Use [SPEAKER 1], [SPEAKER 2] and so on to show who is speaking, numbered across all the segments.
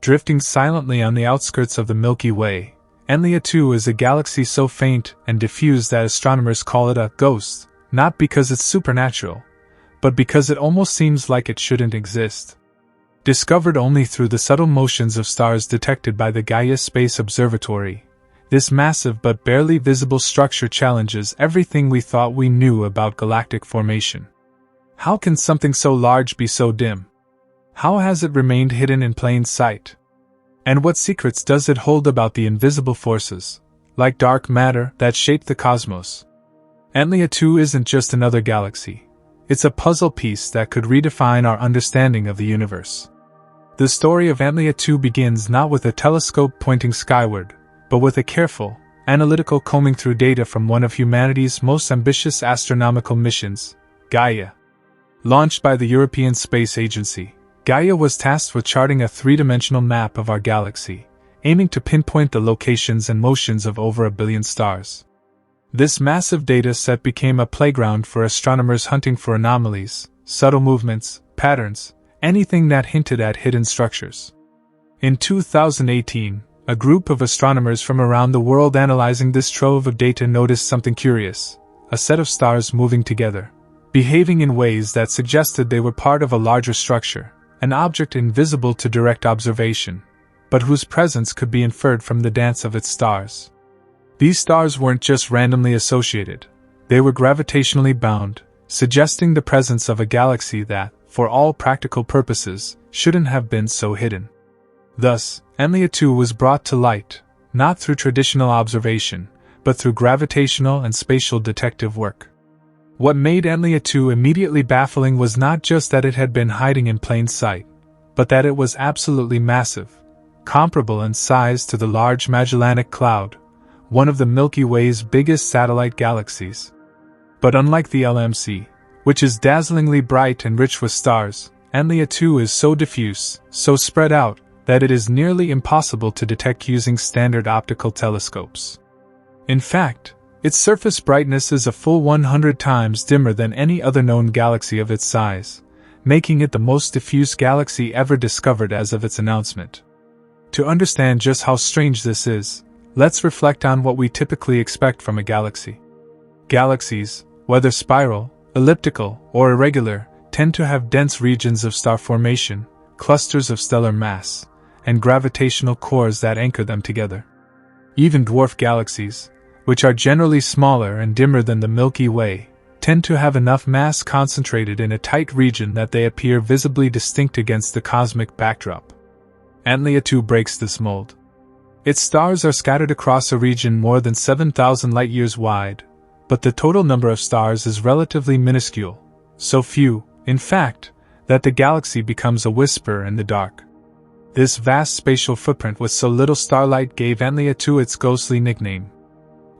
[SPEAKER 1] drifting silently on the outskirts of the Milky Way. Antlia 2 is a galaxy so faint and diffuse that astronomers call it a ghost, not because it's supernatural, but because it almost seems like it shouldn't exist. Discovered only through the subtle motions of stars detected by the Gaia Space Observatory, this massive but barely visible structure challenges everything we thought we knew about galactic formation. How can something so large be so dim? How has it remained hidden in plain sight? And what secrets does it hold about the invisible forces, like dark matter, that shape the cosmos? Antlia 2 isn't just another galaxy. It's a puzzle piece that could redefine our understanding of the universe. The story of Antlia 2 begins not with a telescope pointing skyward, but with a careful, analytical combing through data from one of humanity's most ambitious astronomical missions, Gaia. Launched by the European Space Agency, Gaia was tasked with charting a three-dimensional map of our galaxy, aiming to pinpoint the locations and motions of over 1 billion stars. This massive data set became a playground for astronomers hunting for anomalies, subtle movements, patterns, anything that hinted at hidden structures. In 2018, a group of astronomers from around the world analyzing this trove of data noticed something curious: a set of stars moving together, behaving in ways that suggested they were part of a larger structure, an object invisible to direct observation, but whose presence could be inferred from the dance of its stars. These stars weren't just randomly associated, they were gravitationally bound, suggesting the presence of a galaxy that, for all practical purposes, shouldn't have been so hidden. Thus, Antlia 2 was brought to light, not through traditional observation, but through gravitational and spatial detective work. What made Antlia 2 immediately baffling was not just that it had been hiding in plain sight, but that it was absolutely massive, comparable in size to the Large Magellanic Cloud, one of the Milky Way's biggest satellite galaxies. But unlike the LMC, which is dazzlingly bright and rich with stars, Antlia 2 is so diffuse, so spread out, that it is nearly impossible to detect using standard optical telescopes. In fact, its surface brightness is a full 100 times dimmer than any other known galaxy of its size, making it the most diffuse galaxy ever discovered as of its announcement. To understand just how strange this is, let's reflect on what we typically expect from a galaxy. Galaxies, whether spiral, elliptical, or irregular, tend to have dense regions of star formation, clusters of stellar mass, and gravitational cores that anchor them together. Even dwarf galaxies, which are generally smaller and dimmer than the Milky Way, tend to have enough mass concentrated in a tight region that they appear visibly distinct against the cosmic backdrop. Antlia 2 breaks this mold. Its stars are scattered across a region more than 7,000 light-years wide, but the total number of stars is relatively minuscule, so few, in fact, that the galaxy becomes a whisper in the dark. This vast spatial footprint with so little starlight gave Antlia 2 its ghostly nickname.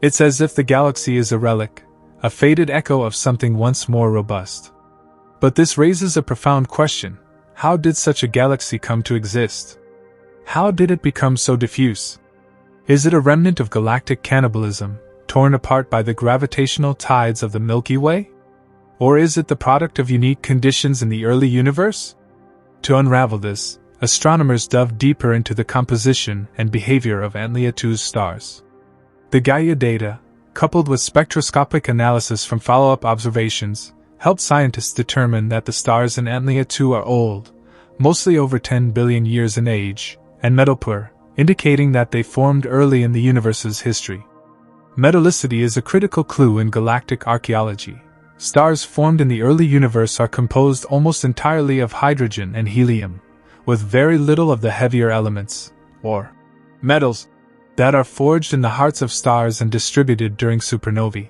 [SPEAKER 1] It's as if the galaxy is a relic, a faded echo of something once more robust. But this raises a profound question: how did such a galaxy come to exist? How did it become so diffuse? Is it a remnant of galactic cannibalism, torn apart by the gravitational tides of the Milky Way? Or is it the product of unique conditions in the early universe? To unravel this, astronomers delved deeper into the composition and behavior of Antlia 2's stars. The Gaia data, coupled with spectroscopic analysis from follow-up observations, helped scientists determine that the stars in Antlia 2 are old, mostly over 10 billion years in age, and metalpoor, indicating that they formed early in the universe's history. Metallicity is a critical clue in galactic archaeology. Stars formed in the early universe are composed almost entirely of hydrogen and helium, with very little of the heavier elements, or metals, that are forged in the hearts of stars and distributed during supernovae.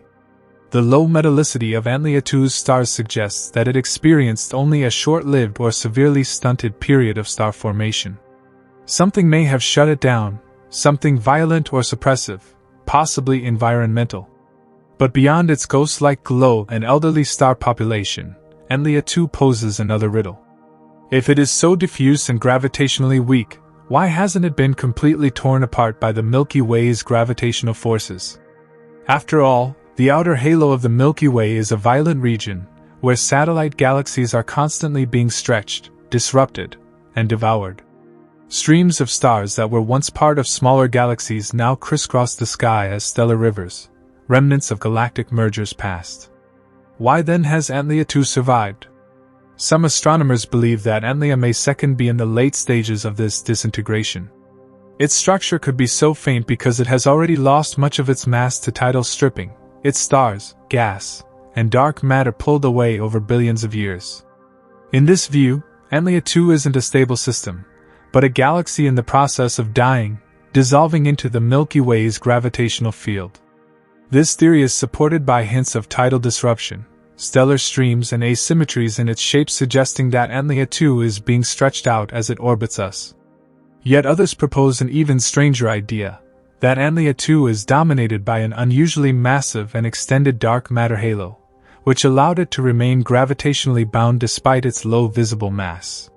[SPEAKER 1] The low metallicity of Antlia 2's stars suggests that it experienced only a short-lived or severely stunted period of star formation. Something may have shut it down, something violent or suppressive, possibly environmental. But beyond its ghost-like glow and elderly star population, Antlia 2 poses another riddle. If it is so diffuse and gravitationally weak, why hasn't it been completely torn apart by the Milky Way's gravitational forces? After all, the outer halo of the Milky Way is a violent region, where satellite galaxies are constantly being stretched, disrupted, and devoured. Streams of stars that were once part of smaller galaxies now crisscross the sky as stellar rivers, remnants of galactic mergers past. Why then has Antlia 2 survived? Some astronomers believe that Antlia may second be in the late stages of this disintegration. Its structure could be so faint because it has already lost much of its mass to tidal stripping, its stars, gas, and dark matter pulled away over billions of years. In this view, Antlia 2 isn't a stable system, but a galaxy in the process of dying, dissolving into the Milky Way's gravitational field. This theory is supported by hints of tidal disruption, stellar streams and asymmetries in its shape suggesting that Antlia 2 is being stretched out as it orbits us. Yet others propose an even stranger idea, that Antlia 2 is dominated by an unusually massive and extended dark matter halo, which allowed it to remain gravitationally bound despite its low visible mass.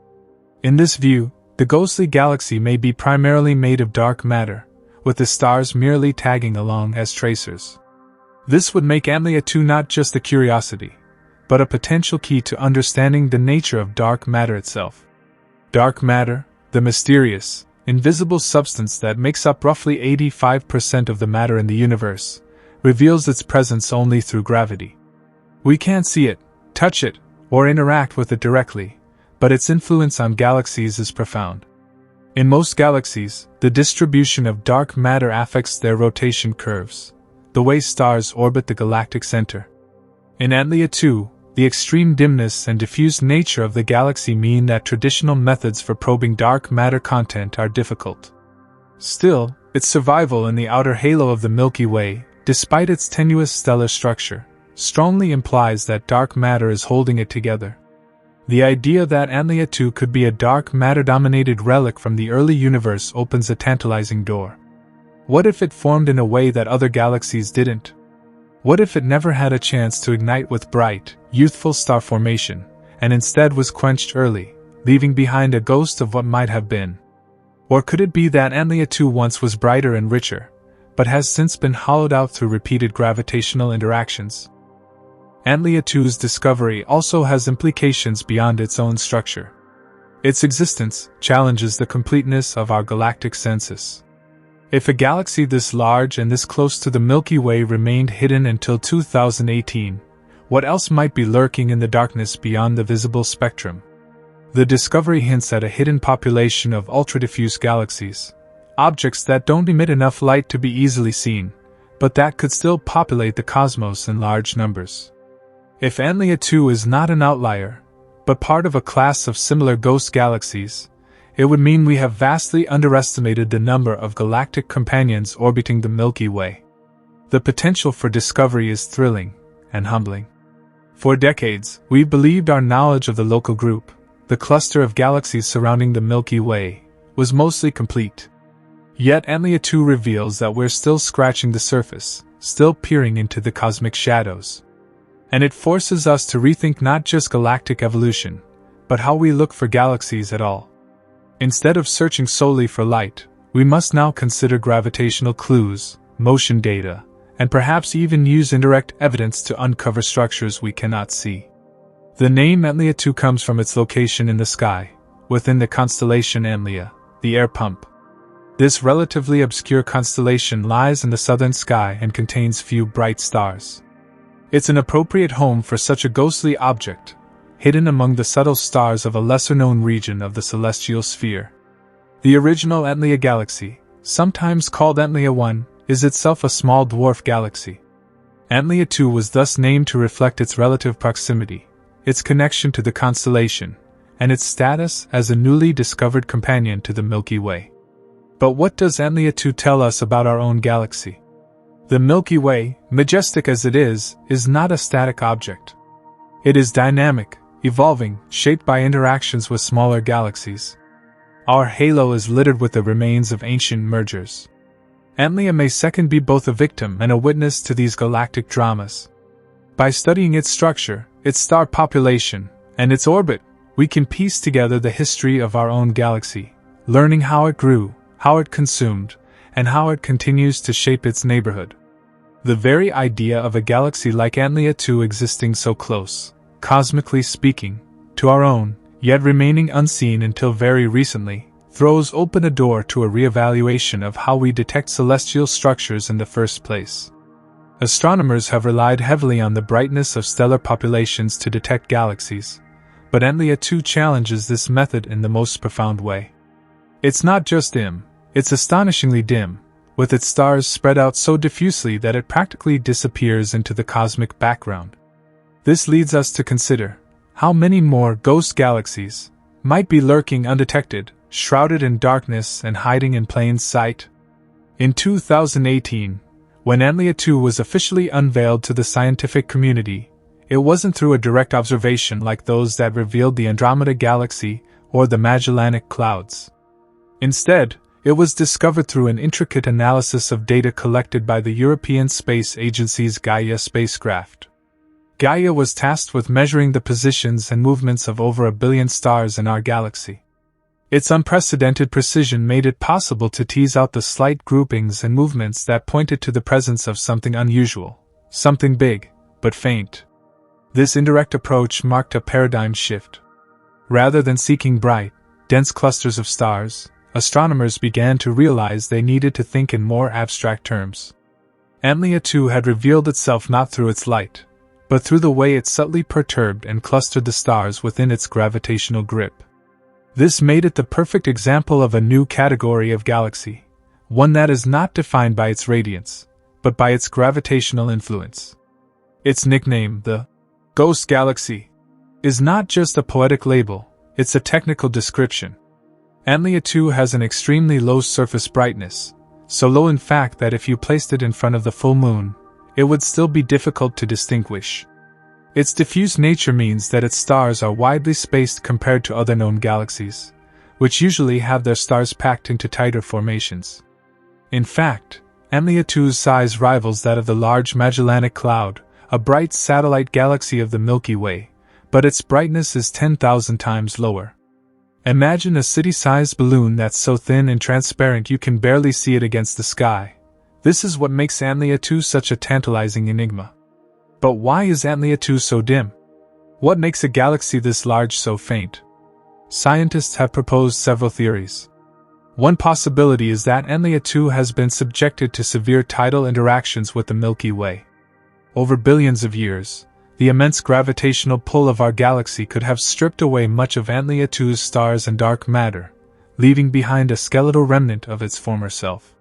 [SPEAKER 1] In this view, the ghostly galaxy may be primarily made of dark matter, with the stars merely tagging along as tracers. This would make Antlia 2 not just a curiosity, but a potential key to understanding the nature of dark matter itself. Dark matter, the mysterious, invisible substance that makes up roughly 85% of the matter in the universe, reveals its presence only through gravity. We can't see it, touch it, or interact with it directly, but its influence on galaxies is profound. In most galaxies, the distribution of dark matter affects their rotation curves, the way stars orbit the galactic center. In Antlia 2, the extreme dimness and diffuse nature of the galaxy mean that traditional methods for probing dark matter content are difficult. Still, its survival in the outer halo of the Milky Way, despite its tenuous stellar structure, strongly implies that dark matter is holding it together. The idea that Antlia 2 could be a dark matter-dominated relic from the early universe opens a tantalizing door. What if it formed in a way that other galaxies didn't? What if it never had a chance to ignite with bright, youthful star formation, and instead was quenched early, leaving behind a ghost of what might have been? Or could it be that Antlia 2 once was brighter and richer, but has since been hollowed out through repeated gravitational interactions? Antlia 2's discovery also has implications beyond its own structure. Its existence challenges the completeness of our galactic census. If a galaxy this large and this close to the Milky Way remained hidden until 2018, what else might be lurking in the darkness beyond the visible spectrum? The discovery hints at a hidden population of ultra-diffuse galaxies, objects that don't emit enough light to be easily seen, but that could still populate the cosmos in large numbers. If Antlia 2 is not an outlier, but part of a class of similar ghost galaxies, it would mean we have vastly underestimated the number of galactic companions orbiting the Milky Way. The potential for discovery is thrilling and humbling. For decades, we've believed our knowledge of the local group, the cluster of galaxies surrounding the Milky Way, was mostly complete. Yet Antlia 2 reveals that we're still scratching the surface, still peering into the cosmic shadows. And it forces us to rethink not just galactic evolution, but how we look for galaxies at all. Instead of searching solely for light, we must now consider gravitational clues, motion data, and perhaps even use indirect evidence to uncover structures we cannot see. The name Antlia 2 comes from its location in the sky, within the constellation Antlia, the air pump. This relatively obscure constellation lies in the southern sky and contains few bright stars. It's an appropriate home for such a ghostly object, hidden among the subtle stars of a lesser-known region of the celestial sphere. The original Antlia galaxy, sometimes called Antlia 1, is itself a small dwarf galaxy. Antlia 2 was thus named to reflect its relative proximity, its connection to the constellation, and its status as a newly discovered companion to the Milky Way. But what does Antlia 2 tell us about our own galaxy? The Milky Way, majestic as it is not a static object. It is dynamic, evolving, shaped by interactions with smaller galaxies. Our halo is littered with the remains of ancient mergers. Antlia may second be both a victim and a witness to these galactic dramas. By studying its structure, its star population, and its orbit, we can piece together the history of our own galaxy, learning how it grew, how it consumed, and how it continues to shape its neighborhood. The very idea of a galaxy like Antlia 2 existing so close, cosmically speaking, to our own, yet remaining unseen until very recently, throws open a door to a reevaluation of how we detect celestial structures in the first place. Astronomers have relied heavily on the brightness of stellar populations to detect galaxies, but Antlia 2 challenges this method in the most profound way. It's not just dim, it's astonishingly dim, with its stars spread out so diffusely that it practically disappears into the cosmic background. This leads us to consider how many more ghost galaxies might be lurking undetected, shrouded in darkness and hiding in plain sight. In 2018, when Antlia 2 was officially unveiled to the scientific community, it wasn't through a direct observation like those that revealed the Andromeda Galaxy or the Magellanic Clouds. Instead, it was discovered through an intricate analysis of data collected by the European Space Agency's Gaia spacecraft. Gaia was tasked with measuring the positions and movements of over 1 billion stars in our galaxy. Its unprecedented precision made it possible to tease out the slight groupings and movements that pointed to the presence of something unusual, something big, but faint. This indirect approach marked a paradigm shift. Rather than seeking bright, dense clusters of stars, astronomers began to realize they needed to think in more abstract terms. Antlia 2 had revealed itself not through its light, but through the way it subtly perturbed and clustered the stars within its gravitational grip. This made it the perfect example of a new category of galaxy, one that is not defined by its radiance, but by its gravitational influence. Its nickname, the Ghost Galaxy, is not just a poetic label, it's a technical description. Antlia 2 has an extremely low surface brightness, so low in fact that if you placed it in front of the full moon, it would still be difficult to distinguish. Its diffuse nature means that its stars are widely spaced compared to other known galaxies, which usually have their stars packed into tighter formations. In fact, Antlia 2's size rivals that of the Large Magellanic Cloud, a bright satellite galaxy of the Milky Way, but its brightness is 10,000 times lower. Imagine a city-sized balloon that's so thin and transparent you can barely see it against the sky. This is what makes Antlia 2 such a tantalizing enigma. But why is Antlia 2 so dim? What makes a galaxy this large so faint? Scientists have proposed several theories. One possibility is that Antlia 2 has been subjected to severe tidal interactions with the Milky Way. Over billions of years, the immense gravitational pull of our galaxy could have stripped away much of Antlia 2's stars and dark matter, leaving behind a skeletal remnant of its former self.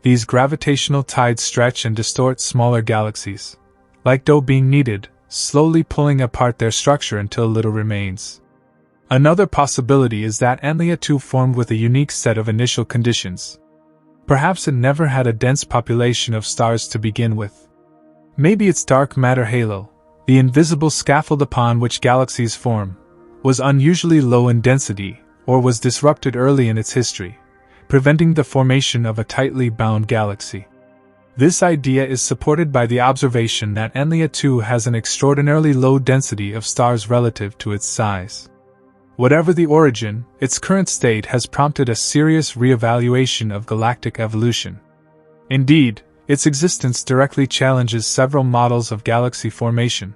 [SPEAKER 1] These gravitational tides stretch and distort smaller galaxies, like dough being kneaded, slowly pulling apart their structure until little remains. Another possibility is that Antlia 2 formed with a unique set of initial conditions. Perhaps it never had a dense population of stars to begin with. Maybe its dark matter halo, the invisible scaffold upon which galaxies form, was unusually low in density, or was disrupted early in its history, preventing the formation of a tightly bound galaxy. This idea is supported by the observation that Antlia 2 has an extraordinarily low density of stars relative to its size. Whatever the origin, its current state has prompted a serious reevaluation of galactic evolution. Indeed, its existence directly challenges several models of galaxy formation.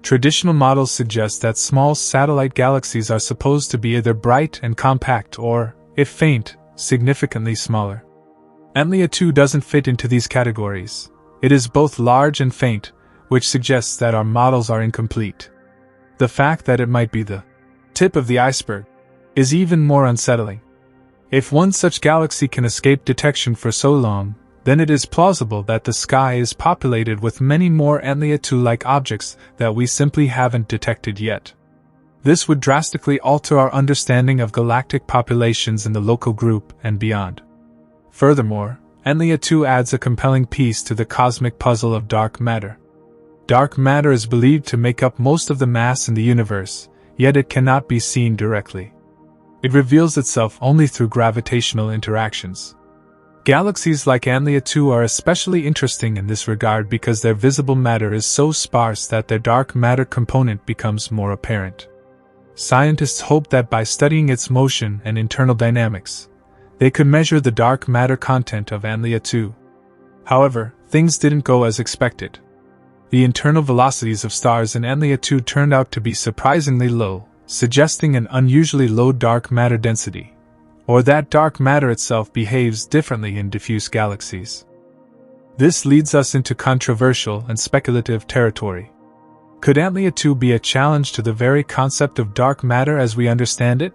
[SPEAKER 1] Traditional models suggest that small satellite galaxies are supposed to be either bright and compact or, if faint, significantly smaller. Antlia 2 doesn't fit into these categories. It is both large and faint, which suggests that our models are incomplete. The fact that it might be the tip of the iceberg is even more unsettling. If one such galaxy can escape detection for so long, then it is plausible that the sky is populated with many more Antlia 2-like objects that we simply haven't detected yet. This would drastically alter our understanding of galactic populations in the local group and beyond. Furthermore, Antlia 2 adds a compelling piece to the cosmic puzzle of dark matter. Dark matter is believed to make up most of the mass in the universe, yet it cannot be seen directly. It reveals itself only through gravitational interactions. Galaxies like Antlia 2 are especially interesting in this regard because their visible matter is so sparse that their dark matter component becomes more apparent. Scientists hope that by studying its motion and internal dynamics, they could measure the dark matter content of Antlia 2. However, things didn't go as expected. The internal velocities of stars in Antlia 2 turned out to be surprisingly low, suggesting an unusually low dark matter density, or that dark matter itself behaves differently in diffuse galaxies. This leads us into controversial and speculative territory. Could Antlia 2 be a challenge to the very concept of dark matter as we understand it?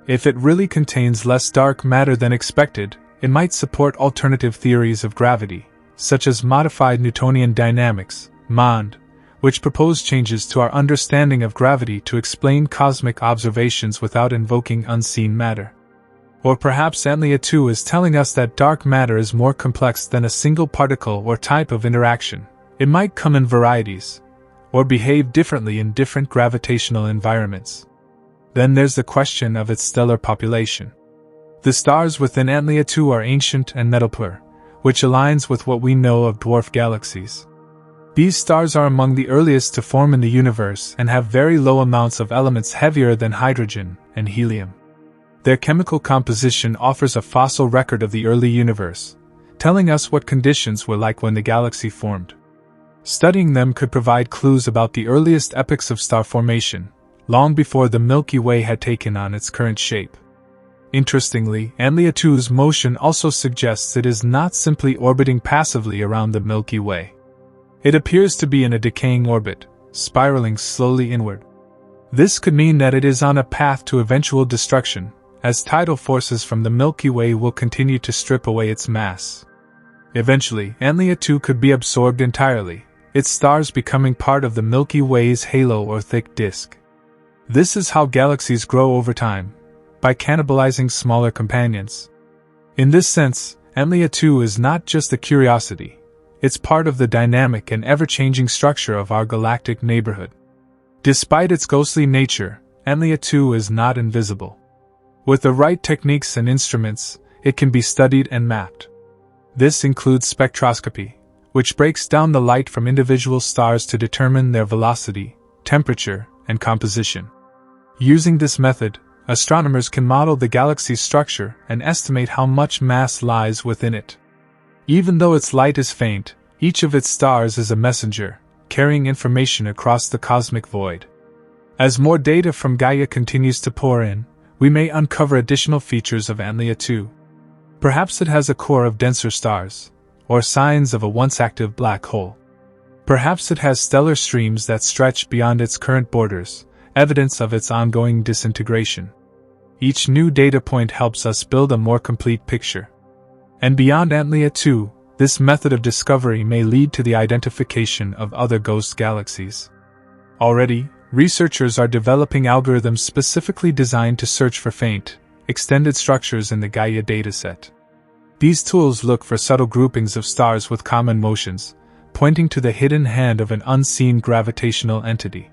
[SPEAKER 1] If it really contains less dark matter than expected, it might support alternative theories of gravity, such as modified Newtonian dynamics, MOND, which propose changes to our understanding of gravity to explain cosmic observations without invoking unseen matter. Or perhaps Antlia 2 is telling us that dark matter is more complex than a single particle or type of interaction. It might come in varieties, or behave differently in different gravitational environments. Then there's the question of its stellar population. The stars within Antlia 2 are ancient and metalpoor, which aligns with what we know of dwarf galaxies. These stars are among the earliest to form in the universe and have very low amounts of elements heavier than hydrogen and helium. Their chemical composition offers a fossil record of the early universe, telling us what conditions were like when the galaxy formed. Studying them could provide clues about the earliest epochs of star formation, long before the Milky Way had taken on its current shape. Interestingly, Antlia 2's motion also suggests it is not simply orbiting passively around the Milky Way. It appears to be in a decaying orbit, spiraling slowly inward. This could mean that it is on a path to eventual destruction, as tidal forces from the Milky Way will continue to strip away its mass. Eventually, Antlia 2 could be absorbed entirely, its stars becoming part of the Milky Way's halo or thick disk. This is how galaxies grow over time, by cannibalizing smaller companions. In this sense, Antlia 2 is not just a curiosity, it's part of the dynamic and ever-changing structure of our galactic neighborhood. Despite its ghostly nature, Antlia 2 is not invisible. With the right techniques and instruments, it can be studied and mapped. This includes spectroscopy, which breaks down the light from individual stars to determine their velocity, temperature, and composition. Using this method, astronomers can model the galaxy's structure and estimate how much mass lies within it. Even though its light is faint, each of its stars is a messenger, carrying information across the cosmic void. As more data from Gaia continues to pour in, we may uncover additional features of Antlia 2. Perhaps it has a core of denser stars, or signs of a once-active black hole. Perhaps it has stellar streams that stretch beyond its current borders, evidence of its ongoing disintegration. Each new data point helps us build a more complete picture. And beyond Antlia 2, this method of discovery may lead to the identification of other ghost galaxies. Already, researchers are developing algorithms specifically designed to search for faint, extended structures in the Gaia dataset. These tools look for subtle groupings of stars with common motions, pointing to the hidden hand of an unseen gravitational entity.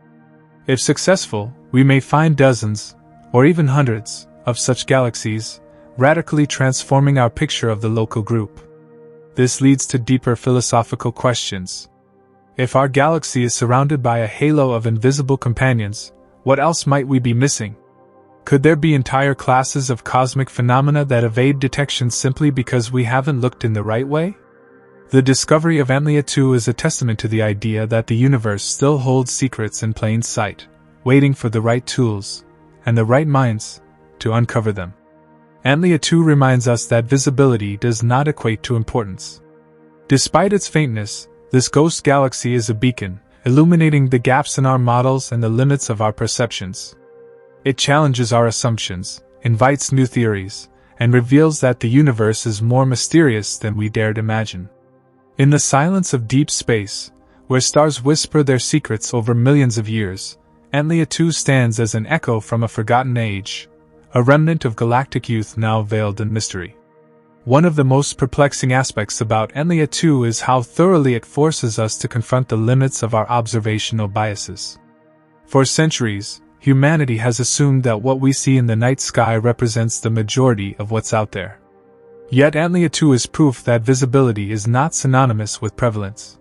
[SPEAKER 1] If successful, we may find dozens, or even hundreds, of such galaxies, radically transforming our picture of the local group. This leads to deeper philosophical questions. If our galaxy is surrounded by a halo of invisible companions, what else might we be missing? Could there be entire classes of cosmic phenomena that evade detection simply because we haven't looked in the right way? The discovery of Antlia 2 is a testament to the idea that the universe still holds secrets in plain sight, waiting for the right tools, and the right minds, to uncover them. Antlia 2 reminds us that visibility does not equate to importance. Despite its faintness, this ghost galaxy is a beacon, illuminating the gaps in our models and the limits of our perceptions. It challenges our assumptions, invites new theories, and reveals that the universe is more mysterious than we dared imagine. In the silence of deep space, where stars whisper their secrets over millions of years, Antlia 2 stands as an echo from a forgotten age, a remnant of galactic youth now veiled in mystery. One of the most perplexing aspects about Antlia 2 is how thoroughly it forces us to confront the limits of our observational biases. For centuries, humanity has assumed that what we see in the night sky represents the majority of what's out there. Yet Antlia 2 is proof that visibility is not synonymous with prevalence.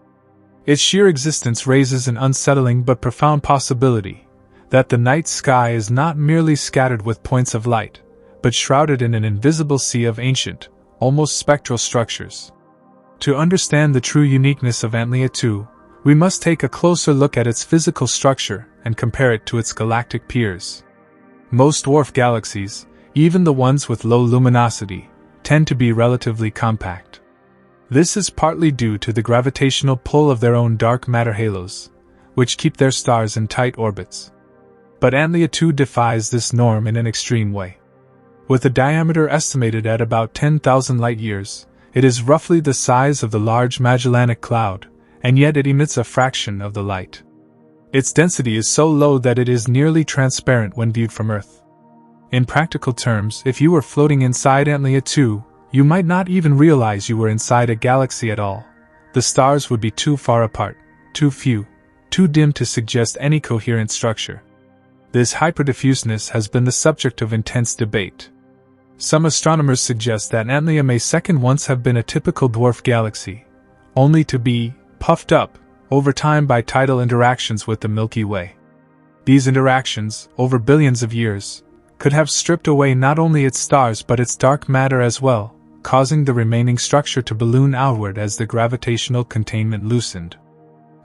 [SPEAKER 1] Its sheer existence raises an unsettling but profound possibility that the night sky is not merely scattered with points of light, but shrouded in an invisible sea of ancient, almost spectral structures. To understand the true uniqueness of Antlia 2, we must take a closer look at its physical structure and compare it to its galactic peers. Most dwarf galaxies, even the ones with low luminosity, tend to be relatively compact. This is partly due to the gravitational pull of their own dark matter halos, which keep their stars in tight orbits. But Antlia 2 defies this norm in an extreme way. With a diameter estimated at about 10,000 light-years, it is roughly the size of the Large Magellanic Cloud, and yet it emits a fraction of the light. Its density is so low that it is nearly transparent when viewed from Earth. In practical terms, if you were floating inside Antlia 2, you might not even realize you were inside a galaxy at all. The stars would be too far apart, too few, too dim to suggest any coherent structure. This hyperdiffuseness has been the subject of intense debate. Some astronomers suggest that Antlia may once have been a typical dwarf galaxy, only to be puffed up over time by tidal interactions with the Milky Way. These interactions, over billions of years, could have stripped away not only its stars but its dark matter as well, causing the remaining structure to balloon outward as the gravitational containment loosened.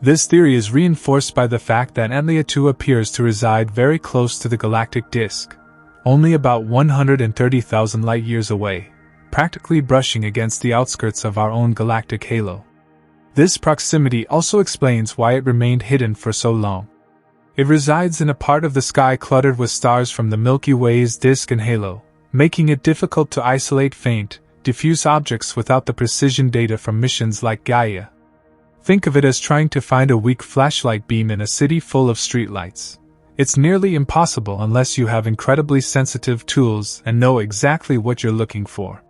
[SPEAKER 1] This theory is reinforced by the fact that Antlia 2 appears to reside very close to the galactic disk, only about 130,000 light-years away, practically brushing against the outskirts of our own galactic halo. This proximity also explains why it remained hidden for so long. It resides in a part of the sky cluttered with stars from the Milky Way's disk and halo, making it difficult to isolate faint, diffuse objects without the precision data from missions like Gaia. Think of it as trying to find a weak flashlight beam in a city full of streetlights. It's nearly impossible unless you have incredibly sensitive tools and know exactly what you're looking for.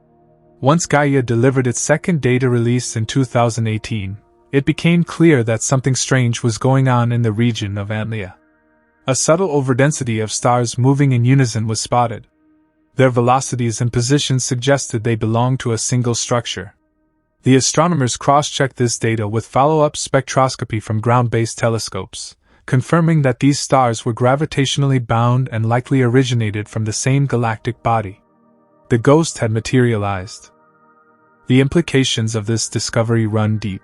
[SPEAKER 1] Once Gaia delivered its second data release in 2018, it became clear that something strange was going on in the region of Antlia. A subtle overdensity of stars moving in unison was spotted. Their velocities and positions suggested they belonged to a single structure. The astronomers cross-checked this data with follow-up spectroscopy from ground-based telescopes, confirming that these stars were gravitationally bound and likely originated from the same galactic body. The ghost had materialized. The implications of this discovery run deep.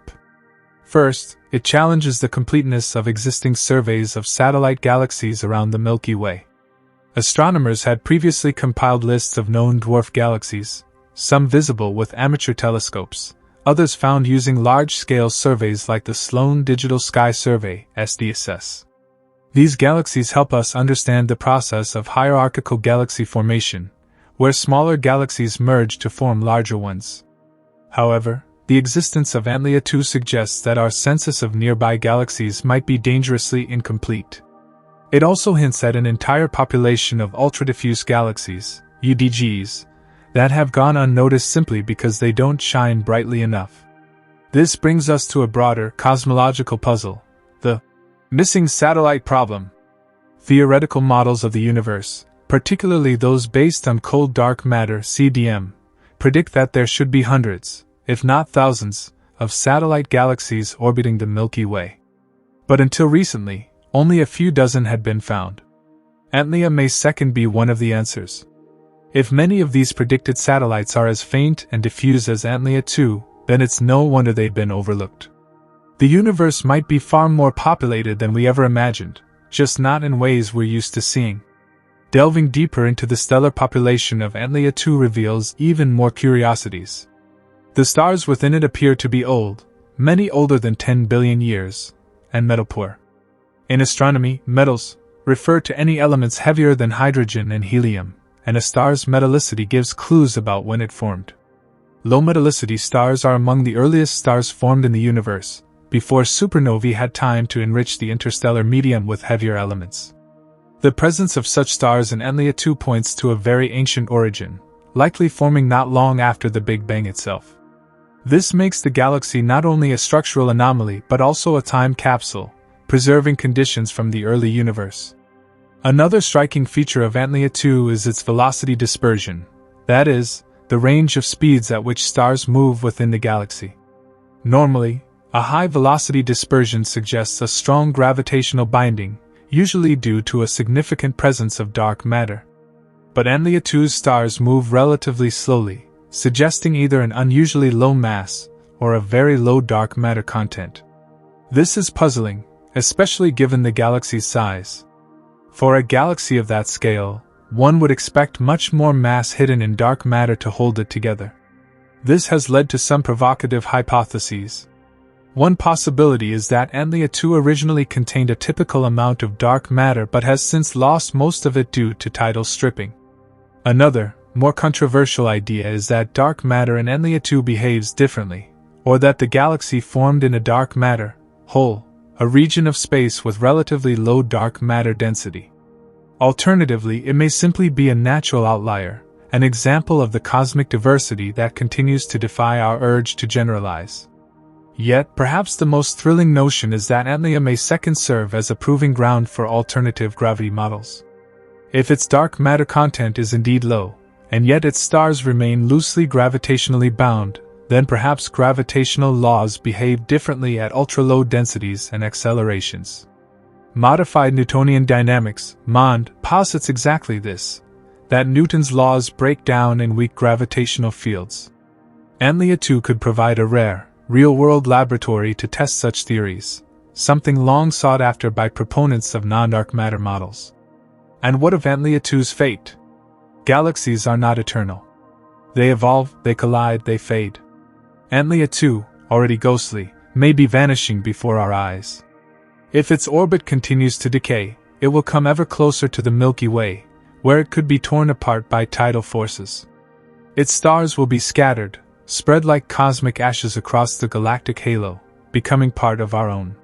[SPEAKER 1] First, it challenges the completeness of existing surveys of satellite galaxies around the Milky Way. Astronomers had previously compiled lists of known dwarf galaxies, some visible with amateur telescopes, others found using large-scale surveys like the Sloan Digital Sky Survey (SDSS). These galaxies help us understand the process of hierarchical galaxy formation, where smaller galaxies merge to form larger ones. However, the existence of Antlia 2 suggests that our census of nearby galaxies might be dangerously incomplete. It also hints at an entire population of ultra-diffuse galaxies, UDGs, that have gone unnoticed simply because they don't shine brightly enough. This brings us to a broader cosmological puzzle, the missing satellite problem. Theoretical models of the universe, particularly those based on cold dark matter (CDM), predict that there should be hundreds, if not thousands, of satellite galaxies orbiting the Milky Way. But until recently, only a few dozen had been found. Antlia may be one of the answers. If many of these predicted satellites are as faint and diffuse as Antlia 2, then it's no wonder they've been overlooked. The universe might be far more populated than we ever imagined, just not in ways we're used to seeing. Delving deeper into the stellar population of Antlia 2 reveals even more curiosities. The stars within it appear to be old, many older than 10 billion years, and metal poor. In astronomy, metals refer to any elements heavier than hydrogen and helium, and a star's metallicity gives clues about when it formed. Low metallicity stars are among the earliest stars formed in the universe, before supernovae had time to enrich the interstellar medium with heavier elements. The presence of such stars in Antlia 2 points to a very ancient origin, likely forming not long after the Big Bang itself. This makes the galaxy not only a structural anomaly but also a time capsule, preserving conditions from the early universe. Another striking feature of Antlia 2 is its velocity dispersion, that is, the range of speeds at which stars move within the galaxy. Normally, a high velocity dispersion suggests a strong gravitational binding, usually due to a significant presence of dark matter. But Antlia 2's stars move relatively slowly, suggesting either an unusually low mass or a very low dark matter content. This is puzzling, especially given the galaxy's size. For a galaxy of that scale, one would expect much more mass hidden in dark matter to hold it together. This has led to some provocative hypotheses. One possibility is that Antlia 2 originally contained a typical amount of dark matter but has since lost most of it due to tidal stripping. Another, more controversial idea is that dark matter in Antlia 2 behaves differently, or that the galaxy formed in a dark matter hole, a region of space with relatively low dark matter density. Alternatively, it may simply be a natural outlier, an example of the cosmic diversity that continues to defy our urge to generalize. Yet, perhaps the most thrilling notion is that Antlia may second serve as a proving ground for alternative gravity models. If its dark matter content is indeed low, and yet its stars remain loosely gravitationally bound, then perhaps gravitational laws behave differently at ultra-low densities and accelerations. Modified Newtonian dynamics, MOND, posits exactly this, that Newton's laws break down in weak gravitational fields. Antlia 2 could provide a rare, real-world laboratory to test such theories, something long sought after by proponents of non-dark matter models. And what of Antlia 2's fate? Galaxies are not eternal. They evolve, they collide, they fade. Antlia 2, already ghostly, may be vanishing before our eyes. If its orbit continues to decay, it will come ever closer to the Milky Way, where it could be torn apart by tidal forces. Its stars will be scattered, spread like cosmic ashes across the galactic halo, becoming part of our own.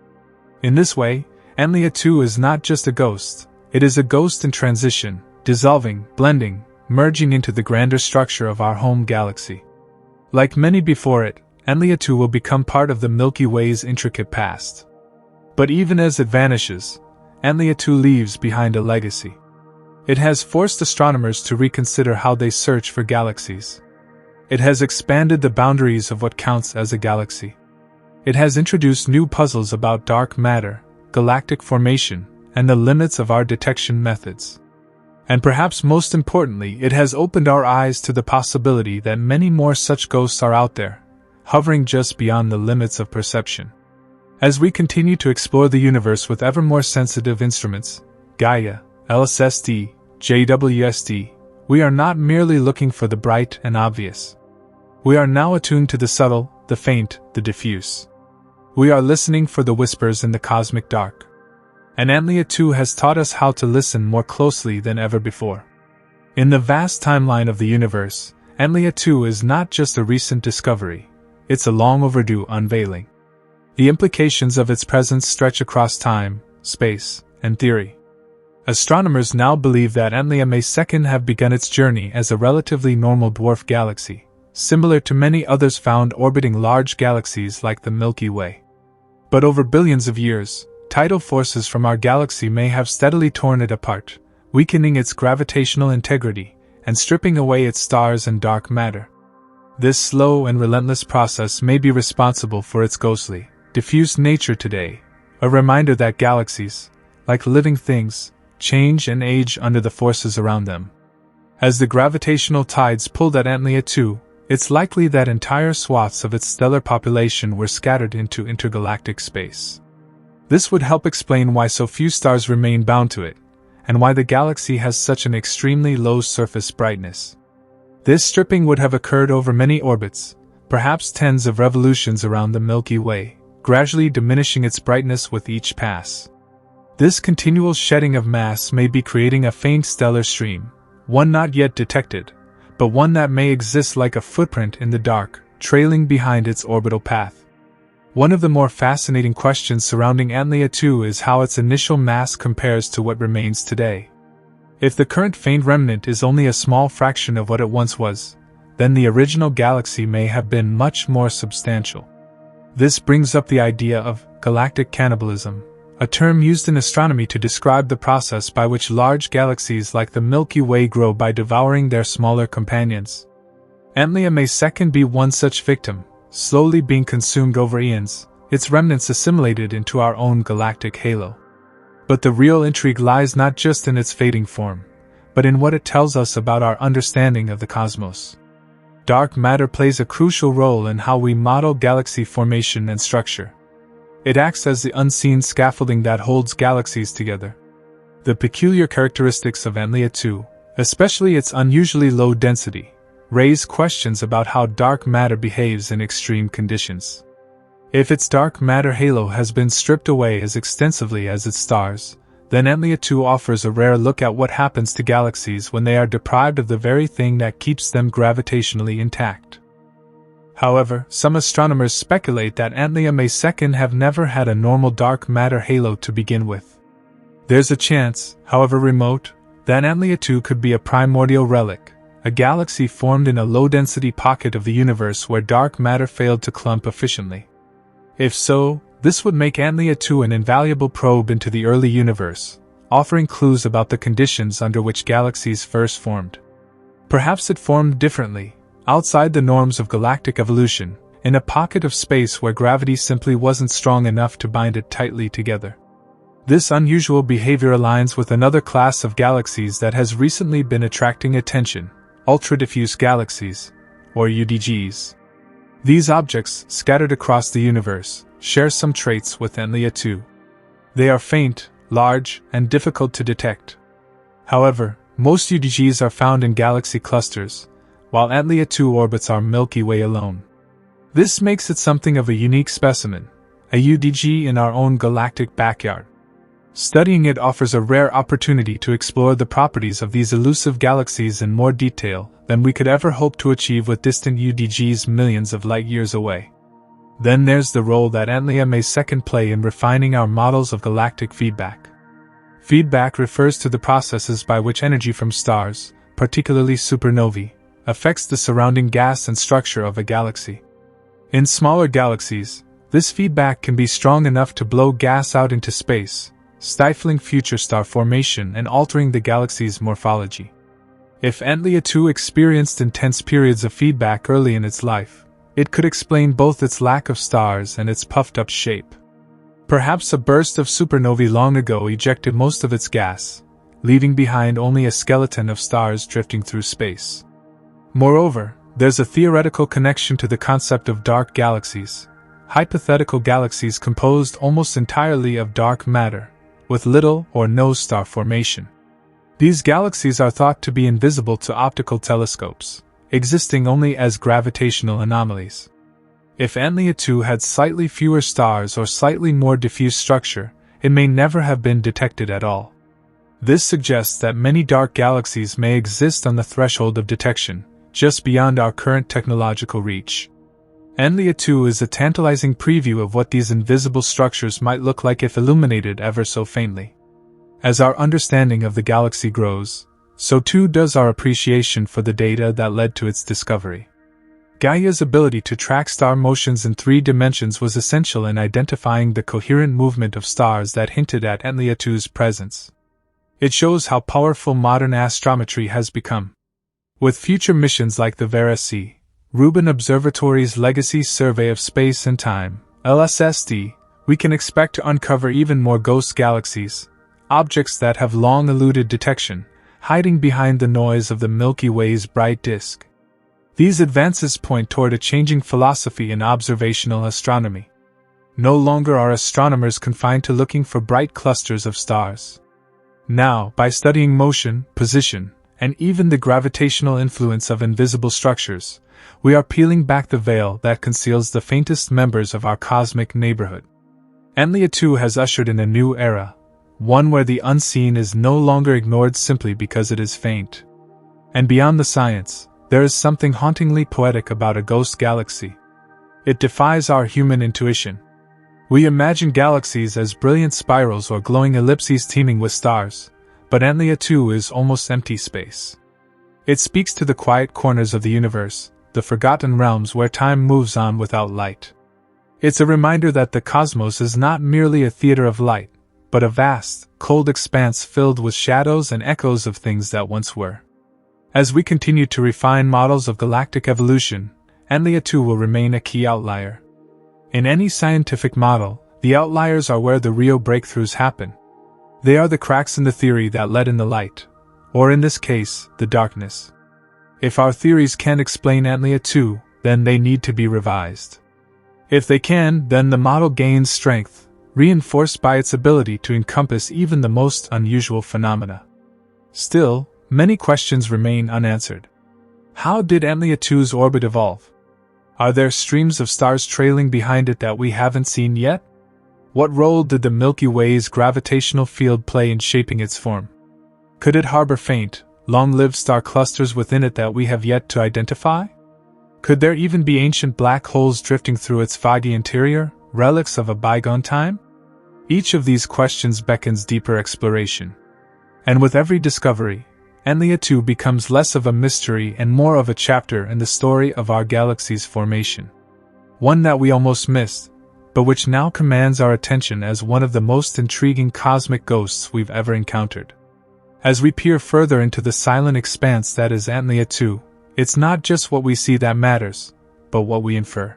[SPEAKER 1] In this way, Antlia 2 is not just a ghost, it is a ghost in transition, dissolving, blending, merging into the grander structure of our home galaxy. Like many before it, Antlia 2 will become part of the Milky Way's intricate past. But even as it vanishes, Antlia 2 leaves behind a legacy. It has forced astronomers to reconsider how they search for galaxies. It has expanded the boundaries of what counts as a galaxy. It has introduced new puzzles about dark matter, galactic formation, and the limits of our detection methods. And perhaps most importantly, it has opened our eyes to the possibility that many more such ghosts are out there, hovering just beyond the limits of perception. As we continue to explore the universe with ever more sensitive instruments, Gaia, LSSD, JWST, we are not merely looking for the bright and obvious. We are now attuned to the subtle, the faint, the diffuse. We are listening for the whispers in the cosmic dark. And Antlia 2 has taught us how to listen more closely than ever before. In the vast timeline of the universe, Antlia 2 is not just a recent discovery, it's a long overdue unveiling. The implications of its presence stretch across time, space, and theory. Astronomers now believe that Antlia may second have begun its journey as a relatively normal dwarf galaxy, similar to many others found orbiting large galaxies like the Milky Way. But over billions of years, tidal forces from our galaxy may have steadily torn it apart, weakening its gravitational integrity and stripping away its stars and dark matter. This slow and relentless process may be responsible for its ghostly, diffuse nature today, a reminder that galaxies, like living things, change and age under the forces around them. As the gravitational tides pulled at Antlia 2, it's likely that entire swaths of its stellar population were scattered into intergalactic space. This would help explain why so few stars remain bound to it, and why the galaxy has such an extremely low surface brightness. This stripping would have occurred over many orbits, perhaps tens of revolutions around the Milky Way, gradually diminishing its brightness with each pass. This continual shedding of mass may be creating a faint stellar stream, one not yet detected, but one that may exist like a footprint in the dark, trailing behind its orbital path. One of the more fascinating questions surrounding Antlia 2 is how its initial mass compares to what remains today. If the current faint remnant is only a small fraction of what it once was, then the original galaxy may have been much more substantial. This brings up the idea of galactic cannibalism, a term used in astronomy to describe the process by which large galaxies like the Milky Way grow by devouring their smaller companions. Antlia may second be one such victim, slowly being consumed over eons, its remnants assimilated into our own galactic halo. But the real intrigue lies not just in its fading form, but in what it tells us about our understanding of the cosmos. Dark matter plays a crucial role in how we model galaxy formation and structure. It acts as the unseen scaffolding that holds galaxies together. The peculiar characteristics of Antlia 2, especially its unusually low density, raise questions about how dark matter behaves in extreme conditions. If its dark matter halo has been stripped away as extensively as its stars, then Antlia 2 offers a rare look at what happens to galaxies when they are deprived of the very thing that keeps them gravitationally intact. However, some astronomers speculate that Antlia may second have never had a normal dark matter halo to begin with. There's a chance, however remote, that Antlia 2 could be a primordial relic, a galaxy formed in a low-density pocket of the universe where dark matter failed to clump efficiently. If so, this would make Antlia 2 an invaluable probe into the early universe, offering clues about the conditions under which galaxies first formed. Perhaps it formed differently, outside the norms of galactic evolution, in a pocket of space where gravity simply wasn't strong enough to bind it tightly together. This unusual behavior aligns with another class of galaxies that has recently been attracting attention: ultra-diffuse galaxies, or UDGs. These objects, scattered across the universe, share some traits with Antlia 2. They are faint, large, and difficult to detect. However, most UDGs are found in galaxy clusters, while Antlia 2 orbits our Milky Way alone. This makes it something of a unique specimen, a UDG in our own galactic backyard. Studying it offers a rare opportunity to explore the properties of these elusive galaxies in more detail than we could ever hope to achieve with distant UDGs millions of light-years away. Then there's the role that Antlia may second play in refining our models of galactic feedback. Feedback refers to the processes by which energy from stars, particularly supernovae, affects the surrounding gas and structure of a galaxy. In smaller galaxies, this feedback can be strong enough to blow gas out into space, stifling future star formation and altering the galaxy's morphology. If Antlia 2 experienced intense periods of feedback early in its life, it could explain both its lack of stars and its puffed-up shape. Perhaps a burst of supernovae long ago ejected most of its gas, leaving behind only a skeleton of stars drifting through space. Moreover, there's a theoretical connection to the concept of dark galaxies, hypothetical galaxies composed almost entirely of dark matter, with little or no star formation. These galaxies are thought to be invisible to optical telescopes, existing only as gravitational anomalies. If Antlia 2 had slightly fewer stars or slightly more diffuse structure, it may never have been detected at all. This suggests that many dark galaxies may exist on the threshold of detection, just beyond our current technological reach. Antlia 2 is a tantalizing preview of what these invisible structures might look like if illuminated ever so faintly. As our understanding of the galaxy grows, so too does our appreciation for the data that led to its discovery. Gaia's ability to track star motions in 3 dimensions was essential in identifying the coherent movement of stars that hinted at Antlia 2's presence. It shows how powerful modern astrometry has become. With future missions like the Vera-C, Rubin Observatory's Legacy Survey of Space and Time, LSST, we can expect to uncover even more ghost galaxies, objects that have long eluded detection, hiding behind the noise of the Milky Way's bright disk. These advances point toward a changing philosophy in observational astronomy. No longer are astronomers confined to looking for bright clusters of stars. Now, by studying motion, position, and even the gravitational influence of invisible structures, we are peeling back the veil that conceals the faintest members of our cosmic neighborhood. Antlia 2 has ushered in a new era, one where the unseen is no longer ignored simply because it is faint. And beyond the science, there is something hauntingly poetic about a ghost galaxy. It defies our human intuition. We imagine galaxies as brilliant spirals or glowing ellipses teeming with stars, but Antlia 2 is almost empty space. It speaks to the quiet corners of the universe, the forgotten realms where time moves on without light. It's a reminder that the cosmos is not merely a theater of light, but a vast, cold expanse filled with shadows and echoes of things that once were. As we continue to refine models of galactic evolution, Antlia 2 will remain a key outlier. In any scientific model, the outliers are where the real breakthroughs happen. They are the cracks in the theory that let in the light, or in this case, the darkness. If our theories can't explain Antlia 2, then they need to be revised. If they can, then the model gains strength, reinforced by its ability to encompass even the most unusual phenomena. Still, many questions remain unanswered. How did Antlia 2's orbit evolve? Are there streams of stars trailing behind it that we haven't seen yet? What role did the Milky Way's gravitational field play in shaping its form? Could it harbor faint, long-lived star clusters within it that we have yet to identify? Could there even be ancient black holes drifting through its foggy interior, relics of a bygone time? Each of these questions beckons deeper exploration. And with every discovery, Antlia 2 becomes less of a mystery and more of a chapter in the story of our galaxy's formation. One that we almost missed, but which now commands our attention as one of the most intriguing cosmic ghosts we've ever encountered. As we peer further into the silent expanse that is Antlia 2, it's not just what we see that matters, but what we infer.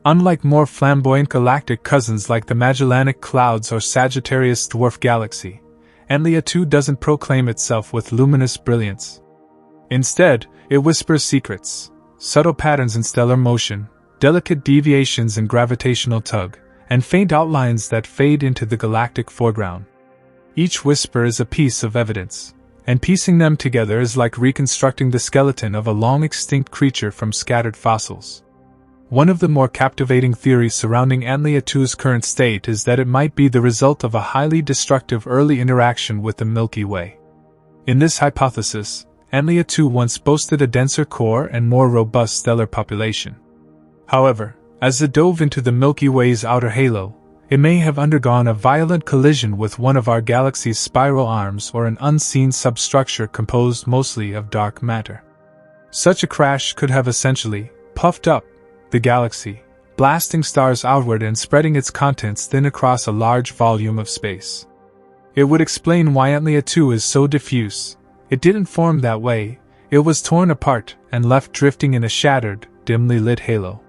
[SPEAKER 1] Unlike more flamboyant galactic cousins like the Magellanic Clouds or Sagittarius dwarf galaxy, Antlia 2 doesn't proclaim itself with luminous brilliance. Instead, it whispers secrets, subtle patterns in stellar motion, delicate deviations in gravitational tug, and faint outlines that fade into the galactic foreground. Each whisper is a piece of evidence, and piecing them together is like reconstructing the skeleton of a long-extinct creature from scattered fossils. One of the more captivating theories surrounding Antlia 2's current state is that it might be the result of a highly destructive early interaction with the Milky Way. In this hypothesis, Antlia 2 once boasted a denser core and more robust stellar population. However, as it dove into the Milky Way's outer halo, it may have undergone a violent collision with one of our galaxy's spiral arms or an unseen substructure composed mostly of dark matter. Such a crash could have essentially puffed up the galaxy, blasting stars outward and spreading its contents thin across a large volume of space. It would explain why Antlia 2 is so diffuse. It didn't form that way, it was torn apart and left drifting in a shattered, dimly lit halo.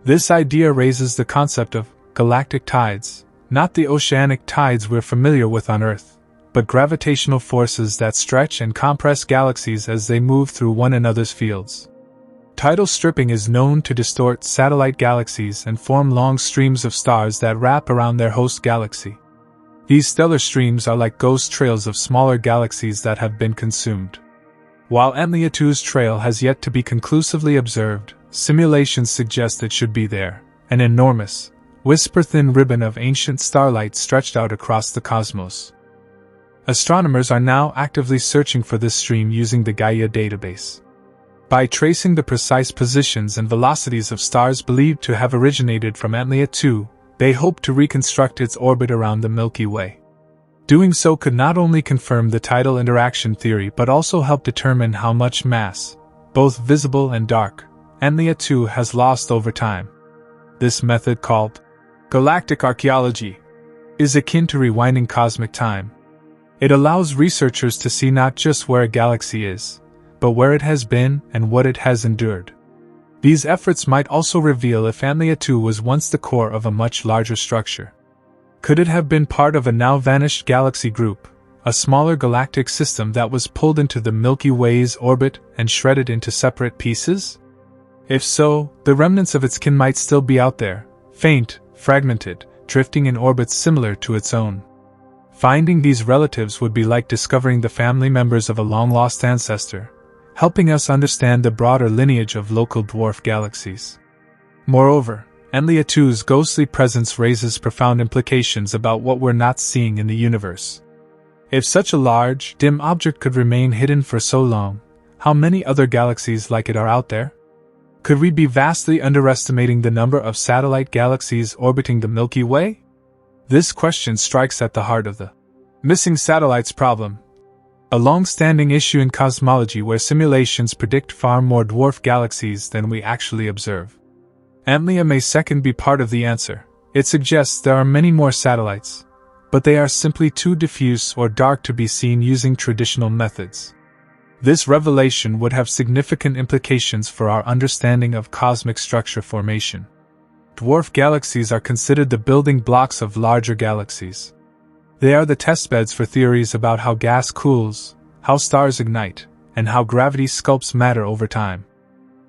[SPEAKER 1] This idea raises the concept of galactic tides, not the oceanic tides we're familiar with on Earth, but gravitational forces that stretch and compress galaxies as they move through one another's fields. Tidal stripping is known to distort satellite galaxies and form long streams of stars that wrap around their host galaxy. These stellar streams are like ghost trails of smaller galaxies that have been consumed. While Antlia 2's trail has yet to be conclusively observed, simulations suggest it should be there, an enormous, whisper-thin ribbon of ancient starlight stretched out across the cosmos. Astronomers are now actively searching for this stream using the Gaia database. By tracing the precise positions and velocities of stars believed to have originated from Antlia 2, they hope to reconstruct its orbit around the Milky Way. Doing so could not only confirm the tidal interaction theory but also help determine how much mass, both visible and dark, Antlia 2 has lost over time. This method, called galactic archaeology, is akin to rewinding cosmic time. It allows researchers to see not just where a galaxy is, but where it has been and what it has endured. These efforts might also reveal if Antlia 2 was once the core of a much larger structure. Could it have been part of a now-vanished galaxy group, a smaller galactic system that was pulled into the Milky Way's orbit and shredded into separate pieces? If so, the remnants of its kin might still be out there, faint, fragmented, drifting in orbits similar to its own. Finding these relatives would be like discovering the family members of a long-lost ancestor, helping us understand the broader lineage of local dwarf galaxies. Moreover, Antlia 2's ghostly presence raises profound implications about what we're not seeing in the universe. If such a large, dim object could remain hidden for so long, how many other galaxies like it are out there? Could we be vastly underestimating the number of satellite galaxies orbiting the Milky Way? This question strikes at the heart of the missing satellites problem, a long-standing issue in cosmology where simulations predict far more dwarf galaxies than we actually observe. Antlia may second be part of the answer. It suggests there are many more satellites, but they are simply too diffuse or dark to be seen using traditional methods. This revelation would have significant implications for our understanding of cosmic structure formation. Dwarf galaxies are considered the building blocks of larger galaxies. They are the testbeds for theories about how gas cools, how stars ignite, and how gravity sculpts matter over time.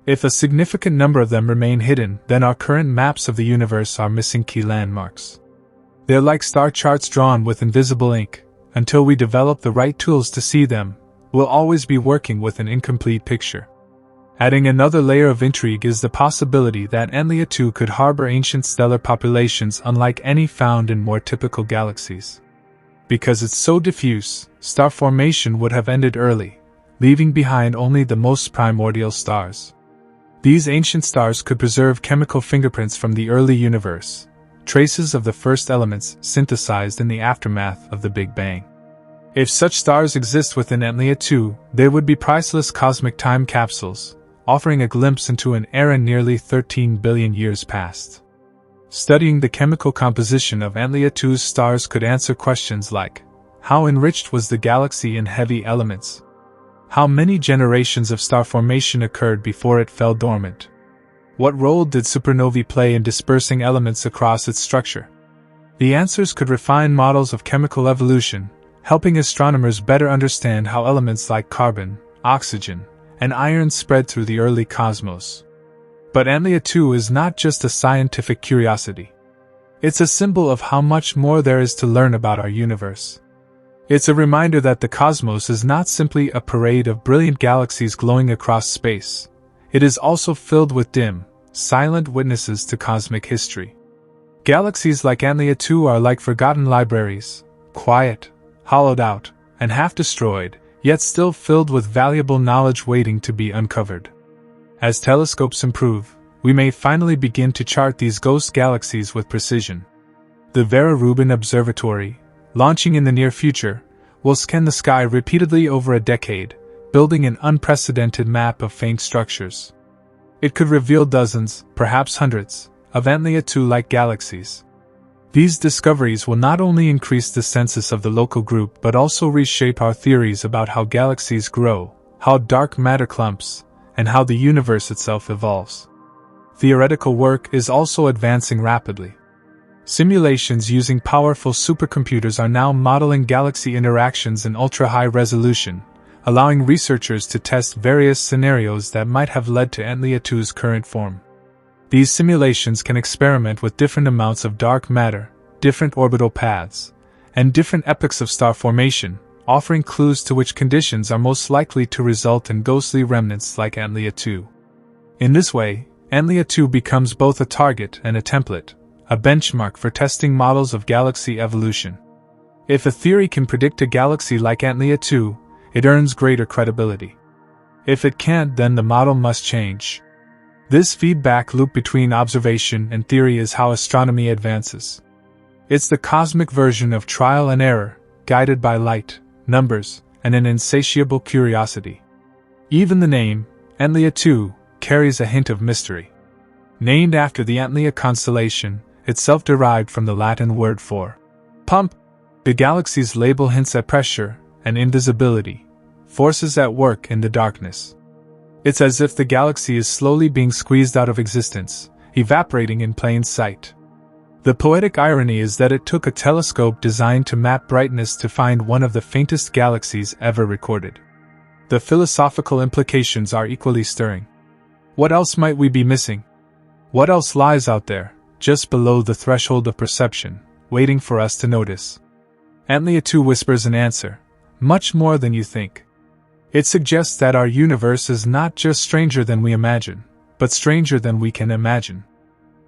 [SPEAKER 1] If a significant number of them remain hidden, then our current maps of the universe are missing key landmarks. They're like star charts drawn with invisible ink. Until we develop the right tools to see them, we'll always be working with an incomplete picture. Adding another layer of intrigue is the possibility that Antlia 2 could harbor ancient stellar populations unlike any found in more typical galaxies. Because it's so diffuse, star formation would have ended early, leaving behind only the most primordial stars. These ancient stars could preserve chemical fingerprints from the early universe, traces of the first elements synthesized in the aftermath of the Big Bang. If such stars exist within Antlia 2, they would be priceless cosmic time capsules, offering a glimpse into an era nearly 13 billion years past. Studying the chemical composition of Antlia 2's stars could answer questions like, how enriched was the galaxy in heavy elements? How many generations of star formation occurred before it fell dormant? What role did supernovae play in dispersing elements across its structure? The answers could refine models of chemical evolution, helping astronomers better understand how elements like carbon, oxygen, and iron spread through the early cosmos. But Antlia 2 is not just a scientific curiosity. It's a symbol of how much more there is to learn about our universe. It's a reminder that the cosmos is not simply a parade of brilliant galaxies glowing across space. It is also filled with dim, silent witnesses to cosmic history. Galaxies like Antlia 2 are like forgotten libraries, quiet, hollowed out, and half destroyed, yet still filled with valuable knowledge waiting to be uncovered. As telescopes improve, we may finally begin to chart these ghost galaxies with precision. The Vera Rubin Observatory, launching in the near future, will scan the sky repeatedly over a decade, building an unprecedented map of faint structures. It could reveal dozens, perhaps hundreds, of Antlia 2-like galaxies. These discoveries will not only increase the census of the local group but also reshape our theories about how galaxies grow, how dark matter clumps, and how the universe itself evolves. Theoretical work is also advancing rapidly. Simulations using powerful supercomputers are now modeling galaxy interactions in ultra-high resolution, allowing researchers to test various scenarios that might have led to Antlia 2's current form. These simulations can experiment with different amounts of dark matter, different orbital paths, and different epochs of star formation, offering clues to which conditions are most likely to result in ghostly remnants like Antlia 2. In this way, Antlia 2 becomes both a target and a template, a benchmark for testing models of galaxy evolution. If a theory can predict a galaxy like Antlia 2, it earns greater credibility. If it can't, then the model must change. This feedback loop between observation and theory is how astronomy advances. It's the cosmic version of trial and error, guided by light, numbers, and an insatiable curiosity. Even the name, Antlia 2, carries a hint of mystery. Named after the Antlia constellation, itself derived from the Latin word for pump, the galaxy's label hints at pressure and invisibility, forces at work in the darkness. It's as if the galaxy is slowly being squeezed out of existence, evaporating in plain sight. The poetic irony is that it took a telescope designed to map brightness to find one of the faintest galaxies ever recorded. The philosophical implications are equally stirring. What else might we be missing? What else lies out there, just below the threshold of perception, waiting for us to notice? Antlia 2 whispers an answer, much more than you think. It suggests that our universe is not just stranger than we imagine, but stranger than we can imagine.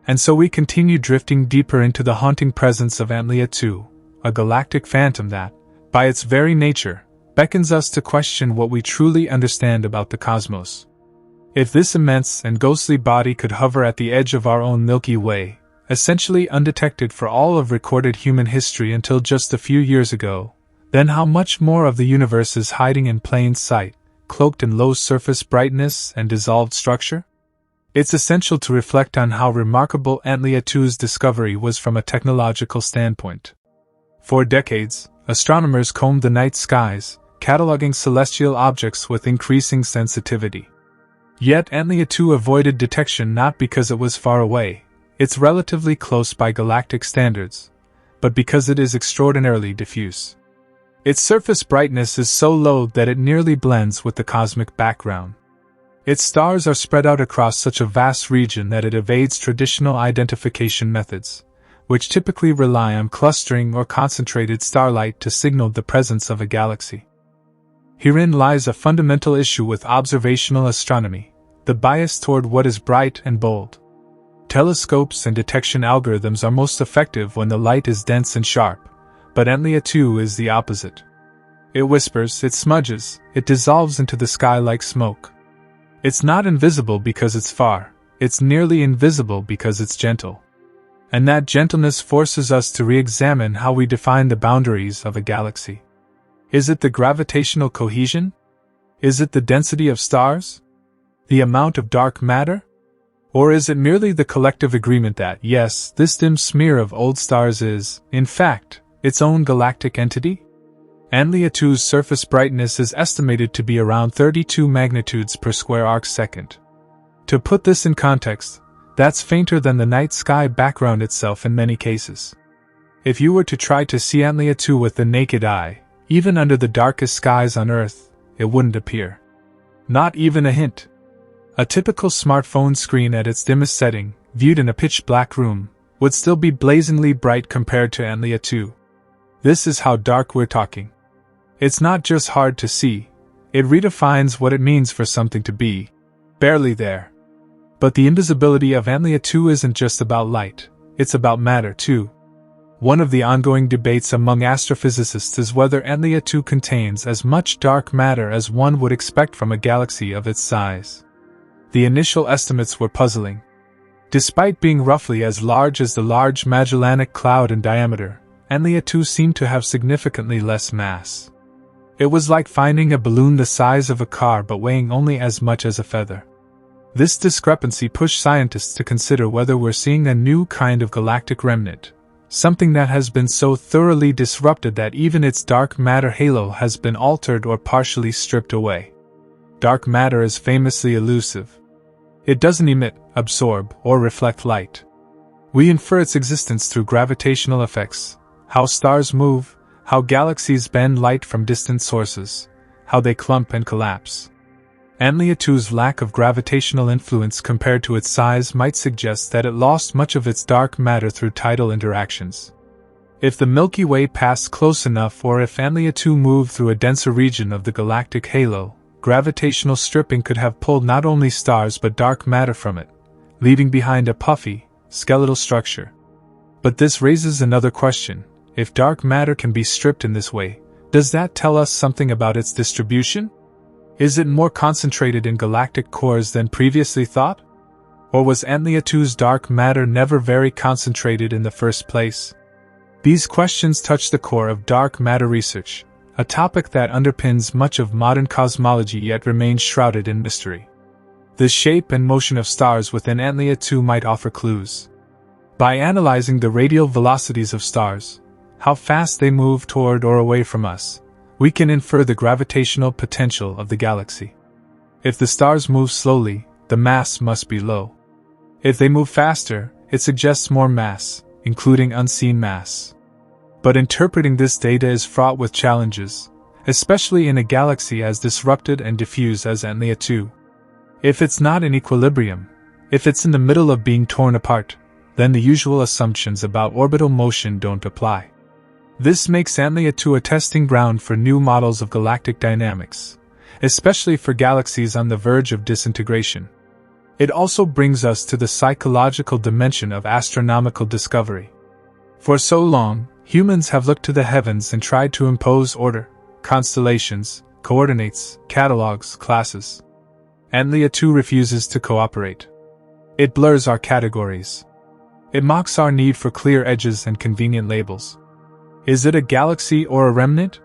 [SPEAKER 1] And so we continue drifting deeper into the haunting presence of Antlia 2, a galactic phantom that, by its very nature, beckons us to question what we truly understand about the cosmos. If this immense and ghostly body could hover at the edge of our own Milky Way, essentially undetected for all of recorded human history until just a few years ago, then how much more of the universe is hiding in plain sight, cloaked in low surface brightness and dissolved structure? It's essential to reflect on how remarkable Antlia 2's discovery was from a technological standpoint. For decades, astronomers combed the night skies, cataloging celestial objects with increasing sensitivity. Yet Antlia 2 avoided detection not because it was far away, it's relatively close by galactic standards, but because it is extraordinarily diffuse. Its surface brightness is so low that it nearly blends with the cosmic background. Its stars are spread out across such a vast region that it evades traditional identification methods, which typically rely on clustering or concentrated starlight to signal the presence of a galaxy. Herein lies a fundamental issue with observational astronomy, the bias toward what is bright and bold. Telescopes and detection algorithms are most effective when the light is dense and sharp, but Antlia 2 is the opposite. It whispers, it smudges, it dissolves into the sky like smoke. It's not invisible because it's far, it's nearly invisible because it's gentle. And that gentleness forces us to re-examine how we define the boundaries of a galaxy. Is it the gravitational cohesion? Is it the density of stars? The amount of dark matter? Or is it merely the collective agreement that, yes, this dim smear of old stars is, in fact, its own galactic entity? Antlia 2's surface brightness is estimated to be around 32 magnitudes per square arc-second. To put this in context, that's fainter than the night sky background itself in many cases. If you were to try to see Antlia 2 with the naked eye, even under the darkest skies on Earth, it wouldn't appear. Not even a hint. A typical smartphone screen at its dimmest setting, viewed in a pitch-black room, would still be blazingly bright compared to Antlia 2. This is how dark we're talking. It's not just hard to see, it redefines what it means for something to be barely there. But the invisibility of Antlia 2 isn't just about light, it's about matter too. One of the ongoing debates among astrophysicists is whether Antlia 2 contains as much dark matter as one would expect from a galaxy of its size. The initial estimates were puzzling. Despite being roughly as large as the Large Magellanic Cloud in diameter, Antlia 2 seemed to have significantly less mass. It was like finding a balloon the size of a car but weighing only as much as a feather. This discrepancy pushed scientists to consider whether we're seeing a new kind of galactic remnant, something that has been so thoroughly disrupted that even its dark matter halo has been altered or partially stripped away. Dark matter is famously elusive. It doesn't emit, absorb, or reflect light. We infer its existence through gravitational effects, how stars move, how galaxies bend light from distant sources, how they clump and collapse. Antlia 2's lack of gravitational influence compared to its size might suggest that it lost much of its dark matter through tidal interactions. If the Milky Way passed close enough or if Antlia 2 moved through a denser region of the galactic halo, gravitational stripping could have pulled not only stars but dark matter from it, leaving behind a puffy, skeletal structure. But this raises another question. If dark matter can be stripped in this way, does that tell us something about its distribution? Is it more concentrated in galactic cores than previously thought? Or was Antlia 2's dark matter never very concentrated in the first place? These questions touch the core of dark matter research, a topic that underpins much of modern cosmology yet remains shrouded in mystery. The shape and motion of stars within Antlia 2 might offer clues. By analyzing the radial velocities of stars, how fast they move toward or away from us, we can infer the gravitational potential of the galaxy. If the stars move slowly, the mass must be low. If they move faster, it suggests more mass, including unseen mass. But interpreting this data is fraught with challenges, especially in a galaxy as disrupted and diffuse as Antlia 2. If it's not in equilibrium, if it's in the middle of being torn apart, then the usual assumptions about orbital motion don't apply. This makes Antlia 2 a testing ground for new models of galactic dynamics, especially for galaxies on the verge of disintegration. It also brings us to the psychological dimension of astronomical discovery. For so long, humans have looked to the heavens and tried to impose order, constellations, coordinates, catalogs, classes. Antlia 2 refuses to cooperate. It blurs our categories. It mocks our need for clear edges and convenient labels. Is it a galaxy or a remnant?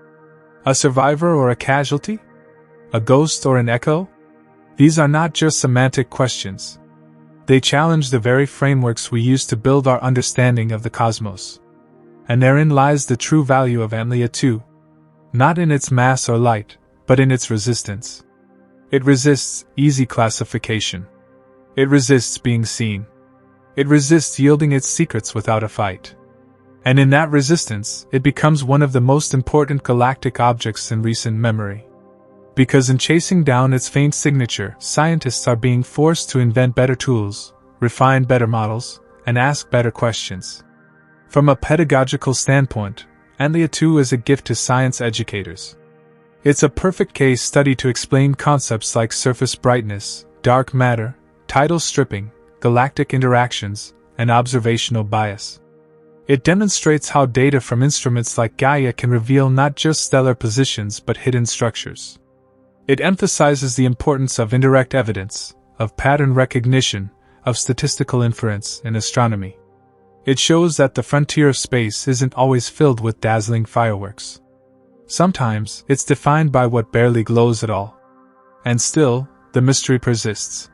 [SPEAKER 1] A survivor or a casualty? A ghost or an echo? These are not just semantic questions. They challenge the very frameworks we use to build our understanding of the cosmos. And therein lies the true value of Antlia 2. Not in its mass or light, but in its resistance. It resists easy classification. It resists being seen. It resists yielding its secrets without a fight. And in that resistance, it becomes one of the most important galactic objects in recent memory. Because in chasing down its faint signature, scientists are being forced to invent better tools, refine better models, and ask better questions. From a pedagogical standpoint, Antlia 2 is a gift to science educators. It's a perfect case study to explain concepts like surface brightness, dark matter, tidal stripping, galactic interactions, and observational bias. It demonstrates how data from instruments like Gaia can reveal not just stellar positions but hidden structures. It emphasizes the importance of indirect evidence, of pattern recognition, of statistical inference in astronomy. It shows that the frontier of space isn't always filled with dazzling fireworks. Sometimes it's defined by what barely glows at all. And still, the mystery persists.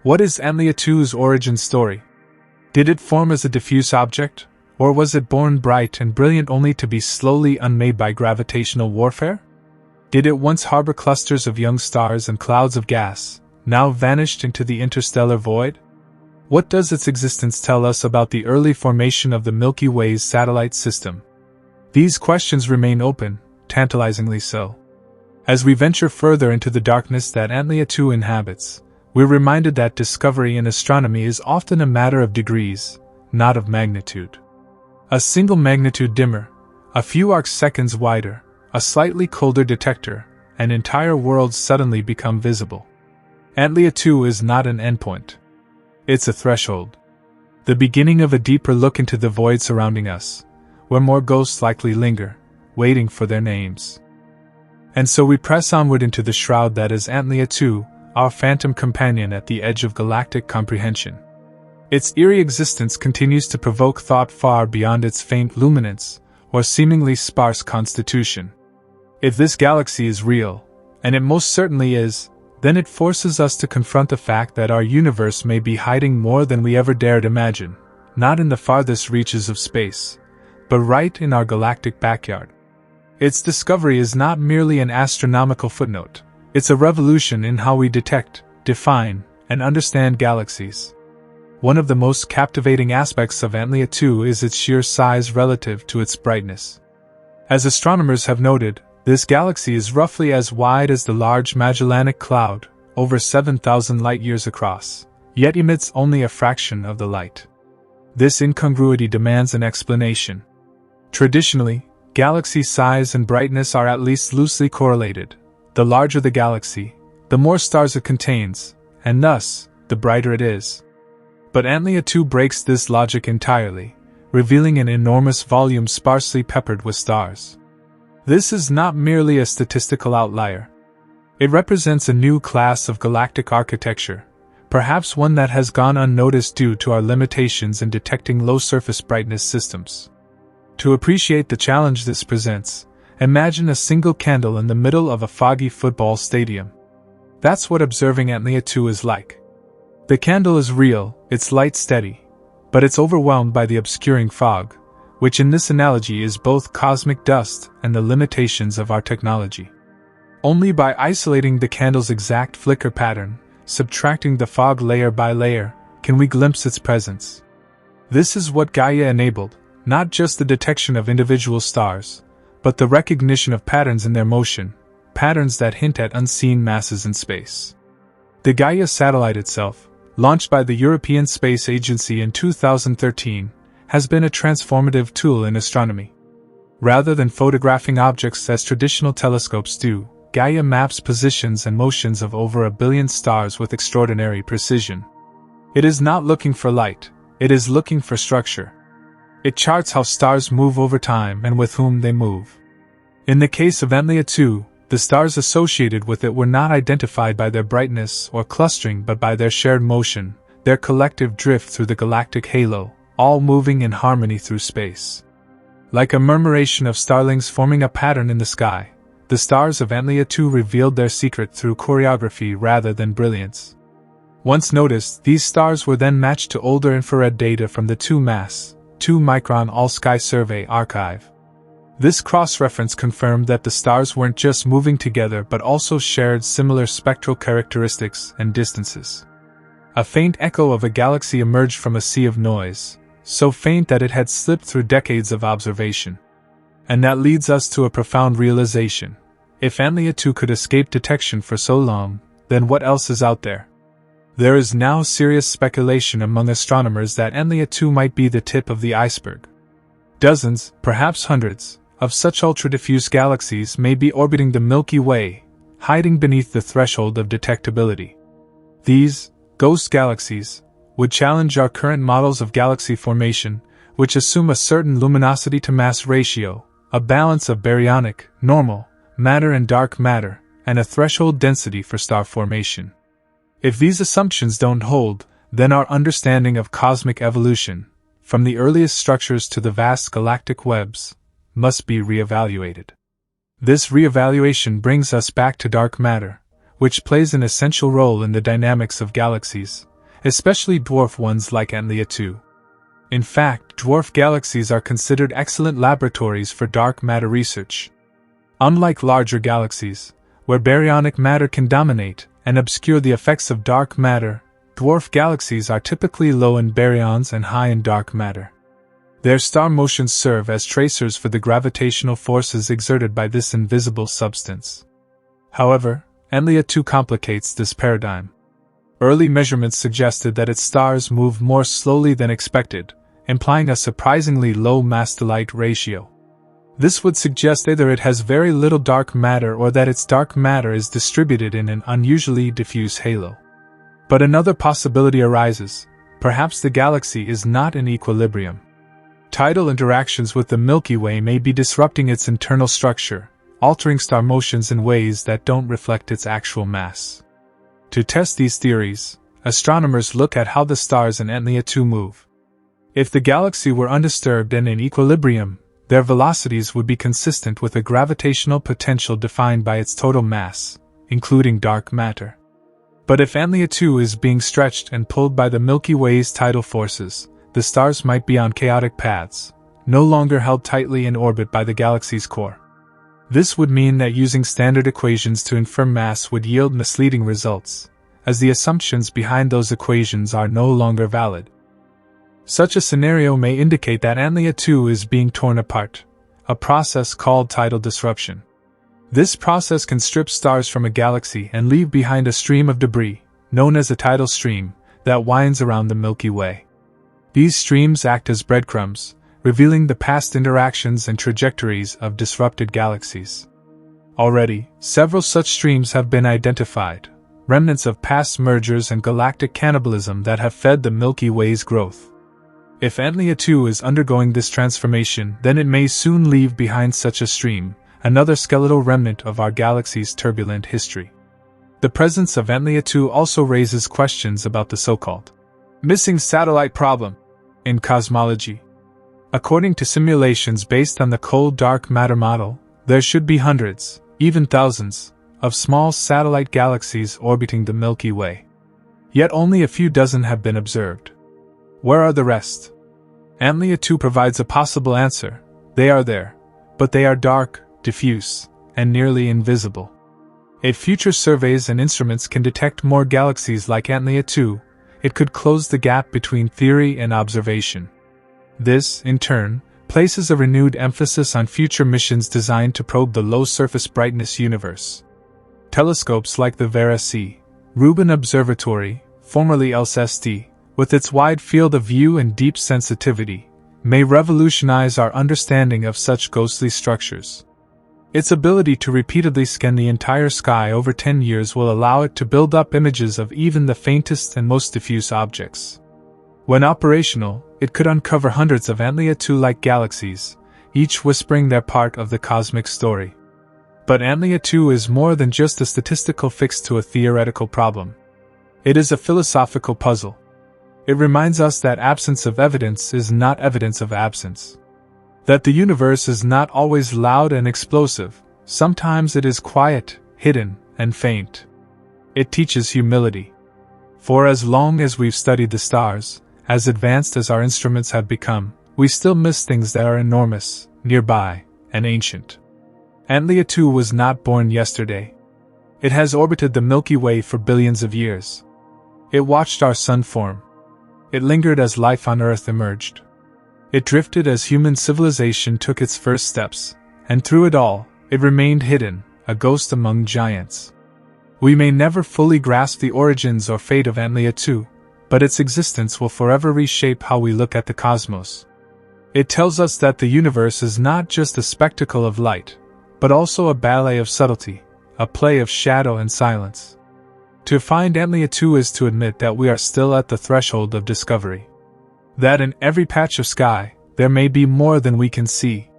[SPEAKER 1] What is Antlia 2's origin story? Did it form as a diffuse object, or was it born bright and brilliant only to be slowly unmade by gravitational warfare? Did it once harbor clusters of young stars and clouds of gas, now vanished into the interstellar void? What does its existence tell us about the early formation of the Milky Way's satellite system? These questions remain open, tantalizingly so. As we venture further into the darkness that Antlia 2 inhabits, we're reminded that discovery in astronomy is often a matter of degrees, not of magnitude. A single magnitude dimmer, a few arcseconds wider, a slightly colder detector, and entire worlds suddenly become visible. Antlia 2 is not an endpoint. It's a threshold. The beginning of a deeper look into the void surrounding us, where more ghosts likely linger, waiting for their names. And so we press onward into the shroud that is Antlia 2, our phantom companion at the edge of galactic comprehension. Its eerie existence continues to provoke thought far beyond its faint luminance, or seemingly sparse constitution. If this galaxy is real, and it most certainly is, then it forces us to confront the fact that our universe may be hiding more than we ever dared imagine, not in the farthest reaches of space, but right in our galactic backyard. Its discovery is not merely an astronomical footnote, it's a revolution in how we detect, define, and understand galaxies. One of the most captivating aspects of Antlia 2 is its sheer size relative to its brightness. As astronomers have noted, this galaxy is roughly as wide as the Large Magellanic Cloud, over 7,000 light-years across, yet emits only a fraction of the light. This incongruity demands an explanation. Traditionally, galaxy size and brightness are at least loosely correlated. The larger the galaxy, the more stars it contains, and thus, the brighter it is. But Antlia 2 breaks this logic entirely, revealing an enormous volume sparsely peppered with stars. This is not merely a statistical outlier. It represents a new class of galactic architecture, perhaps one that has gone unnoticed due to our limitations in detecting low-surface brightness systems. To appreciate the challenge this presents, imagine a single candle in the middle of a foggy football stadium. That's what observing Antlia 2 is like. The candle is real, its light steady, but it's overwhelmed by the obscuring fog, which in this analogy is both cosmic dust and the limitations of our technology. Only by isolating the candle's exact flicker pattern, subtracting the fog layer by layer, can we glimpse its presence. This is what Gaia enabled, not just the detection of individual stars, but the recognition of patterns in their motion, patterns that hint at unseen masses in space. The Gaia satellite itself, launched by the European Space Agency in 2013, has been a transformative tool in astronomy. Rather than photographing objects as traditional telescopes do, Gaia maps positions and motions of over 1 billion stars with extraordinary precision. It is not looking for light, it is looking for structure. It charts how stars move over time and with whom they move. In the case of Antlia 2, the stars associated with it were not identified by their brightness or clustering but by their shared motion, their collective drift through the galactic halo, all moving in harmony through space. Like a murmuration of starlings forming a pattern in the sky, the stars of Antlia 2 revealed their secret through choreography rather than brilliance. Once noticed, these stars were then matched to older infrared data from the 2-micron All-Sky Survey archive. This cross-reference confirmed that the stars weren't just moving together but also shared similar spectral characteristics and distances. A faint echo of a galaxy emerged from a sea of noise, so faint that it had slipped through decades of observation. And that leads us to a profound realization. If Antlia 2 could escape detection for so long, then what else is out there? There is now serious speculation among astronomers that Antlia 2 might be the tip of the iceberg. Dozens, perhaps hundreds, of such ultra-diffuse galaxies may be orbiting the Milky Way, hiding beneath the threshold of detectability. These ghost galaxies would challenge our current models of galaxy formation, which assume a certain luminosity-to-mass ratio, a balance of baryonic, normal, matter and dark matter, and a threshold density for star formation. If these assumptions don't hold, then our understanding of cosmic evolution, from the earliest structures to the vast galactic webs, must be reevaluated. This reevaluation brings us back to dark matter, which plays an essential role in the dynamics of galaxies, especially dwarf ones like Antlia 2. In fact, dwarf galaxies are considered excellent laboratories for dark matter research. Unlike larger galaxies, where baryonic matter can dominate and obscure the effects of dark matter, dwarf galaxies are typically low in baryons and high in dark matter. Their star motions serve as tracers for the gravitational forces exerted by this invisible substance. However, Antlia 2 complicates this paradigm. Early measurements suggested that its stars move more slowly than expected, implying a surprisingly low mass-to-light ratio. This would suggest either it has very little dark matter or that its dark matter is distributed in an unusually diffuse halo. But another possibility arises: perhaps the galaxy is not in equilibrium. Tidal interactions with the Milky Way may be disrupting its internal structure, altering star motions in ways that don't reflect its actual mass. To test these theories, astronomers look at how the stars in Antlia 2 move. If the galaxy were undisturbed and in equilibrium, their velocities would be consistent with a gravitational potential defined by its total mass, including dark matter. But if Antlia 2 is being stretched and pulled by the Milky Way's tidal forces, the stars might be on chaotic paths, no longer held tightly in orbit by the galaxy's core. This would mean that using standard equations to infer mass would yield misleading results, as the assumptions behind those equations are no longer valid. Such a scenario may indicate that Antlia 2 is being torn apart, a process called tidal disruption. This process can strip stars from a galaxy and leave behind a stream of debris, known as a tidal stream, that winds around the Milky Way. These streams act as breadcrumbs, revealing the past interactions and trajectories of disrupted galaxies. Already, several such streams have been identified, remnants of past mergers and galactic cannibalism that have fed the Milky Way's growth. If Antlia 2 is undergoing this transformation, then it may soon leave behind such a stream, another skeletal remnant of our galaxy's turbulent history. The presence of Antlia 2 also raises questions about the so-called missing satellite problem in cosmology. According to simulations based on the cold dark matter model, there should be hundreds, even thousands, of small satellite galaxies orbiting the Milky Way. Yet only a few dozen have been observed. Where are the rest? Antlia 2 provides a possible answer: they are there, but they are dark, diffuse, and nearly invisible. If future surveys and instruments can detect more galaxies like Antlia 2, it could close the gap between theory and observation. This, in turn, places a renewed emphasis on future missions designed to probe the low-surface brightness universe. Telescopes like the Vera C. Rubin Observatory, formerly LSST, with its wide field of view and deep sensitivity, may revolutionize our understanding of such ghostly structures. Its ability to repeatedly scan the entire sky over 10 years will allow it to build up images of even the faintest and most diffuse objects. When operational, it could uncover hundreds of Antlia 2-like galaxies, each whispering their part of the cosmic story. But Antlia 2 is more than just a statistical fix to a theoretical problem. It is a philosophical puzzle. It reminds us that absence of evidence is not evidence of absence. That the universe is not always loud and explosive, sometimes it is quiet, hidden, and faint. It teaches humility. For as long as we've studied the stars, as advanced as our instruments have become, we still miss things that are enormous, nearby, and ancient. Antlia 2 was not born yesterday. It has orbited the Milky Way for billions of years. It watched our sun form. It lingered as life on Earth emerged. It drifted as human civilization took its first steps, and through it all, it remained hidden, a ghost among giants. We may never fully grasp the origins or fate of Antlia 2, but its existence will forever reshape how we look at the cosmos. It tells us that the universe is not just a spectacle of light, but also a ballet of subtlety, a play of shadow and silence. To find Antlia 2 is to admit that we are still at the threshold of discovery. That in every patch of sky, there may be more than we can see.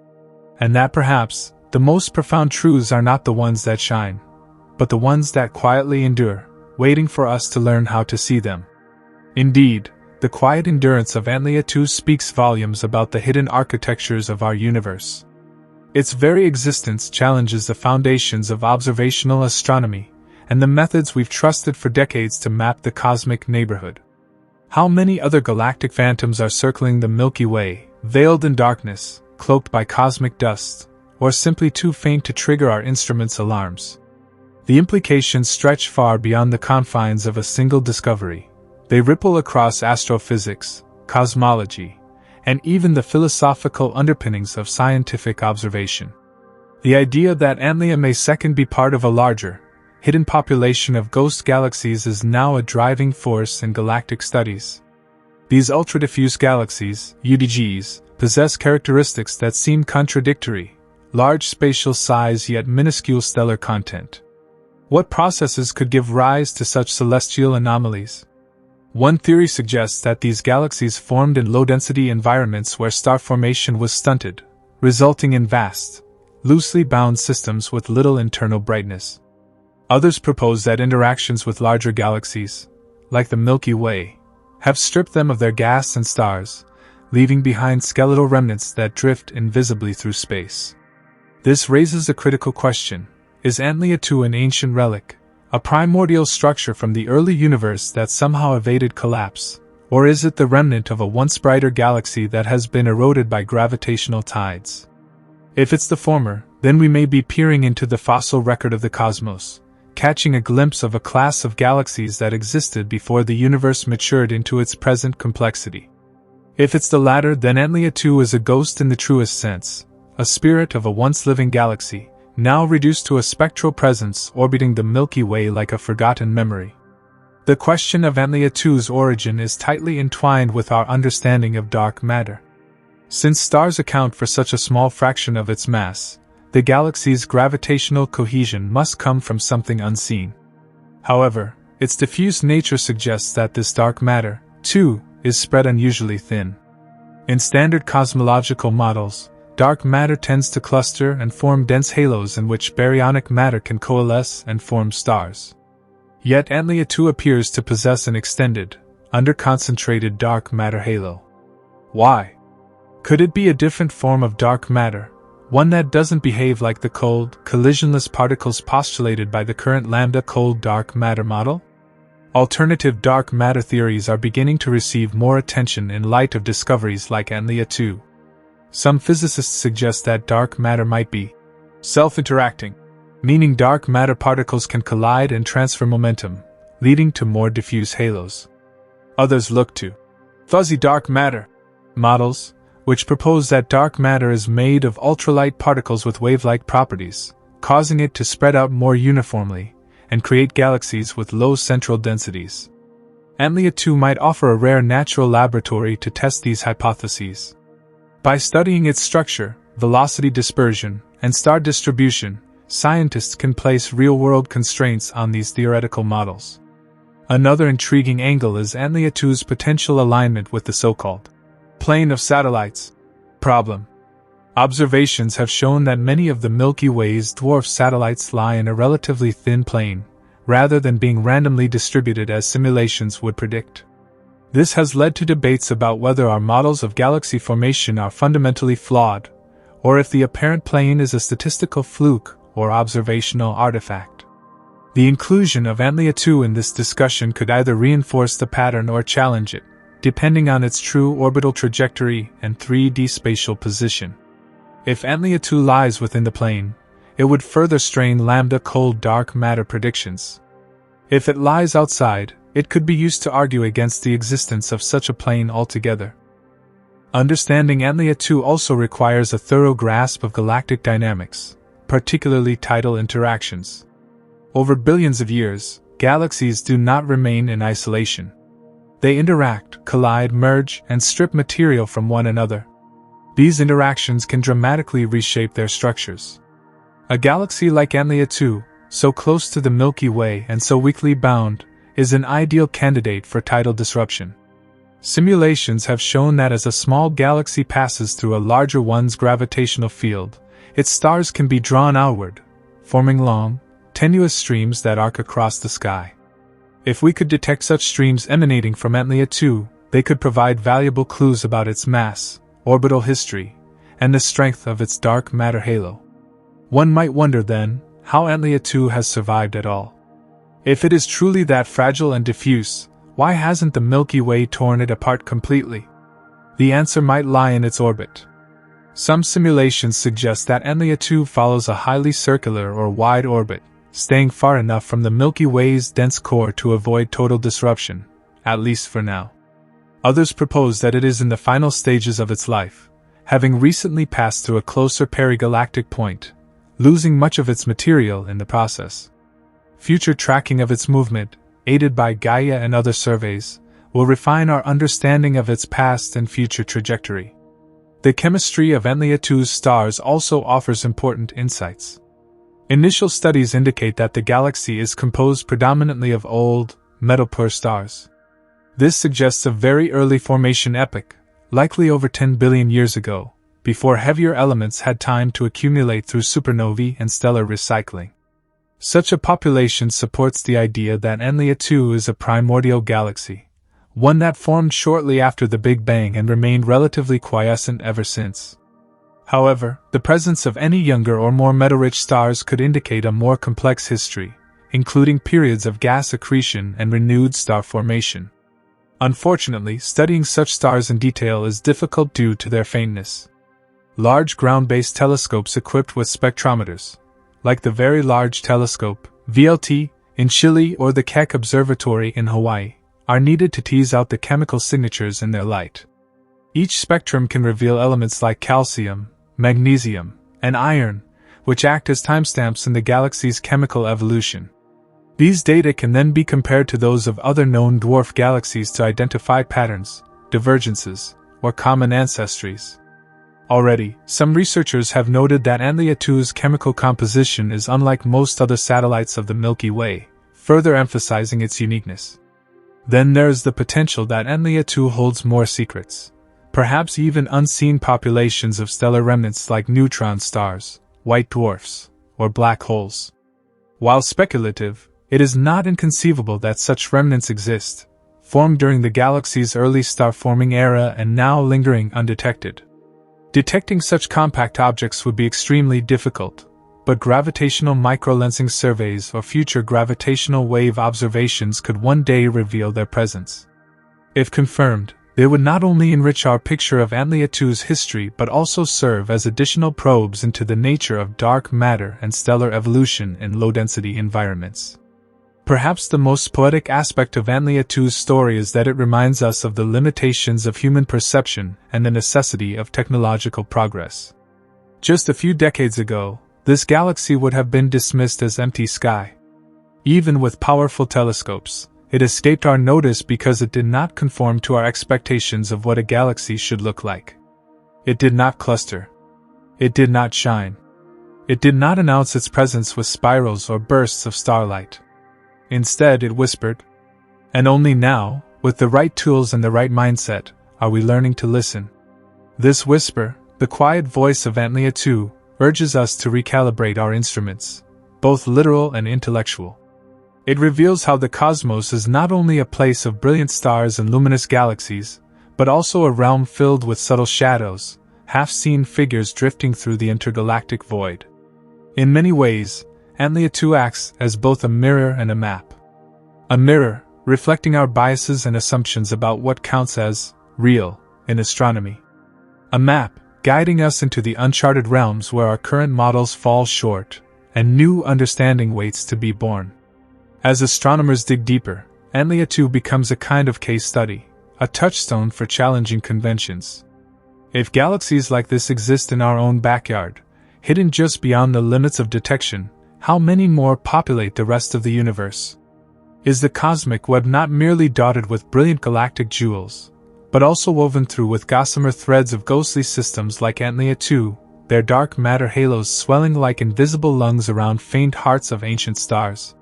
[SPEAKER 1] And that perhaps, the most profound truths are not the ones that shine, but the ones that quietly endure, waiting for us to learn how to see them. Indeed, the quiet endurance of Antlia 2 speaks volumes about the hidden architectures of our universe. Its very existence challenges the foundations of observational astronomy and the methods we've trusted for decades to map the cosmic neighborhood. How many other galactic phantoms are circling the Milky Way, veiled in darkness, cloaked by cosmic dust, or simply too faint to trigger our instruments' alarms? The implications stretch far beyond the confines of a single discovery. They ripple across astrophysics, cosmology, and even the philosophical underpinnings of scientific observation. The idea that Antlia may second be part of a larger, hidden population of ghost galaxies is now a driving force in galactic studies. These ultra-diffuse galaxies, UDGs, possess characteristics that seem contradictory: large spatial size yet minuscule stellar content. What processes could give rise to such celestial anomalies? One theory suggests that these galaxies formed in low-density environments where star formation was stunted, resulting in vast, loosely bound systems with little internal brightness. Others propose that interactions with larger galaxies, like the Milky Way, have stripped them of their gas and stars, leaving behind skeletal remnants that drift invisibly through space. This raises a critical question: is Antlia 2 an ancient relic, a primordial structure from the early universe that somehow evaded collapse, or is it the remnant of a once brighter galaxy that has been eroded by gravitational tides? If it's the former, then we may be peering into the fossil record of the cosmos, catching a glimpse of a class of galaxies that existed before the universe matured into its present complexity. If it's the latter, then Antlia 2 is a ghost in the truest sense, a spirit of a once living galaxy, now reduced to a spectral presence orbiting the Milky Way like a forgotten memory. The question of Antlia 2's origin is tightly entwined with our understanding of dark matter. Since stars account for such a small fraction of its mass, the galaxy's gravitational cohesion must come from something unseen. However, its diffuse nature suggests that this dark matter, too, is spread unusually thin. In standard cosmological models, dark matter tends to cluster and form dense halos in which baryonic matter can coalesce and form stars. Yet Antlia 2 appears to possess an extended, under-concentrated dark matter halo. Why? Could it be a different form of dark matter, one that doesn't behave like the cold, collisionless particles postulated by the current lambda cold dark matter model? Alternative dark matter theories are beginning to receive more attention in light of discoveries like Antlia 2. Some physicists suggest that dark matter might be self-interacting, meaning dark matter particles can collide and transfer momentum, leading to more diffuse halos. Others look to fuzzy dark matter models, which propose that dark matter is made of ultralight particles with wave-like properties, causing it to spread out more uniformly and create galaxies with low central densities. Antlia 2 might offer a rare natural laboratory to test these hypotheses. By studying its structure, velocity dispersion, and star distribution, scientists can place real-world constraints on these theoretical models. Another intriguing angle is Antlia 2's potential alignment with the so-called plane of satellites problem. Observations have shown that many of the Milky Way's dwarf satellites lie in a relatively thin plane, rather than being randomly distributed as simulations would predict. This has led to debates about whether our models of galaxy formation are fundamentally flawed, or if the apparent plane is a statistical fluke or observational artifact. The inclusion of Antlia 2 in this discussion could either reinforce the pattern or challenge it, depending on its true orbital trajectory and 3D spatial position. If Antlia 2 lies within the plane, it would further strain lambda cold dark matter predictions. If it lies outside, it could be used to argue against the existence of such a plane altogether. Understanding Antlia 2 also requires a thorough grasp of galactic dynamics, particularly tidal interactions. Over billions of years, galaxies do not remain in isolation. They interact, collide, merge, and strip material from one another. These interactions can dramatically reshape their structures. A galaxy like Antlia 2, so close to the Milky Way and so weakly bound, is an ideal candidate for tidal disruption. Simulations have shown that as a small galaxy passes through a larger one's gravitational field, its stars can be drawn outward, forming long, tenuous streams that arc across the sky. If we could detect such streams emanating from Antlia 2, they could provide valuable clues about its mass, orbital history, and the strength of its dark matter halo. One might wonder then, how Antlia 2 has survived at all. If it is truly that fragile and diffuse, why hasn't the Milky Way torn it apart completely? The answer might lie in its orbit. Some simulations suggest that Antlia 2 follows a highly circular or wide orbit, staying far enough from the Milky Way's dense core to avoid total disruption, at least for now. Others propose that it is in the final stages of its life, having recently passed through a closer perigalactic point, losing much of its material in the process. Future tracking of its movement, aided by Gaia and other surveys, will refine our understanding of its past and future trajectory. The chemistry of Antlia 2's stars also offers important insights. Initial studies indicate that the galaxy is composed predominantly of old, metal-poor stars. This suggests a very early formation epoch, likely over 10 billion years ago, before heavier elements had time to accumulate through supernovae and stellar recycling. Such a population supports the idea that Antlia 2 is a primordial galaxy, one that formed shortly after the Big Bang and remained relatively quiescent ever since. However, the presence of any younger or more metal-rich stars could indicate a more complex history, including periods of gas accretion and renewed star formation. Unfortunately, studying such stars in detail is difficult due to their faintness. Large ground-based telescopes equipped with spectrometers, like the Very Large Telescope, VLT, in Chile or the Keck Observatory in Hawaii, are needed to tease out the chemical signatures in their light. Each spectrum can reveal elements like calcium, magnesium, and iron, which act as timestamps in the galaxy's chemical evolution. These data can then be compared to those of other known dwarf galaxies to identify patterns, divergences, or common ancestries. Already, some researchers have noted that Antlia 2's chemical composition is unlike most other satellites of the Milky Way, further emphasizing its uniqueness. Then there is the potential that Antlia 2 holds more secrets, perhaps even unseen populations of stellar remnants like neutron stars, white dwarfs, or black holes. While speculative, it is not inconceivable that such remnants exist, formed during the galaxy's early star-forming era and now lingering undetected. Detecting such compact objects would be extremely difficult, but gravitational microlensing surveys or future gravitational wave observations could one day reveal their presence. If confirmed, they would not only enrich our picture of Antlia 2's history but also serve as additional probes into the nature of dark matter and stellar evolution in low-density environments. Perhaps the most poetic aspect of Antlia 2's story is that it reminds us of the limitations of human perception and the necessity of technological progress. Just a few decades ago, this galaxy would have been dismissed as empty sky. Even with powerful telescopes, it escaped our notice because it did not conform to our expectations of what a galaxy should look like. It did not cluster. It did not shine. It did not announce its presence with spirals or bursts of starlight. Instead, it whispered. And only now, with the right tools and the right mindset, are we learning to listen. This whisper, the quiet voice of Antlia 2, urges us to recalibrate our instruments, both literal and intellectual. It reveals how the cosmos is not only a place of brilliant stars and luminous galaxies, but also a realm filled with subtle shadows, half-seen figures drifting through the intergalactic void. In many ways, Antlia 2 acts as both a mirror and a map. A mirror, reflecting our biases and assumptions about what counts as real in astronomy. A map, guiding us into the uncharted realms where our current models fall short, and new understanding waits to be born. As astronomers dig deeper, Antlia 2 becomes a kind of case study, a touchstone for challenging conventions. If galaxies like this exist in our own backyard, hidden just beyond the limits of detection, how many more populate the rest of the universe? Is the cosmic web not merely dotted with brilliant galactic jewels, but also woven through with gossamer threads of ghostly systems like Antlia 2, their dark matter halos swelling like invisible lungs around faint hearts of ancient stars.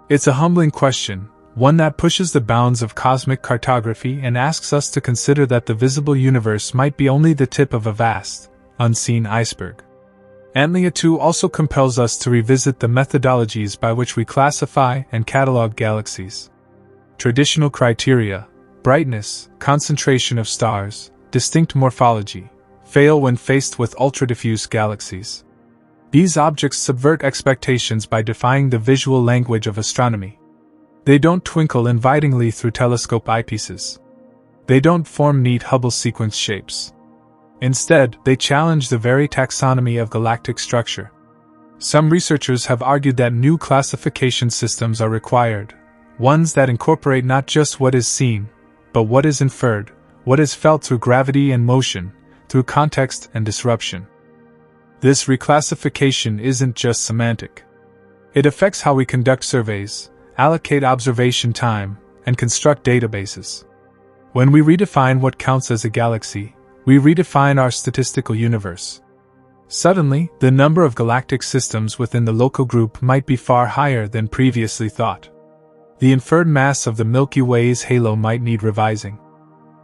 [SPEAKER 1] It's a humbling question, one that pushes the bounds of cosmic cartography and asks us to consider that the visible universe might be only the tip of a vast, unseen iceberg. Antlia 2 also compels us to revisit the methodologies by which we classify and catalog galaxies. Traditional criteria, brightness, concentration of stars, distinct morphology, fail when faced with ultra-diffuse galaxies. These objects subvert expectations by defying the visual language of astronomy. They don't twinkle invitingly through telescope eyepieces. They don't form neat Hubble sequence shapes. Instead, they challenge the very taxonomy of galactic structure. Some researchers have argued that new classification systems are required, ones that incorporate not just what is seen, but what is inferred, what is felt through gravity and motion, through context and disruption. This reclassification isn't just semantic. It affects how we conduct surveys, allocate observation time, and construct databases. When we redefine what counts as a galaxy, we redefine our statistical universe. Suddenly, the number of galactic systems within the local group might be far higher than previously thought. The inferred mass of the Milky Way's halo might need revising.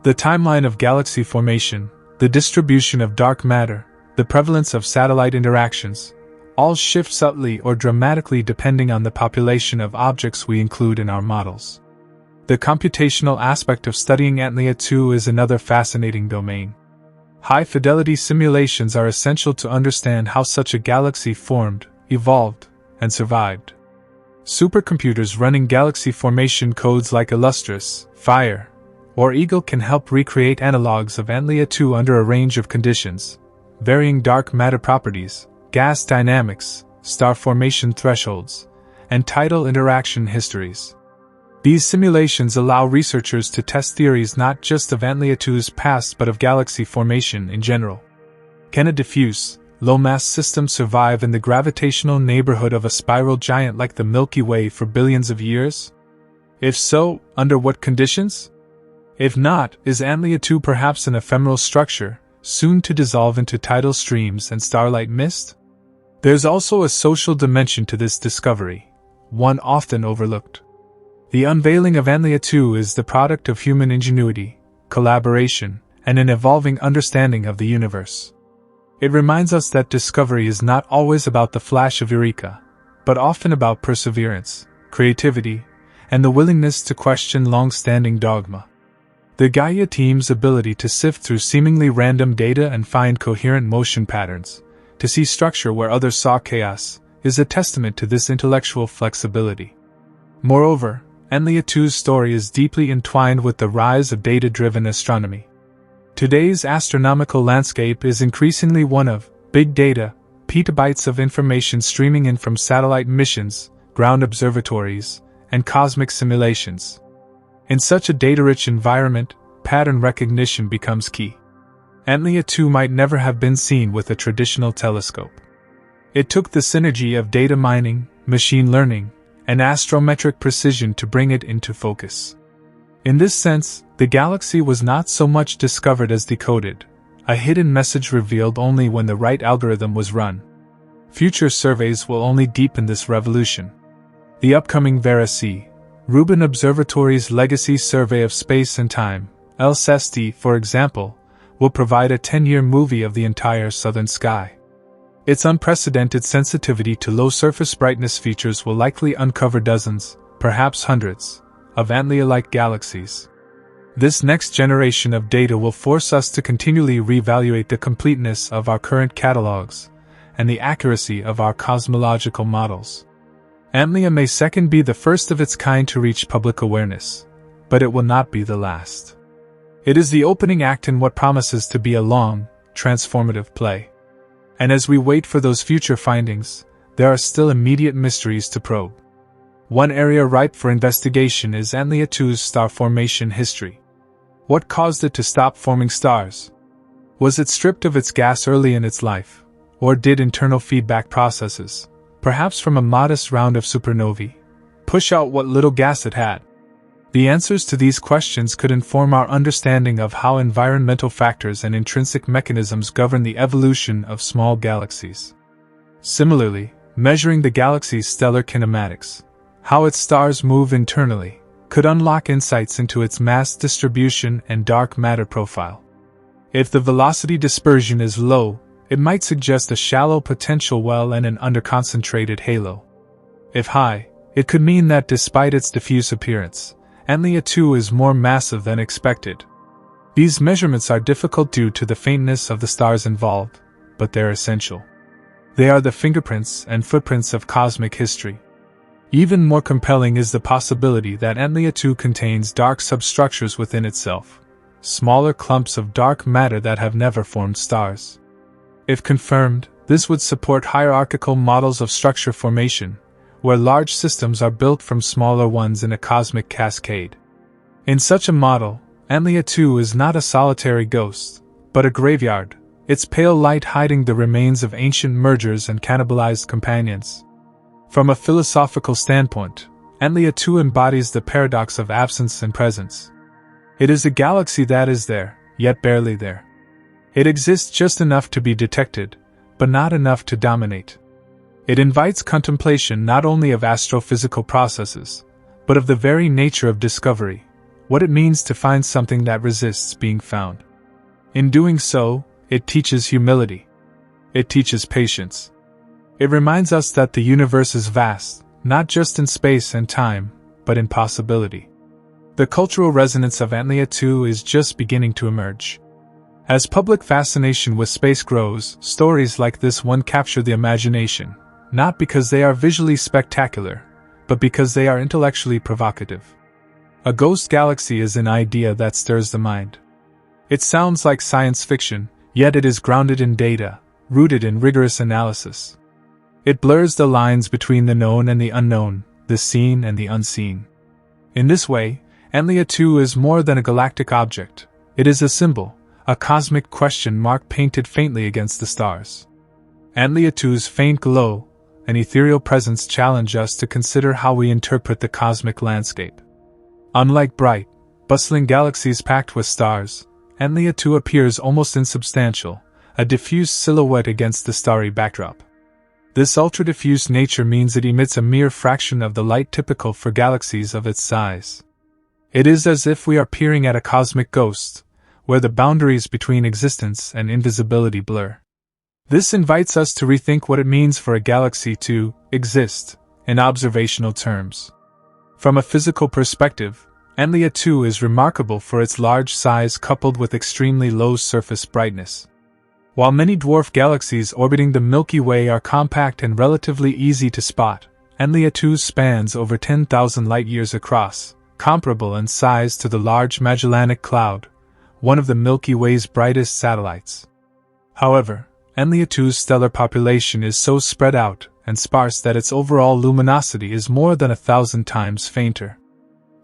[SPEAKER 1] The timeline of galaxy formation, the distribution of dark matter, the prevalence of satellite interactions, all shift subtly or dramatically depending on the population of objects we include in our models. The computational aspect of studying Antlia 2 is another fascinating domain. High-fidelity simulations are essential to understand how such a galaxy formed, evolved, and survived. Supercomputers running galaxy formation codes like Illustris, Fire, or Eagle can help recreate analogs of Antlia 2 under a range of conditions, varying dark matter properties, gas dynamics, star formation thresholds, and tidal interaction histories. These simulations allow researchers to test theories not just of Antlia 2's past but of galaxy formation in general. Can a diffuse, low-mass system survive in the gravitational neighborhood of a spiral giant like the Milky Way for billions of years? If so, under what conditions? If not, is Antlia 2 perhaps an ephemeral structure, soon to dissolve into tidal streams and starlight mist? There's also a social dimension to this discovery, one often overlooked. The unveiling of Antlia 2 is the product of human ingenuity, collaboration, and an evolving understanding of the universe. It reminds us that discovery is not always about the flash of eureka, but often about perseverance, creativity, and the willingness to question long-standing dogma. The Gaia team's ability to sift through seemingly random data and find coherent motion patterns, to see structure where others saw chaos, is a testament to this intellectual flexibility. Moreover, Antlia 2's story is deeply entwined with the rise of data-driven astronomy. Today's astronomical landscape is increasingly one of big data, petabytes of information streaming in from satellite missions, ground observatories, and cosmic simulations. In such a data-rich environment, pattern recognition becomes key. Antlia 2 might never have been seen with a traditional telescope. It took the synergy of data mining, machine learning, and astrometric precision to bring it into focus. In this sense, the galaxy was not so much discovered as decoded, a hidden message revealed only when the right algorithm was run. Future surveys will only deepen this revolution. The upcoming Vera-C, Rubin Observatory's Legacy Survey of Space and Time, LSEST, for example, will provide a 10-year movie of the entire southern sky. Its unprecedented sensitivity to low surface brightness features will likely uncover dozens, perhaps hundreds, of Antlia-like galaxies. This next generation of data will force us to continually reevaluate the completeness of our current catalogs and the accuracy of our cosmological models. Antlia may second be the first of its kind to reach public awareness, but it will not be the last. It is the opening act in what promises to be a long, transformative play. And as we wait for those future findings, there are still immediate mysteries to probe. One area ripe for investigation is Antlia 2's star formation history. What caused it to stop forming stars? Was it stripped of its gas early in its life, or did internal feedback processes, perhaps from a modest round of supernovae, push out what little gas it had? The answers to these questions could inform our understanding of how environmental factors and intrinsic mechanisms govern the evolution of small galaxies. Similarly, measuring the galaxy's stellar kinematics, how its stars move internally, could unlock insights into its mass distribution and dark matter profile. If the velocity dispersion is low, it might suggest a shallow potential well and an underconcentrated halo. If high, it could mean that despite its diffuse appearance, Antlia 2 is more massive than expected. These measurements are difficult due to the faintness of the stars involved, but they're essential. They are the fingerprints and footprints of cosmic history. Even more compelling is the possibility that Antlia 2 contains dark substructures within itself, smaller clumps of dark matter that have never formed stars. If confirmed, this would support hierarchical models of structure formation, where large systems are built from smaller ones in a cosmic cascade. In such a model, Antlia 2 is not a solitary ghost, but a graveyard, its pale light hiding the remains of ancient mergers and cannibalized companions. From a philosophical standpoint, Antlia 2 embodies the paradox of absence and presence. It is a galaxy that is there, yet barely there. It exists just enough to be detected, but not enough to dominate. It invites contemplation not only of astrophysical processes, but of the very nature of discovery, what it means to find something that resists being found. In doing so, it teaches humility. It teaches patience. It reminds us that the universe is vast, not just in space and time, but in possibility. The cultural resonance of Antlia 2 is just beginning to emerge. As public fascination with space grows, stories like this one capture the imagination, not because they are visually spectacular, but because they are intellectually provocative. A ghost galaxy is an idea that stirs the mind. It sounds like science fiction, yet it is grounded in data, rooted in rigorous analysis. It blurs the lines between the known and the unknown, the seen and the unseen. In this way, Antlia 2 is more than a galactic object. It is a symbol, a cosmic question mark painted faintly against the stars. Antlia 2's faint glow, an ethereal presence challenge us to consider how we interpret the cosmic landscape. Unlike bright, bustling galaxies packed with stars, Antlia 2 appears almost insubstantial, a diffuse silhouette against the starry backdrop. This ultra-diffuse nature means it emits a mere fraction of the light typical for galaxies of its size. It is as if we are peering at a cosmic ghost, where the boundaries between existence and invisibility blur. This invites us to rethink what it means for a galaxy to exist, in observational terms. From a physical perspective, Antlia 2 is remarkable for its large size coupled with extremely low surface brightness. While many dwarf galaxies orbiting the Milky Way are compact and relatively easy to spot, Antlia 2 spans over 10,000 light-years across, comparable in size to the Large Magellanic Cloud, one of the Milky Way's brightest satellites. However, Antlia 2's stellar population is so spread out and sparse that its overall luminosity is more than 1,000 times fainter.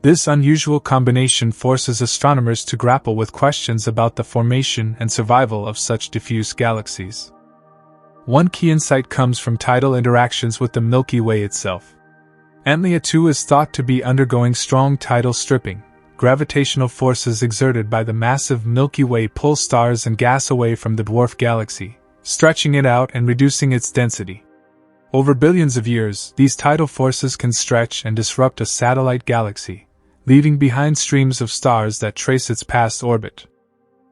[SPEAKER 1] This unusual combination forces astronomers to grapple with questions about the formation and survival of such diffuse galaxies. One key insight comes from tidal interactions with the Milky Way itself. Antlia 2 is thought to be undergoing strong tidal stripping. Gravitational forces exerted by the massive Milky Way pull stars and gas away from the dwarf galaxy, stretching it out and reducing its density. Over billions of years, these tidal forces can stretch and disrupt a satellite galaxy, leaving behind streams of stars that trace its past orbit.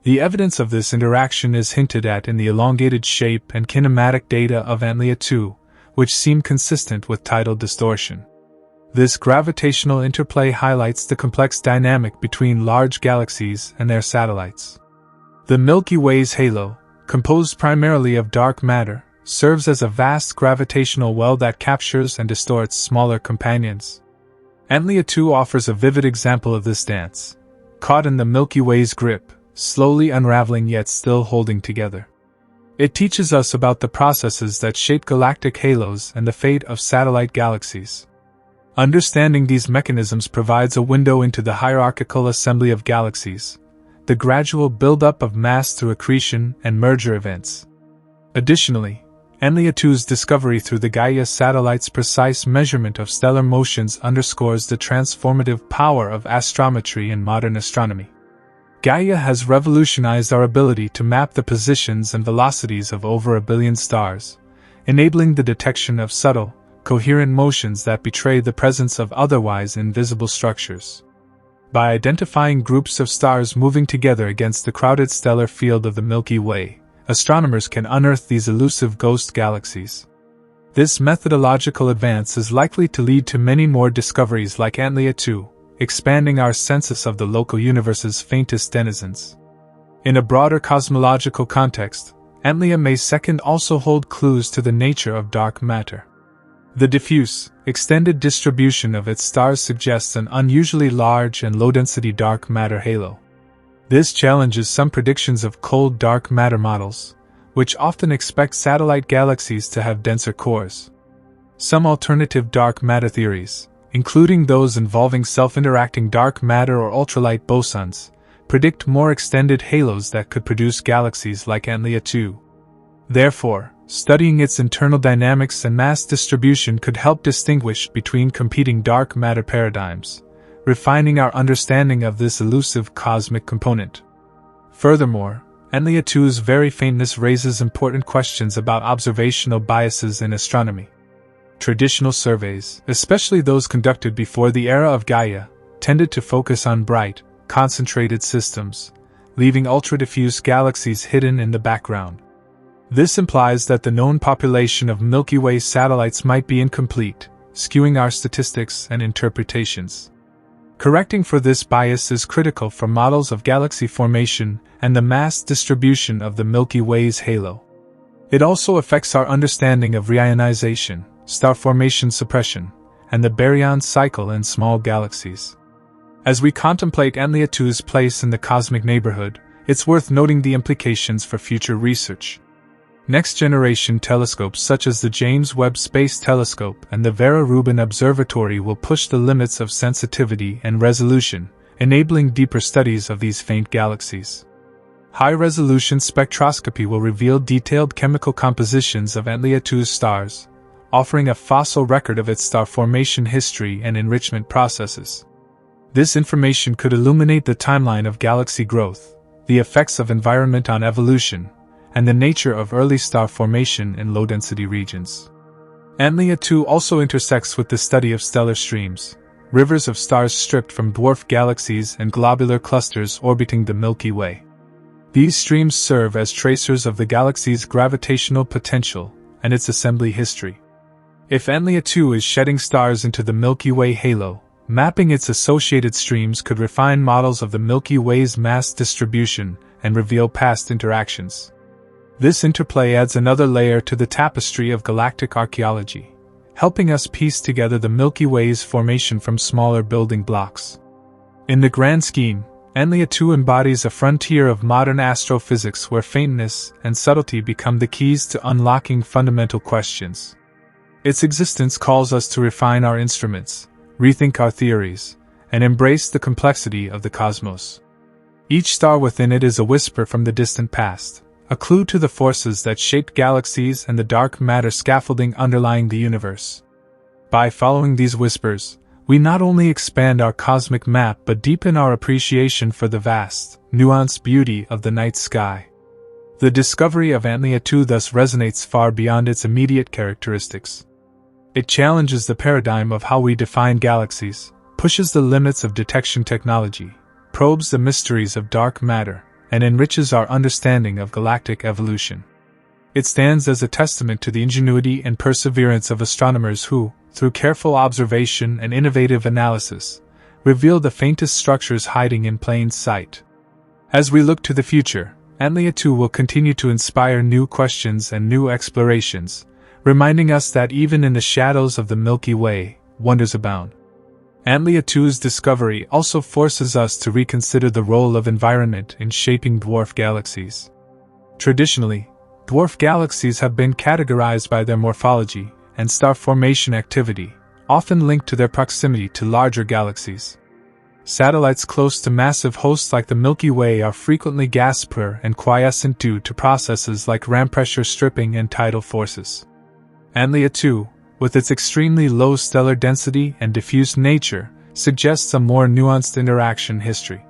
[SPEAKER 1] The evidence of this interaction is hinted at in the elongated shape and kinematic data of Antlia 2, which seem consistent with tidal distortion. This gravitational interplay highlights the complex dynamic between large galaxies and their satellites. The Milky Way's halo, composed primarily of dark matter, serves as a vast gravitational well that captures and distorts smaller companions. Antlia 2 offers a vivid example of this dance, caught in the Milky Way's grip, slowly unraveling yet still holding together. It teaches us about the processes that shape galactic halos and the fate of satellite galaxies. Understanding these mechanisms provides a window into the hierarchical assembly of galaxies, the gradual buildup of mass through accretion and merger events. Additionally, Antlia 2's discovery through the Gaia satellite's precise measurement of stellar motions underscores the transformative power of astrometry in modern astronomy. Gaia has revolutionized our ability to map the positions and velocities of over 1 billion stars, enabling the detection of subtle, coherent motions that betray the presence of otherwise invisible structures. By identifying groups of stars moving together against the crowded stellar field of the Milky Way, astronomers can unearth these elusive ghost galaxies. This methodological advance is likely to lead to many more discoveries like Antlia 2, expanding our census of the local universe's faintest denizens. In a broader cosmological context, Antlia may second also hold clues to the nature of dark matter. The diffuse, extended distribution of its stars suggests an unusually large and low-density dark matter halo. This challenges some predictions of cold dark matter models, which often expect satellite galaxies to have denser cores. Some alternative dark matter theories, including those involving self-interacting dark matter or ultralight bosons, predict more extended halos that could produce galaxies like Antlia 2. Therefore, studying its internal dynamics and mass distribution could help distinguish between competing dark matter paradigms, refining our understanding of this elusive cosmic component. Furthermore, Antlia 2's very faintness raises important questions about observational biases in astronomy. Traditional surveys, especially those conducted before the era of Gaia, tended to focus on bright, concentrated systems, leaving ultra-diffuse galaxies hidden in the background. This implies that the known population of Milky Way satellites might be incomplete, skewing our statistics and interpretations. Correcting for this bias is critical for models of galaxy formation and the mass distribution of the Milky Way's halo. It also affects our understanding of reionization, star formation suppression, and the baryon cycle in small galaxies. As we contemplate Antlia 2's place in the cosmic neighborhood, it's worth noting the implications for future research. Next-generation telescopes such as the James Webb Space Telescope and the Vera Rubin Observatory will push the limits of sensitivity and resolution, enabling deeper studies of these faint galaxies. High-resolution spectroscopy will reveal detailed chemical compositions of Antlia 2's stars, offering a fossil record of its star formation history and enrichment processes. This information could illuminate the timeline of galaxy growth, the effects of environment on evolution, and the nature of early star formation in low-density regions. Antlia 2 also intersects with the study of stellar streams, rivers of stars stripped from dwarf galaxies and globular clusters orbiting the Milky Way. These streams serve as tracers of the galaxy's gravitational potential and its assembly history. If Antlia 2 is shedding stars into the Milky Way halo, mapping its associated streams could refine models of the Milky Way's mass distribution and reveal past interactions. This interplay adds another layer to the tapestry of galactic archaeology, helping us piece together the Milky Way's formation from smaller building blocks. In the grand scheme, Antlia 2 embodies a frontier of modern astrophysics where faintness and subtlety become the keys to unlocking fundamental questions. Its existence calls us to refine our instruments, rethink our theories, and embrace the complexity of the cosmos. Each star within it is a whisper from the distant past, a clue to the forces that shaped galaxies and the dark matter scaffolding underlying the universe. By following these whispers, we not only expand our cosmic map but deepen our appreciation for the vast, nuanced beauty of the night sky. The discovery of Antlia 2 thus resonates far beyond its immediate characteristics. It challenges the paradigm of how we define galaxies, pushes the limits of detection technology, probes the mysteries of dark matter, and enriches our understanding of galactic evolution. It stands as a testament to the ingenuity and perseverance of astronomers who, through careful observation and innovative analysis, reveal the faintest structures hiding in plain sight. As we look to the future, Antlia 2 will continue to inspire new questions and new explorations, reminding us that even in the shadows of the Milky Way, wonders abound. Antlia 2's discovery also forces us to reconsider the role of environment in shaping dwarf galaxies. Traditionally, dwarf galaxies have been categorized by their morphology and star formation activity, often linked to their proximity to larger galaxies. Satellites close to massive hosts like the Milky Way are frequently gas-poor and quiescent due to processes like ram pressure stripping and tidal forces. Antlia 2, with its extremely low stellar density and diffuse nature, suggests a more nuanced interaction history.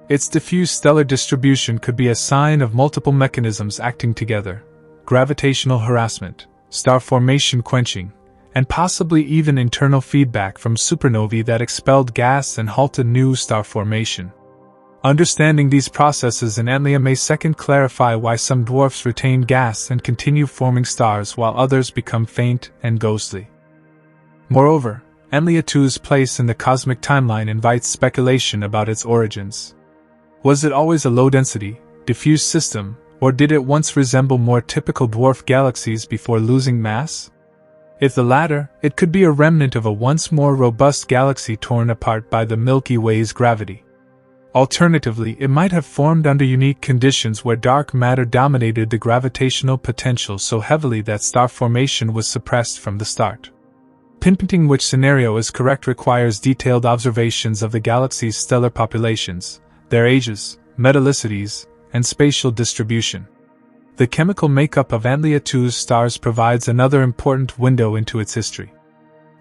[SPEAKER 1] Its diffuse stellar distribution could be a sign of multiple mechanisms acting together: gravitational harassment, star formation quenching, and possibly even internal feedback from supernovae that expelled gas and halted new star formation. Understanding these processes in Antlia may second clarify why some dwarfs retain gas and continue forming stars while others become faint and ghostly. Moreover, Antlia 2's place in the cosmic timeline invites speculation about its origins. Was it always a low-density, diffuse system, or did it once resemble more typical dwarf galaxies before losing mass? If the latter, it could be a remnant of a once more robust galaxy torn apart by the Milky Way's gravity. Alternatively, it might have formed under unique conditions where dark matter dominated the gravitational potential so heavily that star formation was suppressed from the start. Pinpointing which scenario is correct requires detailed observations of the galaxy's stellar populations, their ages, metallicities, and spatial distribution. The chemical makeup of Antlia 2's stars provides another important window into its history.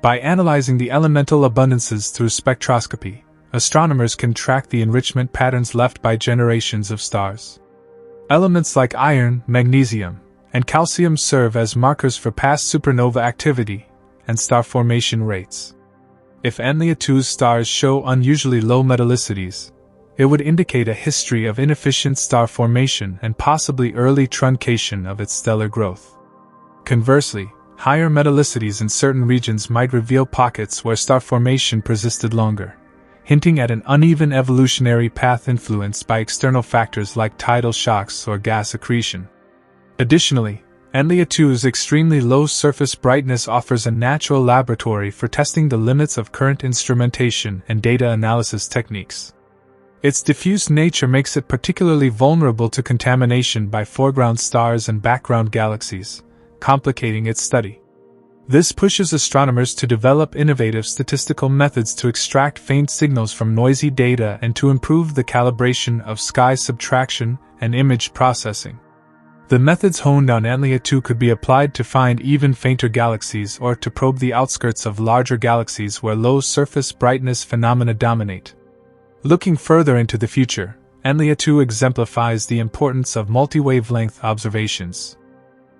[SPEAKER 1] By analyzing the elemental abundances through spectroscopy, astronomers can track the enrichment patterns left by generations of stars. Elements like iron, magnesium, and calcium serve as markers for past supernova activity and star formation rates. If Antlia 2's stars show unusually low metallicities, it would indicate a history of inefficient star formation and possibly early truncation of its stellar growth. Conversely, higher metallicities in certain regions might reveal pockets where star formation persisted longer, hinting at an uneven evolutionary path influenced by external factors like tidal shocks or gas accretion. Additionally, Antlia 2's extremely low surface brightness offers a natural laboratory for testing the limits of current instrumentation and data analysis techniques. Its diffuse nature makes it particularly vulnerable to contamination by foreground stars and background galaxies, complicating its study. This pushes astronomers to develop innovative statistical methods to extract faint signals from noisy data and to improve the calibration of sky subtraction and image processing. The methods honed on Antlia 2 could be applied to find even fainter galaxies or to probe the outskirts of larger galaxies where low surface brightness phenomena dominate. Looking further into the future, Antlia 2 exemplifies the importance of multi-wavelength observations.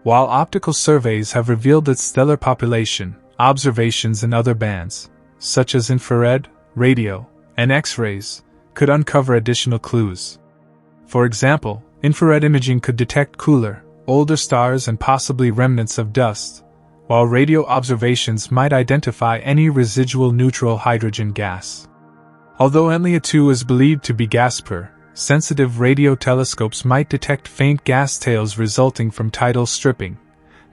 [SPEAKER 1] While optical surveys have revealed its stellar population, observations in other bands, such as infrared, radio, and X-rays, could uncover additional clues. For example, infrared imaging could detect cooler, older stars and possibly remnants of dust, while radio observations might identify any residual neutral hydrogen gas. Although Antlia 2 is believed to be gas-poor, sensitive radio telescopes might detect faint gas tails resulting from tidal stripping,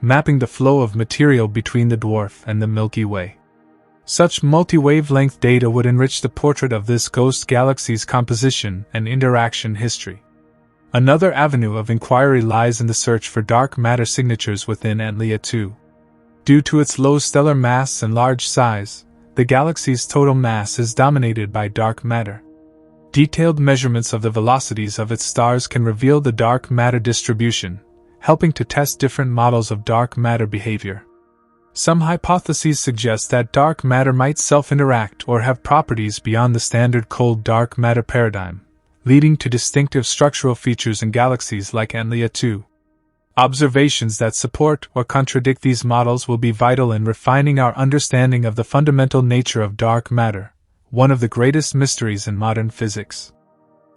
[SPEAKER 1] mapping the flow of material between the dwarf and the Milky Way. Such multi-wavelength data would enrich the portrait of this ghost galaxy's composition and interaction history. Another avenue of inquiry lies in the search for dark matter signatures within Antlia 2. Due to its low stellar mass and large size, the galaxy's total mass is dominated by dark matter. Detailed measurements of the velocities of its stars can reveal the dark matter distribution, helping to test different models of dark matter behavior. Some hypotheses suggest that dark matter might self-interact or have properties beyond the standard cold dark matter paradigm, leading to distinctive structural features in galaxies like Antlia 2. Observations that support or contradict these models will be vital in refining our understanding of the fundamental nature of dark matter, one of the greatest mysteries in modern physics.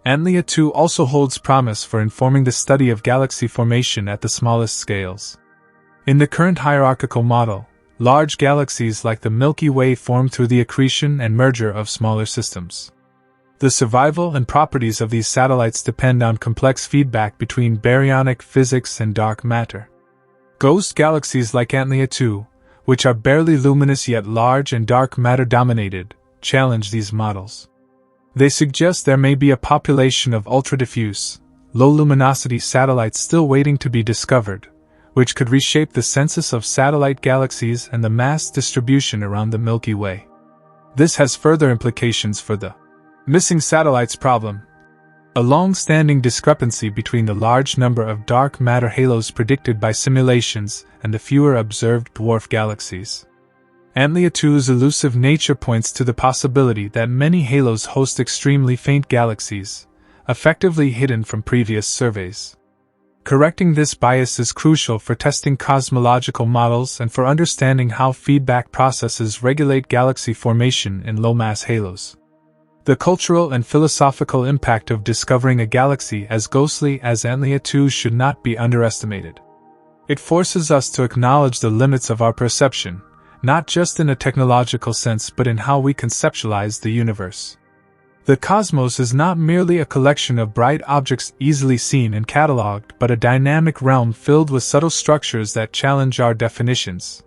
[SPEAKER 1] Antlia 2 also holds promise for informing the study of galaxy formation at the smallest scales. In the current hierarchical model, large galaxies like the Milky Way form through the accretion and merger of smaller systems. The survival and properties of these satellites depend on complex feedback between baryonic physics and dark matter. Ghost galaxies like Antlia 2, which are barely luminous yet large and dark matter dominated, challenge these models. They suggest there may be a population of ultra-diffuse, low-luminosity satellites still waiting to be discovered, which could reshape the census of satellite galaxies and the mass distribution around the Milky Way. This has further implications for the Missing satellites problem. A long-standing discrepancy between the large number of dark matter halos predicted by simulations and the fewer observed dwarf galaxies. Antlia 2's elusive nature points to the possibility that many halos host extremely faint galaxies, effectively hidden from previous surveys. Correcting this bias is crucial for testing cosmological models and for understanding how feedback processes regulate galaxy formation in low-mass halos. The cultural and philosophical impact of discovering a galaxy as ghostly as Antlia 2 should not be underestimated. It forces us to acknowledge the limits of our perception, not just in a technological sense but in how we conceptualize the universe. The cosmos is not merely a collection of bright objects easily seen and catalogued, but a dynamic realm filled with subtle structures that challenge our definitions.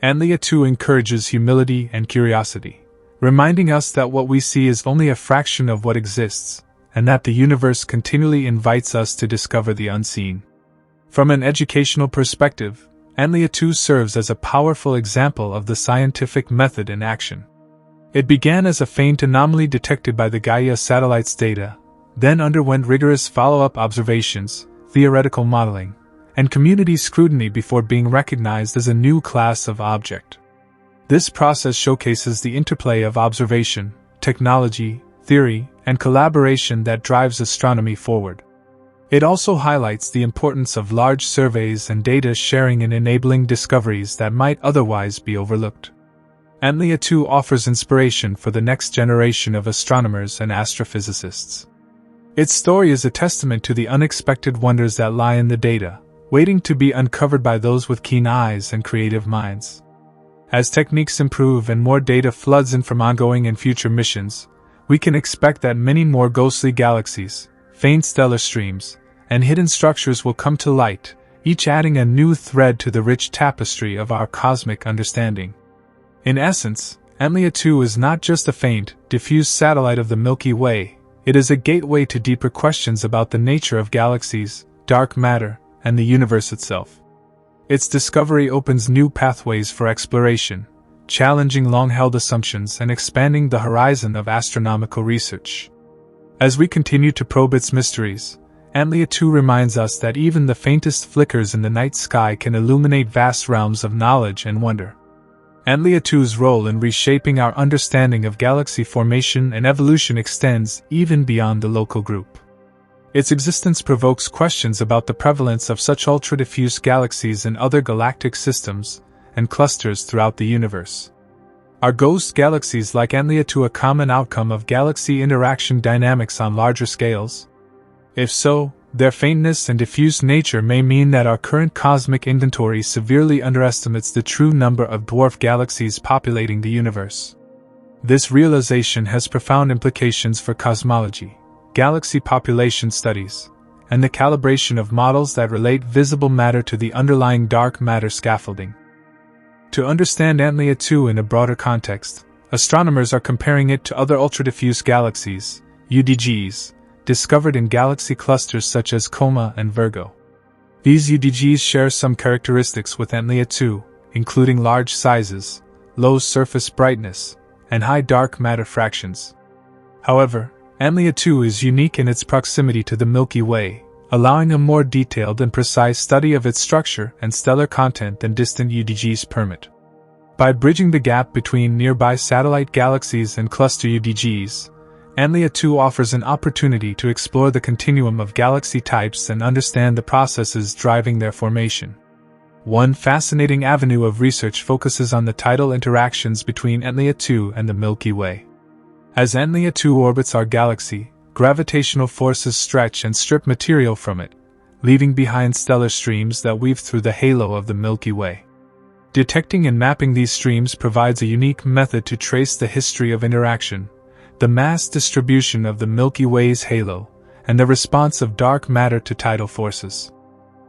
[SPEAKER 1] Antlia 2 encourages humility and curiosity, reminding us that what we see is only a fraction of what exists, and that the universe continually invites us to discover the unseen. From an educational perspective, Antlia 2 serves as a powerful example of the scientific method in action. It began as a faint anomaly detected by the Gaia satellite's data, then underwent rigorous follow-up observations, theoretical modeling, and community scrutiny before being recognized as a new class of object. This process showcases the interplay of observation, technology, theory, and collaboration that drives astronomy forward. It also highlights the importance of large surveys and data sharing in enabling discoveries that might otherwise be overlooked. Antlia 2 offers inspiration for the next generation of astronomers and astrophysicists. Its story is a testament to the unexpected wonders that lie in the data, waiting to be uncovered by those with keen eyes and creative minds. As techniques improve and more data floods in from ongoing and future missions, we can expect that many more ghostly galaxies, faint stellar streams, and hidden structures will come to light, each adding a new thread to the rich tapestry of our cosmic understanding. In essence, Antlia 2 is not just a faint, diffuse satellite of the Milky Way, it is a gateway to deeper questions about the nature of galaxies, dark matter, and the universe itself. Its discovery opens new pathways for exploration, challenging long-held assumptions and expanding the horizon of astronomical research. As we continue to probe its mysteries, Antlia 2 reminds us that even the faintest flickers in the night sky can illuminate vast realms of knowledge and wonder. Antlia 2's role in reshaping our understanding of galaxy formation and evolution extends even beyond the local group. Its existence provokes questions about the prevalence of such ultra-diffuse galaxies in other galactic systems and clusters throughout the universe. Are ghost galaxies like Antlia 2 a common outcome of galaxy interaction dynamics on larger scales? If so, their faintness and diffuse nature may mean that our current cosmic inventory severely underestimates the true number of dwarf galaxies populating the universe. This realization has profound implications for cosmology, galaxy population studies, and the calibration of models that relate visible matter to the underlying dark matter scaffolding. To understand Antlia 2 in a broader context, astronomers are comparing it to other ultra-diffuse galaxies, UDGs, discovered in galaxy clusters such as Coma and Virgo. These UDGs share some characteristics with Antlia 2, including large sizes, low surface brightness, and high dark matter fractions. However, Antlia 2 is unique in its proximity to the Milky Way, allowing a more detailed and precise study of its structure and stellar content than distant UDGs permit. By bridging the gap between nearby satellite galaxies and cluster UDGs, Antlia 2 offers an opportunity to explore the continuum of galaxy types and understand the processes driving their formation. One fascinating avenue of research focuses on the tidal interactions between Antlia 2 and the Milky Way. As Antlia 2 orbits our galaxy, gravitational forces stretch and strip material from it, leaving behind stellar streams that weave through the halo of the Milky Way. Detecting and mapping these streams provides a unique method to trace the history of interaction, the mass distribution of the Milky Way's halo, and the response of dark matter to tidal forces.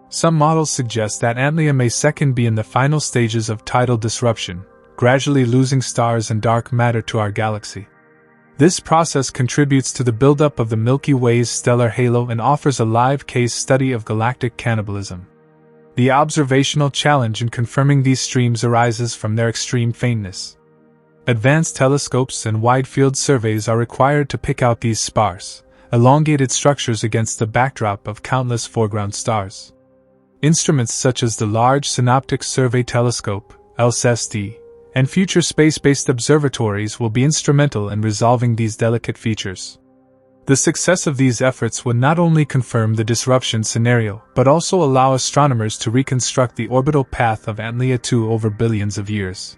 [SPEAKER 1] Some models suggest that Antlia may second be in the final stages of tidal disruption, gradually losing stars and dark matter to our galaxy. This process contributes to the buildup of the Milky Way's stellar halo and offers a live case study of galactic cannibalism. The observational challenge in confirming these streams arises from their extreme faintness. Advanced telescopes and wide-field surveys are required to pick out these sparse, elongated structures against the backdrop of countless foreground stars. Instruments such as the Large Synoptic Survey Telescope, LSST, and future space-based observatories will be instrumental in resolving these delicate features. The success of these efforts would not only confirm the disruption scenario, but also allow astronomers to reconstruct the orbital path of Antlia 2 over billions of years.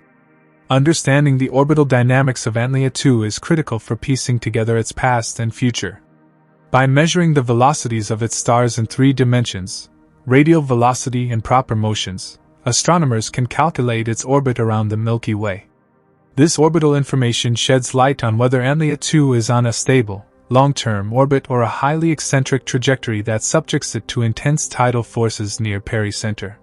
[SPEAKER 1] Understanding the orbital dynamics of Antlia 2 is critical for piecing together its past and future. By measuring the velocities of its stars in 3 dimensions, radial velocity and proper motions, astronomers can calculate its orbit around the Milky Way. This orbital information sheds light on whether Antlia 2 is on a stable, long-term orbit or a highly eccentric trajectory that subjects it to intense tidal forces near pericenter.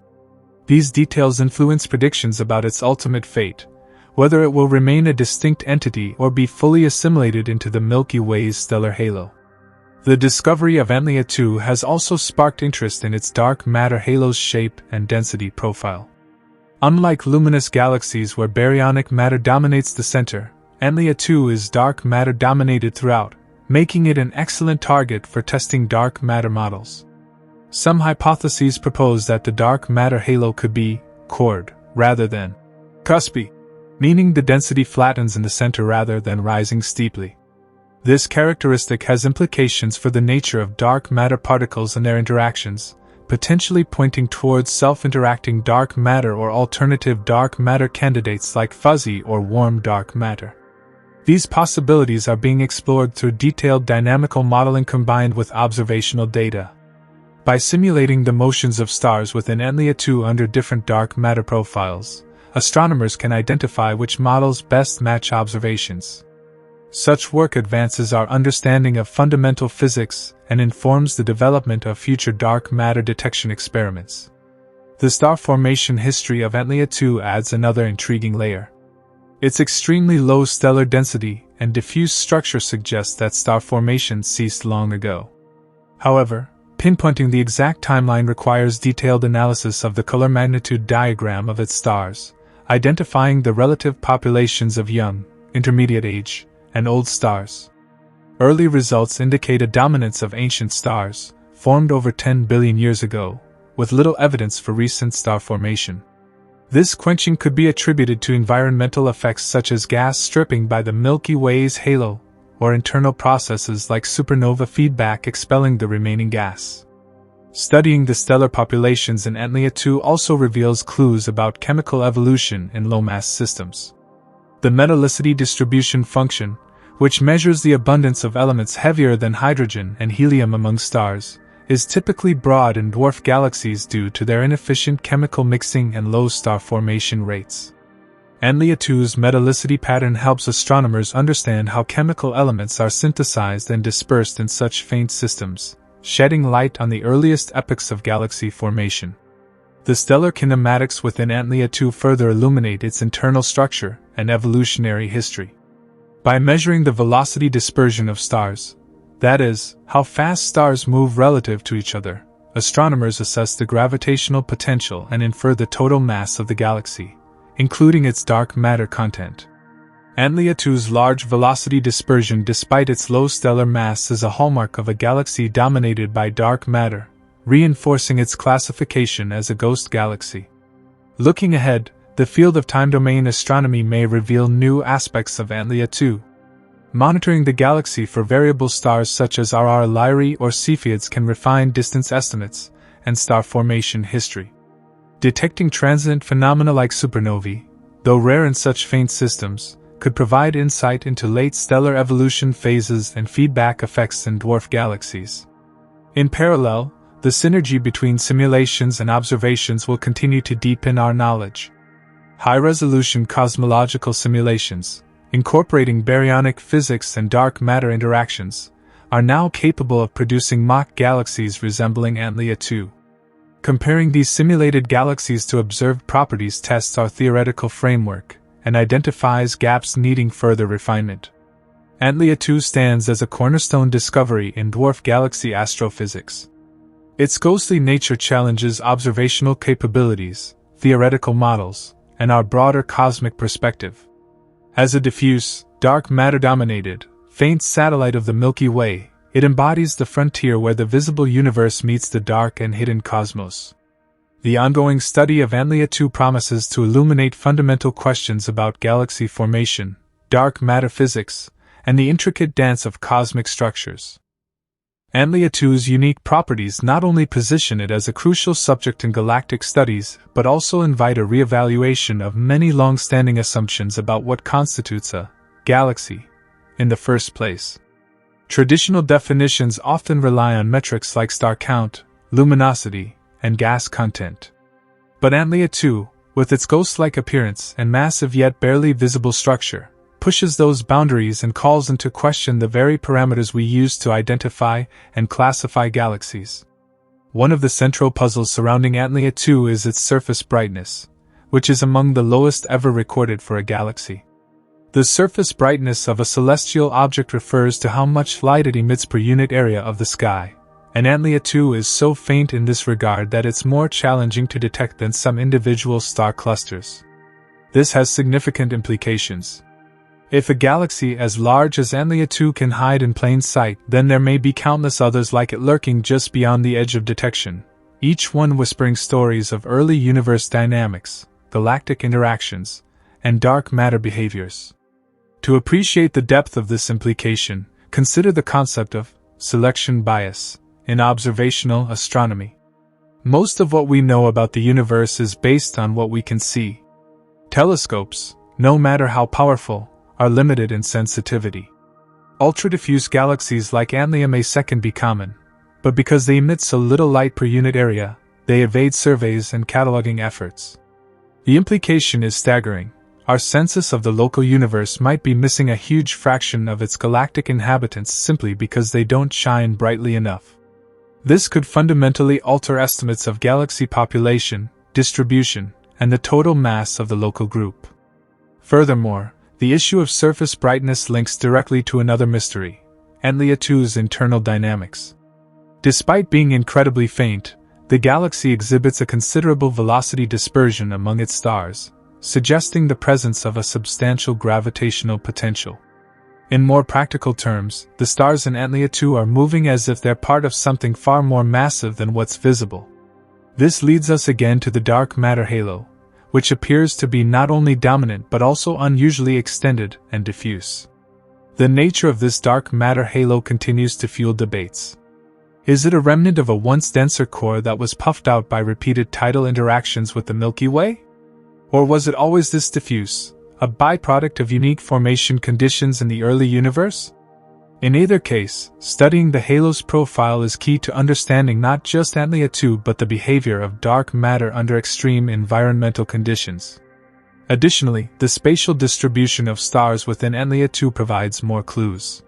[SPEAKER 1] These details influence predictions about its ultimate fate, whether it will remain a distinct entity or be fully assimilated into the Milky Way's stellar halo. The discovery of Antlia 2 has also sparked interest in its dark matter halo's shape and density profile. Unlike luminous galaxies where baryonic matter dominates the center, Antlia 2 is dark matter dominated throughout, making it an excellent target for testing dark matter models. Some hypotheses propose that the dark matter halo could be chord rather than cuspy, meaning the density flattens in the center rather than rising steeply. This characteristic has implications for the nature of dark matter particles and their interactions, potentially pointing towards self-interacting dark matter or alternative dark matter candidates like fuzzy or warm dark matter. These possibilities are being explored through detailed dynamical modeling combined with observational data. By simulating the motions of stars within Antlia 2 under different dark matter profiles, astronomers can identify which models best match observations. Such work advances our understanding of fundamental physics and informs the development of future dark matter detection experiments. The star formation history of Antlia 2 adds another intriguing layer. Its extremely low stellar density and diffuse structure suggests that star formation ceased long ago. However, pinpointing the exact timeline requires detailed analysis of the color magnitude diagram of its stars, identifying the relative populations of young, intermediate age, and old stars. Early results indicate a dominance of ancient stars, formed over 10 billion years ago, with little evidence for recent star formation. This quenching could be attributed to environmental effects such as gas stripping by the Milky Way's halo, or internal processes like supernova feedback expelling the remaining gas. Studying the stellar populations in Antlia 2 also reveals clues about chemical evolution in low-mass systems. The metallicity distribution function, which measures the abundance of elements heavier than hydrogen and helium among stars, is typically broad in dwarf galaxies due to their inefficient chemical mixing and low star formation rates. Antlia 2's metallicity pattern helps astronomers understand how chemical elements are synthesized and dispersed in such faint systems, shedding light on the earliest epochs of galaxy formation. The stellar kinematics within Antlia 2 further illuminate its internal structure and evolutionary history. By measuring the velocity dispersion of stars, that is, how fast stars move relative to each other, astronomers assess the gravitational potential and infer the total mass of the galaxy, including its dark matter content. Antlia 2's large velocity dispersion despite its low stellar mass is a hallmark of a galaxy dominated by dark matter, reinforcing its classification as a ghost galaxy. Looking ahead, the field of time-domain astronomy may reveal new aspects of Antlia 2. Monitoring the galaxy for variable stars such as RR Lyrae or Cepheids can refine distance estimates and star formation history. Detecting transient phenomena like supernovae, though rare in such faint systems, could provide insight into late stellar evolution phases and feedback effects in dwarf galaxies. In parallel, the synergy between simulations and observations will continue to deepen our knowledge. High-resolution cosmological simulations, incorporating baryonic physics and dark matter interactions, are now capable of producing mock galaxies resembling Antlia 2. Comparing these simulated galaxies to observed properties tests our theoretical framework and identifies gaps needing further refinement. Antlia 2 stands as a cornerstone discovery in dwarf galaxy astrophysics. Its ghostly nature challenges observational capabilities, theoretical models, and our broader cosmic perspective. As a diffuse, dark matter-dominated, faint satellite of the Milky Way, it embodies the frontier where the visible universe meets the dark and hidden cosmos. The ongoing study of Antlia 2 promises to illuminate fundamental questions about galaxy formation, dark matter physics, and the intricate dance of cosmic structures. Antlia 2's unique properties not only position it as a crucial subject in galactic studies, but also invite a re-evaluation of many long-standing assumptions about what constitutes a galaxy in the first place. Traditional definitions often rely on metrics like star count, luminosity, and gas content. But Antlia 2, with its ghost-like appearance and massive yet barely visible structure, pushes those boundaries and calls into question the very parameters we use to identify and classify galaxies. One of the central puzzles surrounding Antlia 2 is its surface brightness, which is among the lowest ever recorded for a galaxy. The surface brightness of a celestial object refers to how much light it emits per unit area of the sky, and Antlia 2 is so faint in this regard that it's more challenging to detect than some individual star clusters. This has significant implications. If a galaxy as large as Antlia 2 can hide in plain sight, then there may be countless others like it lurking just beyond the edge of detection, each one whispering stories of early universe dynamics, galactic interactions, and dark matter behaviors. To appreciate the depth of this implication, consider the concept of selection bias in observational astronomy. Most of what we know about the universe is based on what we can see. Telescopes, no matter how powerful, are limited in sensitivity. Ultra-diffuse galaxies like Antlia may second be common, but because they emit so little light per unit area, they evade surveys and cataloging efforts. The implication is staggering. Our census of the local universe might be missing a huge fraction of its galactic inhabitants simply because they don't shine brightly enough. This could fundamentally alter estimates of galaxy population, distribution, and the total mass of the local group. Furthermore, the issue of surface brightness links directly to another mystery, Antlia 2's internal dynamics. Despite being incredibly faint, the galaxy exhibits a considerable velocity dispersion among its stars, suggesting the presence of a substantial gravitational potential. In more practical terms, the stars in Antlia 2 are moving as if they're part of something far more massive than what's visible. This leads us again to the dark matter halo, which appears to be not only dominant but also unusually extended and diffuse. The nature of this dark matter halo continues to fuel debates. Is it a remnant of a once denser core that was puffed out by repeated tidal interactions with the Milky Way? Or was it always this diffuse, a byproduct of unique formation conditions in the early universe? In either case, studying the halo's profile is key to understanding not just Antlia 2 but the behavior of dark matter under extreme environmental conditions. Additionally, the spatial distribution of stars within Antlia 2 provides more clues.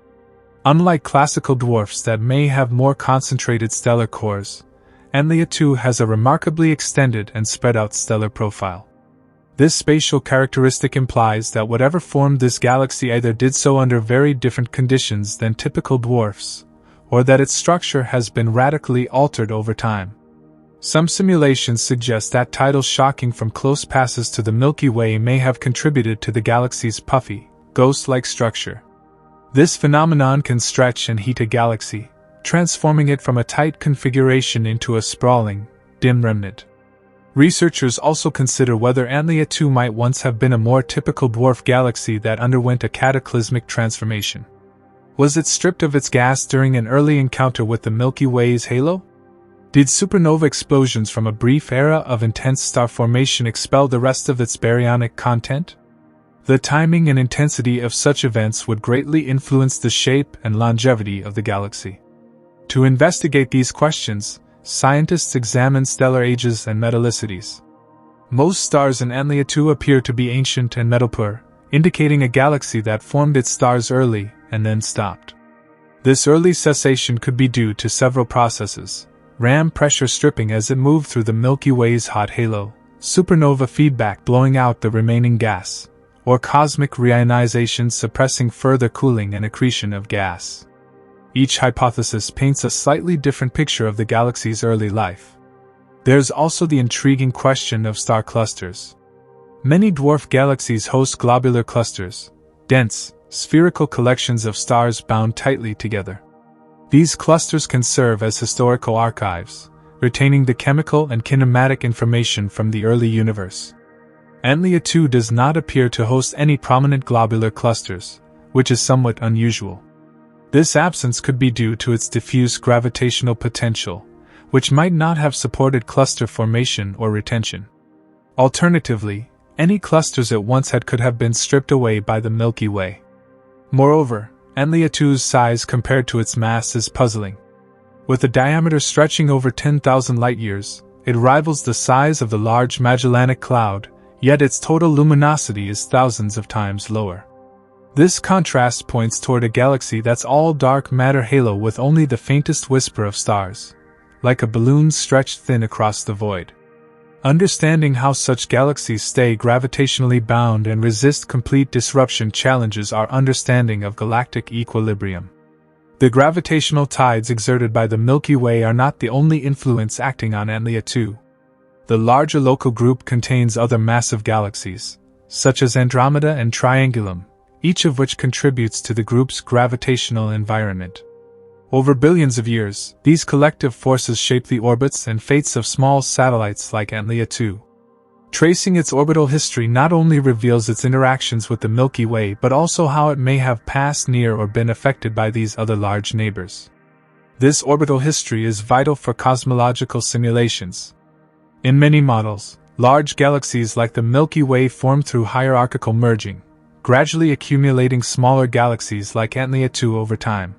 [SPEAKER 1] Unlike classical dwarfs that may have more concentrated stellar cores, Antlia 2 has a remarkably extended and spread out stellar profile. This spatial characteristic implies that whatever formed this galaxy either did so under very different conditions than typical dwarfs, or that its structure has been radically altered over time. Some simulations suggest that tidal shocking from close passes to the Milky Way may have contributed to the galaxy's puffy, ghost-like structure. This phenomenon can stretch and heat a galaxy, transforming it from a tight configuration into a sprawling, dim remnant. Researchers also consider whether Antlia 2 might once have been a more typical dwarf galaxy that underwent a cataclysmic transformation. Was it stripped of its gas during an early encounter with the Milky Way's halo? Did supernova explosions from a brief era of intense star formation expel the rest of its baryonic content? The timing and intensity of such events would greatly influence the shape and longevity of the galaxy. To investigate these questions, scientists examine stellar ages and metallicities. Most stars in Antlia 2 appear to be ancient and metal-poor, indicating a galaxy that formed its stars early and then stopped. This early cessation could be due to several processes: ram pressure stripping as it moved through the Milky Way's hot halo, supernova feedback blowing out the remaining gas, or cosmic reionization suppressing further cooling and accretion of gas. Each hypothesis paints a slightly different picture of the galaxy's early life. There's also the intriguing question of star clusters. Many dwarf galaxies host globular clusters, dense, spherical collections of stars bound tightly together. These clusters can serve as historical archives, retaining the chemical and kinematic information from the early universe. Antlia 2 does not appear to host any prominent globular clusters, which is somewhat unusual. This absence could be due to its diffuse gravitational potential, which might not have supported cluster formation or retention. Alternatively, any clusters it once had could have been stripped away by the Milky Way. Moreover, Antlia 2's size compared to its mass is puzzling. With a diameter stretching over 10,000 light-years, it rivals the size of the Large Magellanic Cloud, yet its total luminosity is thousands of times lower. This contrast points toward a galaxy that's all dark matter halo with only the faintest whisper of stars, like a balloon stretched thin across the void. Understanding how such galaxies stay gravitationally bound and resist complete disruption challenges our understanding of galactic equilibrium. The gravitational tides exerted by the Milky Way are not the only influence acting on Antlia 2. The larger local group contains other massive galaxies, such as Andromeda and Triangulum, each of which contributes to the group's gravitational environment. Over billions of years, these collective forces shape the orbits and fates of small satellites like Antlia 2. Tracing its orbital history not only reveals its interactions with the Milky Way but also how it may have passed near or been affected by these other large neighbors. This orbital history is vital for cosmological simulations. In many models, large galaxies like the Milky Way form through hierarchical merging, gradually accumulating smaller galaxies like Antlia 2 over time.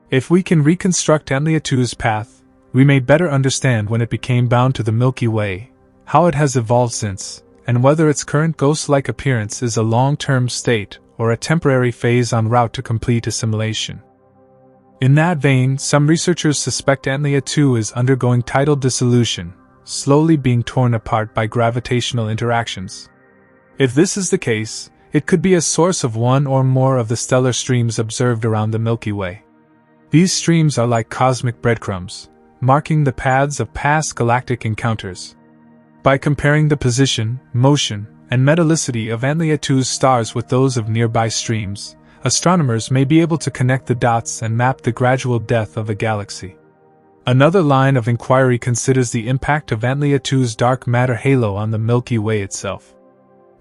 [SPEAKER 1] If we can reconstruct Antlia 2's path, we may better understand when it became bound to the Milky Way, how it has evolved since, and whether its current ghost-like appearance is a long-term state or a temporary phase en route to complete assimilation. In that vein, some researchers suspect Antlia 2 is undergoing tidal dissolution, slowly being torn apart by gravitational interactions. If this is the case, it could be a source of one or more of the stellar streams observed around the Milky Way. These streams are like cosmic breadcrumbs, marking the paths of past galactic encounters. By comparing the position, motion, and metallicity of Antlia 2's stars with those of nearby streams, astronomers may be able to connect the dots and map the gradual death of a galaxy. Another line of inquiry considers the impact of Antlia 2's dark matter halo on the Milky Way itself.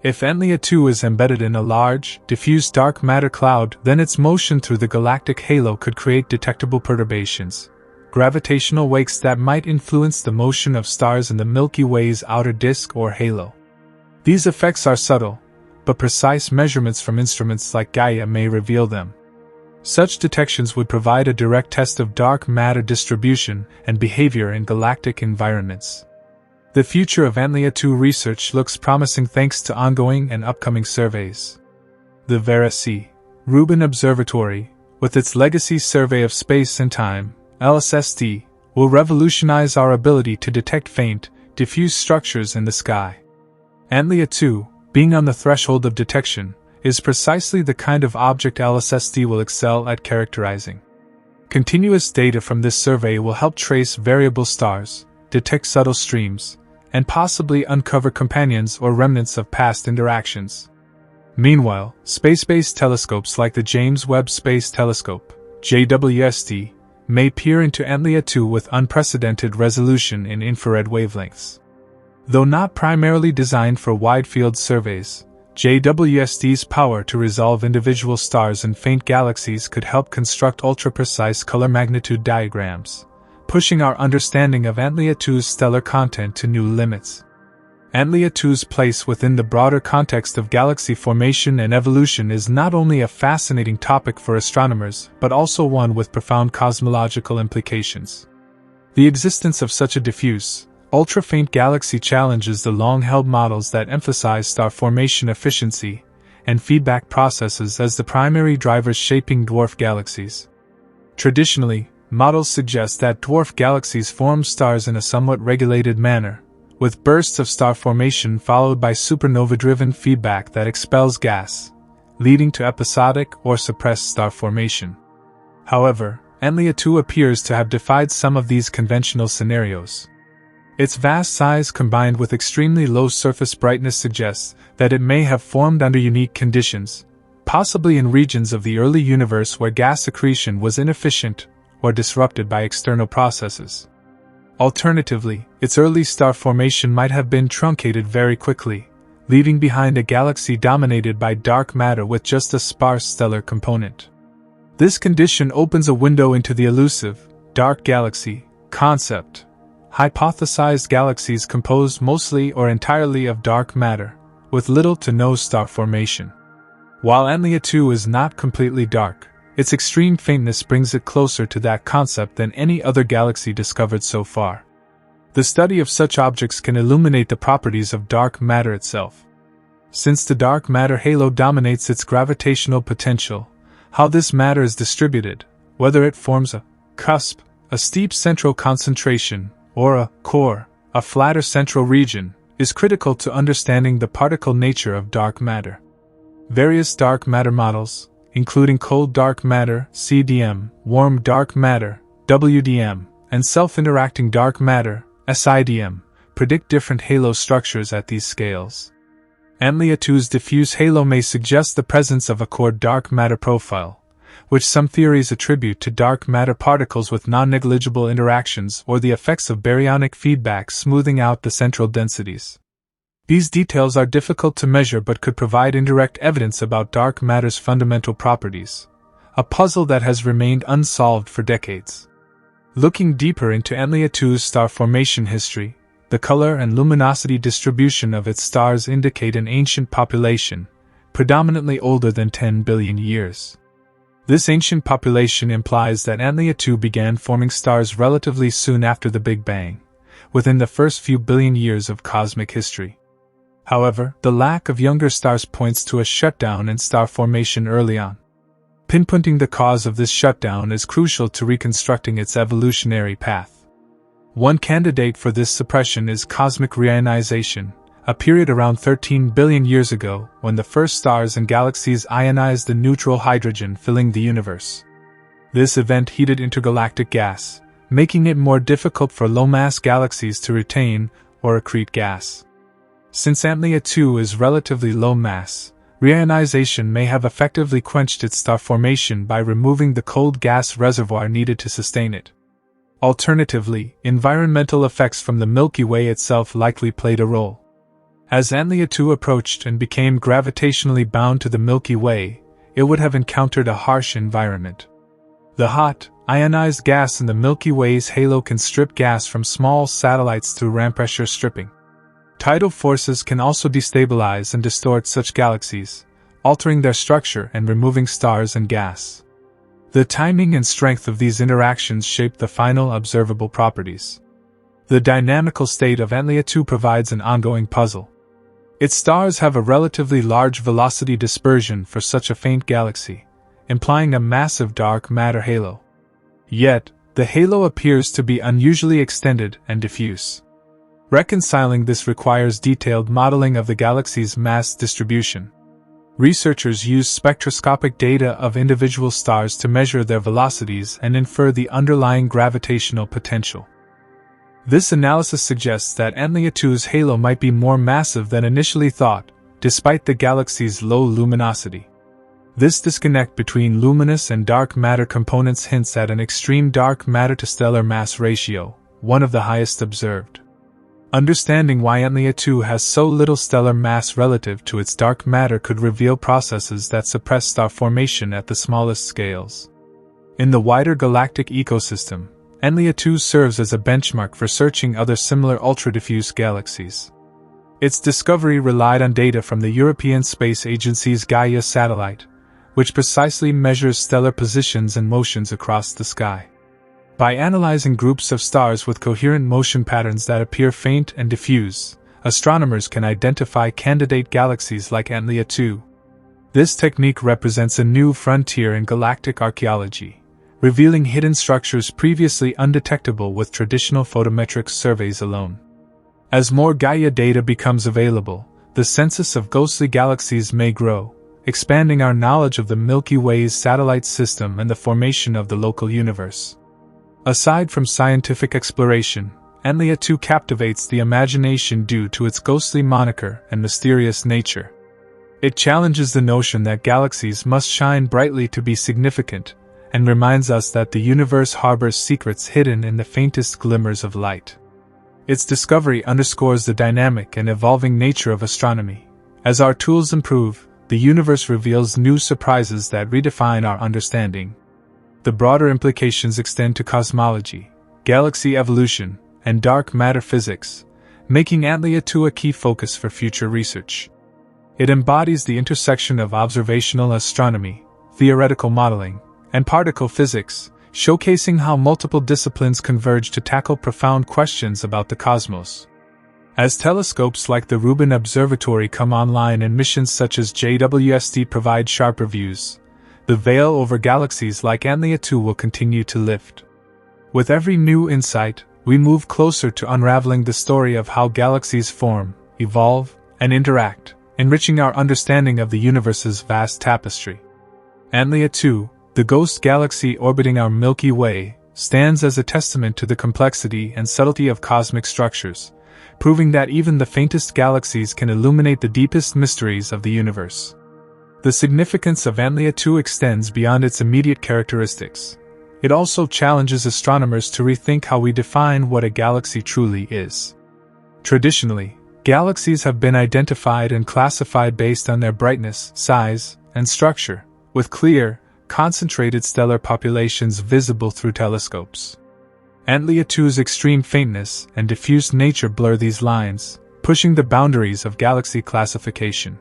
[SPEAKER 1] If Antlia 2 is embedded in a large, diffuse dark matter cloud, then its motion through the galactic halo could create detectable perturbations, gravitational wakes that might influence the motion of stars in the Milky Way's outer disk or halo. These effects are subtle, but precise measurements from instruments like Gaia may reveal them. Such detections would provide a direct test of dark matter distribution and behavior in galactic environments. The future of Antlia 2 research looks promising thanks to ongoing and upcoming surveys. The Vera C. Rubin Observatory, with its Legacy Survey of Space and Time, LSST, will revolutionize our ability to detect faint, diffuse structures in the sky. Antlia 2, being on the threshold of detection, is precisely the kind of object LSST will excel at characterizing. Continuous data from this survey will help trace variable stars, detect subtle streams, and possibly uncover companions or remnants of past interactions. Meanwhile, space-based telescopes like the James Webb Space Telescope, JWST, may peer into Antlia 2 with unprecedented resolution in infrared wavelengths. Though not primarily designed for wide-field surveys, JWST's power to resolve individual stars and faint galaxies could help construct ultra-precise color magnitude diagrams, pushing our understanding of Antlia 2's stellar content to new limits. Antlia 2's place within the broader context of galaxy formation and evolution is not only a fascinating topic for astronomers but also one with profound cosmological implications. The existence of such a diffuse, ultra-faint galaxy challenges the long-held models that emphasize star formation efficiency and feedback processes as the primary drivers shaping dwarf galaxies. Traditionally, models suggest that dwarf galaxies form stars in a somewhat regulated manner, with bursts of star formation followed by supernova-driven feedback that expels gas, leading to episodic or suppressed star formation. However, Antlia 2 appears to have defied some of these conventional scenarios. Its vast size combined with extremely low surface brightness suggests that it may have formed under unique conditions, possibly in regions of the early universe where gas accretion was inefficient or disrupted by external processes. Alternatively, its early star formation might have been truncated very quickly, leaving behind a galaxy dominated by dark matter with just a sparse stellar component. This condition opens a window into the elusive, dark galaxy concept. Hypothesized galaxies composed mostly or entirely of dark matter, with little to no star formation. While Antlia 2 is not completely dark, its extreme faintness brings it closer to that concept than any other galaxy discovered so far. The study of such objects can illuminate the properties of dark matter itself. Since the dark matter halo dominates its gravitational potential, how this matter is distributed, whether it forms a cusp, a steep central concentration, or a core, a flatter central region, is critical to understanding the particle nature of dark matter. Various dark matter models, including cold dark matter (CDM), warm dark matter (WDM), and self-interacting dark matter (SIDM), predict different halo structures at these scales. Antlia 2's diffuse halo may suggest the presence of a core dark matter profile, which some theories attribute to dark matter particles with non-negligible interactions or the effects of baryonic feedback smoothing out the central densities. These details are difficult to measure but could provide indirect evidence about dark matter's fundamental properties, a puzzle that has remained unsolved for decades. Looking deeper into Antlia 2's star formation history, the color and luminosity distribution of its stars indicate an ancient population, predominantly older than 10 billion years. This ancient population implies that Antlia 2 began forming stars relatively soon after the Big Bang, within the first few billion years of cosmic history. However, the lack of younger stars points to a shutdown in star formation early on. Pinpointing the cause of this shutdown is crucial to reconstructing its evolutionary path. One candidate for this suppression is cosmic reionization, a period around 13 billion years ago when the first stars and galaxies ionized the neutral hydrogen filling the universe. This event heated intergalactic gas, making it more difficult for low-mass galaxies to retain or accrete gas. Since Antlia 2 is relatively low mass, reionization may have effectively quenched its star formation by removing the cold gas reservoir needed to sustain it. Alternatively, environmental effects from the Milky Way itself likely played a role. As Antlia 2 approached and became gravitationally bound to the Milky Way, it would have encountered a harsh environment. The hot, ionized gas in the Milky Way's halo can strip gas from small satellites through ram pressure stripping. Tidal forces can also destabilize and distort such galaxies, altering their structure and removing stars and gas. The timing and strength of these interactions shape the final observable properties. The dynamical state of Antlia 2 provides an ongoing puzzle. Its stars have a relatively large velocity dispersion for such a faint galaxy, implying a massive dark matter halo. Yet, the halo appears to be unusually extended and diffuse. Reconciling this requires detailed modeling of the galaxy's mass distribution. Researchers use spectroscopic data of individual stars to measure their velocities and infer the underlying gravitational potential. This analysis suggests that Antlia 2's halo might be more massive than initially thought, despite the galaxy's low luminosity. This disconnect between luminous and dark matter components hints at an extreme dark matter to stellar mass ratio, one of the highest observed. Understanding why Antlia 2 has so little stellar mass relative to its dark matter could reveal processes that suppress star formation at the smallest scales. In the wider galactic ecosystem, Antlia 2 serves as a benchmark for searching other similar ultra-diffuse galaxies. Its discovery relied on data from the European Space Agency's Gaia satellite, which precisely measures stellar positions and motions across the sky. By analyzing groups of stars with coherent motion patterns that appear faint and diffuse, astronomers can identify candidate galaxies like Antlia 2. This technique represents a new frontier in galactic archaeology, revealing hidden structures previously undetectable with traditional photometric surveys alone. As more Gaia data becomes available, the census of ghostly galaxies may grow, expanding our knowledge of the Milky Way's satellite system and the formation of the local universe. Aside from scientific exploration, Antlia 2 captivates the imagination due to its ghostly moniker and mysterious nature. It challenges the notion that galaxies must shine brightly to be significant, and reminds us that the universe harbors secrets hidden in the faintest glimmers of light. Its discovery underscores the dynamic and evolving nature of astronomy. As our tools improve, the universe reveals new surprises that redefine our understanding. The broader implications extend to cosmology, galaxy evolution, and dark matter physics, making Antlia 2 a key focus for future research. It embodies the intersection of observational astronomy, theoretical modeling, and particle physics, showcasing how multiple disciplines converge to tackle profound questions about the cosmos. As telescopes like the Rubin Observatory come online and missions such as JWST provide sharper views, the veil over galaxies like Antlia 2 will continue to lift. With every new insight, we move closer to unraveling the story of how galaxies form, evolve, and interact, enriching our understanding of the universe's vast tapestry. Antlia 2, the ghost galaxy orbiting our Milky Way, stands as a testament to the complexity and subtlety of cosmic structures, proving that even the faintest galaxies can illuminate the deepest mysteries of the universe. The significance of Antlia 2 extends beyond its immediate characteristics. It also challenges astronomers to rethink how we define what a galaxy truly is. Traditionally, galaxies have been identified and classified based on their brightness, size, and structure, with clear, concentrated stellar populations visible through telescopes. Antlia 2's extreme faintness and diffuse nature blur these lines, pushing the boundaries of galaxy classification.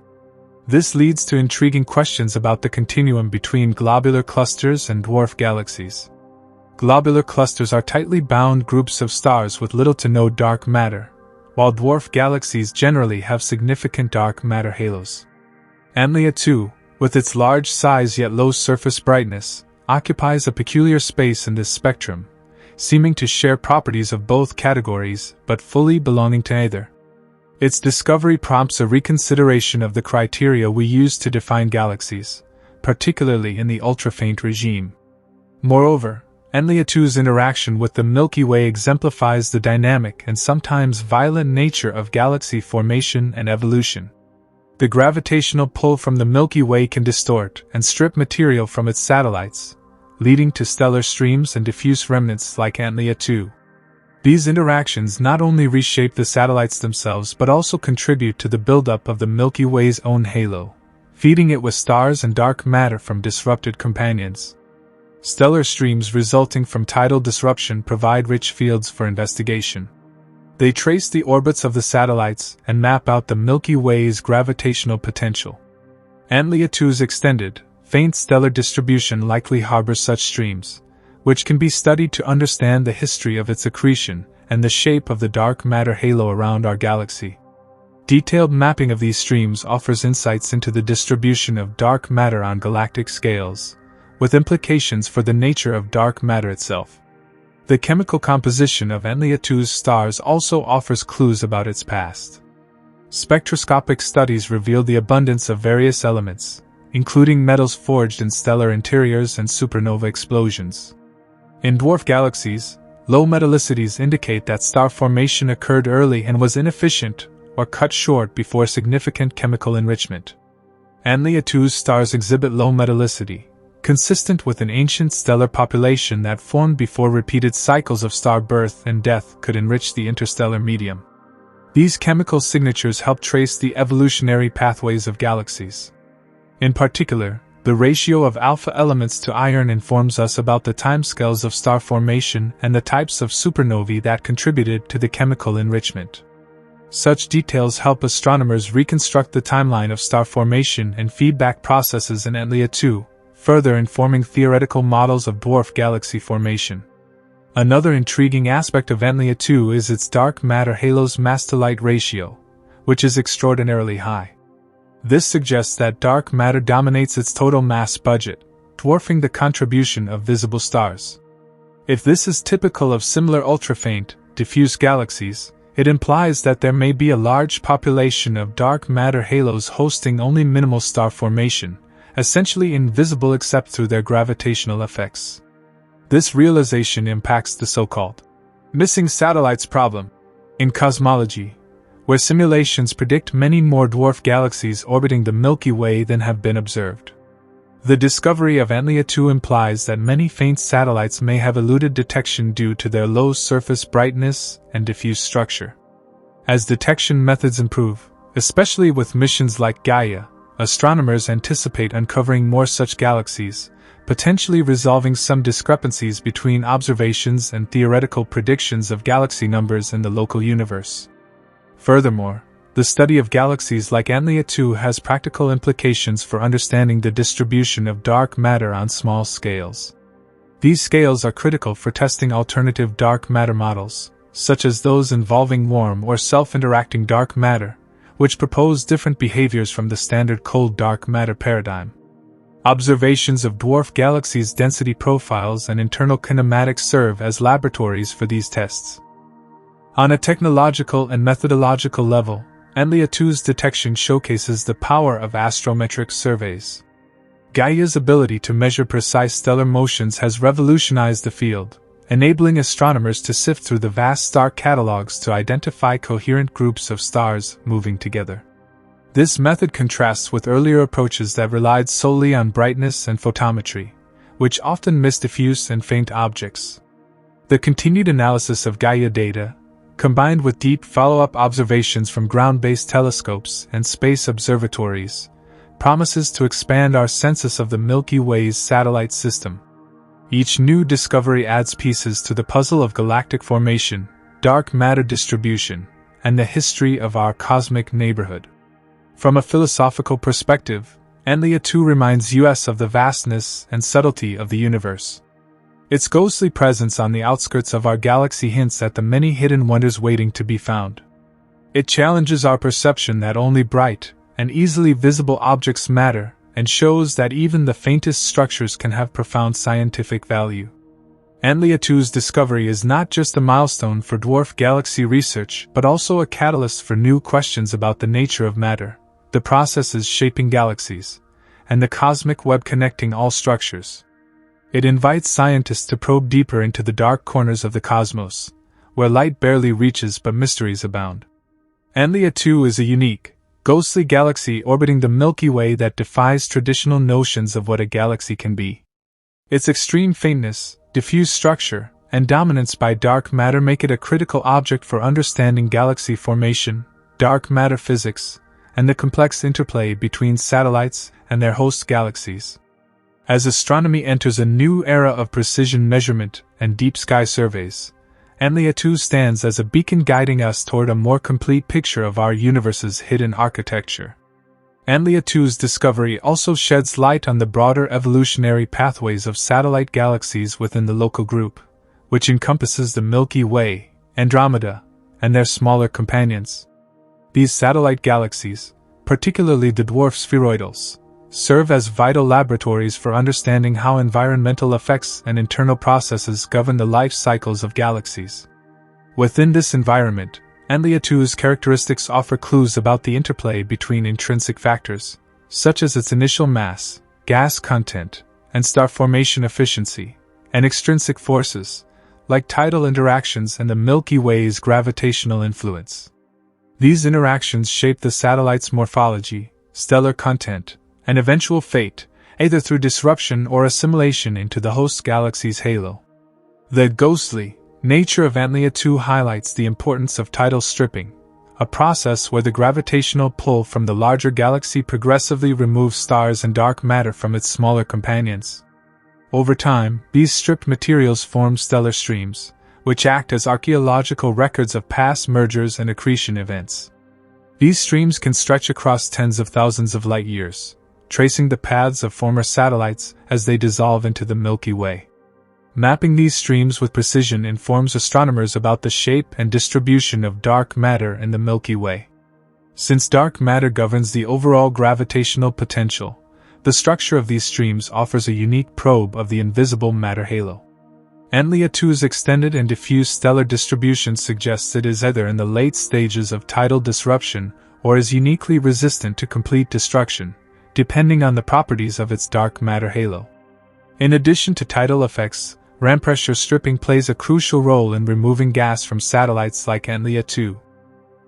[SPEAKER 1] This leads to intriguing questions about the continuum between globular clusters and dwarf galaxies. Globular clusters are tightly bound groups of stars with little to no dark matter, while dwarf galaxies generally have significant dark matter halos. Antlia 2, with its large size yet low surface brightness, occupies a peculiar space in this spectrum, seeming to share properties of both categories but fully belonging to either. Its discovery prompts a reconsideration of the criteria we use to define galaxies, particularly in the ultra-faint regime. Moreover, Antlia 2's interaction with the Milky Way exemplifies the dynamic and sometimes violent nature of galaxy formation and evolution. The gravitational pull from the Milky Way can distort and strip material from its satellites, leading to stellar streams and diffuse remnants like Antlia 2. These interactions not only reshape the satellites themselves but also contribute to the buildup of the Milky Way's own halo, feeding it with stars and dark matter from disrupted companions. Stellar streams resulting from tidal disruption provide rich fields for investigation. They trace the orbits of the satellites and map out the Milky Way's gravitational potential. Antlia 2's extended, faint stellar distribution likely harbors such streams, which can be studied to understand the history of its accretion and the shape of the dark matter halo around our galaxy. Detailed mapping of these streams offers insights into the distribution of dark matter on galactic scales, with implications for the nature of dark matter itself. The chemical composition of Antlia 2's stars also offers clues about its past. Spectroscopic studies reveal the abundance of various elements, including metals forged in stellar interiors and supernova explosions. In dwarf galaxies, low metallicities indicate that star formation occurred early and was inefficient or cut short before significant chemical enrichment. Antlia 2's stars exhibit low metallicity, consistent with an ancient stellar population that formed before repeated cycles of star birth and death could enrich the interstellar medium. These chemical signatures help trace the evolutionary pathways of galaxies. In particular, the ratio of alpha elements to iron informs us about the timescales of star formation and the types of supernovae that contributed to the chemical enrichment. Such details help astronomers reconstruct the timeline of star formation and feedback processes in Antlia 2, further informing theoretical models of dwarf galaxy formation. Another intriguing aspect of Antlia 2 is its dark matter halo's mass-to-light ratio, which is extraordinarily high. This suggests that dark matter dominates its total mass budget, dwarfing the contribution of visible stars. If this is typical of similar ultra-faint, diffuse galaxies, it implies that there may be a large population of dark matter halos hosting only minimal star formation, essentially invisible except through their gravitational effects. This realization impacts the so-called missing satellites problem. In cosmology, where simulations predict many more dwarf galaxies orbiting the Milky Way than have been observed. The discovery of Antlia 2 implies that many faint satellites may have eluded detection due to their low surface brightness and diffuse structure. As detection methods improve, especially with missions like Gaia, astronomers anticipate uncovering more such galaxies, potentially resolving some discrepancies between observations and theoretical predictions of galaxy numbers in the local universe. Furthermore, the study of galaxies like Antlia 2 has practical implications for understanding the distribution of dark matter on small scales. These scales are critical for testing alternative dark matter models, such as those involving warm or self-interacting dark matter, which propose different behaviors from the standard cold dark matter paradigm. Observations of dwarf galaxies' density profiles and internal kinematics serve as laboratories for these tests. On a technological and methodological level, Antlia 2's detection showcases the power of astrometric surveys. Gaia's ability to measure precise stellar motions has revolutionized the field, enabling astronomers to sift through the vast star catalogs to identify coherent groups of stars moving together. This method contrasts with earlier approaches that relied solely on brightness and photometry, which often missed diffuse and faint objects. The continued analysis of Gaia data, combined with deep follow-up observations from ground-based telescopes and space observatories, promises to expand our census of the Milky Way's satellite system. Each new discovery adds pieces to the puzzle of galactic formation, dark matter distribution, and the history of our cosmic neighborhood. From a philosophical perspective, Antlia 2 reminds us of the vastness and subtlety of the universe. Its ghostly presence on the outskirts of our galaxy hints at the many hidden wonders waiting to be found. It challenges our perception that only bright and easily visible objects matter, and shows that even the faintest structures can have profound scientific value. Antlia 2's discovery is not just a milestone for dwarf galaxy research, but also a catalyst for new questions about the nature of matter, the processes shaping galaxies, and the cosmic web connecting all structures. It invites scientists to probe deeper into the dark corners of the cosmos, where light barely reaches but mysteries abound. Antlia 2 is a unique, ghostly galaxy orbiting the Milky Way that defies traditional notions of what a galaxy can be. Its extreme faintness, diffuse structure, and dominance by dark matter make it a critical object for understanding galaxy formation, dark matter physics, and the complex interplay between satellites and their host galaxies. As astronomy enters a new era of precision measurement and deep sky surveys, Antlia 2 stands as a beacon guiding us toward a more complete picture of our universe's hidden architecture. Antlia 2's discovery also sheds light on the broader evolutionary pathways of satellite galaxies within the local group, which encompasses the Milky Way, Andromeda, and their smaller companions. These satellite galaxies, particularly the dwarf spheroidals, serve as vital laboratories for understanding how environmental effects and internal processes govern the life cycles of galaxies. Within this environment, Antlia 2's characteristics offer clues about the interplay between intrinsic factors, such as its initial mass, gas content, and star formation efficiency, and extrinsic forces, like tidal interactions and the Milky Way's gravitational influence. These interactions shape the satellite's morphology, stellar content, and eventual fate, either through disruption or assimilation into the host galaxy's halo. The ghostly nature of Antlia 2 highlights the importance of tidal stripping, a process where the gravitational pull from the larger galaxy progressively removes stars and dark matter from its smaller companions. Over time, these stripped materials form stellar streams, which act as archaeological records of past mergers and accretion events. These streams can stretch across tens of thousands of light years, tracing the paths of former satellites as they dissolve into the Milky Way. Mapping these streams with precision informs astronomers about the shape and distribution of dark matter in the Milky Way. Since dark matter governs the overall gravitational potential, the structure of these streams offers a unique probe of the invisible matter halo. Antlia 2's extended and diffuse stellar distribution suggests it is either in the late stages of tidal disruption or is uniquely resistant to complete destruction, depending on the properties of its dark matter halo. In addition to tidal effects, ram pressure stripping plays a crucial role in removing gas from satellites like Antlia 2.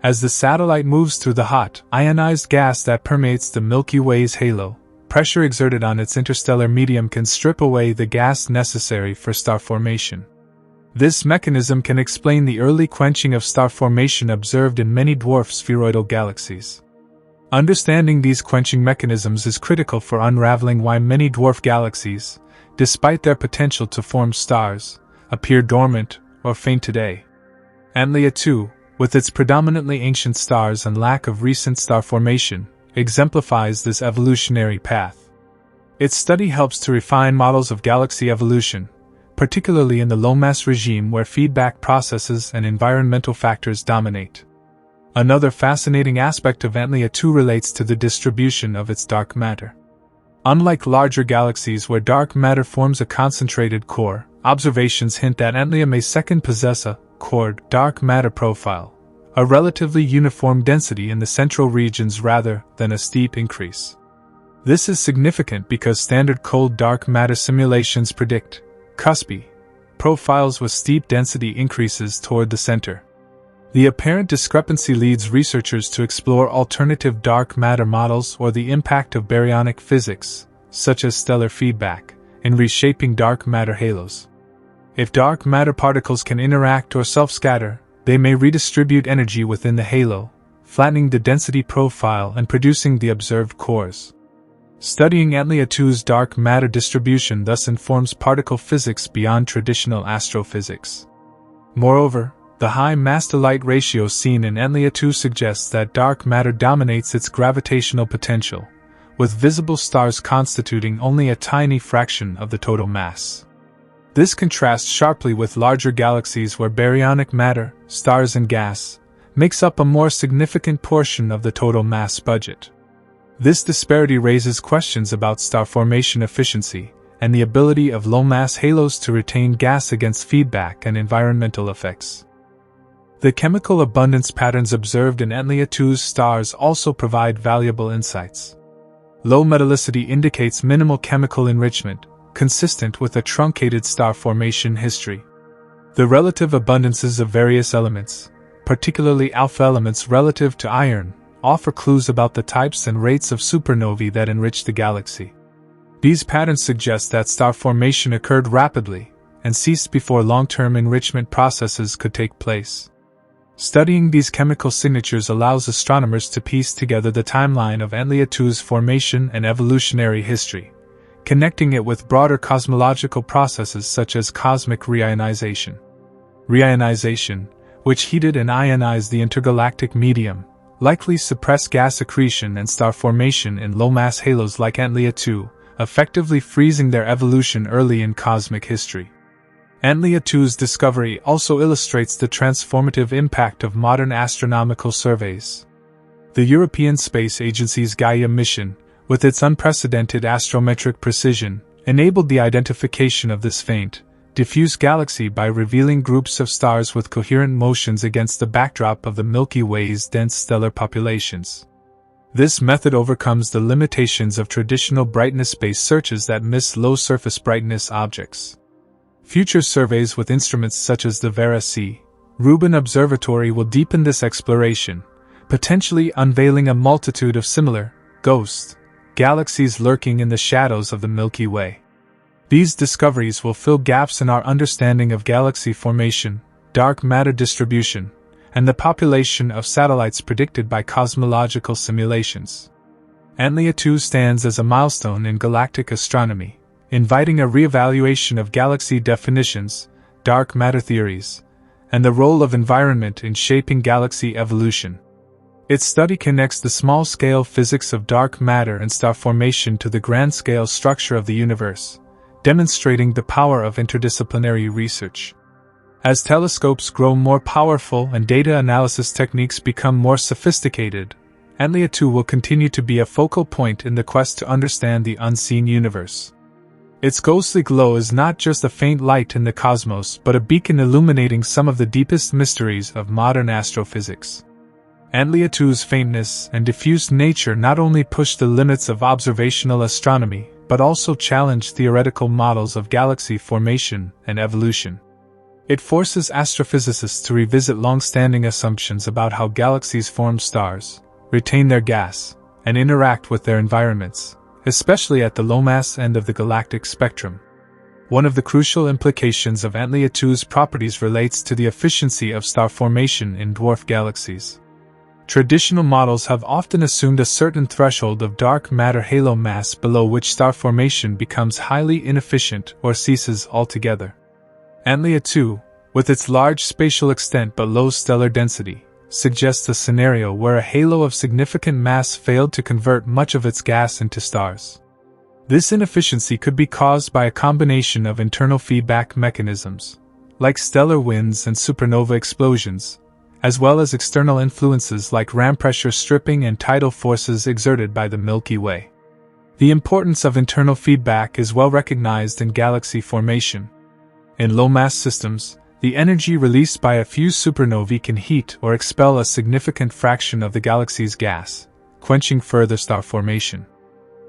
[SPEAKER 1] As the satellite moves through the hot, ionized gas that permeates the Milky Way's halo, pressure exerted on its interstellar medium can strip away the gas necessary for star formation. This mechanism can explain the early quenching of star formation observed in many dwarf spheroidal galaxies. Understanding these quenching mechanisms is critical for unraveling why many dwarf galaxies, despite their potential to form stars, appear dormant or faint today. Antlia 2, with its predominantly ancient stars and lack of recent star formation, exemplifies this evolutionary path. Its study helps to refine models of galaxy evolution, particularly in the low-mass regime where feedback processes and environmental factors dominate. Another fascinating aspect of Antlia 2 relates to the distribution of its dark matter. Unlike larger galaxies where dark matter forms a concentrated core, observations hint that Antlia may second possess a cored dark matter profile, a relatively uniform density in the central regions rather than a steep increase. This is significant because standard cold dark matter simulations predict cuspy profiles with steep density increases toward the center. The apparent discrepancy leads researchers to explore alternative dark matter models or the impact of baryonic physics, such as stellar feedback, in reshaping dark matter halos. If dark matter particles can interact or self-scatter, they may redistribute energy within the halo, flattening the density profile and producing the observed cores. Studying Antlia 2's dark matter distribution thus informs particle physics beyond traditional astrophysics. Moreover, the high mass-to-light ratio seen in Antlia 2 suggests that dark matter dominates its gravitational potential, with visible stars constituting only a tiny fraction of the total mass. This contrasts sharply with larger galaxies where baryonic matter, stars and gas, makes up a more significant portion of the total mass budget. This disparity raises questions about star formation efficiency and the ability of low-mass halos to retain gas against feedback and environmental effects. The chemical abundance patterns observed in Antlia 2's stars also provide valuable insights. Low metallicity indicates minimal chemical enrichment, consistent with a truncated star formation history. The relative abundances of various elements, particularly alpha elements relative to iron, offer clues about the types and rates of supernovae that enrich the galaxy. These patterns suggest that star formation occurred rapidly and ceased before long-term enrichment processes could take place. Studying these chemical signatures allows astronomers to piece together the timeline of Antlia 2's formation and evolutionary history, connecting it with broader cosmological processes such as cosmic reionization. Reionization, which heated and ionized the intergalactic medium, likely suppressed gas accretion and star formation in low-mass halos like Antlia 2, effectively freezing their evolution early in cosmic history. Antlia 2's discovery also illustrates the transformative impact of modern astronomical surveys. The European Space Agency's Gaia mission, with its unprecedented astrometric precision, enabled the identification of this faint, diffuse galaxy by revealing groups of stars with coherent motions against the backdrop of the Milky Way's dense stellar populations. This method overcomes the limitations of traditional brightness-based searches that miss low-surface brightness objects. Future surveys with instruments such as the Vera C. Rubin Observatory will deepen this exploration, potentially unveiling a multitude of similar, ghost, galaxies lurking in the shadows of the Milky Way. These discoveries will fill gaps in our understanding of galaxy formation, dark matter distribution, and the population of satellites predicted by cosmological simulations. Antlia 2 stands as a milestone in galactic astronomy, inviting a re-evaluation of galaxy definitions, dark matter theories, and the role of environment in shaping galaxy evolution. Its study connects the small-scale physics of dark matter and star formation to the grand-scale structure of the universe, demonstrating the power of interdisciplinary research. As telescopes grow more powerful and data analysis techniques become more sophisticated, Antlia 2 will continue to be a focal point in the quest to understand the unseen universe. Its ghostly glow is not just a faint light in the cosmos but a beacon illuminating some of the deepest mysteries of modern astrophysics. Antlia 2's faintness and diffuse nature not only push the limits of observational astronomy but also challenge theoretical models of galaxy formation and evolution. It forces astrophysicists to revisit long-standing assumptions about how galaxies form stars, retain their gas, and interact with their environments, especially at the low-mass end of the galactic spectrum. One of the crucial implications of Antlia 2's properties relates to the efficiency of star formation in dwarf galaxies. Traditional models have often assumed a certain threshold of dark matter halo mass below which star formation becomes highly inefficient or ceases altogether. Antlia 2, with its large spatial extent but low stellar density, suggests a scenario where a halo of significant mass failed to convert much of its gas into stars. This inefficiency could be caused by a combination of internal feedback mechanisms, like stellar winds and supernova explosions, as well as external influences like ram pressure stripping and tidal forces exerted by the Milky Way. The importance of internal feedback is well recognized in galaxy formation. In low-mass systems, the energy released by a few supernovae can heat or expel a significant fraction of the galaxy's gas, quenching further star formation.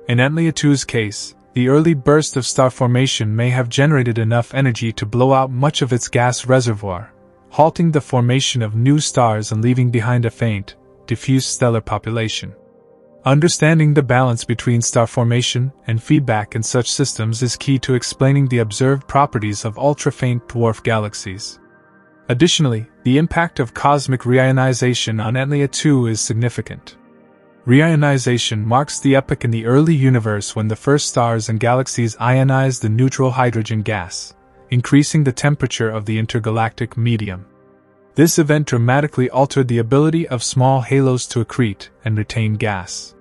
[SPEAKER 1] In Antlia 2's case, the early burst of star formation may have generated enough energy to blow out much of its gas reservoir, halting the formation of new stars and leaving behind a faint, diffuse stellar population. Understanding the balance between star formation and feedback in such systems is key to explaining the observed properties of ultra-faint dwarf galaxies. Additionally, the impact of cosmic reionization on Antlia 2 is significant. Reionization marks the epoch in the early universe when the first stars and galaxies ionized the neutral hydrogen gas, increasing the temperature of the intergalactic medium. This event dramatically altered the ability of small halos to accrete and retain gas.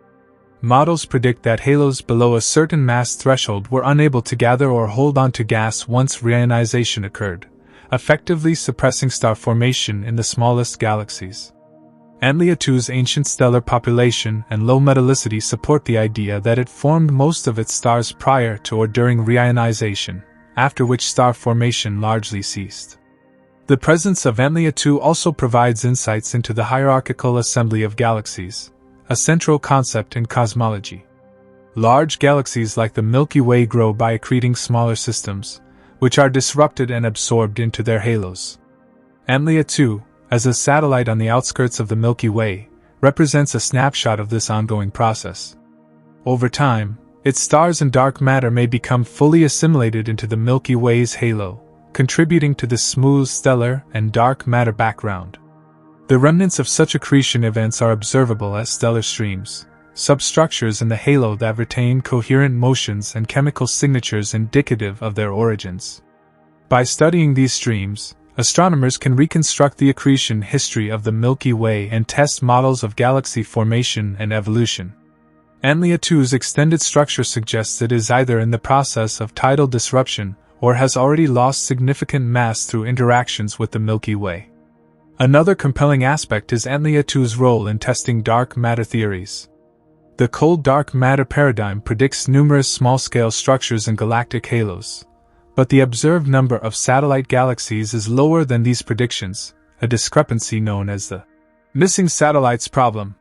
[SPEAKER 1] Models predict that halos below a certain mass threshold were unable to gather or hold on to gas once reionization occurred, effectively suppressing star formation in the smallest galaxies. Antlia 2's ancient stellar population and low metallicity support the idea that it formed most of its stars prior to or during reionization, after which star formation largely ceased. The presence of Antlia 2 also provides insights into the hierarchical assembly of galaxies, a central concept in cosmology. Large galaxies like the Milky Way grow by accreting smaller systems, which are disrupted and absorbed into their halos. Antlia 2, as a satellite on the outskirts of the Milky Way, represents a snapshot of this ongoing process. Over time, its stars and dark matter may become fully assimilated into the Milky Way's halo, contributing to the smooth stellar and dark matter background. The remnants of such accretion events are observable as stellar streams, substructures in the halo that retain coherent motions and chemical signatures indicative of their origins. By studying these streams, astronomers can reconstruct the accretion history of the Milky Way and test models of galaxy formation and evolution. Antlia 2's extended structure suggests it is either in the process of tidal disruption or has already lost significant mass through interactions with the Milky Way. Another compelling aspect is Antlia 2's role in testing dark matter theories. The cold dark matter paradigm predicts numerous small-scale structures in galactic halos, but the observed number of satellite galaxies is lower than these predictions, a discrepancy known as the missing satellites problem.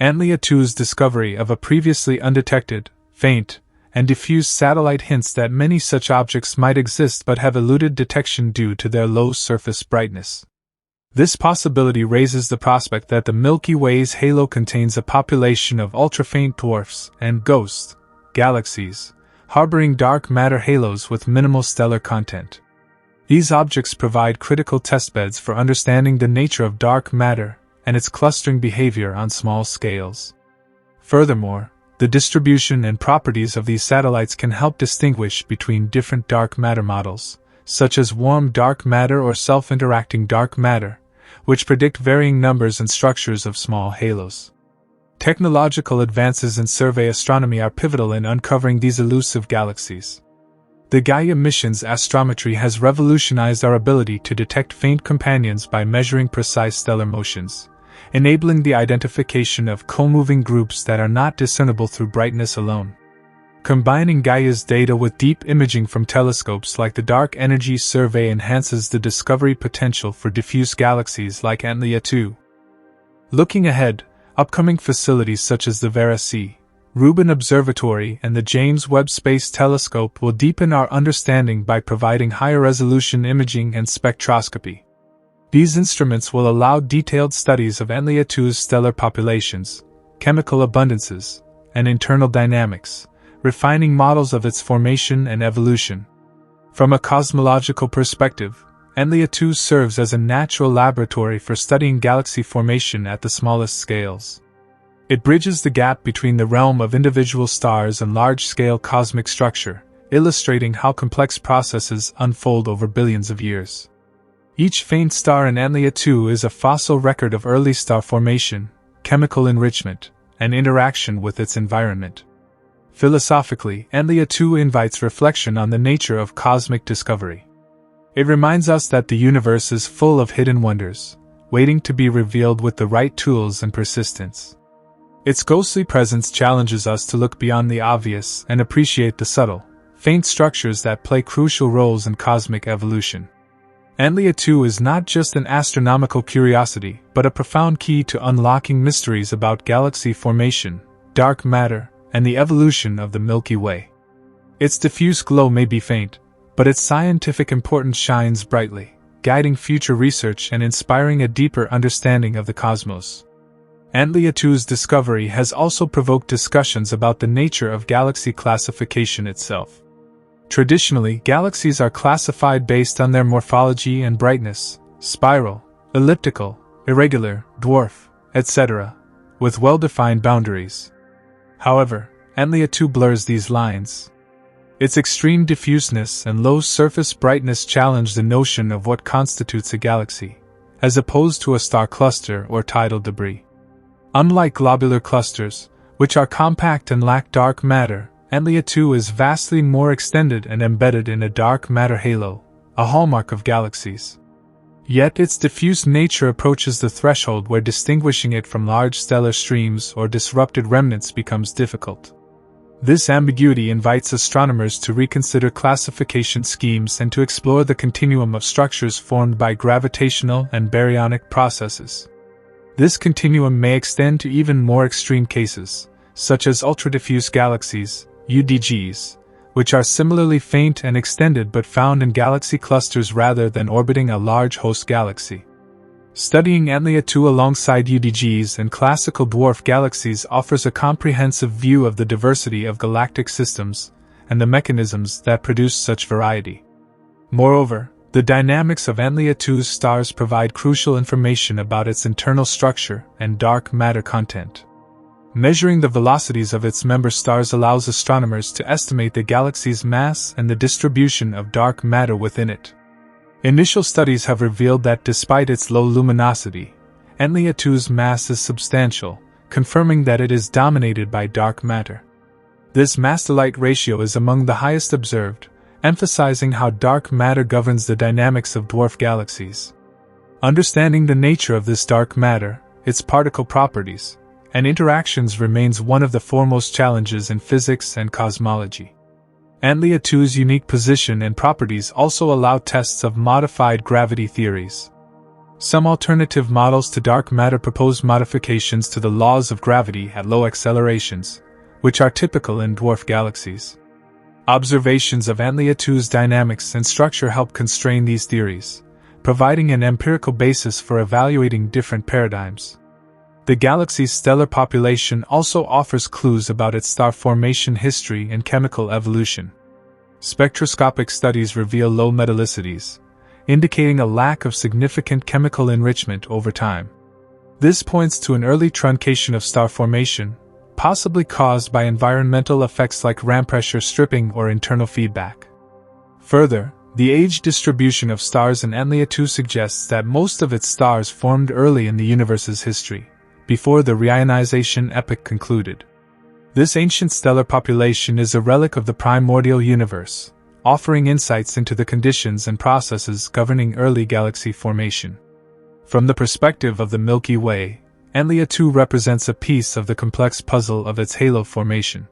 [SPEAKER 1] Antlia 2's discovery of a previously undetected, faint, and diffuse satellite hints that many such objects might exist but have eluded detection due to their low surface brightness. This possibility raises the prospect that the Milky Way's halo contains a population of ultra-faint dwarfs and ghost galaxies, harboring dark matter halos with minimal stellar content. These objects provide critical testbeds for understanding the nature of dark matter and its clustering behavior on small scales. Furthermore, the distribution and properties of these satellites can help distinguish between different dark matter models, such as warm dark matter or self-interacting dark matter, which predict varying numbers and structures of small halos. Technological advances in survey astronomy are pivotal in uncovering these elusive galaxies. The Gaia mission's astrometry has revolutionized our ability to detect faint companions by measuring precise stellar motions, enabling the identification of co-moving groups that are not discernible through brightness alone. Combining Gaia's data with deep imaging from telescopes like the Dark Energy Survey enhances the discovery potential for diffuse galaxies like Antlia 2. Looking ahead, upcoming facilities such as the Vera C Rubin Observatory and the James Webb Space Telescope will deepen our understanding by providing higher-resolution imaging and spectroscopy. These instruments will allow detailed studies of Antlia 2's stellar populations, chemical abundances, and internal dynamics, refining models of its formation and evolution. From a cosmological perspective, Antlia 2 serves as a natural laboratory for studying galaxy formation at the smallest scales. It bridges the gap between the realm of individual stars and large-scale cosmic structure, illustrating how complex processes unfold over billions of years. Each faint star in Antlia 2 is a fossil record of early star formation, chemical enrichment, and interaction with its environment. Philosophically, Antlia 2 invites reflection on the nature of cosmic discovery. It reminds us that the universe is full of hidden wonders, waiting to be revealed with the right tools and persistence. Its ghostly presence challenges us to look beyond the obvious and appreciate the subtle, faint structures that play crucial roles in cosmic evolution. Antlia 2 is not just an astronomical curiosity, but a profound key to unlocking mysteries about galaxy formation, dark matter, and the evolution of the Milky Way. Its diffuse glow may be faint, but its scientific importance shines brightly, guiding future research and inspiring a deeper understanding of the cosmos. Antlia 2's discovery has also provoked discussions about the nature of galaxy classification itself. Traditionally, galaxies are classified based on their morphology and brightness: spiral, elliptical, irregular, dwarf, etc., with well-defined boundaries. However, Antlia 2 blurs these lines. Its extreme diffuseness and low surface brightness challenge the notion of what constitutes a galaxy, as opposed to a star cluster or tidal debris. Unlike globular clusters, which are compact and lack dark matter, Antlia 2 is vastly more extended and embedded in a dark matter halo, a hallmark of galaxies. Yet its diffuse nature approaches the threshold where distinguishing it from large stellar streams or disrupted remnants becomes difficult. This ambiguity invites astronomers to reconsider classification schemes and to explore the continuum of structures formed by gravitational and baryonic processes. This continuum may extend to even more extreme cases, such as ultra-diffuse galaxies, UDGs, which are similarly faint and extended but found in galaxy clusters rather than orbiting a large host galaxy. Studying Antlia 2 alongside UDGs and classical dwarf galaxies offers a comprehensive view of the diversity of galactic systems and the mechanisms that produce such variety. Moreover, the dynamics of Antlia 2's stars provide crucial information about its internal structure and dark matter content. Measuring the velocities of its member stars allows astronomers to estimate the galaxy's mass and the distribution of dark matter within it. Initial studies have revealed that despite its low luminosity, Antlia 2's mass is substantial, confirming that it is dominated by dark matter. This mass-to-light ratio is among the highest observed, emphasizing how dark matter governs the dynamics of dwarf galaxies. Understanding the nature of this dark matter, its particle properties, and interactions remains one of the foremost challenges in physics and cosmology. Antlia 2's unique position and properties also allow tests of modified gravity theories. Some alternative models to dark matter propose modifications to the laws of gravity at low accelerations, which are typical in dwarf galaxies. Observations of Antlia 2's dynamics and structure help constrain these theories, providing an empirical basis for evaluating different paradigms. The galaxy's stellar population also offers clues about its star formation history and chemical evolution. Spectroscopic studies reveal low metallicities, indicating a lack of significant chemical enrichment over time. This points to an early truncation of star formation, possibly caused by environmental effects like ram pressure stripping or internal feedback. Further, the age distribution of stars in Antlia 2 suggests that most of its stars formed early in the universe's history, before the reionization epoch concluded. This ancient stellar population is a relic of the primordial universe, offering insights into the conditions and processes governing early galaxy formation. From the perspective of the Milky Way, Antlia 2 represents a piece of the complex puzzle of its halo formation.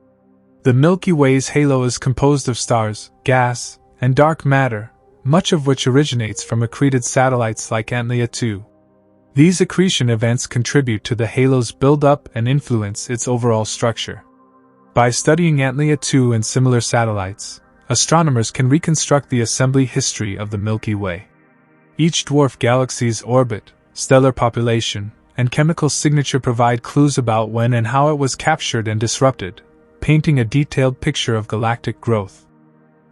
[SPEAKER 1] The Milky Way's halo is composed of stars, gas, and dark matter, much of which originates from accreted satellites like Antlia 2. These accretion events contribute to the halo's build-up and influence its overall structure. By studying Antlia 2 and similar satellites, astronomers can reconstruct the assembly history of the Milky Way. Each dwarf galaxy's orbit, stellar population, and chemical signature provide clues about when and how it was captured and disrupted, painting a detailed picture of galactic growth.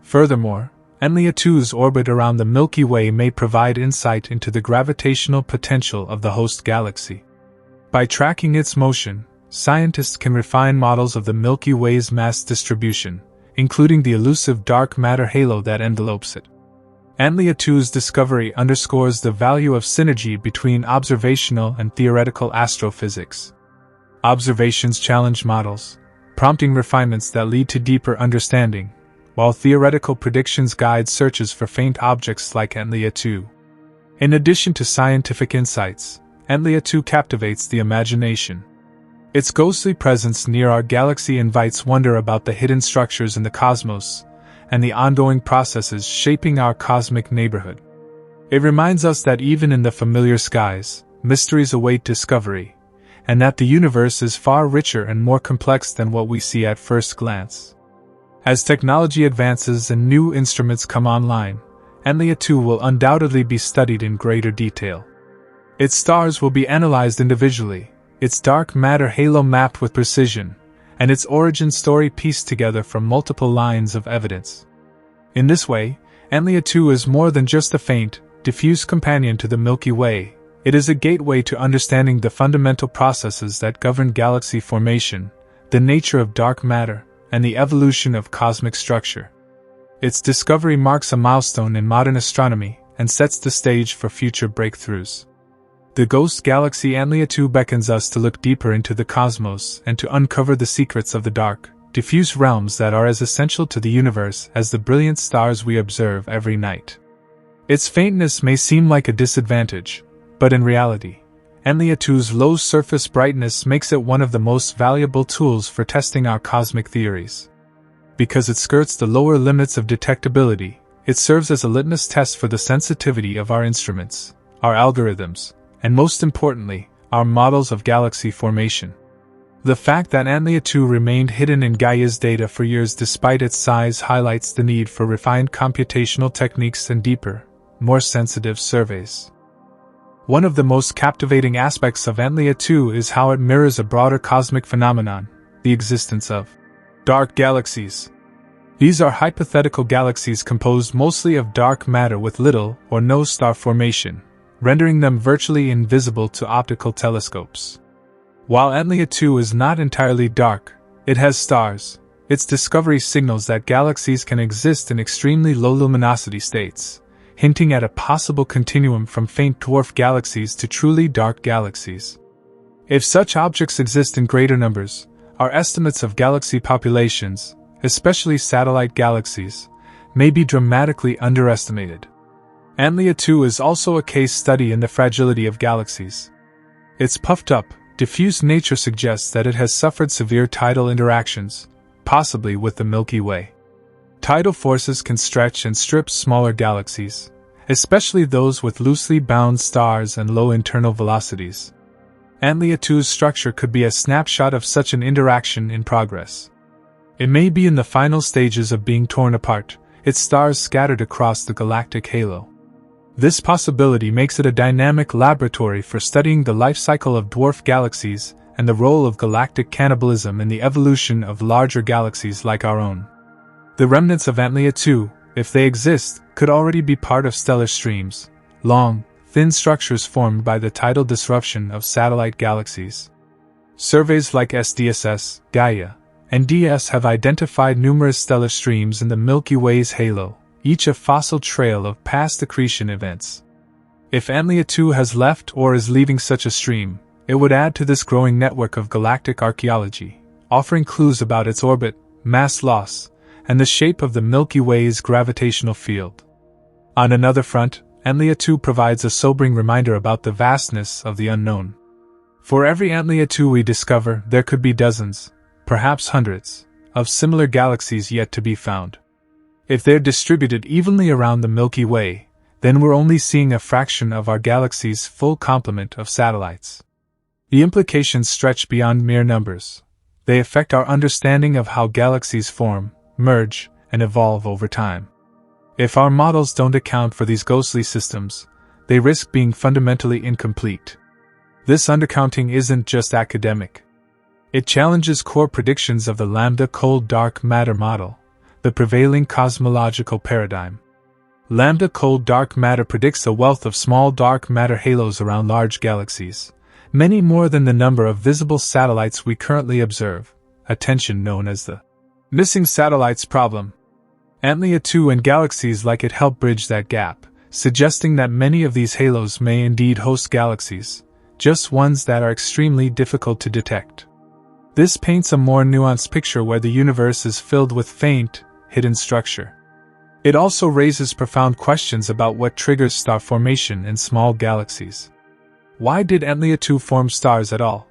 [SPEAKER 1] Furthermore, Antlia 2's orbit around the Milky Way may provide insight into the gravitational potential of the host galaxy. By tracking its motion, scientists can refine models of the Milky Way's mass distribution, including the elusive dark matter halo that envelopes it. Antlia 2's discovery underscores the value of synergy between observational and theoretical astrophysics. Observations challenge models, prompting refinements that lead to deeper understanding, while theoretical predictions guide searches for faint objects like Antlia 2. In addition to scientific insights, Antlia 2 captivates the imagination. Its ghostly presence near our galaxy invites wonder about the hidden structures in the cosmos and the ongoing processes shaping our cosmic neighborhood. It reminds us that even in the familiar skies, mysteries await discovery, and that the universe is far richer and more complex than what we see at first glance. As technology advances and new instruments come online, Antlia 2 will undoubtedly be studied in greater detail. Its stars will be analyzed individually, its dark matter halo mapped with precision, and its origin story pieced together from multiple lines of evidence. In this way, Antlia 2 is more than just a faint, diffuse companion to the Milky Way. It is a gateway to understanding the fundamental processes that govern galaxy formation, the nature of dark matter, and the evolution of cosmic structure. Its discovery marks a milestone in modern astronomy and sets the stage for future breakthroughs. The ghost galaxy Antlia 2 beckons us to look deeper into the cosmos and to uncover the secrets of the dark, diffuse realms that are as essential to the universe as the brilliant stars we observe every night. Its faintness may seem like a disadvantage, but in reality, Antlia 2's low surface brightness makes it one of the most valuable tools for testing our cosmic theories. Because it skirts the lower limits of detectability, it serves as a litmus test for the sensitivity of our instruments, our algorithms, and most importantly, our models of galaxy formation. The fact that Antlia 2 remained hidden in Gaia's data for years despite its size highlights the need for refined computational techniques and deeper, more sensitive surveys. One of the most captivating aspects of Antlia 2 is how it mirrors a broader cosmic phenomenon, the existence of dark galaxies. These are hypothetical galaxies composed mostly of dark matter with little or no star formation, rendering them virtually invisible to optical telescopes. While Antlia 2 is not entirely dark, it has stars. Its discovery signals that galaxies can exist in extremely low luminosity states, hinting at a possible continuum from faint dwarf galaxies to truly dark galaxies. If such objects exist in greater numbers, our estimates of galaxy populations, especially satellite galaxies, may be dramatically underestimated. Antlia 2 is also a case study in the fragility of galaxies. Its puffed-up, diffuse nature suggests that it has suffered severe tidal interactions, possibly with the Milky Way. Tidal forces can stretch and strip smaller galaxies, especially those with loosely bound stars and low internal velocities. Antlia 2's structure could be a snapshot of such an interaction in progress. It may be in the final stages of being torn apart, its stars scattered across the galactic halo. This possibility makes it a dynamic laboratory for studying the life cycle of dwarf galaxies and the role of galactic cannibalism in the evolution of larger galaxies like our own. The remnants of Antlia 2, if they exist, could already be part of stellar streams, long, thin structures formed by the tidal disruption of satellite galaxies. Surveys like SDSS, Gaia, and DS have identified numerous stellar streams in the Milky Way's halo, each a fossil trail of past accretion events. If Antlia 2 has left or is leaving such a stream, it would add to this growing network of galactic archaeology, offering clues about its orbit, mass loss, and the shape of the Milky Way's gravitational field. On another front, Antlia 2 provides a sobering reminder about the vastness of the unknown. For every Antlia 2 we discover, there could be dozens, perhaps hundreds, of similar galaxies yet to be found. If they're distributed evenly around the Milky Way, then we're only seeing a fraction of our galaxy's full complement of satellites. The implications stretch beyond mere numbers. They affect our understanding of how galaxies form, merge, and evolve over time. If our models don't account for these ghostly systems, they risk being fundamentally incomplete. This undercounting isn't just academic. It challenges core predictions of the lambda cold dark matter model, the prevailing cosmological paradigm. Lambda cold dark matter predicts a wealth of small dark matter halos around large galaxies, many more than the number of visible satellites we currently observe, a tension known as the missing satellites problem. Antlia 2 and galaxies like it help bridge that gap, suggesting that many of these halos may indeed host galaxies, just ones that are extremely difficult to detect. This paints a more nuanced picture where the universe is filled with faint, hidden structure. It also raises profound questions about what triggers star formation in small galaxies. Why did Antlia 2 form stars at all?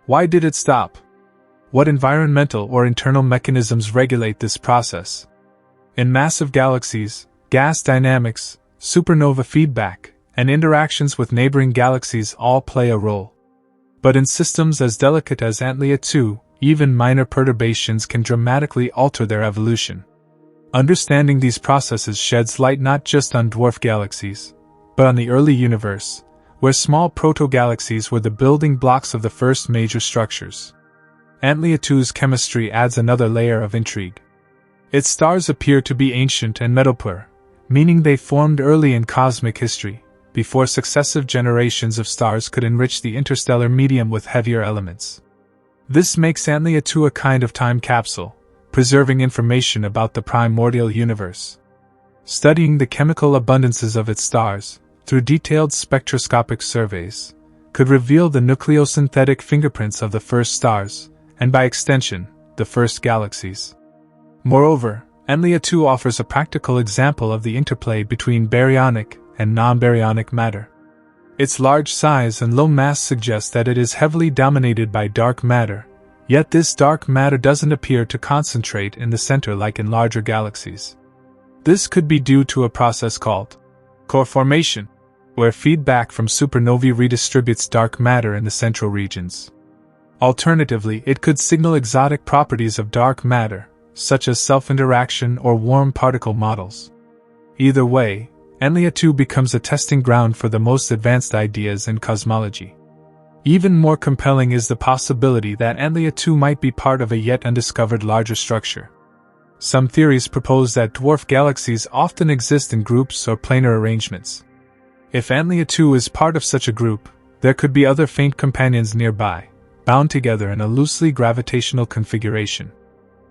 [SPEAKER 1] Why did it stop? What environmental or internal mechanisms regulate this process? In massive galaxies, gas dynamics, supernova feedback, and interactions with neighboring galaxies all play a role. But in systems as delicate as Antlia 2, even minor perturbations can dramatically alter their evolution. Understanding these processes sheds light not just on dwarf galaxies, but on the early universe, where small proto-galaxies were the building blocks of the first major structures. Antlia 2's chemistry adds another layer of intrigue. Its stars appear to be ancient and metalpoor, meaning they formed early in cosmic history, before successive generations of stars could enrich the interstellar medium with heavier elements. This makes Antlia 2 a kind of time capsule, preserving information about the primordial universe. Studying the chemical abundances of its stars, through detailed spectroscopic surveys, could reveal the nucleosynthetic fingerprints of the first stars, and by extension, the first galaxies. Moreover, Antlia 2 offers a practical example of the interplay between baryonic and non-baryonic matter. Its large size and low mass suggest that it is heavily dominated by dark matter, yet this dark matter doesn't appear to concentrate in the center like in larger galaxies. This could be due to a process called core formation, where feedback from supernovae redistributes dark matter in the central regions. Alternatively, it could signal exotic properties of dark matter, such as self-interaction or warm particle models. Either way, Antlia 2 becomes a testing ground for the most advanced ideas in cosmology. Even more compelling is the possibility that Antlia 2 might be part of a yet undiscovered larger structure. Some theories propose that dwarf galaxies often exist in groups or planar arrangements. If Antlia 2 is part of such a group, there could be other faint companions nearby, bound together in a loosely gravitational configuration.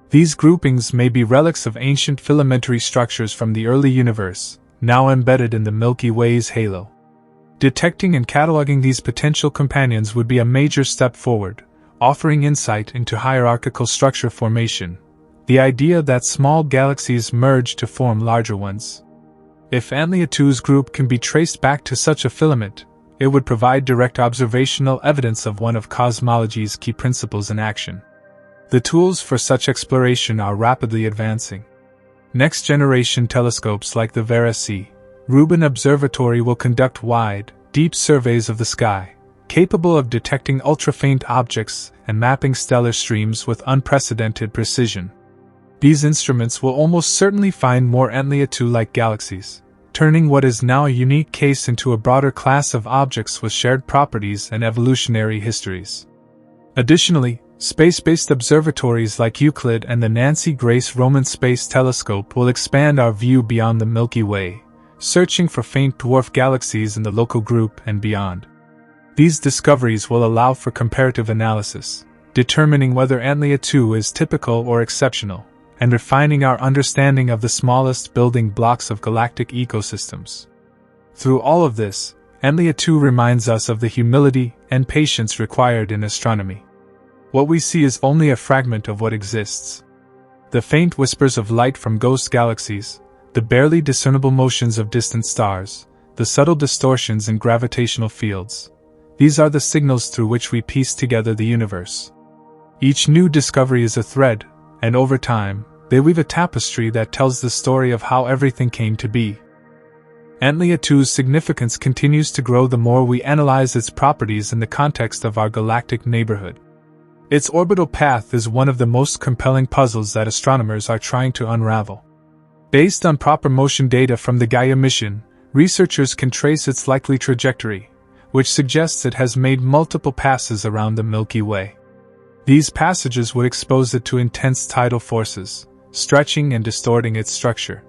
[SPEAKER 1] These groupings may be relics of ancient filamentary structures from the early universe, now embedded in the Milky Way's halo. Detecting and cataloging these potential companions would be a major step forward, offering insight into hierarchical structure formation, the idea that small galaxies merge to form larger ones. If Antlia 2's group can be traced back to such a filament, it would provide direct observational evidence of one of cosmology's key principles in action. The tools for such exploration are rapidly advancing. Next-generation telescopes like the Vera C. Rubin Observatory will conduct wide, deep surveys of the sky, capable of detecting ultra-faint objects and mapping stellar streams with unprecedented precision. These instruments will almost certainly find more Antlia 2-like galaxies, turning what is now a unique case into a broader class of objects with shared properties and evolutionary histories. Additionally, space-based observatories like Euclid and the Nancy Grace Roman Space Telescope will expand our view beyond the Milky Way, searching for faint dwarf galaxies in the local group and beyond. These discoveries will allow for comparative analysis, determining whether Antlia 2 is typical or exceptional, and refining our understanding of the smallest building blocks of galactic ecosystems. Through all of this, Antlia 2 reminds us of the humility and patience required in astronomy. What we see is only a fragment of what exists. The faint whispers of light from ghost galaxies, the barely discernible motions of distant stars, the subtle distortions in gravitational fields. These are the signals through which we piece together the universe. Each new discovery is a thread, and over time, they weave a tapestry that tells the story of how everything came to be. Antlia 2's significance continues to grow the more we analyze its properties in the context of our galactic neighborhood. Its orbital path is one of the most compelling puzzles that astronomers are trying to unravel. Based on proper motion data from the Gaia mission, researchers can trace its likely trajectory, which suggests it has made multiple passes around the Milky Way. These passages would expose it to intense tidal forces, stretching and distorting its structure.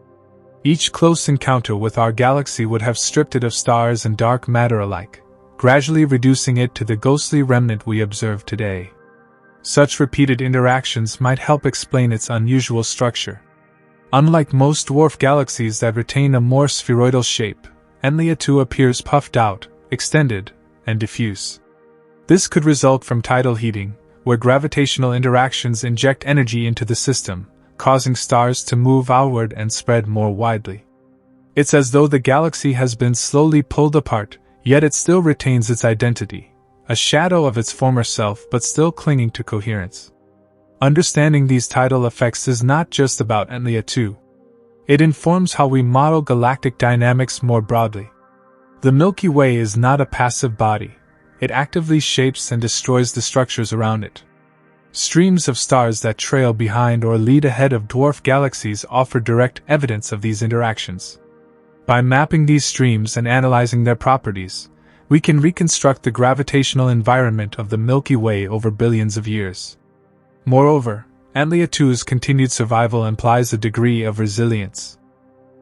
[SPEAKER 1] Each close encounter with our galaxy would have stripped it of stars and dark matter alike, gradually reducing it to the ghostly remnant we observe today. Such repeated interactions might help explain its unusual structure. Unlike most dwarf galaxies that retain a more spheroidal shape, Antlia 2 appears puffed out, extended, and diffuse. This could result from tidal heating, where gravitational interactions inject energy into the system, causing stars to move outward and spread more widely. It's as though the galaxy has been slowly pulled apart, yet it still retains its identity, a shadow of its former self but still clinging to coherence. Understanding these tidal effects is not just about Antlia 2. It informs how we model galactic dynamics more broadly. The Milky Way is not a passive body. It actively shapes and destroys the structures around it. Streams of stars that trail behind or lead ahead of dwarf galaxies offer direct evidence of these interactions. By mapping these streams and analyzing their properties, we can reconstruct the gravitational environment of the Milky Way over billions of years. Moreover, Antlia 2's continued survival implies a degree of resilience.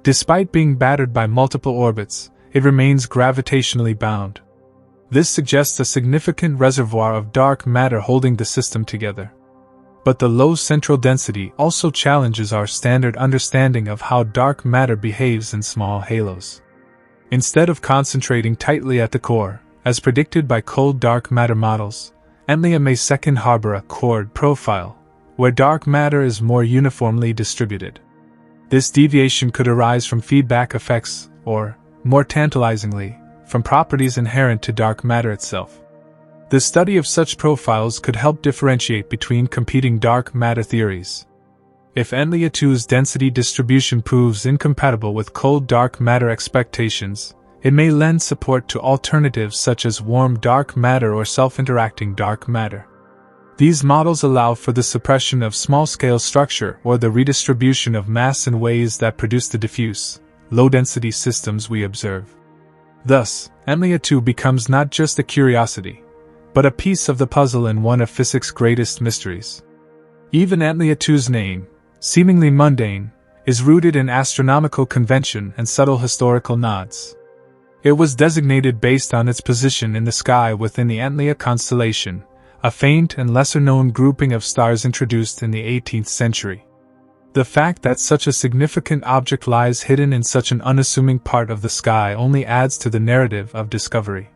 [SPEAKER 1] Despite being battered by multiple orbits, it remains gravitationally bound. This suggests a significant reservoir of dark matter holding the system together. But the low central density also challenges our standard understanding of how dark matter behaves in small halos. Instead of concentrating tightly at the core, as predicted by cold dark matter models, Antlia may second harbor a chord profile, where dark matter is more uniformly distributed. This deviation could arise from feedback effects, or, more tantalizingly, from properties inherent to dark matter itself. The study of such profiles could help differentiate between competing dark matter theories. If Antlia 2's density distribution proves incompatible with cold dark matter expectations, it may lend support to alternatives such as warm dark matter or self-interacting dark matter. These models allow for the suppression of small-scale structure or the redistribution of mass in ways that produce the diffuse, low-density systems we observe. Thus, Antlia 2 becomes not just a curiosity, but a piece of the puzzle in one of physics' greatest mysteries. Even Antlia 2's name, seemingly mundane, is rooted in astronomical convention and subtle historical nods. It was designated based on its position in the sky within the Antlia constellation, a faint and lesser-known grouping of stars introduced in the 18th century. The fact that such a significant object lies hidden in such an unassuming part of the sky only adds to the narrative of discovery.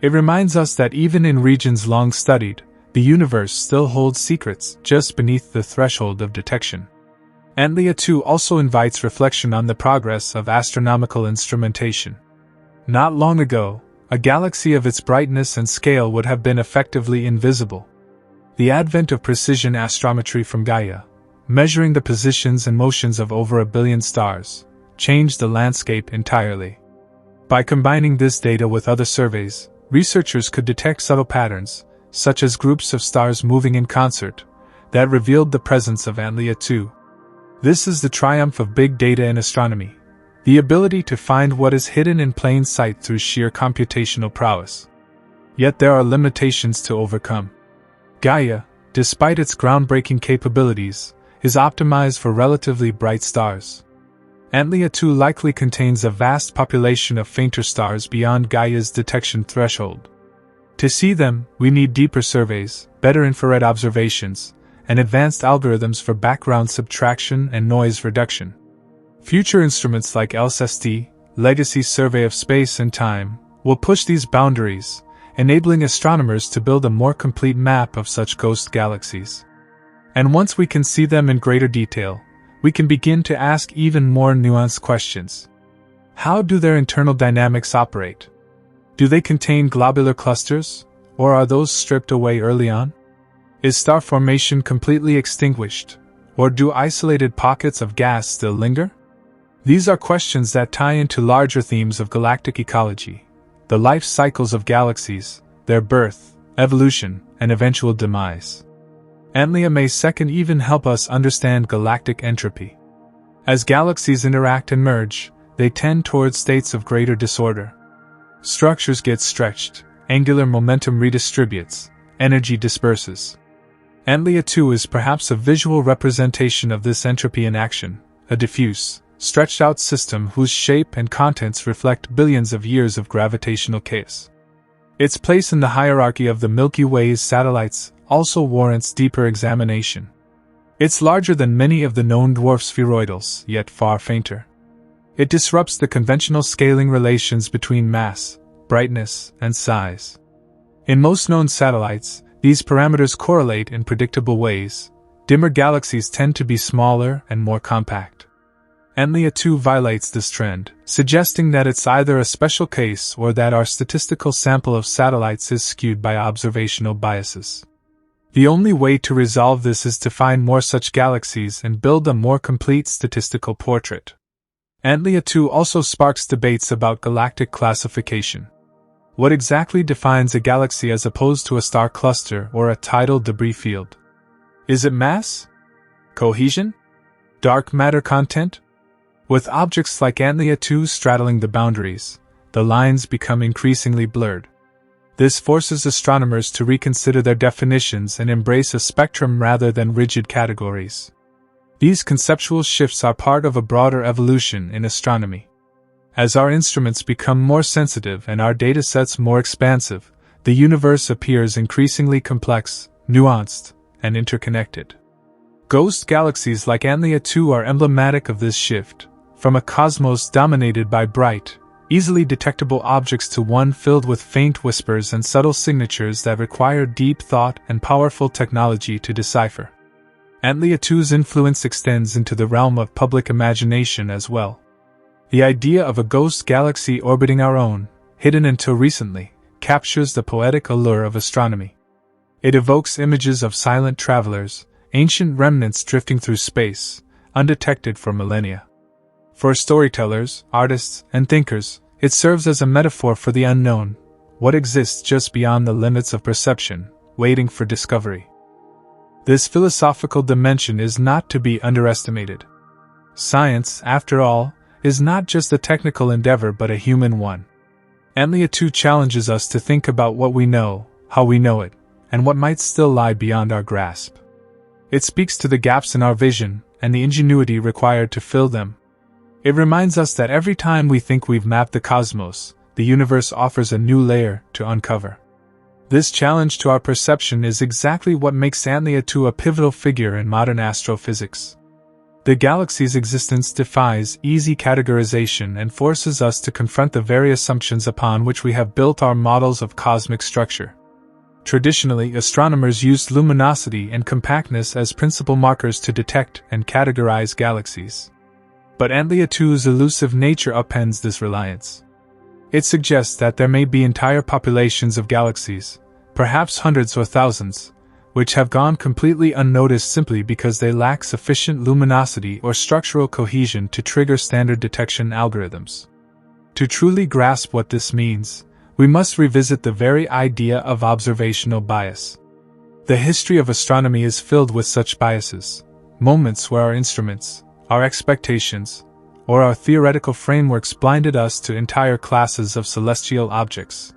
[SPEAKER 1] It reminds us that even in regions long studied, the universe still holds secrets just beneath the threshold of detection. Antlia 2 also invites reflection on the progress of astronomical instrumentation. Not long ago, a galaxy of its brightness and scale would have been effectively invisible. The advent of precision astrometry from Gaia, measuring the positions and motions of over 1 billion stars, changed the landscape entirely. By combining this data with other surveys, researchers could detect subtle patterns, such as groups of stars moving in concert, that revealed the presence of Antlia 2. This is the triumph of big data in astronomy, the ability to find what is hidden in plain sight through sheer computational prowess. Yet there are limitations to overcome. Gaia, despite its groundbreaking capabilities, is optimized for relatively bright stars. Antlia 2 likely contains a vast population of fainter stars beyond Gaia's detection threshold. To see them, we need deeper surveys, better infrared observations, and advanced algorithms for background subtraction and noise reduction. Future instruments like LSST, Legacy Survey of Space and Time, will push these boundaries, enabling astronomers to build a more complete map of such ghost galaxies. And once we can see them in greater detail, we can begin to ask even more nuanced questions. How do their internal dynamics operate? Do they contain globular clusters, or are those stripped away early on? Is star formation completely extinguished, or do isolated pockets of gas still linger? These are questions that tie into larger themes of galactic ecology, the life cycles of galaxies, their birth, evolution, and eventual demise. Antlia may second even help us understand galactic entropy. As galaxies interact and merge, they tend towards states of greater disorder. Structures get stretched, angular momentum redistributes, energy disperses. Antlia 2 is perhaps a visual representation of this entropy in action, a diffuse, stretched-out system whose shape and contents reflect billions of years of gravitational chaos. Its place in the hierarchy of the Milky Way's satellites also warrants deeper examination. It's larger than many of the known dwarf spheroidals, yet far fainter. It disrupts the conventional scaling relations between mass, brightness, and size. In most known satellites, these parameters correlate in predictable ways. Dimmer galaxies tend to be smaller and more compact. Antlia 2 violates this trend, suggesting that it's either a special case or that our statistical sample of satellites is skewed by observational biases. The only way to resolve this is to find more such galaxies and build a more complete statistical portrait. Antlia 2 also sparks debates about galactic classification. What exactly defines a galaxy as opposed to a star cluster or a tidal debris field? Is it mass? Cohesion? Dark matter content? With objects like Antlia 2 straddling the boundaries, the lines become increasingly blurred. This forces astronomers to reconsider their definitions and embrace a spectrum rather than rigid categories. These conceptual shifts are part of a broader evolution in astronomy. As our instruments become more sensitive and our datasets more expansive, the universe appears increasingly complex, nuanced, and interconnected. Ghost galaxies like Antlia 2 are emblematic of this shift, from a cosmos dominated by bright, easily detectable objects to one filled with faint whispers and subtle signatures that require deep thought and powerful technology to decipher. Antlia 2's influence extends into the realm of public imagination as well. The idea of a ghost galaxy orbiting our own, hidden until recently, captures the poetic allure of astronomy. It evokes images of silent travelers, ancient remnants drifting through space, undetected for millennia. For storytellers, artists, and thinkers, it serves as a metaphor for the unknown, what exists just beyond the limits of perception, waiting for discovery. This philosophical dimension is not to be underestimated. Science, after all, is not just a technical endeavor but a human one. Antlia 2 challenges us to think about what we know, how we know it, and what might still lie beyond our grasp. It speaks to the gaps in our vision and the ingenuity required to fill them. It reminds us that every time we think we've mapped the cosmos, the universe offers a new layer to uncover. This challenge to our perception is exactly what makes Antlia 2 a pivotal figure in modern astrophysics. The galaxy's existence defies easy categorization and forces us to confront the very assumptions upon which we have built our models of cosmic structure. Traditionally, astronomers used luminosity and compactness as principal markers to detect and categorize galaxies. But Antlia 2's elusive nature upends this reliance. It suggests that there may be entire populations of galaxies, perhaps hundreds or thousands, which have gone completely unnoticed simply because they lack sufficient luminosity or structural cohesion to trigger standard detection algorithms. To truly grasp what this means, we must revisit the very idea of observational bias. The history of astronomy is filled with such biases, moments where our instruments, our expectations, or our theoretical frameworks blinded us to entire classes of celestial objects.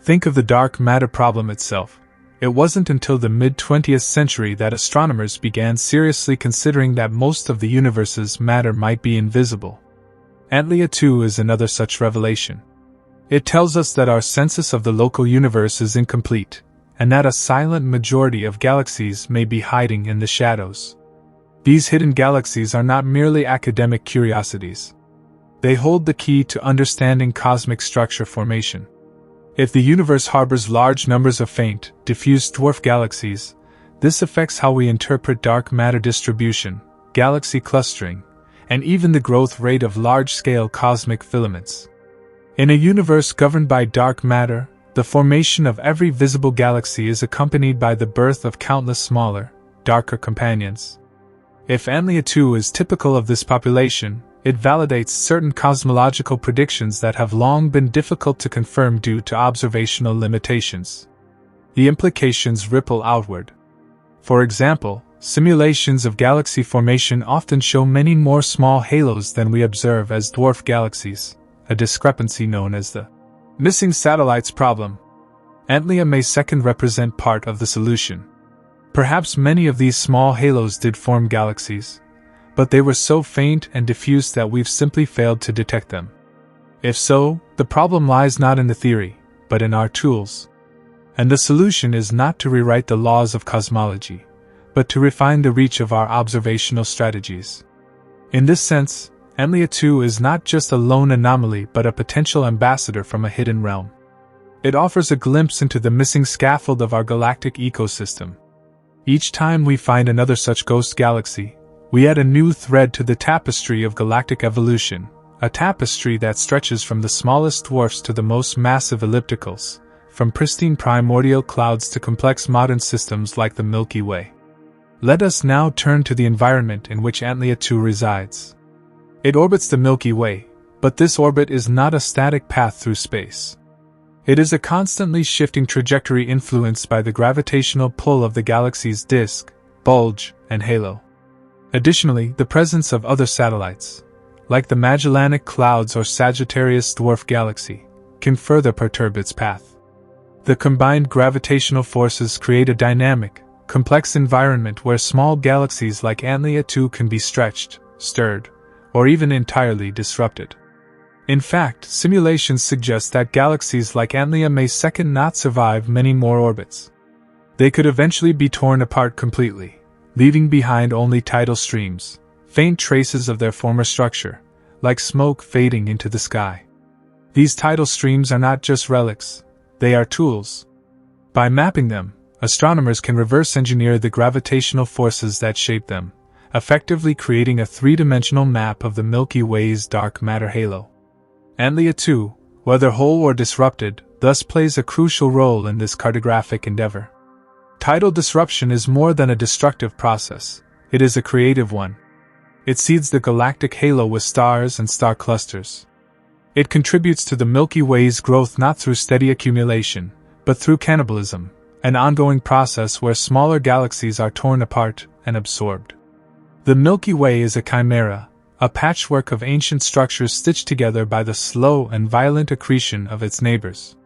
[SPEAKER 1] Think of the dark matter problem itself. It wasn't until the mid-20th century that astronomers began seriously considering that most of the universe's matter might be invisible. Antlia 2 is another such revelation. It tells us that our census of the local universe is incomplete, and that a silent majority of galaxies may be hiding in the shadows. These hidden galaxies are not merely academic curiosities. They hold the key to understanding cosmic structure formation. If the universe harbors large numbers of faint, diffuse dwarf galaxies, this affects how we interpret dark matter distribution, galaxy clustering, and even the growth rate of large-scale cosmic filaments. In a universe governed by dark matter, the formation of every visible galaxy is accompanied by the birth of countless smaller, darker companions. If Antlia 2 is typical of this population, it validates certain cosmological predictions that have long been difficult to confirm due to observational limitations. The implications ripple outward. For example, simulations of galaxy formation often show many more small halos than we observe as dwarf galaxies, a discrepancy known as the missing satellites problem. Antlia may second represent part of the solution. Perhaps many of these small halos did form galaxies, but they were so faint and diffuse that we've simply failed to detect them. If so, the problem lies not in the theory, but in our tools. And the solution is not to rewrite the laws of cosmology, but to refine the reach of our observational strategies. In this sense, Antlia 2 is not just a lone anomaly but a potential ambassador from a hidden realm. It offers a glimpse into the missing scaffold of our galactic ecosystem. Each time we find another such ghost galaxy, we add a new thread to the tapestry of galactic evolution, a tapestry that stretches from the smallest dwarfs to the most massive ellipticals, from pristine primordial clouds to complex modern systems like the Milky Way. Let us now turn to the environment in which Antlia 2 resides. It orbits the Milky Way, but this orbit is not a static path through space. It is a constantly shifting trajectory influenced by the gravitational pull of the galaxy's disk, bulge, and halo. Additionally, the presence of other satellites, like the Magellanic Clouds or Sagittarius dwarf galaxy, can further perturb its path. The combined gravitational forces create a dynamic, complex environment where small galaxies like Antlia 2 can be stretched, stirred, or even entirely disrupted. In fact, simulations suggest that galaxies like Antlia may second not survive many more orbits. They could eventually be torn apart completely, leaving behind only tidal streams, faint traces of their former structure, like smoke fading into the sky. These tidal streams are not just relics, they are tools. By mapping them, astronomers can reverse engineer the gravitational forces that shape them, effectively creating a three-dimensional map of the Milky Way's dark matter halo. Antlia 2, whether whole or disrupted, thus plays a crucial role in this cartographic endeavor. Tidal disruption is more than a destructive process, it is a creative one. It seeds the galactic halo with stars and star clusters. It contributes to the Milky Way's growth not through steady accumulation, but through cannibalism, an ongoing process where smaller galaxies are torn apart and absorbed. The Milky Way is a chimera, a patchwork of ancient structures stitched together by the slow and violent accretion of its neighbors.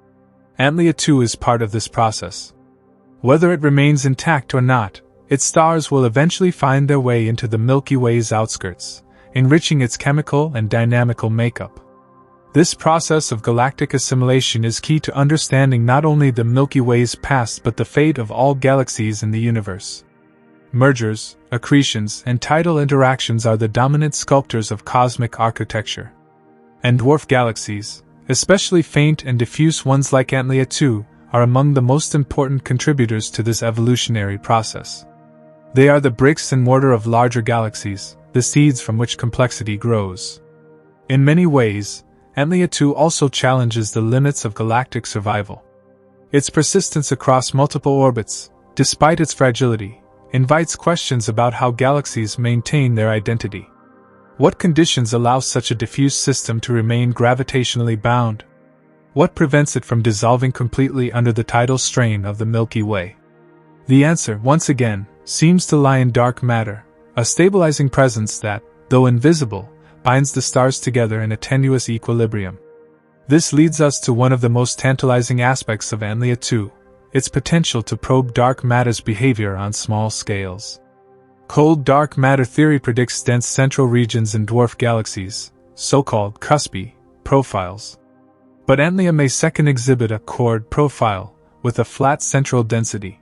[SPEAKER 1] Antlia 2 is part of this process. Whether it remains intact or not, its stars will eventually find their way into the Milky Way's outskirts, enriching its chemical and dynamical makeup. This process of galactic assimilation is key to understanding not only the Milky Way's past but the fate of all galaxies in the universe. Mergers, accretions, and tidal interactions are the dominant sculptors of cosmic architecture. And dwarf galaxies, especially faint and diffuse ones like Antlia 2, are among the most important contributors to this evolutionary process. They are the bricks and mortar of larger galaxies, the seeds from which complexity grows. In many ways, Antlia 2 also challenges the limits of galactic survival. Its persistence across multiple orbits, despite its fragility, invites questions about how galaxies maintain their identity. What conditions allow such a diffuse system to remain gravitationally bound? What prevents it from dissolving completely under the tidal strain of the Milky Way? The answer, once again, seems to lie in dark matter, a stabilizing presence that, though invisible, binds the stars together in a tenuous equilibrium. This leads us to one of the most tantalizing aspects of Antlia 2, its potential to probe dark matter's behavior on small scales. Cold dark matter theory predicts dense central regions in dwarf galaxies, so-called cuspy profiles. But Antlia may second exhibit a chord profile, with a flat central density.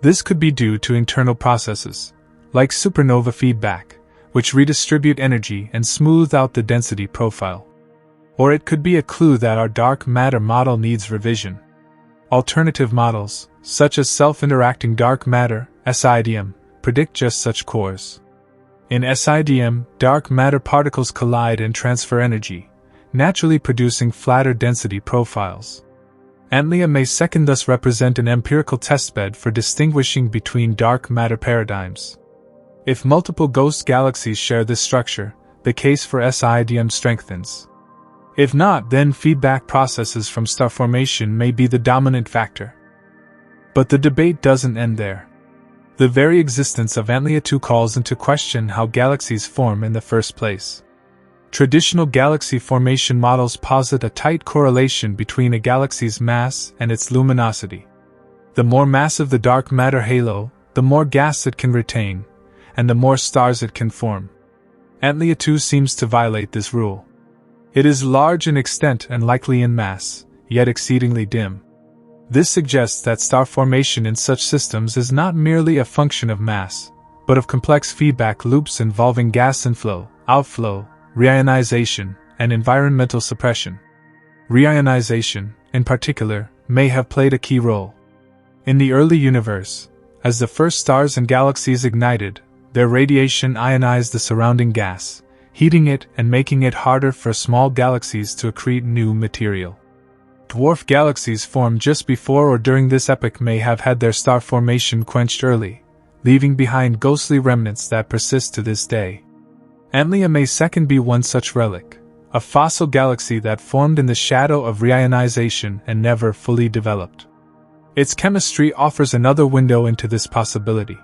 [SPEAKER 1] This could be due to internal processes, like supernova feedback, which redistribute energy and smooth out the density profile. Or it could be a clue that our dark matter model needs revision. Alternative models, such as self-interacting dark matter, SIDM, predict just such cores. In SIDM, dark matter particles collide and transfer energy, naturally producing flatter density profiles. Antlia may second thus represent an empirical testbed for distinguishing between dark matter paradigms. If multiple ghost galaxies share this structure, the case for SIDM strengthens. If not, then feedback processes from star formation may be the dominant factor. But the debate doesn't end there. The very existence of Antlia 2 calls into question how galaxies form in the first place. Traditional galaxy formation models posit a tight correlation between a galaxy's mass and its luminosity. The more massive the dark matter halo, the more gas it can retain, and the more stars it can form. Antlia 2 seems to violate this rule. It is large in extent and likely in mass, yet exceedingly dim. This suggests that star formation in such systems is not merely a function of mass, but of complex feedback loops involving gas inflow, outflow, reionization, and environmental suppression. Reionization, in particular, may have played a key role. In the early universe, as the first stars and galaxies ignited, their radiation ionized the surrounding gas, heating it and making it harder for small galaxies to accrete new material. Dwarf galaxies formed just before or during this epoch may have had their star formation quenched early, leaving behind ghostly remnants that persist to this day. Antlia may second be one such relic, a fossil galaxy that formed in the shadow of reionization and never fully developed. Its chemistry offers another window into this possibility.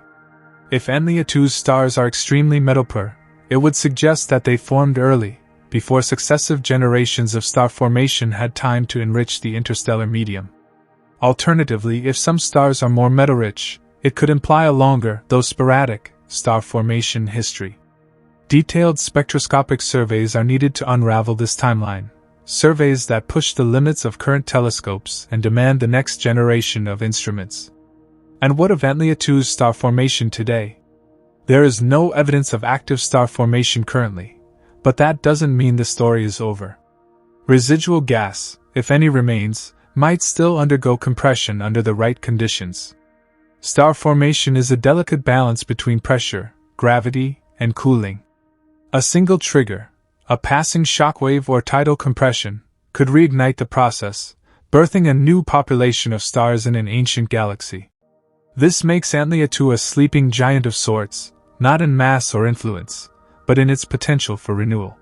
[SPEAKER 1] If Antlia 2's stars are extremely metal-poor, it would suggest that they formed early, before successive generations of star formation had time to enrich the interstellar medium. Alternatively, if some stars are more metal-rich, it could imply a longer, though sporadic, star formation history. Detailed spectroscopic surveys are needed to unravel this timeline, surveys that push the limits of current telescopes and demand the next generation of instruments. And what of Antlia 2's star formation today? There is no evidence of active star formation currently, but that doesn't mean the story is over. Residual gas, if any remains, might still undergo compression under the right conditions. Star formation is a delicate balance between pressure, gravity, and cooling. A single trigger, a passing shockwave or tidal compression, could reignite the process, birthing a new population of stars in an ancient galaxy. This makes Antlia 2 a sleeping giant of sorts, not in mass or influence, but in its potential for renewal.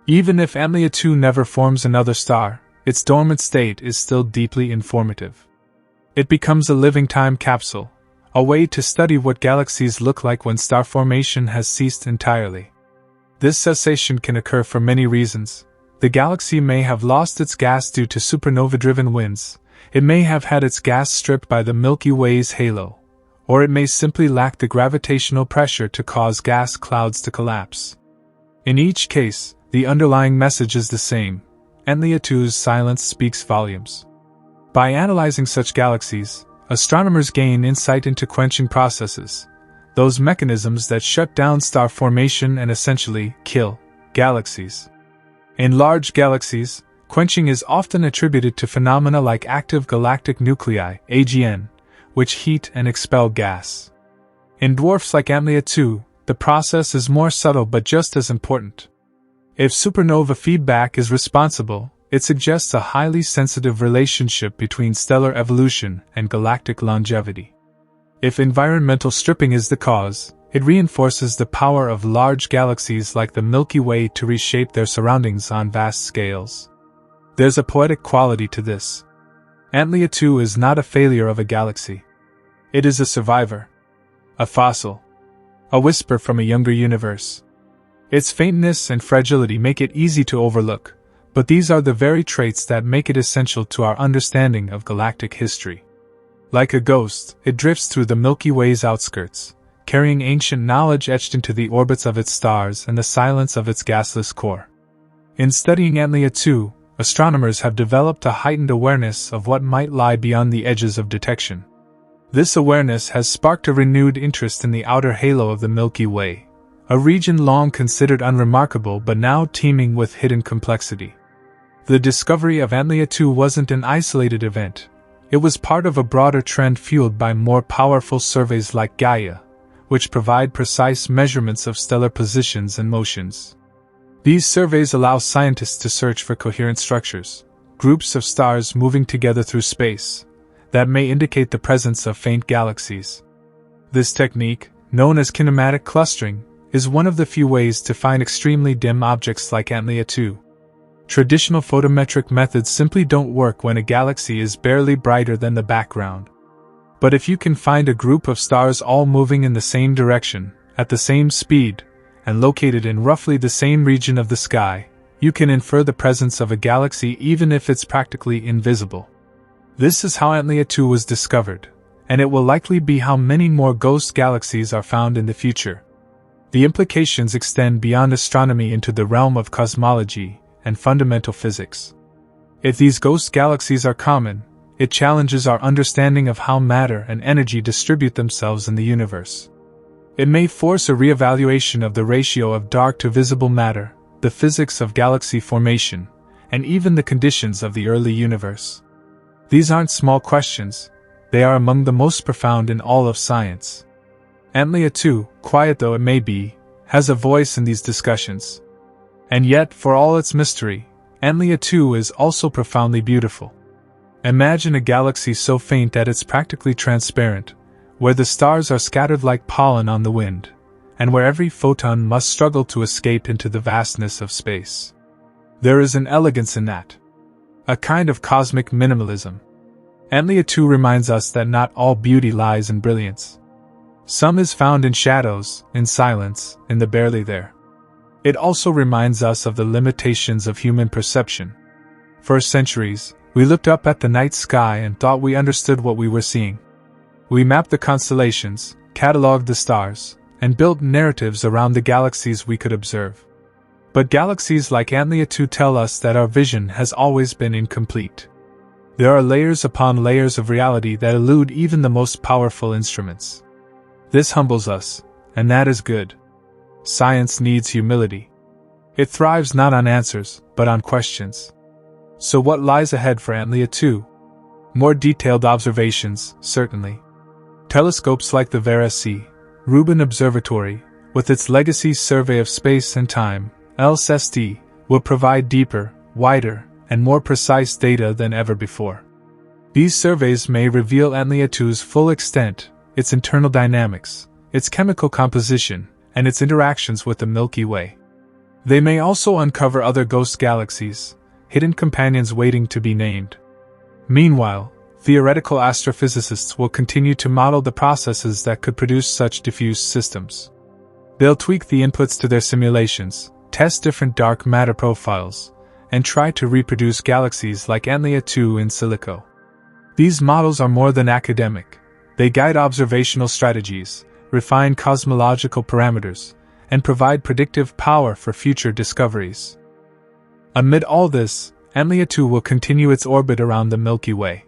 [SPEAKER 1] Even if Antlia 2 never forms another star, its dormant state is still deeply informative. It becomes a living time capsule, a way to study what galaxies look like when star formation has ceased entirely. This cessation can occur for many reasons. The galaxy may have lost its gas due to supernova-driven winds, it may have had its gas stripped by the Milky Way's halo, or it may simply lack the gravitational pressure to cause gas clouds to collapse. In each case, the underlying message is the same. Antlia 2's silence speaks volumes. By analyzing such galaxies, astronomers gain insight into quenching processes, those mechanisms that shut down star formation and essentially kill galaxies. In large galaxies, quenching is often attributed to phenomena like active galactic nuclei, AGN, which heat and expel gas. In dwarfs like Antlia 2, the process is more subtle but just as important. If supernova feedback is responsible, it suggests a highly sensitive relationship between stellar evolution and galactic longevity. If environmental stripping is the cause, it reinforces the power of large galaxies like the Milky Way to reshape their surroundings on vast scales. There's a poetic quality to this. Antlia 2 is not a failure of a galaxy. It is a survivor. A fossil. A whisper from a younger universe. Its faintness and fragility make it easy to overlook, but these are the very traits that make it essential to our understanding of galactic history. Like a ghost, it drifts through the Milky Way's outskirts, carrying ancient knowledge etched into the orbits of its stars and the silence of its gasless core. In studying Antlia 2, astronomers have developed a heightened awareness of what might lie beyond the edges of detection. This awareness has sparked a renewed interest in the outer halo of the Milky Way, a region long considered unremarkable but now teeming with hidden complexity. The discovery of Antlia 2 wasn't an isolated event. It was part of a broader trend fueled by more powerful surveys like Gaia, which provide precise measurements of stellar positions and motions. These surveys allow scientists to search for coherent structures, groups of stars moving together through space, that may indicate the presence of faint galaxies. This technique, known as kinematic clustering, is one of the few ways to find extremely dim objects like Antlia 2. Traditional photometric methods simply don't work when a galaxy is barely brighter than the background. But if you can find a group of stars all moving in the same direction, at the same speed, and located in roughly the same region of the sky, you can infer the presence of a galaxy even if it's practically invisible. This is how Antlia 2 was discovered, and it will likely be how many more ghost galaxies are found in the future. The implications extend beyond astronomy into the realm of cosmology and fundamental physics. If these ghost galaxies are common, it challenges our understanding of how matter and energy distribute themselves in the universe. It may force a reevaluation of the ratio of dark to visible matter, the physics of galaxy formation, and even the conditions of the early universe. These aren't small questions, they are among the most profound in all of science. Antlia 2, quiet though it may be, has a voice in these discussions. And yet, for all its mystery, Antlia 2 is also profoundly beautiful. Imagine a galaxy so faint that it's practically transparent, where the stars are scattered like pollen on the wind, and where every photon must struggle to escape into the vastness of space. There is an elegance in that. A kind of cosmic minimalism. Antlia 2 reminds us that not all beauty lies in brilliance. Some is found in shadows, in silence, in the barely there. It also reminds us of the limitations of human perception. For centuries, we looked up at the night sky and thought we understood what we were seeing. We mapped the constellations, catalogued the stars, and built narratives around the galaxies we could observe. But galaxies like Antlia 2 tell us that our vision has always been incomplete. There are layers upon layers of reality that elude even the most powerful instruments. This humbles us, and that is good. Science needs humility. It thrives not on answers, but on questions. So what lies ahead for Antlia 2? More detailed observations, certainly. Telescopes like the Vera C. Rubin Observatory, with its legacy survey of space and time, LSST, will provide deeper, wider, and more precise data than ever before. These surveys may reveal Antlia 2's full extent, its internal dynamics, its chemical composition, and its interactions with the Milky Way. They may also uncover other ghost galaxies, hidden companions waiting to be named. Meanwhile, theoretical astrophysicists will continue to model the processes that could produce such diffuse systems. They'll tweak the inputs to their simulations, test different dark matter profiles, and try to reproduce galaxies like Antlia 2 in silico. These models are more than academic. They guide observational strategies, refine cosmological parameters, and provide predictive power for future discoveries. Amid all this, Antlia 2 will continue its orbit around the Milky Way.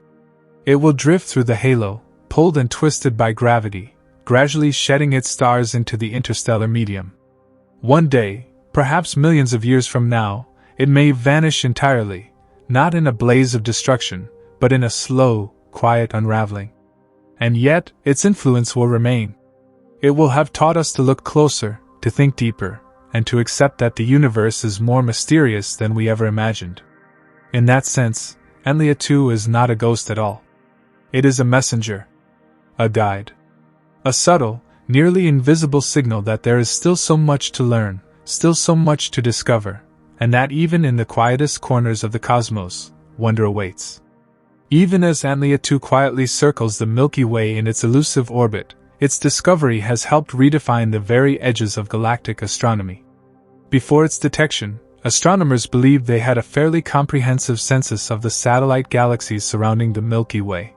[SPEAKER 1] It will drift through the halo, pulled and twisted by gravity, gradually shedding its stars into the interstellar medium. One day, perhaps millions of years from now, it may vanish entirely, not in a blaze of destruction, but in a slow, quiet unraveling. And yet, its influence will remain. It will have taught us to look closer, to think deeper, and to accept that the universe is more mysterious than we ever imagined. In that sense, Antlia 2 is not a ghost at all. It is a messenger, a guide, a subtle, nearly invisible signal that there is still so much to learn, still so much to discover, and that even in the quietest corners of the cosmos, wonder awaits. Even as Antlia 2 quietly circles the Milky Way in its elusive orbit, its discovery has helped redefine the very edges of galactic astronomy. Before its detection, astronomers believed they had a fairly comprehensive census of the satellite galaxies surrounding the Milky Way.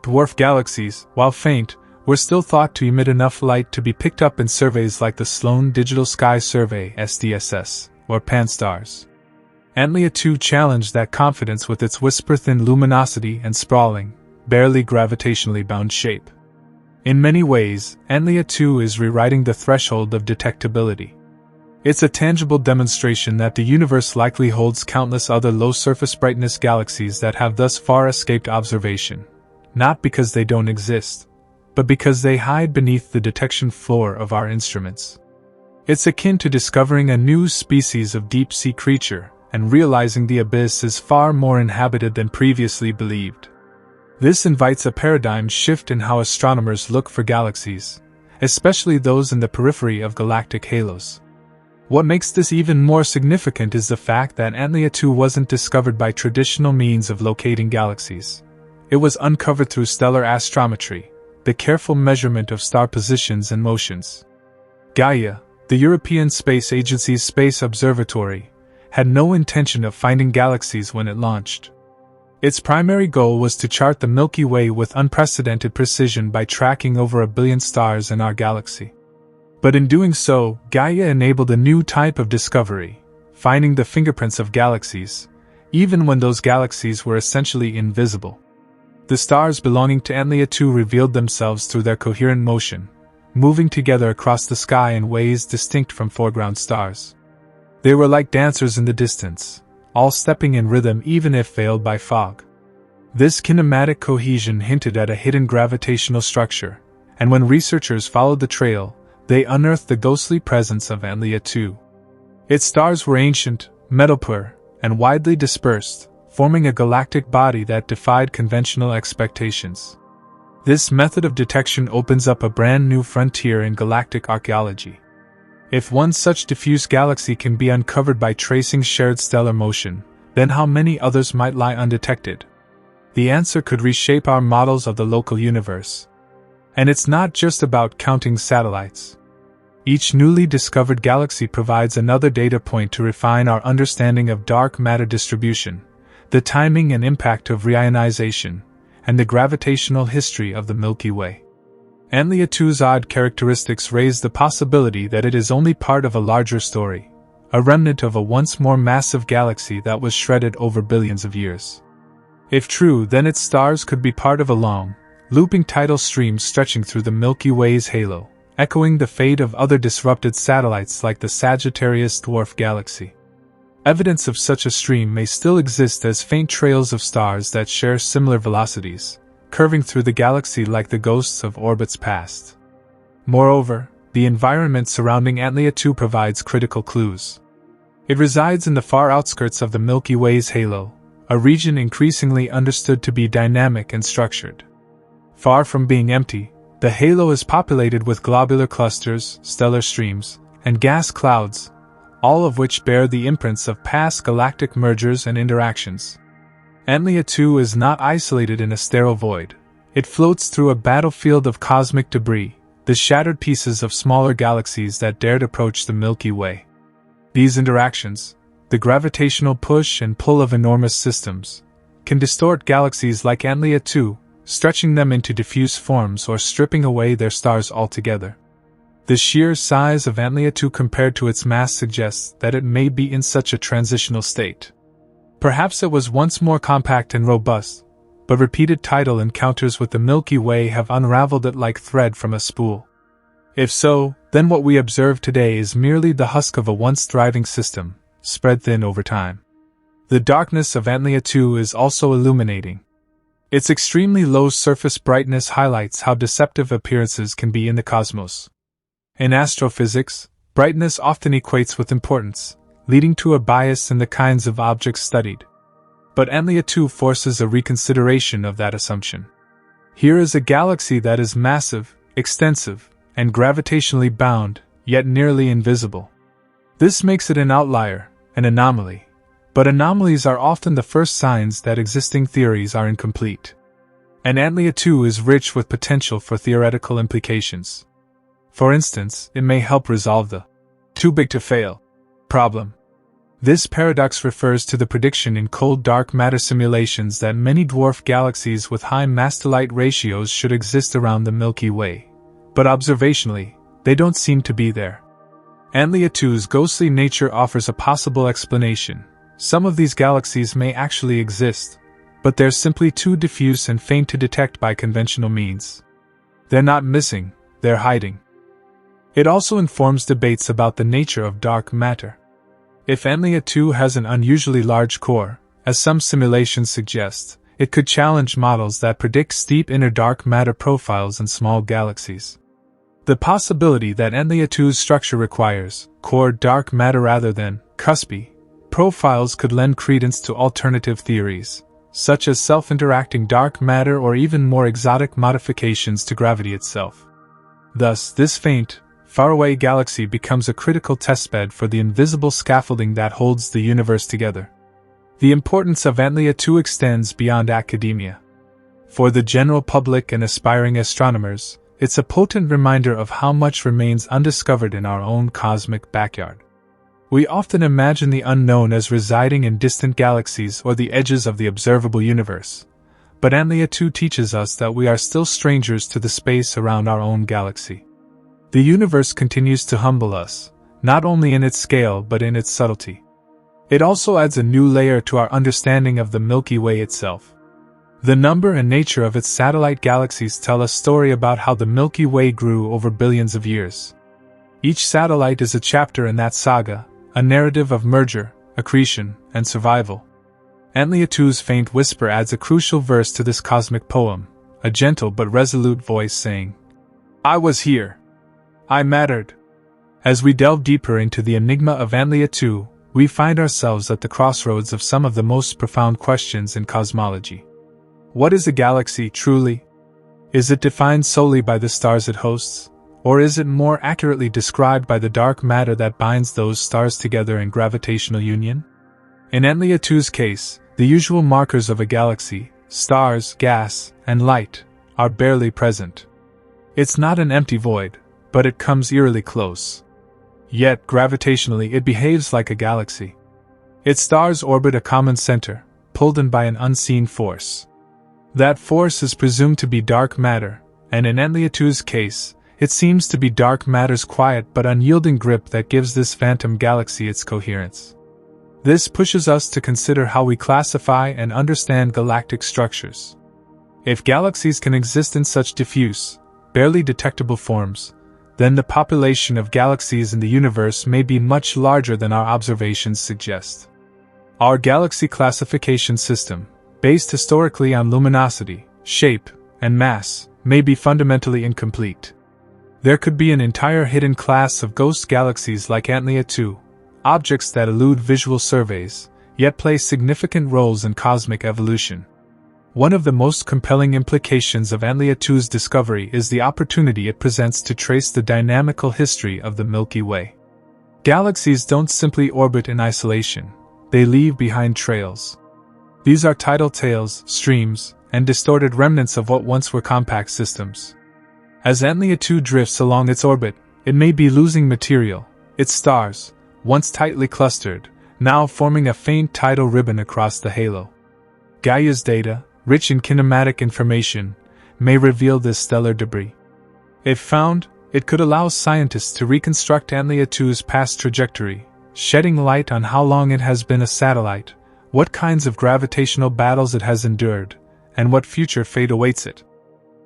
[SPEAKER 1] Dwarf galaxies, while faint, were still thought to emit enough light to be picked up in surveys like the Sloan Digital Sky Survey (SDSS) or Pan-STARRS. Antlia 2 challenged that confidence with its whisper-thin luminosity and sprawling, barely gravitationally bound shape. In many ways, Antlia 2 is rewriting the threshold of detectability. It's a tangible demonstration that the universe likely holds countless other low-surface brightness galaxies that have thus far escaped observation, not because they don't exist, but because they hide beneath the detection floor of our instruments. It's akin to discovering a new species of deep-sea creature and realizing the abyss is far more inhabited than previously believed. This invites a paradigm shift in how astronomers look for galaxies, especially those in the periphery of galactic halos. What makes this even more significant is the fact that Antlia 2 wasn't discovered by traditional means of locating galaxies. It was uncovered through stellar astrometry, the careful measurement of star positions and motions. Gaia, the European Space Agency's space observatory, had no intention of finding galaxies when it launched. Its primary goal was to chart the Milky Way with unprecedented precision by tracking over 1 billion stars in our galaxy. But in doing so, Gaia enabled a new type of discovery, finding the fingerprints of galaxies, even when those galaxies were essentially invisible. The stars belonging to Antlia 2 revealed themselves through their coherent motion, moving together across the sky in ways distinct from foreground stars. They were like dancers in the distance, all stepping in rhythm even if veiled by fog. This kinematic cohesion hinted at a hidden gravitational structure, and when researchers followed the trail, they unearthed the ghostly presence of Antlia 2. Its stars were ancient, metal-poor, and widely dispersed, forming a galactic body that defied conventional expectations. This method of detection opens up a brand new frontier in galactic archaeology. If one such diffuse galaxy can be uncovered by tracing shared stellar motion, then how many others might lie undetected? The answer could reshape our models of the local universe. And it's not just about counting satellites. Each newly discovered galaxy provides another data point to refine our understanding of dark matter distribution, the timing and impact of reionization, and the gravitational history of the Milky Way. Antlia 2's odd characteristics raise the possibility that it is only part of a larger story, a remnant of a once more massive galaxy that was shredded over billions of years. If true, then its stars could be part of a long, looping tidal stream stretching through the Milky Way's halo, echoing the fate of other disrupted satellites like the Sagittarius dwarf galaxy. Evidence of such a stream may still exist as faint trails of stars that share similar velocities, curving through the galaxy like the ghosts of orbits past. Moreover, the environment surrounding Antlia 2 provides critical clues. It resides in the far outskirts of the Milky Way's halo, a region increasingly understood to be dynamic and structured. Far from being empty, the halo is populated with globular clusters, stellar streams, and gas clouds, all of which bear the imprints of past galactic mergers and interactions. Antlia 2 is not isolated in a sterile void. It floats through a battlefield of cosmic debris, the shattered pieces of smaller galaxies that dared approach the Milky Way. These interactions, the gravitational push and pull of enormous systems, can distort galaxies like Antlia 2, stretching them into diffuse forms or stripping away their stars altogether. The sheer size of Antlia 2 compared to its mass suggests that it may be in such a transitional state. Perhaps it was once more compact and robust, but repeated tidal encounters with the Milky Way have unraveled it like thread from a spool. If so, then what we observe today is merely the husk of a once thriving system, spread thin over time. The darkness of Antlia 2 is also illuminating. Its extremely low surface brightness highlights how deceptive appearances can be in the cosmos. In astrophysics, brightness often equates with importance, leading to a bias in the kinds of objects studied. But Antlia 2 forces a reconsideration of that assumption. Here is a galaxy that is massive, extensive, and gravitationally bound, yet nearly invisible. This makes it an outlier, an anomaly. But anomalies are often the first signs that existing theories are incomplete. And Antlia 2 is rich with potential for theoretical implications. For instance, it may help resolve the too big to fail problem. This paradox refers to the prediction in cold dark matter simulations that many dwarf galaxies with high mass-to-light ratios should exist around the Milky Way. But observationally, they don't seem to be there. Antlia 2's ghostly nature offers a possible explanation. Some of these galaxies may actually exist, but they're simply too diffuse and faint to detect by conventional means. They're not missing, they're hiding. It also informs debates about the nature of dark matter. If Antlia 2 has an unusually large core, as some simulations suggest, it could challenge models that predict steep inner dark matter profiles in small galaxies. The possibility that Antlia 2's structure requires core dark matter rather than cuspy profiles could lend credence to alternative theories, such as self-interacting dark matter or even more exotic modifications to gravity itself. Thus, this faint, faraway galaxy becomes a critical testbed for the invisible scaffolding that holds the universe together. The importance of Antlia 2 extends beyond academia. For the general public and aspiring astronomers, it's a potent reminder of how much remains undiscovered in our own cosmic backyard. We often imagine the unknown as residing in distant galaxies or the edges of the observable universe. But Antlia 2 teaches us that we are still strangers to the space around our own galaxy. The universe continues to humble us, not only in its scale but in its subtlety. It also adds a new layer to our understanding of the Milky Way itself. The number and nature of its satellite galaxies tell a story about how the Milky Way grew over billions of years. Each satellite is a chapter in that saga, a narrative of merger, accretion, and survival. Antlia 2's faint whisper adds a crucial verse to this cosmic poem, a gentle but resolute voice saying, "I was here. I mattered." As we delve deeper into the enigma of Antlia 2, we find ourselves at the crossroads of some of the most profound questions in cosmology. What is a galaxy, truly? Is it defined solely by the stars it hosts? Or is it more accurately described by the dark matter that binds those stars together in gravitational union? In Antlia 2's case, the usual markers of a galaxy, stars, gas, and light, are barely present. It's not an empty void, but it comes eerily close. Yet, gravitationally, it behaves like a galaxy. Its stars orbit a common center, pulled in by an unseen force. That force is presumed to be dark matter, and in Antlia 2's case, it seems to be dark matter's quiet but unyielding grip that gives this phantom galaxy its coherence. This pushes us to consider how we classify and understand galactic structures. If galaxies can exist in such diffuse, barely detectable forms, then the population of galaxies in the universe may be much larger than our observations suggest. Our galaxy classification system, based historically on luminosity, shape, and mass, may be fundamentally incomplete. There could be an entire hidden class of ghost galaxies like Antlia 2, objects that elude visual surveys, yet play significant roles in cosmic evolution. One of the most compelling implications of Antlia 2's discovery is the opportunity it presents to trace the dynamical history of the Milky Way. Galaxies don't simply orbit in isolation, they leave behind trails. These are tidal tails, streams, and distorted remnants of what once were compact systems. As Antlia 2 drifts along its orbit, it may be losing material, its stars, once tightly clustered, now forming a faint tidal ribbon across the halo. Gaia's data, rich in kinematic information, may reveal this stellar debris. If found, it could allow scientists to reconstruct Antlia 2's past trajectory, shedding light on how long it has been a satellite, what kinds of gravitational battles it has endured, and what future fate awaits it.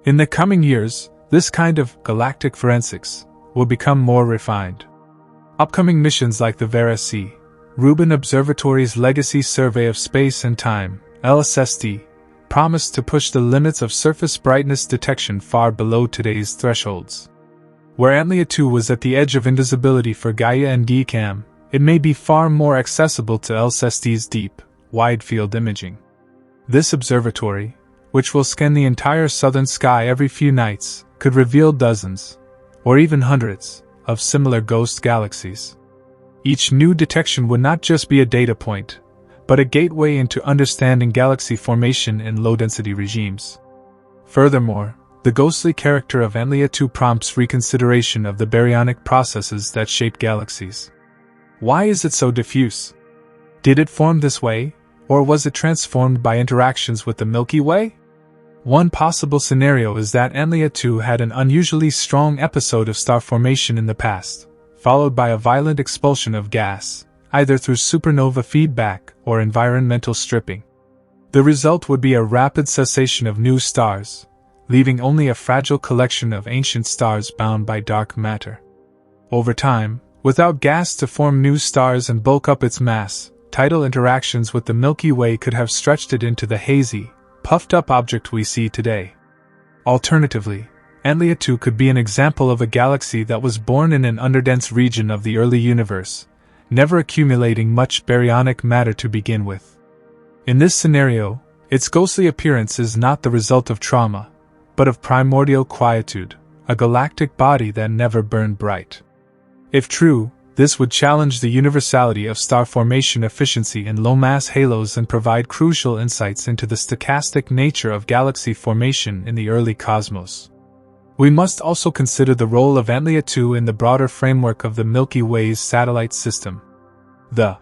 [SPEAKER 1] In the coming years, this kind of galactic forensics will become more refined. Upcoming missions like the Vera C. Rubin Observatory's Legacy Survey of Space and Time, LSST, promise to push the limits of surface brightness detection far below today's thresholds. Where Antlia 2 was at the edge of invisibility for Gaia and DCAM, it may be far more accessible to LSST's deep, wide-field imaging. This observatory, which will scan the entire southern sky every few nights, could reveal dozens, or even hundreds, of similar ghost galaxies. Each new detection would not just be a data point, but a gateway into understanding galaxy formation in low-density regimes. Furthermore, the ghostly character of Antlia 2 prompts reconsideration of the baryonic processes that shape galaxies. Why is it so diffuse? Did it form this way, or was it transformed by interactions with the Milky Way? One possible scenario is that Antlia 2 had an unusually strong episode of star formation in the past, followed by a violent expulsion of gas, either through supernova feedback or environmental stripping. The result would be a rapid cessation of new stars, leaving only a fragile collection of ancient stars bound by dark matter. Over time, without gas to form new stars and bulk up its mass, tidal interactions with the Milky Way could have stretched it into the hazy, puffed-up object we see today. Alternatively, Antlia 2 could be an example of a galaxy that was born in an underdense region of the early universe, never accumulating much baryonic matter to begin with. In this scenario, its ghostly appearance is not the result of trauma, but of primordial quietude, a galactic body that never burned bright. If true, This would challenge the universality of star formation efficiency in low-mass halos and provide crucial insights into the stochastic nature of galaxy formation in the early cosmos. We must also consider the role of Antlia 2 in the broader framework of the Milky Way's satellite system. The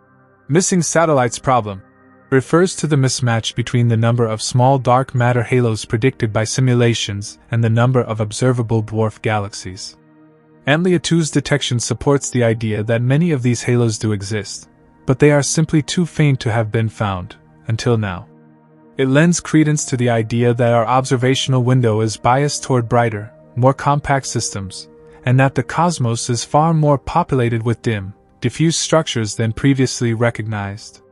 [SPEAKER 1] missing satellites problem refers to the mismatch between the number of small dark matter halos predicted by simulations and the number of observable dwarf galaxies. Antlia 2's detection supports the idea that many of these halos do exist, but they are simply too faint to have been found, until now. It lends credence to the idea that our observational window is biased toward brighter, more compact systems, and that the cosmos is far more populated with dim, diffuse structures than previously recognized.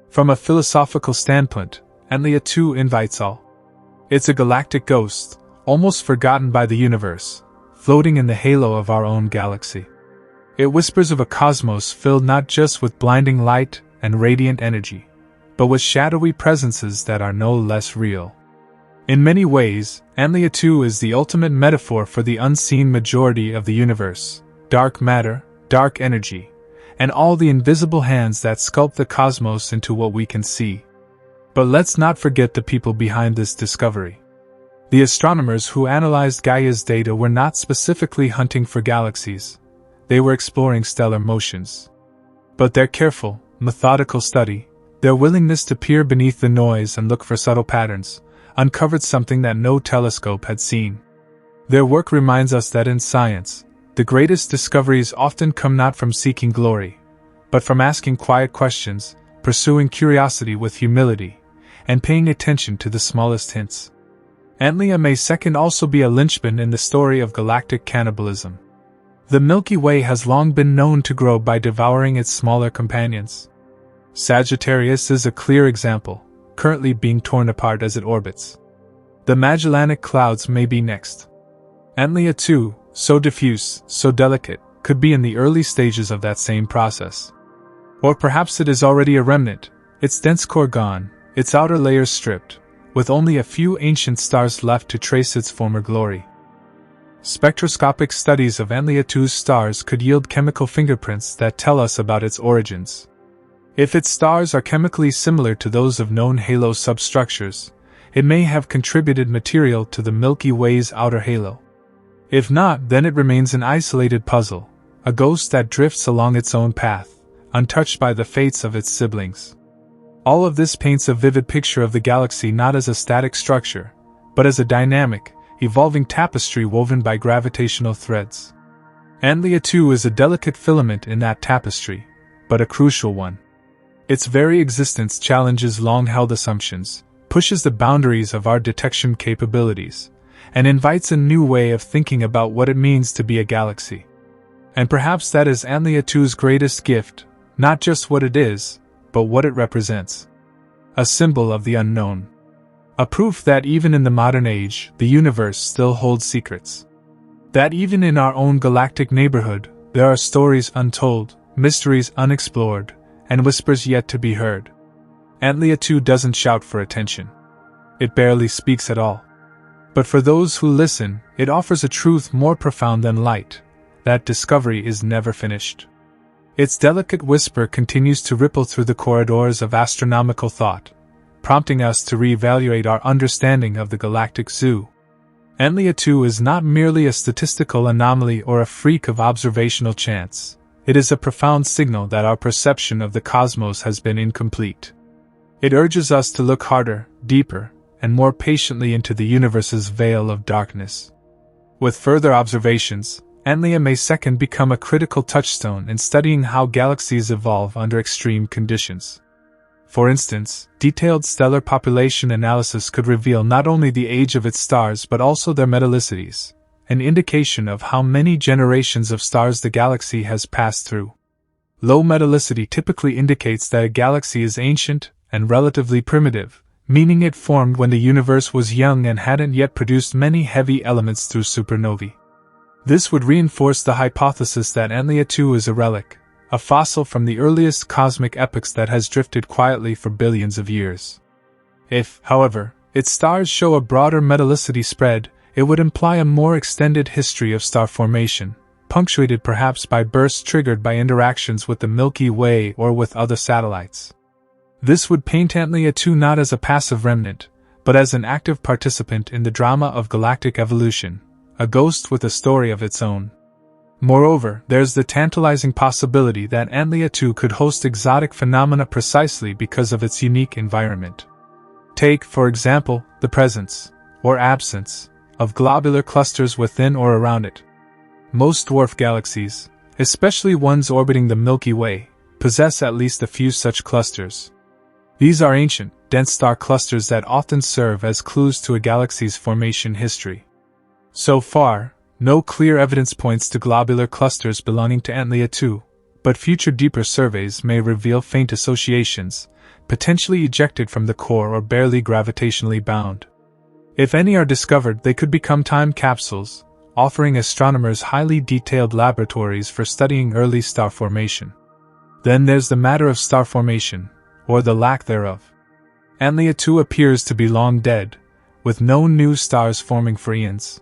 [SPEAKER 1] From a philosophical standpoint, Antlia 2 invites all. It's a galactic ghost, almost forgotten by the universe, floating in the halo of our own galaxy. It whispers of a cosmos filled not just with blinding light and radiant energy, but with shadowy presences that are no less real. In many ways, Antlia 2 is the ultimate metaphor for the unseen majority of the universe, dark matter, dark energy, and all the invisible hands that sculpt the cosmos into what we can see. But let's not forget the people behind this discovery. The astronomers who analyzed Gaia's data were not specifically hunting for galaxies. They were exploring stellar motions. But their careful, methodical study, their willingness to peer beneath the noise and look for subtle patterns, uncovered something that no telescope had seen. Their work reminds us that in science, the greatest discoveries often come not from seeking glory, but from asking quiet questions, pursuing curiosity with humility, and paying attention to the smallest hints. Antlia may second also be a linchpin in the story of galactic cannibalism. The Milky Way has long been known to grow by devouring its smaller companions. Sagittarius is a clear example, currently being torn apart as it orbits. The Magellanic Clouds may be next. Antlia 2, so diffuse, so delicate, could be in the early stages of that same process. Or perhaps it is already a remnant, its dense core gone, its outer layers stripped, with only a few ancient stars left to trace its former glory. Spectroscopic studies of Antlia 2's stars could yield chemical fingerprints that tell us about its origins. If its stars are chemically similar to those of known halo substructures, it may have contributed material to the Milky Way's outer halo. If not, then it remains an isolated puzzle, a ghost that drifts along its own path, untouched by the fates of its siblings. All of this paints a vivid picture of the galaxy not as a static structure, but as a dynamic, evolving tapestry woven by gravitational threads. Antlia 2 is a delicate filament in that tapestry, but a crucial one. Its very existence challenges long-held assumptions, pushes the boundaries of our detection capabilities, and invites a new way of thinking about what it means to be a galaxy. And perhaps that is Antlia 2's greatest gift, not just what it is, but what it represents. A symbol of the unknown. A proof that even in the modern age, the universe still holds secrets. That even in our own galactic neighborhood, there are stories untold, mysteries unexplored, and whispers yet to be heard. Antlia 2 doesn't shout for attention. It barely speaks at all. But for those who listen, it offers a truth more profound than light, that discovery is never finished. Its delicate whisper continues to ripple through the corridors of astronomical thought, prompting us to reevaluate our understanding of the galactic zoo. Antlia 2 is not merely a statistical anomaly or a freak of observational chance. It is a profound signal that our perception of the cosmos has been incomplete. It urges us to look harder, deeper, and more patiently into the universe's veil of darkness. With further observations, Antlia may second become a critical touchstone in studying how galaxies evolve under extreme conditions. For instance, detailed stellar population analysis could reveal not only the age of its stars but also their metallicities, an indication of how many generations of stars the galaxy has passed through. Low metallicity typically indicates that a galaxy is ancient and relatively primitive, meaning it formed when the universe was young and hadn't yet produced many heavy elements through supernovae. This would reinforce the hypothesis that Antlia 2 is a relic, a fossil from the earliest cosmic epochs that has drifted quietly for billions of years. If, however, its stars show a broader metallicity spread, it would imply a more extended history of star formation, punctuated perhaps by bursts triggered by interactions with the Milky Way or with other satellites. This would paint Antlia 2 not as a passive remnant, but as an active participant in the drama of galactic evolution, a ghost with a story of its own. Moreover, there's the tantalizing possibility that Antlia 2 could host exotic phenomena precisely because of its unique environment. Take, for example, the presence, or absence, of globular clusters within or around it. Most dwarf galaxies, especially ones orbiting the Milky Way, possess at least a few such clusters. These are ancient, dense star clusters that often serve as clues to a galaxy's formation history. So far, no clear evidence points to globular clusters belonging to Antlia 2, but future deeper surveys may reveal faint associations, potentially ejected from the core or barely gravitationally bound. If any are discovered, they could become time capsules, offering astronomers highly detailed laboratories for studying early star formation. Then there's the matter of star formation, or the lack thereof. Antlia 2 appears to be long dead, with no new stars forming for eons.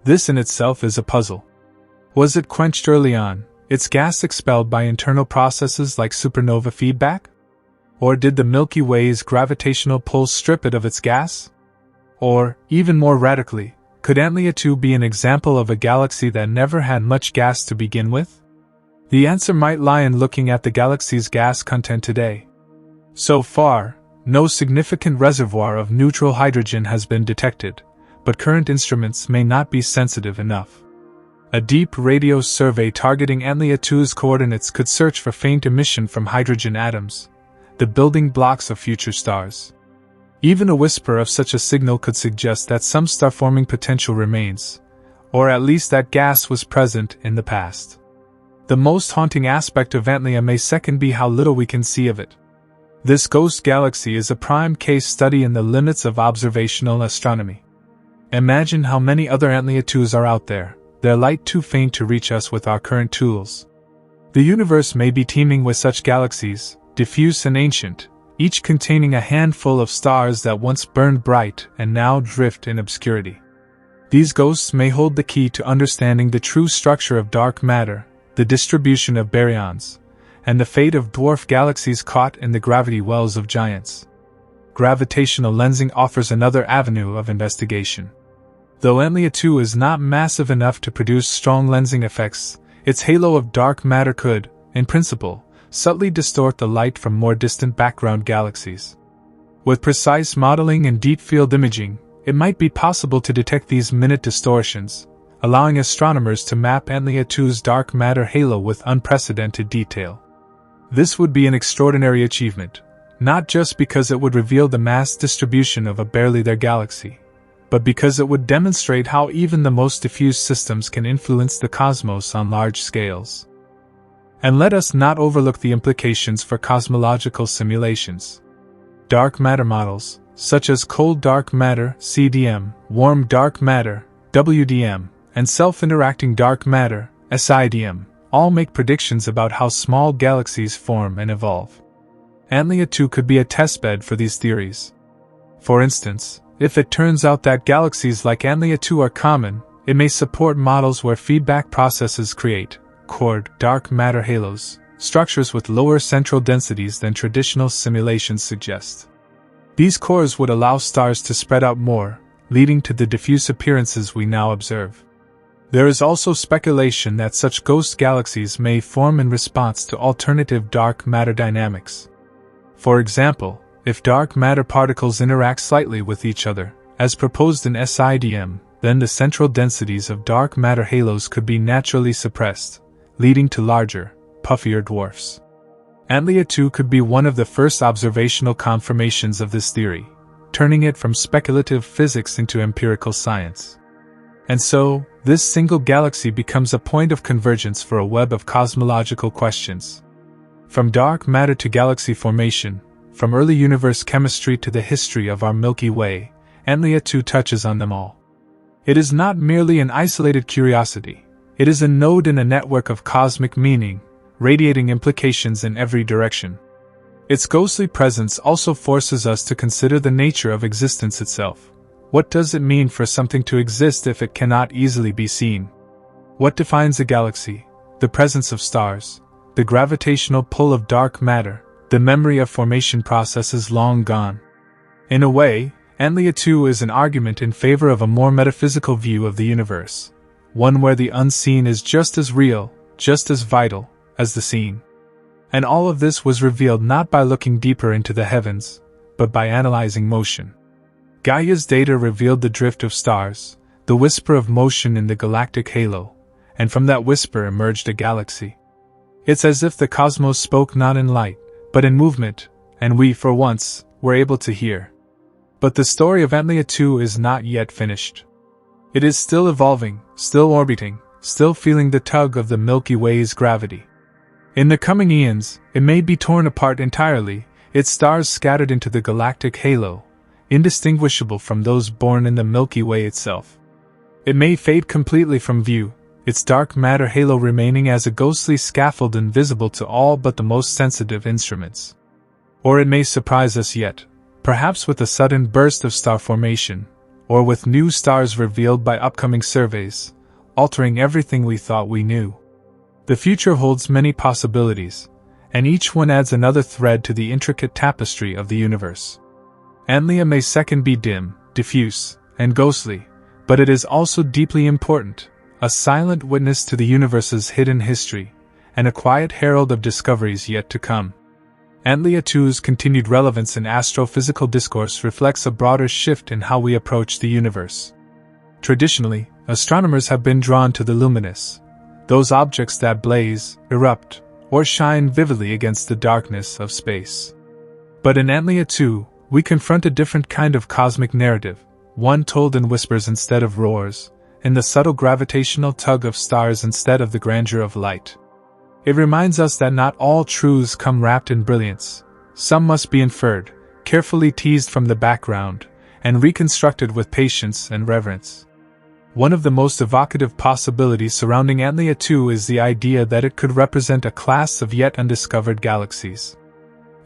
[SPEAKER 1] This in itself is a puzzle. Was it quenched early on, its gas expelled by internal processes like supernova feedback? Or did the Milky Way's gravitational pull strip it of its gas? Or, even more radically, could Antlia 2 be an example of a galaxy that never had much gas to begin with? The answer might lie in looking at the galaxy's gas content today. So far, no significant reservoir of neutral hydrogen has been detected, but current instruments may not be sensitive enough. A deep radio survey targeting Antlia 2's coordinates could search for faint emission from hydrogen atoms, the building blocks of future stars. Even a whisper of such a signal could suggest that some star-forming potential remains, or at least that gas was present in the past. The most haunting aspect of Antlia may second be how little we can see of it. This ghost galaxy is a prime case study in the limits of observational astronomy. Imagine how many other Antlia 2s are out there, their light too faint to reach us with our current tools. The universe may be teeming with such galaxies, diffuse and ancient, each containing a handful of stars that once burned bright and now drift in obscurity. These ghosts may hold the key to understanding the true structure of dark matter, the distribution of baryons, and the fate of dwarf galaxies caught in the gravity wells of giants. Gravitational lensing offers another avenue of investigation. Though Antlia 2 is not massive enough to produce strong lensing effects, its halo of dark matter could, in principle, subtly distort the light from more distant background galaxies. With precise modeling and deep field imaging, it might be possible to detect these minute distortions, allowing astronomers to map Antlia 2's dark matter halo with unprecedented detail. This would be an extraordinary achievement, not just because it would reveal the mass distribution of a barely there galaxy, but because it would demonstrate how even the most diffuse systems can influence the cosmos on large scales. And let us not overlook the implications for cosmological simulations. Dark matter models, such as cold dark matter (CDM), warm dark matter (WDM), and self-interacting dark matter (SIDM), all make predictions about how small galaxies form and evolve. Antlia 2 could be a testbed for these theories. For instance, if it turns out that galaxies like Antlia 2 are common, it may support models where feedback processes create cord dark matter halos, structures with lower central densities than traditional simulations suggest. These cores would allow stars to spread out more, leading to the diffuse appearances we now observe. There is also speculation that such ghost galaxies may form in response to alternative dark matter dynamics. For example, if dark matter particles interact slightly with each other, as proposed in SIDM, then the central densities of dark matter halos could be naturally suppressed, leading to larger, puffier dwarfs. Antlia 2 could be one of the first observational confirmations of this theory, turning it from speculative physics into empirical science. And so, this single galaxy becomes a point of convergence for a web of cosmological questions. From dark matter to galaxy formation, from early universe chemistry to the history of our Milky Way, Antlia 2 touches on them all. It is not merely an isolated curiosity, it is a node in a network of cosmic meaning, radiating implications in every direction. Its ghostly presence also forces us to consider the nature of existence itself. What does it mean for something to exist if it cannot easily be seen? What defines a galaxy? The presence of stars, the gravitational pull of dark matter, the memory of formation processes long gone. In a way, Antlia 2 is an argument in favor of a more metaphysical view of the universe, one where the unseen is just as real, just as vital, as the seen. And all of this was revealed not by looking deeper into the heavens, but by analyzing motion. Gaia's data revealed the drift of stars, the whisper of motion in the galactic halo, and from that whisper emerged a galaxy. It's as if the cosmos spoke not in light, but in movement, and we, for once, were able to hear. But the story of Antlia 2 is not yet finished. It is still evolving, still orbiting, still feeling the tug of the Milky Way's gravity. In the coming eons, it may be torn apart entirely, its stars scattered into the galactic halo, indistinguishable from those born in the Milky Way itself. It may fade completely from view, its dark matter halo remaining as a ghostly scaffold invisible to all but the most sensitive instruments. Or it may surprise us yet, perhaps with a sudden burst of star formation, or with new stars revealed by upcoming surveys, altering everything we thought we knew. The future holds many possibilities, and each one adds another thread to the intricate tapestry of the universe. Antlia may second be dim, diffuse, and ghostly, but it is also deeply important, a silent witness to the universe's hidden history, and a quiet herald of discoveries yet to come. Antlia 2's continued relevance in astrophysical discourse reflects a broader shift in how we approach the universe. Traditionally, astronomers have been drawn to the luminous, those objects that blaze, erupt, or shine vividly against the darkness of space. But in Antlia 2, we confront a different kind of cosmic narrative, one told in whispers instead of roars, in the subtle gravitational tug of stars instead of the grandeur of light. It reminds us that not all truths come wrapped in brilliance. Some must be inferred, carefully teased from the background, and reconstructed with patience and reverence. One of the most evocative possibilities surrounding Antlia 2 is the idea that it could represent a class of yet undiscovered galaxies.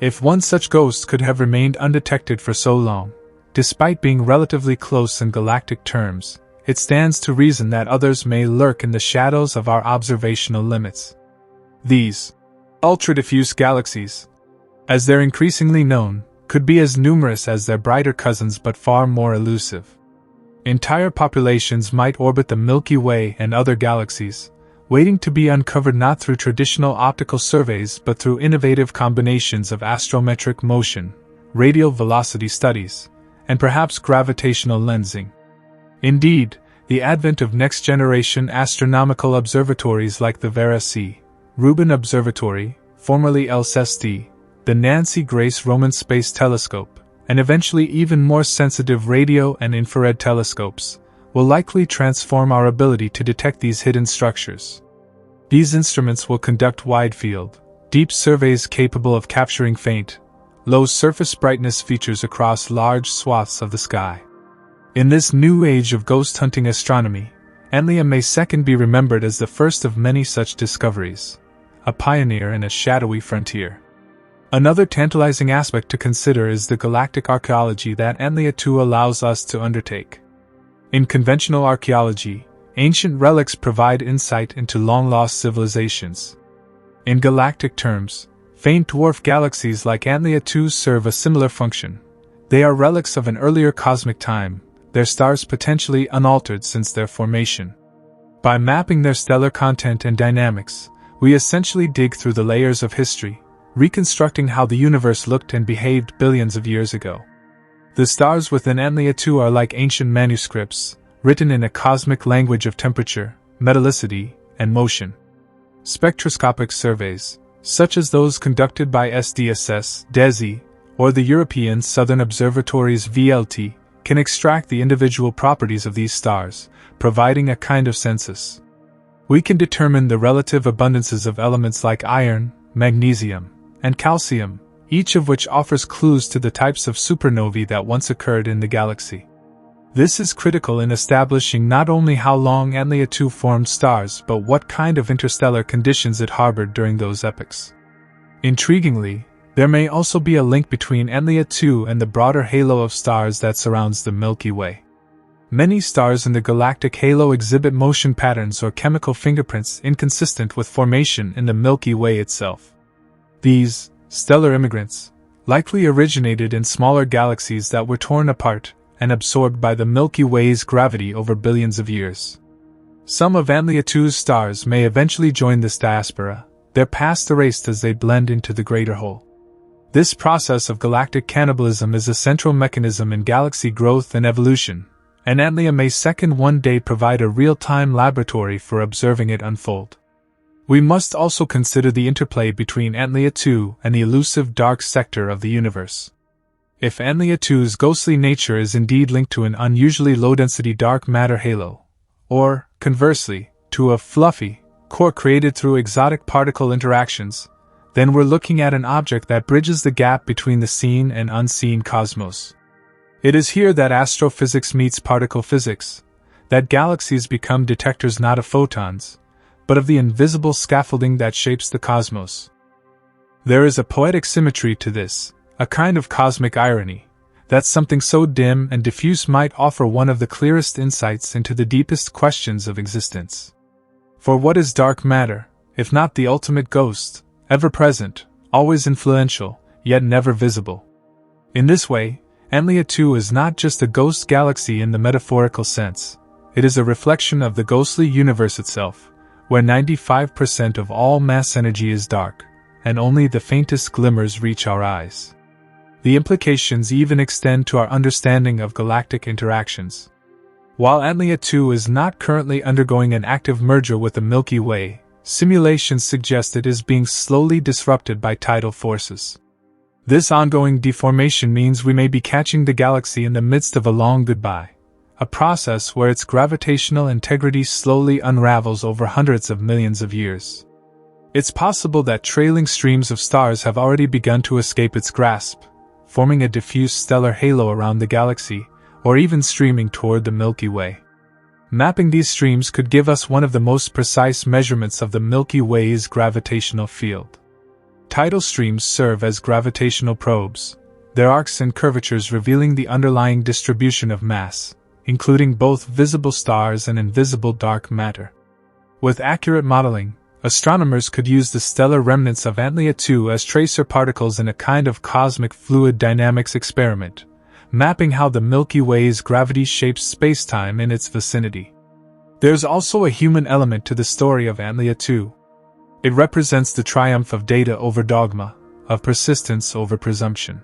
[SPEAKER 1] If one such ghost could have remained undetected for so long, despite being relatively close in galactic terms, it stands to reason that others may lurk in the shadows of our observational limits. These ultra-diffuse galaxies, as they're increasingly known, could be as numerous as their brighter cousins but far more elusive. Entire populations might orbit the Milky Way and other galaxies, waiting to be uncovered not through traditional optical surveys but through innovative combinations of astrometric motion, radial velocity studies, and perhaps gravitational lensing. Indeed, the advent of next-generation astronomical observatories like the Vera C. Rubin Observatory, formerly LSST, the Nancy Grace Roman Space Telescope, and eventually even more sensitive radio and infrared telescopes, will likely transform our ability to detect these hidden structures. These instruments will conduct wide-field, deep surveys capable of capturing faint, low surface brightness features across large swaths of the sky. In this new age of ghost-hunting astronomy, Antlia may second be remembered as the first of many such discoveries, a pioneer in a shadowy frontier. Another tantalizing aspect to consider is the galactic archaeology that Antlia 2 allows us to undertake. In conventional archaeology, ancient relics provide insight into long-lost civilizations. In galactic terms, faint dwarf galaxies like Antlia 2 serve a similar function. They are relics of an earlier cosmic time, their stars potentially unaltered since their formation. By mapping their stellar content and dynamics, we essentially dig through the layers of history, reconstructing how the universe looked and behaved billions of years ago. The stars within Antlia 2 are like ancient manuscripts, written in a cosmic language of temperature, metallicity, and motion. Spectroscopic surveys, such as those conducted by SDSS, DESI, or the European Southern Observatory's VLT, can extract the individual properties of these stars, providing a kind of census. We can determine the relative abundances of elements like iron, magnesium, and calcium, each of which offers clues to the types of supernovae that once occurred in the galaxy. This is critical in establishing not only how long Antlia 2 formed stars but what kind of interstellar conditions it harbored during those epochs. Intriguingly, there may also be a link between Antlia 2 and the broader halo of stars that surrounds the Milky Way. Many stars in the galactic halo exhibit motion patterns or chemical fingerprints inconsistent with formation in the Milky Way itself. These stellar immigrants likely originated in smaller galaxies that were torn apart and absorbed by the Milky Way's gravity over billions of years. Some of Antlia 2's stars may eventually join this diaspora, their past erased as they blend into the greater whole. This process of galactic cannibalism is a central mechanism in galaxy growth and evolution, and Antlia may one day provide a real-time laboratory for observing it unfold. We must also consider the interplay between Antlia 2 and the elusive dark sector of the universe. If Antlia 2's ghostly nature is indeed linked to an unusually low-density dark matter halo, or, conversely, to a fluffy core created through exotic particle interactions, then we're looking at an object that bridges the gap between the seen and unseen cosmos. It is here that astrophysics meets particle physics, that galaxies become detectors not of photons, but of the invisible scaffolding that shapes the cosmos. There is a poetic symmetry to this, a kind of cosmic irony, that something so dim and diffuse might offer one of the clearest insights into the deepest questions of existence. For what is dark matter, if not the ultimate ghost, ever present, always influential, yet never visible? In this way, Antlia 2 is not just a ghost galaxy in the metaphorical sense, it is a reflection of the ghostly universe itself, where 95% of all mass energy is dark, and only the faintest glimmers reach our eyes. The implications even extend to our understanding of galactic interactions. While Antlia 2 is not currently undergoing an active merger with the Milky Way, simulations suggest it is being slowly disrupted by tidal forces. This ongoing deformation means we may be catching the galaxy in the midst of a long goodbye, a process where its gravitational integrity slowly unravels over hundreds of millions of years. It's possible that trailing streams of stars have already begun to escape its grasp, forming a diffuse stellar halo around the galaxy, or even streaming toward the Milky Way. Mapping these streams could give us one of the most precise measurements of the Milky Way's gravitational field. Tidal streams serve as gravitational probes, their arcs and curvatures revealing the underlying distribution of mass, including both visible stars and invisible dark matter. With accurate modeling, astronomers could use the stellar remnants of Antlia 2 as tracer particles in a kind of cosmic fluid dynamics experiment, mapping how the Milky Way's gravity shapes spacetime in its vicinity. There's also a human element to the story of Antlia 2. It represents the triumph of data over dogma, of persistence over presumption.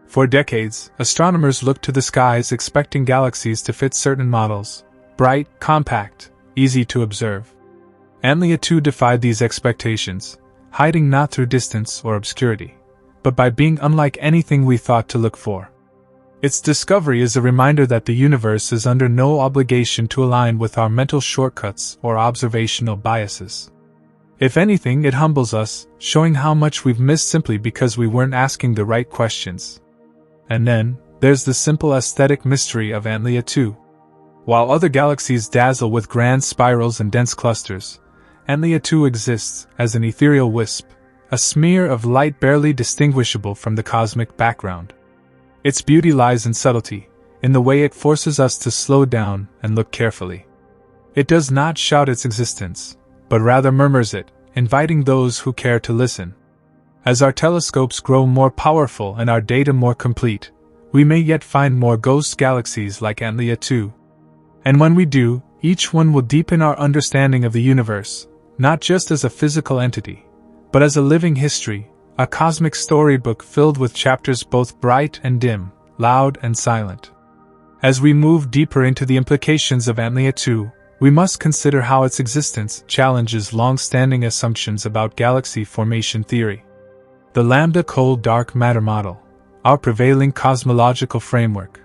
[SPEAKER 1] For decades, astronomers looked to the skies expecting galaxies to fit certain models: bright, compact, easy to observe. Antlia 2 defied these expectations, hiding not through distance or obscurity, but by being unlike anything we thought to look for. Its discovery is a reminder that the universe is under no obligation to align with our mental shortcuts or observational biases. If anything, it humbles us, showing how much we've missed simply because we weren't asking the right questions. And then, there's the simple aesthetic mystery of Antlia 2. While other galaxies dazzle with grand spirals and dense clusters, Antlia 2 exists as an ethereal wisp, a smear of light barely distinguishable from the cosmic background. Its beauty lies in subtlety, in the way it forces us to slow down and look carefully. It does not shout its existence, but rather murmurs it, inviting those who care to listen. As our telescopes grow more powerful and our data more complete, we may yet find more ghost galaxies like Antlia 2. And when we do, each one will deepen our understanding of the universe, not just as a physical entity, but as a living history, a cosmic storybook filled with chapters both bright and dim, loud and silent. As we move deeper into the implications of Antlia 2, we must consider how its existence challenges long-standing assumptions about galaxy formation theory. The lambda cold dark matter model, our prevailing cosmological framework,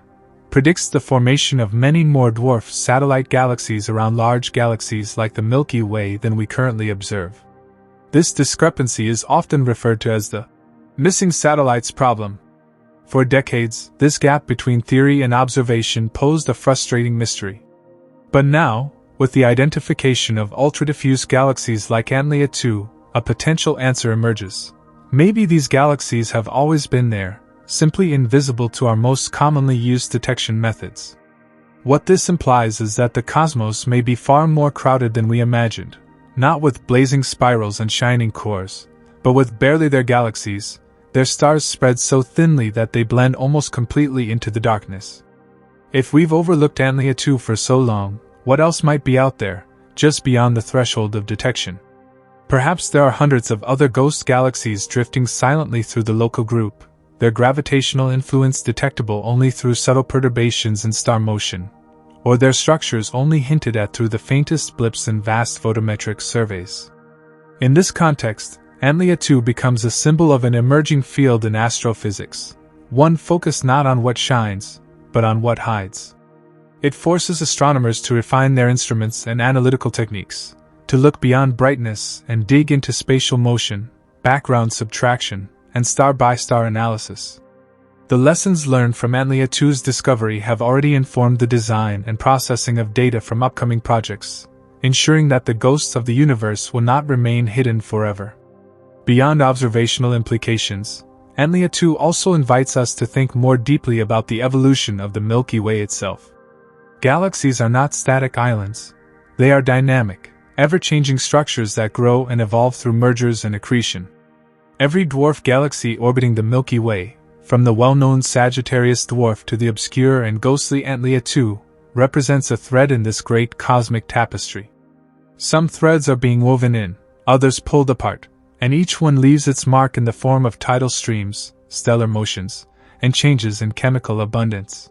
[SPEAKER 1] predicts the formation of many more dwarf satellite galaxies around large galaxies like the Milky Way than we currently observe. This discrepancy is often referred to as the missing satellites problem. For decades, this gap between theory and observation posed a frustrating mystery. But now, with the identification of ultra-diffuse galaxies like Antlia 2, a potential answer emerges. Maybe these galaxies have always been there, simply invisible to our most commonly used detection methods. What this implies is that the cosmos may be far more crowded than we imagined, not with blazing spirals and shining cores, but with barely their galaxies, their stars spread so thinly that they blend almost completely into the darkness. If we've overlooked Antlia 2 for so long, what else might be out there, just beyond the threshold of detection? Perhaps there are hundreds of other ghost galaxies drifting silently through the local group, their gravitational influence detectable only through subtle perturbations in star motion, or their structures only hinted at through the faintest blips in vast photometric surveys. In this context, Antlia 2 becomes a symbol of an emerging field in astrophysics, one focused not on what shines, but on what hides. It forces astronomers to refine their instruments and analytical techniques, to look beyond brightness and dig into spatial motion, background subtraction, and star-by-star analysis. The lessons learned from Antlia 2's discovery have already informed the design and processing of data from upcoming projects, ensuring that the ghosts of the universe will not remain hidden forever. Beyond observational implications, Antlia 2 also invites us to think more deeply about the evolution of the Milky Way itself. Galaxies are not static islands. They are dynamic, ever-changing structures that grow and evolve through mergers and accretion. Every dwarf galaxy orbiting the Milky Way, from the well-known Sagittarius dwarf to the obscure and ghostly Antlia 2, represents a thread in this great cosmic tapestry. Some threads are being woven in, others pulled apart, and each one leaves its mark in the form of tidal streams, stellar motions, and changes in chemical abundance.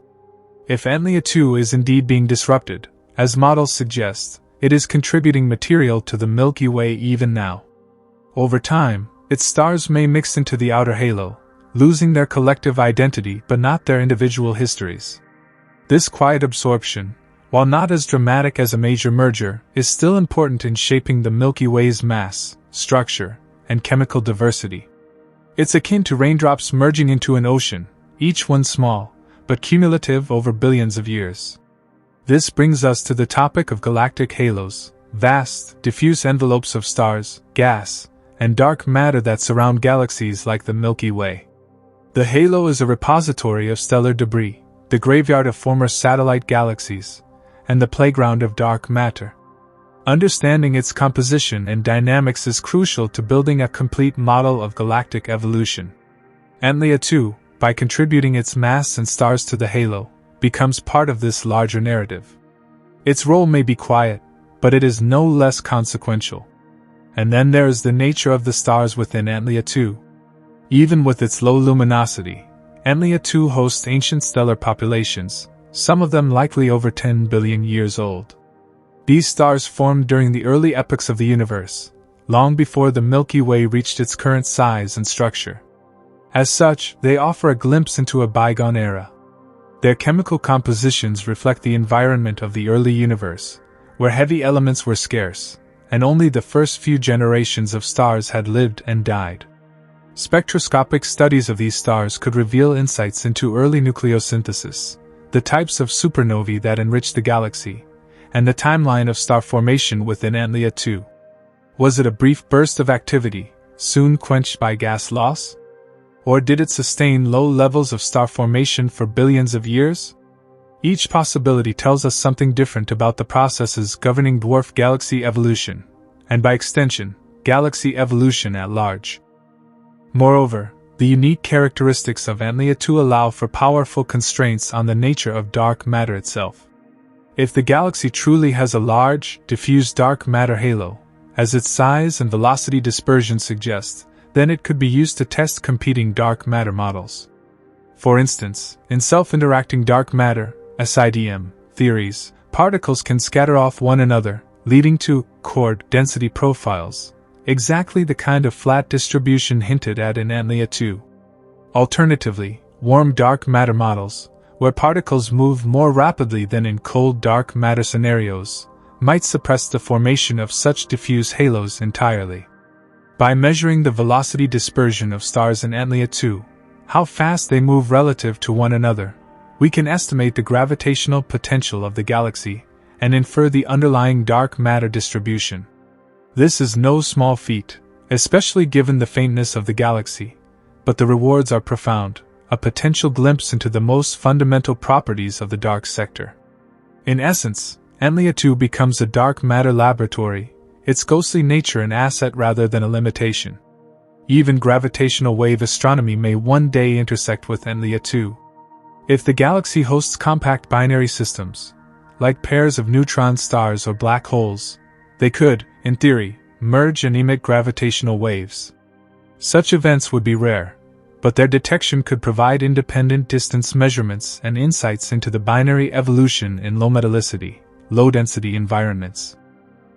[SPEAKER 1] If Antlia 2 is indeed being disrupted, as models suggest, it is contributing material to the Milky Way even now. Over time, its stars may mix into the outer halo, losing their collective identity but not their individual histories. This quiet absorption, while not as dramatic as a major merger, is still important in shaping the Milky Way's mass, structure, and chemical diversity. It's akin to raindrops merging into an ocean, each one small, but cumulative over billions of years. This brings us to the topic of galactic halos, vast, diffuse envelopes of stars, gas, and dark matter that surround galaxies like the Milky Way. The halo is a repository of stellar debris, the graveyard of former satellite galaxies, and the playground of dark matter. Understanding its composition and dynamics is crucial to building a complete model of galactic evolution. Antlia 2, by contributing its mass and stars to the halo, becomes part of this larger narrative. Its role may be quiet, but it is no less consequential. And then there is the nature of the stars within Antlia 2. Even with its low luminosity, Antlia 2 hosts ancient stellar populations, some of them likely over 10 billion years old. These stars formed during the early epochs of the universe, long before the Milky Way reached its current size and structure. As such, they offer a glimpse into a bygone era. Their chemical compositions reflect the environment of the early universe, where heavy elements were scarce, and only the first few generations of stars had lived and died. Spectroscopic studies of these stars could reveal insights into early nucleosynthesis, the types of supernovae that enrich the galaxy, and the timeline of star formation within Antlia 2. Was it a brief burst of activity, soon quenched by gas loss? Or did it sustain low levels of star formation for billions of years? Each possibility tells us something different about the processes governing dwarf galaxy evolution, and by extension, galaxy evolution at large. Moreover, the unique characteristics of Antlia 2 allow for powerful constraints on the nature of dark matter itself. If the galaxy truly has a large, diffuse dark matter halo, as its size and velocity dispersion suggest, then it could be used to test competing dark matter models. For instance, in self-interacting dark matter, SIDM, theories, particles can scatter off one another, leading to chord density profiles, exactly the kind of flat distribution hinted at in Antlia 2. Alternatively, warm dark matter models, where particles move more rapidly than in cold dark matter scenarios, might suppress the formation of such diffuse halos entirely. By measuring the velocity dispersion of stars in Antlia 2, how fast they move relative to one another, we can estimate the gravitational potential of the galaxy and infer the underlying dark matter distribution. This is no small feat, especially given the faintness of the galaxy, but the rewards are profound, a potential glimpse into the most fundamental properties of the dark sector. In essence, Antlia 2 becomes a dark matter laboratory, its ghostly nature an asset rather than a limitation. Even gravitational wave astronomy may one day intersect with Antlia 2. If the galaxy hosts compact binary systems, like pairs of neutron stars or black holes, they could, in theory, merge and emit gravitational waves. Such events would be rare, but their detection could provide independent distance measurements and insights into the binary evolution in low metallicity, low-density environments.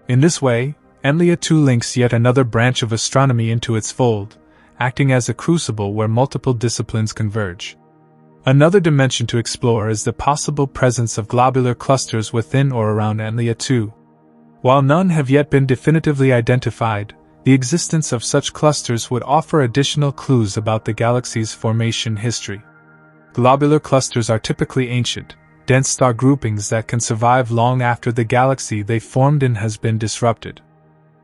[SPEAKER 1] In this way, Antlia 2 links yet another branch of astronomy into its fold, acting as a crucible where multiple disciplines converge. Another dimension to explore is the possible presence of globular clusters within or around Antlia 2. While none have yet been definitively identified, the existence of such clusters would offer additional clues about the galaxy's formation history. Globular clusters are typically ancient, dense star groupings that can survive long after the galaxy they formed in has been disrupted.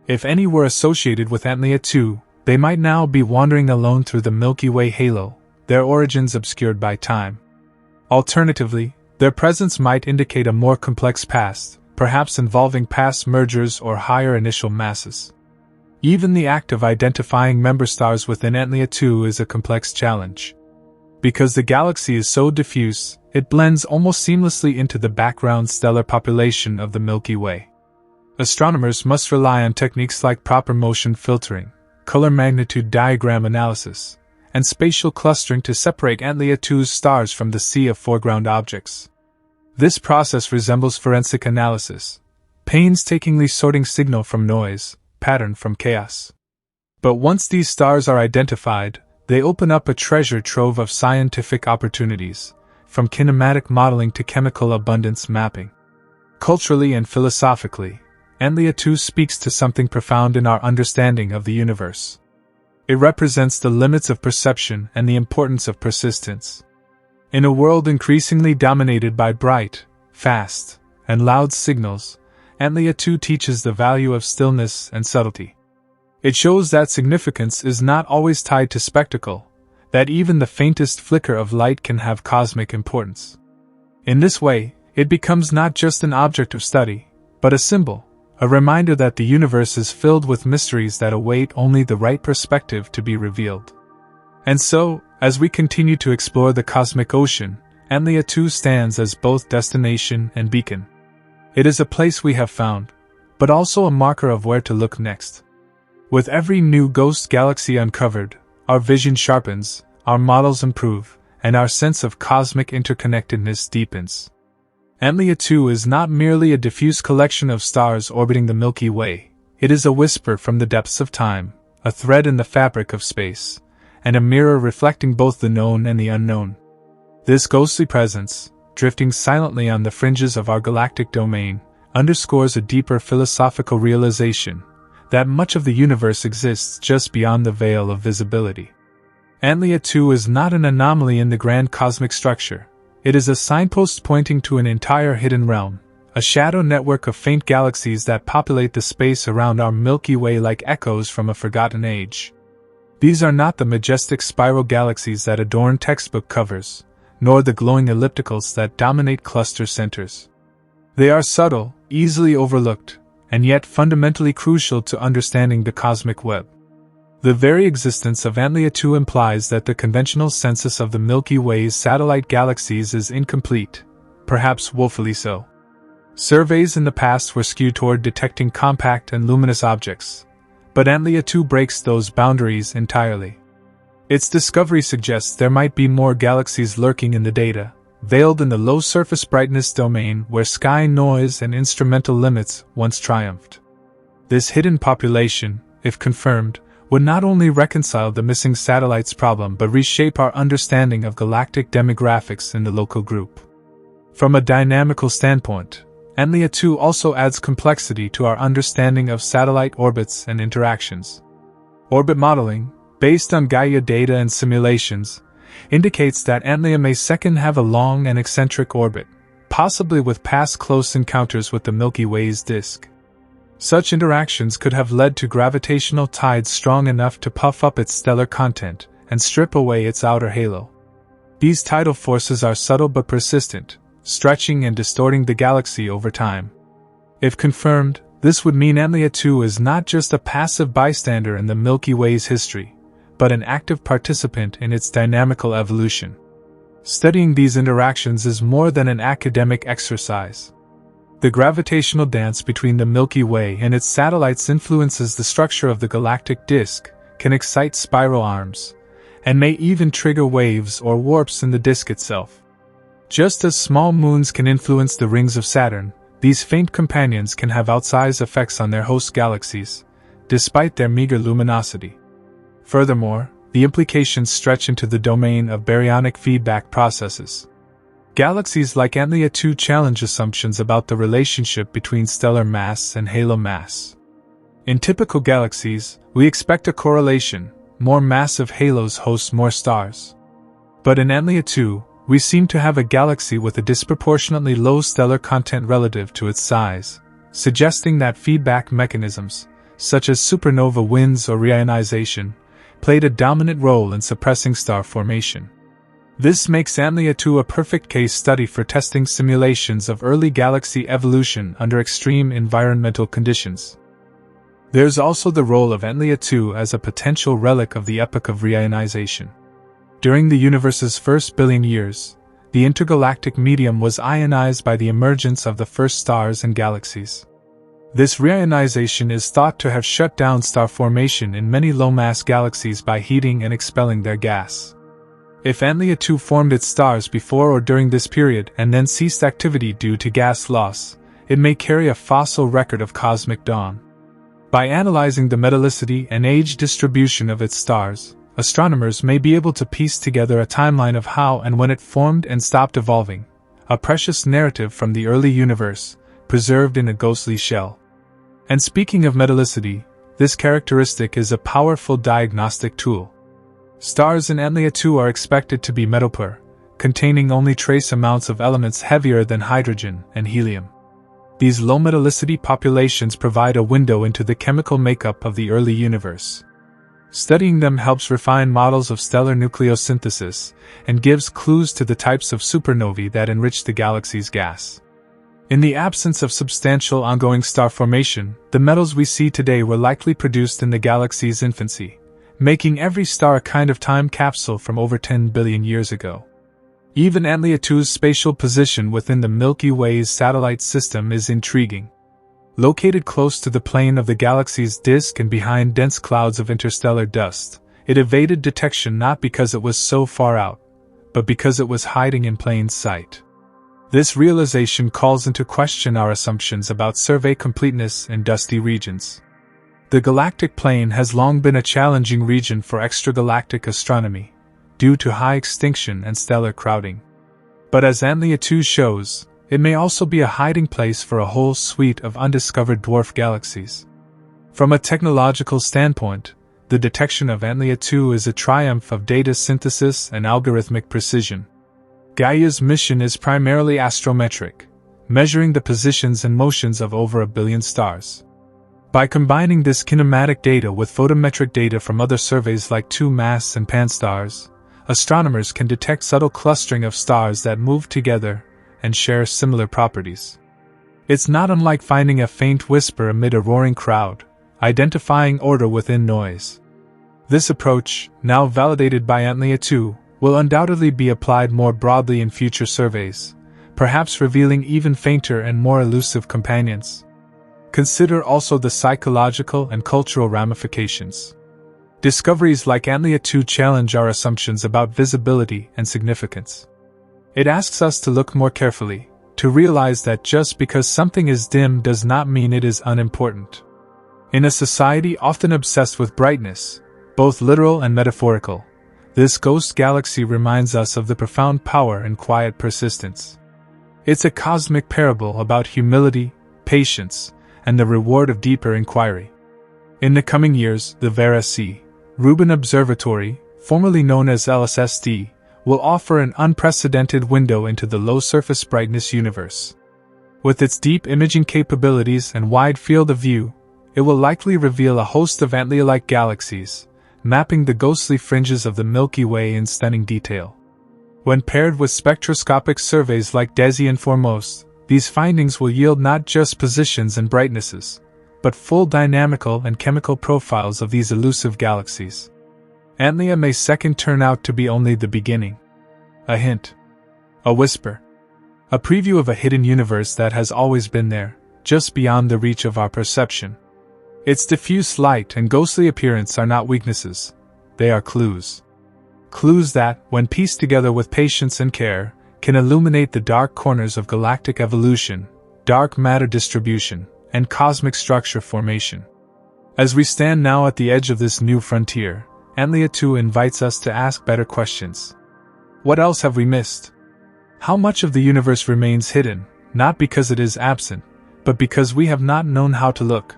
[SPEAKER 1] If any were associated with Antlia 2, they might now be wandering alone through the Milky Way halo, their origins obscured by time. Alternatively, their presence might indicate a more complex past, perhaps involving past mergers or higher initial masses. Even the act of identifying member stars within Antlia 2 is a complex challenge. Because the galaxy is so diffuse, it blends almost seamlessly into the background stellar population of the Milky Way. Astronomers must rely on techniques like proper motion filtering, color magnitude diagram analysis, and spatial clustering to separate Antlia 2's stars from the sea of foreground objects. This process resembles forensic analysis, painstakingly sorting signal from noise, pattern from chaos. But once these stars are identified, they open up a treasure trove of scientific opportunities, from kinematic modeling to chemical abundance mapping. Culturally and philosophically, Antlia 2 speaks to something profound in our understanding of the universe. It represents the limits of perception and the importance of persistence. In a world increasingly dominated by bright, fast, and loud signals, Antlia 2 teaches the value of stillness and subtlety. It shows that significance is not always tied to spectacle, that even the faintest flicker of light can have cosmic importance. In this way, it becomes not just an object of study, but a symbol, a reminder that the universe is filled with mysteries that await only the right perspective to be revealed. And so, as we continue to explore the cosmic ocean, Antlia 2 stands as both destination and beacon. It is a place we have found, but also a marker of where to look next. With every new ghost galaxy uncovered, our vision sharpens, our models improve, and our sense of cosmic interconnectedness deepens. Antlia 2 is not merely a diffuse collection of stars orbiting the Milky Way, it is a whisper from the depths of time, a thread in the fabric of space, and a mirror reflecting both the known and the unknown. This ghostly presence, drifting silently on the fringes of our galactic domain, underscores a deeper philosophical realization that much of the universe exists just beyond the veil of visibility. Antlia 2 is not an anomaly in the grand cosmic structure. It is a signpost pointing to an entire hidden realm, a shadow network of faint galaxies that populate the space around our Milky Way like echoes from a forgotten age. These are not the majestic spiral galaxies that adorn textbook covers, nor the glowing ellipticals that dominate cluster centers. They are subtle, easily overlooked, and yet fundamentally crucial to understanding the cosmic web. The very existence of Antlia 2 implies that the conventional census of the Milky Way's satellite galaxies is incomplete, perhaps woefully so. Surveys in the past were skewed toward detecting compact and luminous objects, but Antlia 2 breaks those boundaries entirely. Its discovery suggests there might be more galaxies lurking in the data, veiled in the low surface brightness domain where sky noise and instrumental limits once triumphed. This hidden population, if confirmed, would not only reconcile the missing satellites problem but reshape our understanding of galactic demographics in the local group. From a dynamical standpoint, Antlia 2 also adds complexity to our understanding of satellite orbits and interactions. Orbit modeling, based on Gaia data and simulations, indicates that Antlia may second have a long and eccentric orbit, possibly with past close encounters with the Milky Way's disk. Such interactions could have led to gravitational tides strong enough to puff up its stellar content and strip away its outer halo. These tidal forces are subtle but persistent, stretching and distorting the galaxy over time. If confirmed, this would mean Antlia 2 is not just a passive bystander in the Milky Way's history, but an active participant in its dynamical evolution. Studying these interactions is more than an academic exercise. The gravitational dance between the Milky Way and its satellites influences the structure of the galactic disk, can excite spiral arms, and may even trigger waves or warps in the disk itself. Just as small moons can influence the rings of Saturn, these faint companions can have outsized effects on their host galaxies, despite their meager luminosity. Furthermore, the implications stretch into the domain of baryonic feedback processes. Galaxies like Antlia 2 challenge assumptions about the relationship between stellar mass and halo mass. In typical galaxies, we expect a correlation: more massive halos host more stars. But in Antlia 2, we seem to have a galaxy with a disproportionately low stellar content relative to its size, suggesting that feedback mechanisms, such as supernova winds or reionization, played a dominant role in suppressing star formation. This makes Antlia 2 a perfect case study for testing simulations of early galaxy evolution under extreme environmental conditions. There's also the role of Antlia 2 as a potential relic of the epoch of reionization. During the universe's first billion years, the intergalactic medium was ionized by the emergence of the first stars and galaxies. This reionization is thought to have shut down star formation in many low-mass galaxies by heating and expelling their gas. If Antlia 2 formed its stars before or during this period and then ceased activity due to gas loss, it may carry a fossil record of cosmic dawn. By analyzing the metallicity and age distribution of its stars, astronomers may be able to piece together a timeline of how and when it formed and stopped evolving, a precious narrative from the early universe, preserved in a ghostly shell. And speaking of metallicity, this characteristic is a powerful diagnostic tool. Stars in Antlia 2 are expected to be metalpoor, containing only trace amounts of elements heavier than hydrogen and helium. These low metallicity populations provide a window into the chemical makeup of the early universe. Studying them helps refine models of stellar nucleosynthesis and gives clues to the types of supernovae that enrich the galaxy's gas. In the absence of substantial ongoing star formation, the metals we see today were likely produced in the galaxy's infancy, making every star a kind of time capsule from over 10 billion years ago. Even Antlia 2's spatial position within the Milky Way's satellite system is intriguing. Located close to the plane of the galaxy's disk and behind dense clouds of interstellar dust, it evaded detection not because it was so far out, but because it was hiding in plain sight. This realization calls into question our assumptions about survey completeness in dusty regions. The galactic plane has long been a challenging region for extragalactic astronomy, due to high extinction and stellar crowding. But as Antlia 2 shows, it may also be a hiding place for a whole suite of undiscovered dwarf galaxies. From a technological standpoint, the detection of Antlia 2 is a triumph of data synthesis and algorithmic precision. Gaia's mission is primarily astrometric, measuring the positions and motions of over 1 billion stars. By combining this kinematic data with photometric data from other surveys like 2-mass and pan-stars, astronomers can detect subtle clustering of stars that move together and share similar properties. It's not unlike finding a faint whisper amid a roaring crowd, identifying order within noise. This approach, now validated by Antlia 2, will undoubtedly be applied more broadly in future surveys, perhaps revealing even fainter and more elusive companions. Consider also the psychological and cultural ramifications. Discoveries like Antlia 2 challenge our assumptions about visibility and significance. It asks us to look more carefully, to realize that just because something is dim does not mean it is unimportant. In a society often obsessed with brightness, both literal and metaphorical, this ghost galaxy reminds us of the profound power and quiet persistence. It's a cosmic parable about humility, patience, and the reward of deeper inquiry. In the coming years, the Vera C. Rubin Observatory, formerly known as LSSD, will offer an unprecedented window into the low-surface brightness universe. With its deep imaging capabilities and wide field of view, it will likely reveal a host of Antlia-like galaxies, mapping the ghostly fringes of the Milky Way in stunning detail. When paired with spectroscopic surveys like DESI and Foremost, these findings will yield not just positions and brightnesses, but full dynamical and chemical profiles of these elusive galaxies. Antlia may second turn out to be only the beginning. A hint. A whisper. A preview of a hidden universe that has always been there, just beyond the reach of our perception. Its diffuse light and ghostly appearance are not weaknesses, they are clues. Clues that, when pieced together with patience and care, can illuminate the dark corners of galactic evolution, dark matter distribution, and cosmic structure formation. As we stand now at the edge of this new frontier, Antlia 2 invites us to ask better questions. What else have we missed? How much of the universe remains hidden, not because it is absent, but because we have not known how to look?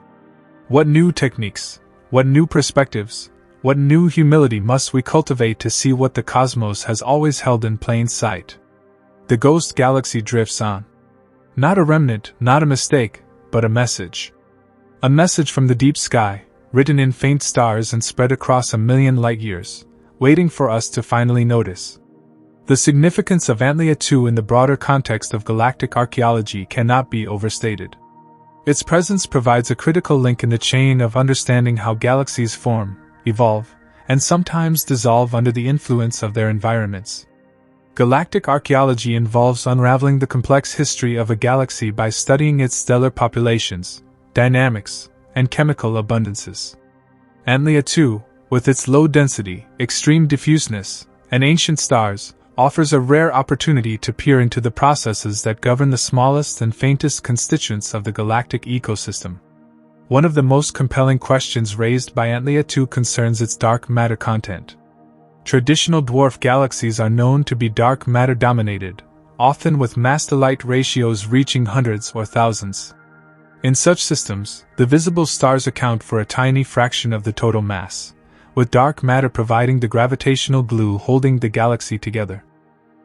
[SPEAKER 1] What new techniques, what new perspectives, what new humility must we cultivate to see what the cosmos has always held in plain sight? The ghost galaxy drifts on. Not a remnant, not a mistake, but a message. A message from the deep sky, written in faint stars and spread across 1,000,000 light-years, waiting for us to finally notice. The significance of Antlia 2 in the broader context of galactic archaeology cannot be overstated. Its presence provides a critical link in the chain of understanding how galaxies form, evolve, and sometimes dissolve under the influence of their environments. Galactic archaeology involves unraveling the complex history of a galaxy by studying its stellar populations, dynamics, and chemical abundances. Antlia 2, with its low density, extreme diffuseness, and ancient stars, offers a rare opportunity to peer into the processes that govern the smallest and faintest constituents of the galactic ecosystem. One of the most compelling questions raised by Antlia 2 concerns its dark matter content. Traditional dwarf galaxies are known to be dark matter dominated, often with mass-to-light ratios reaching hundreds or thousands. In such systems, the visible stars account for a tiny fraction of the total mass, with dark matter providing the gravitational glue holding the galaxy together.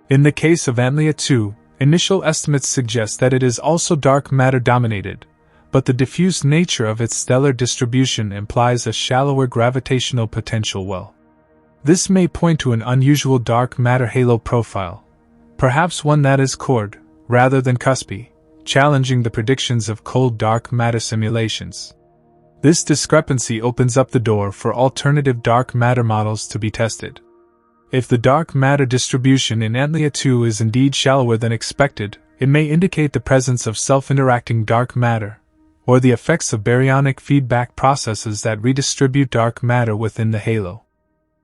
[SPEAKER 1] In the case of Antlia 2, initial estimates suggest that it is also dark matter dominated, but the diffuse nature of its stellar distribution implies a shallower gravitational potential well. This may point to an unusual dark matter halo profile, perhaps one that is cored, rather than cuspy, challenging the predictions of cold dark matter simulations. This discrepancy opens up the door for alternative dark matter models to be tested. If the dark matter distribution in Antlia 2 is indeed shallower than expected, it may indicate the presence of self-interacting dark matter, or the effects of baryonic feedback processes that redistribute dark matter within the halo.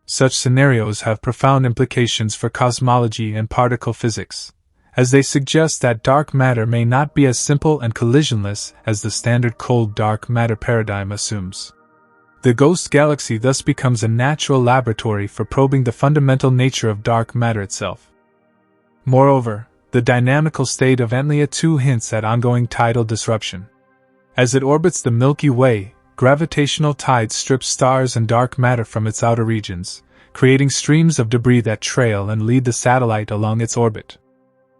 [SPEAKER 1] Such scenarios have profound implications for cosmology and particle physics, as they suggest that dark matter may not be as simple and collisionless as the standard cold dark matter paradigm assumes. The ghost galaxy thus becomes a natural laboratory for probing the fundamental nature of dark matter itself. Moreover, the dynamical state of Antlia 2 hints at ongoing tidal disruption. As it orbits the Milky Way, gravitational tides strip stars and dark matter from its outer regions, creating streams of debris that trail and lead the satellite along its orbit.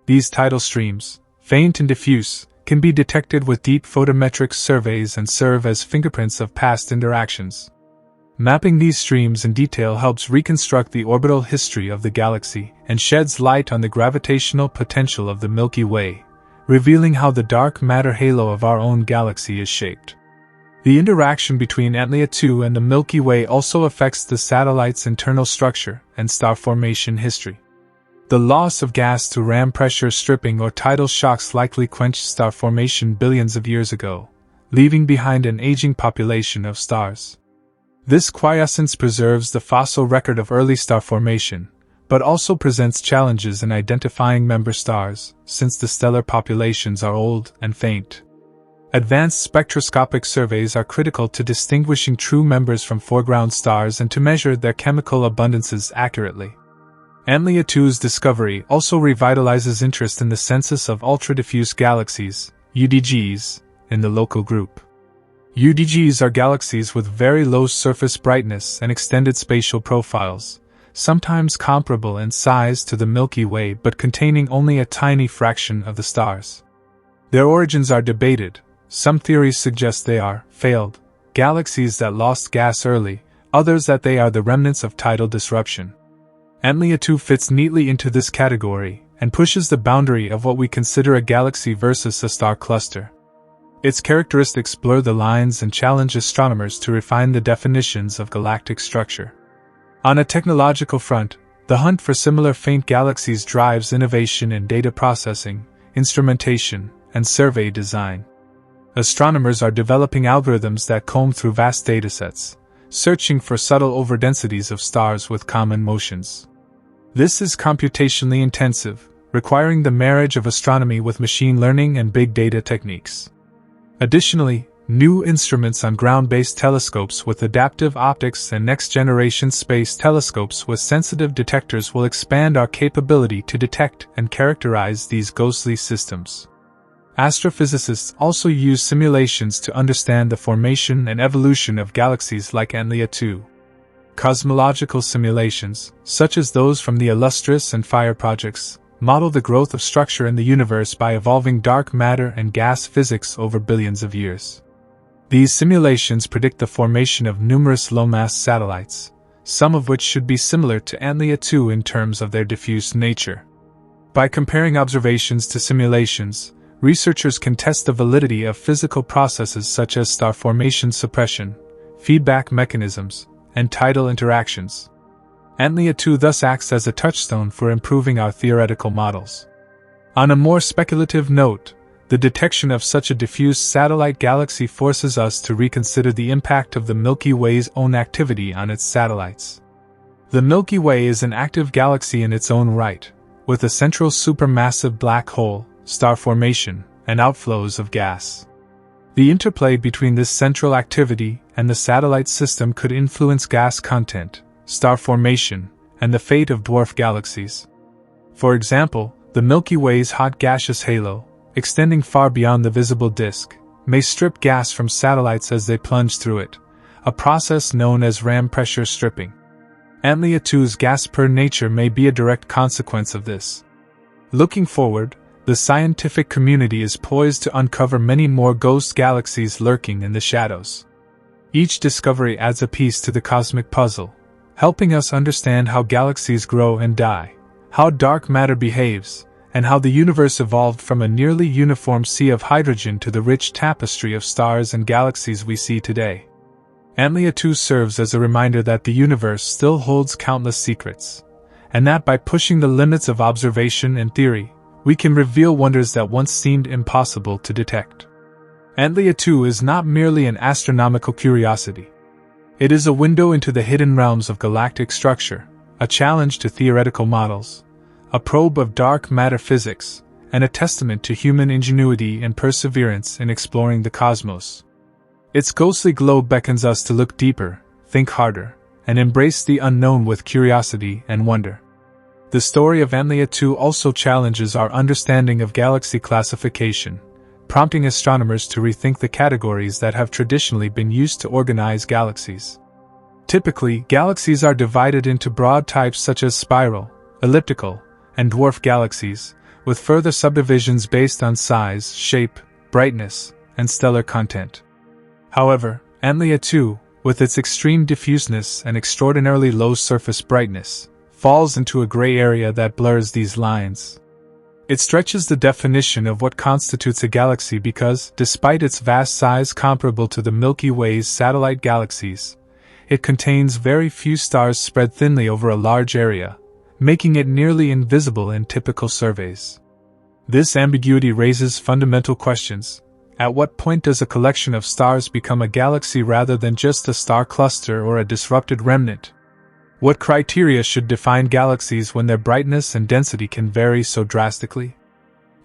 [SPEAKER 1] These tidal streams, faint and diffuse, can be detected with deep photometric surveys and serve as fingerprints of past interactions. Mapping these streams in detail helps reconstruct the orbital history of the galaxy and sheds light on the gravitational potential of the Milky Way, revealing how the dark matter halo of our own galaxy is shaped. The interaction between Antlia 2 and the Milky Way also affects the satellite's internal structure and star formation history. The loss of gas to ram pressure stripping or tidal shocks likely quenched star formation billions of years ago, leaving behind an aging population of stars. This quiescence preserves the fossil record of early star formation, but also presents challenges in identifying member stars, since the stellar populations are old and faint. Advanced spectroscopic surveys are critical to distinguishing true members from foreground stars and to measure their chemical abundances accurately. Antlia 2's discovery also revitalizes interest in the census of ultra-diffuse galaxies, UDGs, in the local group. UDGs are galaxies with very low surface brightness and extended spatial profiles, sometimes comparable in size to the Milky Way but containing only a tiny fraction of the stars. Their origins are debated. Some theories suggest they are failed galaxies that lost gas early, others that they are the remnants of tidal disruption. Antlia 2 fits neatly into this category and pushes the boundary of what we consider a galaxy versus a star cluster. Its characteristics blur the lines and challenge astronomers to refine the definitions of galactic structure. On a technological front, the hunt for similar faint galaxies drives innovation in data processing, instrumentation, and survey design. Astronomers are developing algorithms that comb through vast datasets, searching for subtle overdensities of stars with common motions. This is computationally intensive, requiring the marriage of astronomy with machine learning and big data techniques. Additionally, new instruments on ground-based telescopes with adaptive optics and next-generation space telescopes with sensitive detectors will expand our capability to detect and characterize these ghostly systems. Astrophysicists also use simulations to understand the formation and evolution of galaxies like Antlia 2. Cosmological simulations, such as those from the Illustris and Fire projects, model the growth of structure in the universe by evolving dark matter and gas physics over billions of years. These simulations predict the formation of numerous low-mass satellites, some of which should be similar to Antlia 2 in terms of their diffuse nature. By comparing observations to simulations, researchers can test the validity of physical processes such as star formation suppression, feedback mechanisms, and tidal interactions. Antlia 2 thus acts as a touchstone for improving our theoretical models. On a more speculative note, the detection of such a diffuse satellite galaxy forces us to reconsider the impact of the Milky Way's own activity on its satellites. The Milky Way is an active galaxy in its own right, with a central supermassive black hole, star formation, and outflows of gas. The interplay between this central activity and the satellite system could influence gas content, star formation, and the fate of dwarf galaxies. For example, the Milky Way's hot gaseous halo, extending far beyond the visible disk, may strip gas from satellites as they plunge through it, a process known as ram pressure stripping. Antlia 2's gas per nature may be a direct consequence of this. Looking forward, the scientific community is poised to uncover many more ghost galaxies lurking in the shadows. Each discovery adds a piece to the cosmic puzzle, helping us understand how galaxies grow and die, how dark matter behaves, and how the universe evolved from a nearly uniform sea of hydrogen to the rich tapestry of stars and galaxies we see today. Antlia 2 serves as a reminder that the universe still holds countless secrets, and that by pushing the limits of observation and theory, we can reveal wonders that once seemed impossible to detect. Antlia 2 is not merely an astronomical curiosity. It is a window into the hidden realms of galactic structure, a challenge to theoretical models, a probe of dark matter physics, and a testament to human ingenuity and perseverance in exploring the cosmos. Its ghostly glow beckons us to look deeper, think harder, and embrace the unknown with curiosity and wonder. The story of Antlia 2 also challenges our understanding of galaxy classification, prompting astronomers to rethink the categories that have traditionally been used to organize galaxies. Typically, galaxies are divided into broad types such as spiral, elliptical, and dwarf galaxies, with further subdivisions based on size, shape, brightness, and stellar content. However, Antlia 2, with its extreme diffuseness and extraordinarily low surface brightness, falls into a gray area that blurs these lines. It stretches the definition of what constitutes a galaxy because, despite its vast size comparable to the Milky Way's satellite galaxies, it contains very few stars spread thinly over a large area, making it nearly invisible in typical surveys. This ambiguity raises fundamental questions. At what point does a collection of stars become a galaxy rather than just a star cluster or a disrupted remnant? What criteria should define galaxies when their brightness and density can vary so drastically?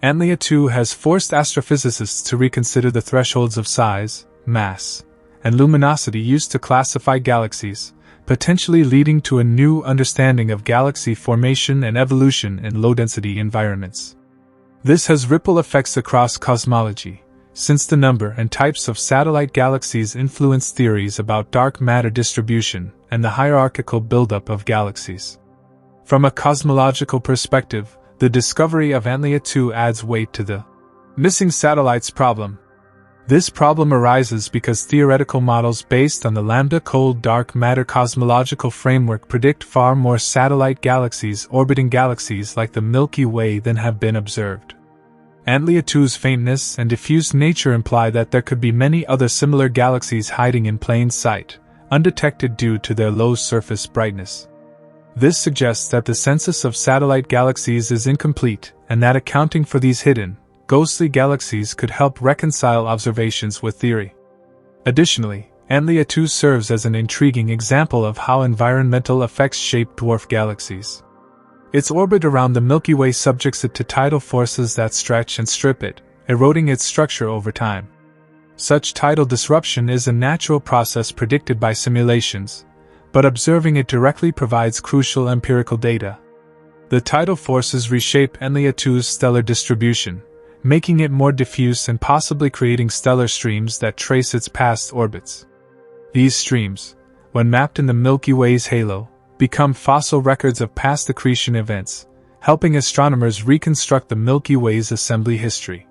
[SPEAKER 1] Antlia 2 has forced astrophysicists to reconsider the thresholds of size, mass, and luminosity used to classify galaxies, potentially leading to a new understanding of galaxy formation and evolution in low-density environments. This has ripple effects across cosmology, since the number and types of satellite galaxies influence theories about dark matter distribution and the hierarchical buildup of galaxies. From a cosmological perspective, the discovery of Antlia 2 adds weight to the missing satellites problem. This problem arises because theoretical models based on the lambda cold dark matter cosmological framework predict far more satellite galaxies orbiting galaxies like the Milky Way than have been observed. Antlia 2's faintness and diffuse nature imply that there could be many other similar galaxies hiding in plain sight, undetected due to their low surface brightness. This suggests that the census of satellite galaxies is incomplete, and that accounting for these hidden, ghostly galaxies could help reconcile observations with theory. Additionally, Antlia 2 serves as an intriguing example of how environmental effects shape dwarf galaxies. Its orbit around the Milky Way subjects it to tidal forces that stretch and strip it, eroding its structure over time. Such tidal disruption is a natural process predicted by simulations, but observing it directly provides crucial empirical data. The tidal forces reshape Antlia 2's stellar distribution, making it more diffuse and possibly creating stellar streams that trace its past orbits. These streams, when mapped in the Milky Way's halo, become fossil records of past accretion events, helping astronomers reconstruct the Milky Way's assembly history.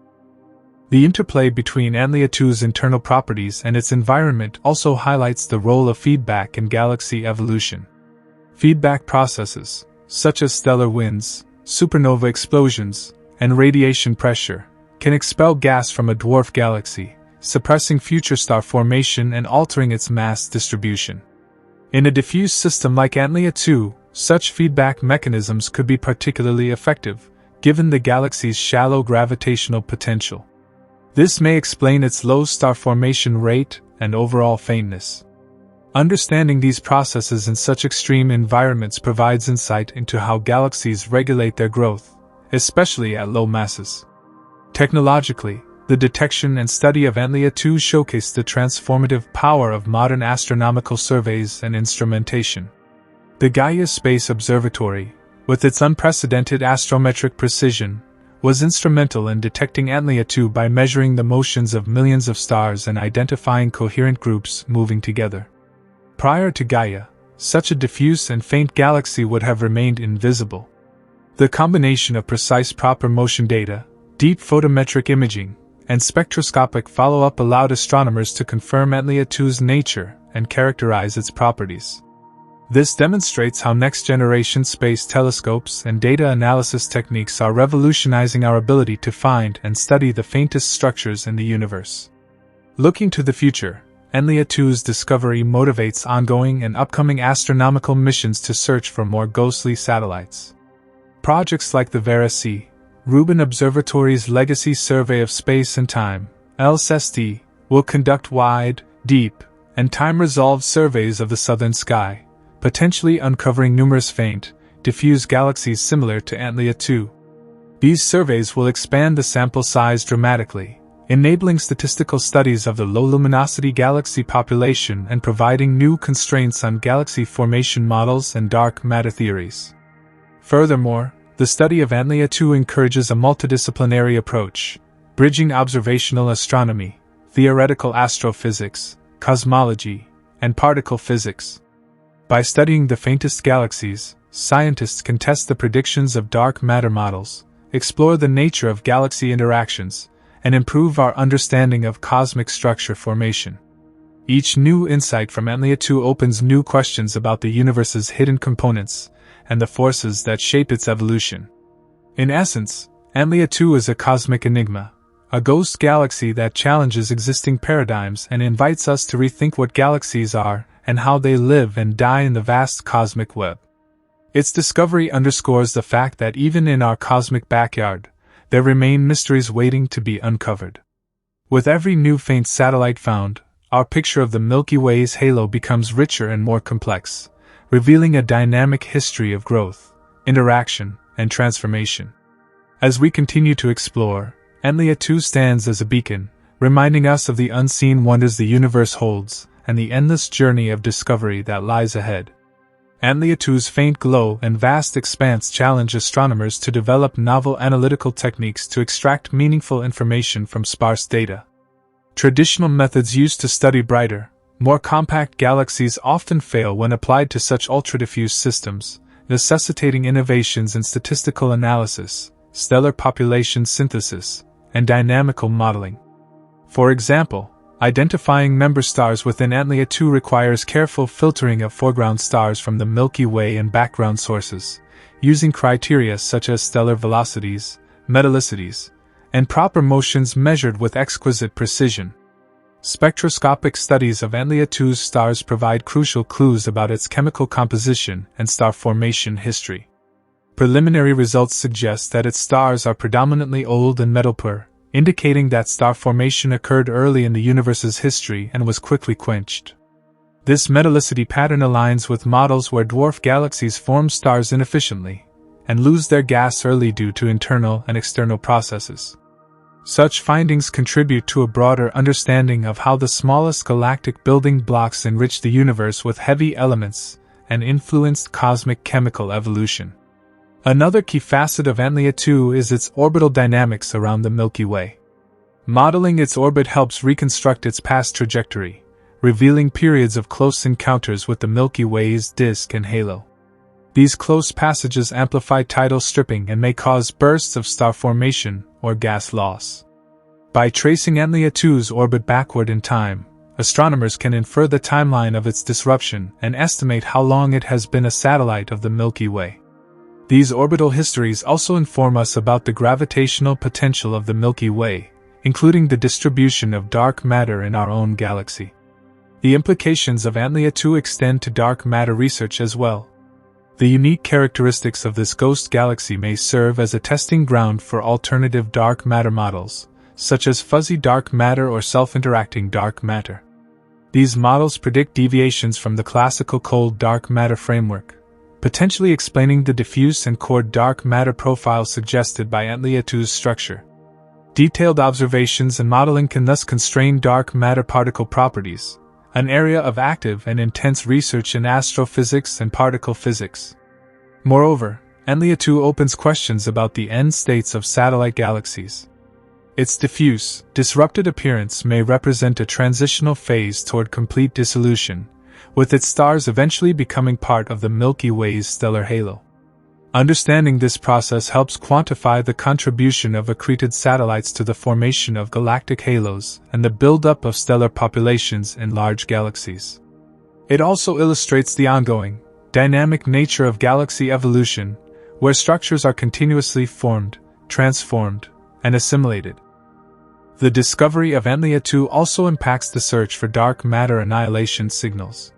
[SPEAKER 1] The interplay between Antlia 2's internal properties and its environment also highlights the role of feedback in galaxy evolution. Feedback processes, such as stellar winds, supernova explosions, and radiation pressure, can expel gas from a dwarf galaxy, suppressing future star formation and altering its mass distribution. In a diffuse system like Antlia 2, such feedback mechanisms could be particularly effective, given the galaxy's shallow gravitational potential. This may explain its low star formation rate and overall faintness. Understanding these processes in such extreme environments provides insight into how galaxies regulate their growth, especially at low masses. Technologically, the detection and study of Antlia 2 showcase the transformative power of modern astronomical surveys and instrumentation. The Gaia Space Observatory, with its unprecedented astrometric precision, was instrumental in detecting Antlia 2 by measuring the motions of millions of stars and identifying coherent groups moving together. Prior to Gaia, such a diffuse and faint galaxy would have remained invisible. The combination of precise proper motion data, deep photometric imaging, and spectroscopic follow-up allowed astronomers to confirm Antlia 2's nature and characterize its properties. This demonstrates how next-generation space telescopes and data analysis techniques are revolutionizing our ability to find and study the faintest structures in the universe. Looking to the future, Antlia 2's discovery motivates ongoing and upcoming astronomical missions to search for more ghostly satellites. Projects like the Vera C. Rubin Observatory's Legacy Survey of Space and Time, LSST, will conduct wide, deep, and time-resolved surveys of the southern sky, potentially uncovering numerous faint, diffuse galaxies similar to Antlia 2. These surveys will expand the sample size dramatically, enabling statistical studies of the low-luminosity galaxy population and providing new constraints on galaxy formation models and dark matter theories. Furthermore, the study of Antlia 2 encourages a multidisciplinary approach, bridging observational astronomy, theoretical astrophysics, cosmology, and particle physics. By studying the faintest galaxies, scientists can test the predictions of dark matter models, explore the nature of galaxy interactions, and improve our understanding of cosmic structure formation. Each new insight from Antlia 2 opens new questions about the universe's hidden components and the forces that shape its evolution. In essence, Antlia 2 is a cosmic enigma, a ghost galaxy that challenges existing paradigms and invites us to rethink what galaxies are and how they live and die in the vast cosmic web. Its discovery underscores the fact that even in our cosmic backyard, there remain mysteries waiting to be uncovered. With every new faint satellite found, our picture of the Milky Way's halo becomes richer and more complex, revealing a dynamic history of growth, interaction, and transformation. As we continue to explore, Antlia 2 stands as a beacon, reminding us of the unseen wonders the universe holds and the endless journey of discovery that lies ahead. Antlia 2's faint glow and vast expanse challenge astronomers to develop novel analytical techniques to extract meaningful information from sparse data. Traditional methods used to study brighter, more compact galaxies often fail when applied to such ultra-diffuse systems, necessitating innovations in statistical analysis, stellar population synthesis, and dynamical modeling. For example, identifying member stars within Antlia 2 requires careful filtering of foreground stars from the Milky Way and background sources, using criteria such as stellar velocities, metallicities, and proper motions measured with exquisite precision. Spectroscopic studies of Antlia 2's stars provide crucial clues about its chemical composition and star formation history. Preliminary results suggest that its stars are predominantly old and metal-poor, indicating that star formation occurred early in the universe's history and was quickly quenched. This metallicity pattern aligns with models where dwarf galaxies form stars inefficiently and lose their gas early due to internal and external processes. Such findings contribute to a broader understanding of how the smallest galactic building blocks enriched the universe with heavy elements and influenced cosmic chemical evolution. Another key facet of Antlia 2 is its orbital dynamics around the Milky Way. Modeling its orbit helps reconstruct its past trajectory, revealing periods of close encounters with the Milky Way's disk and halo. These close passages amplify tidal stripping and may cause bursts of star formation or gas loss. By tracing Antlia 2's orbit backward in time, astronomers can infer the timeline of its disruption and estimate how long it has been a satellite of the Milky Way. These orbital histories also inform us about the gravitational potential of the Milky Way, including the distribution of dark matter in our own galaxy. The implications of Antlia 2 extend to dark matter research as well. The unique characteristics of this ghost galaxy may serve as a testing ground for alternative dark matter models, such as fuzzy dark matter or self-interacting dark matter. These models predict deviations from the classical cold dark matter framework, potentially explaining the diffuse and cold dark matter profile suggested by Antlia 2's structure. Detailed observations and modeling can thus constrain dark matter particle properties, an area of active and intense research in astrophysics and particle physics. Moreover, Antlia 2 opens questions about the end states of satellite galaxies. Its diffuse, disrupted appearance may represent a transitional phase toward complete dissolution, with its stars eventually becoming part of the Milky Way's stellar halo. Understanding this process helps quantify the contribution of accreted satellites to the formation of galactic halos and the buildup of stellar populations in large galaxies. It also illustrates the ongoing, dynamic nature of galaxy evolution, where structures are continuously formed, transformed, and assimilated. The discovery of Antlia 2 also impacts the search for dark matter annihilation signals.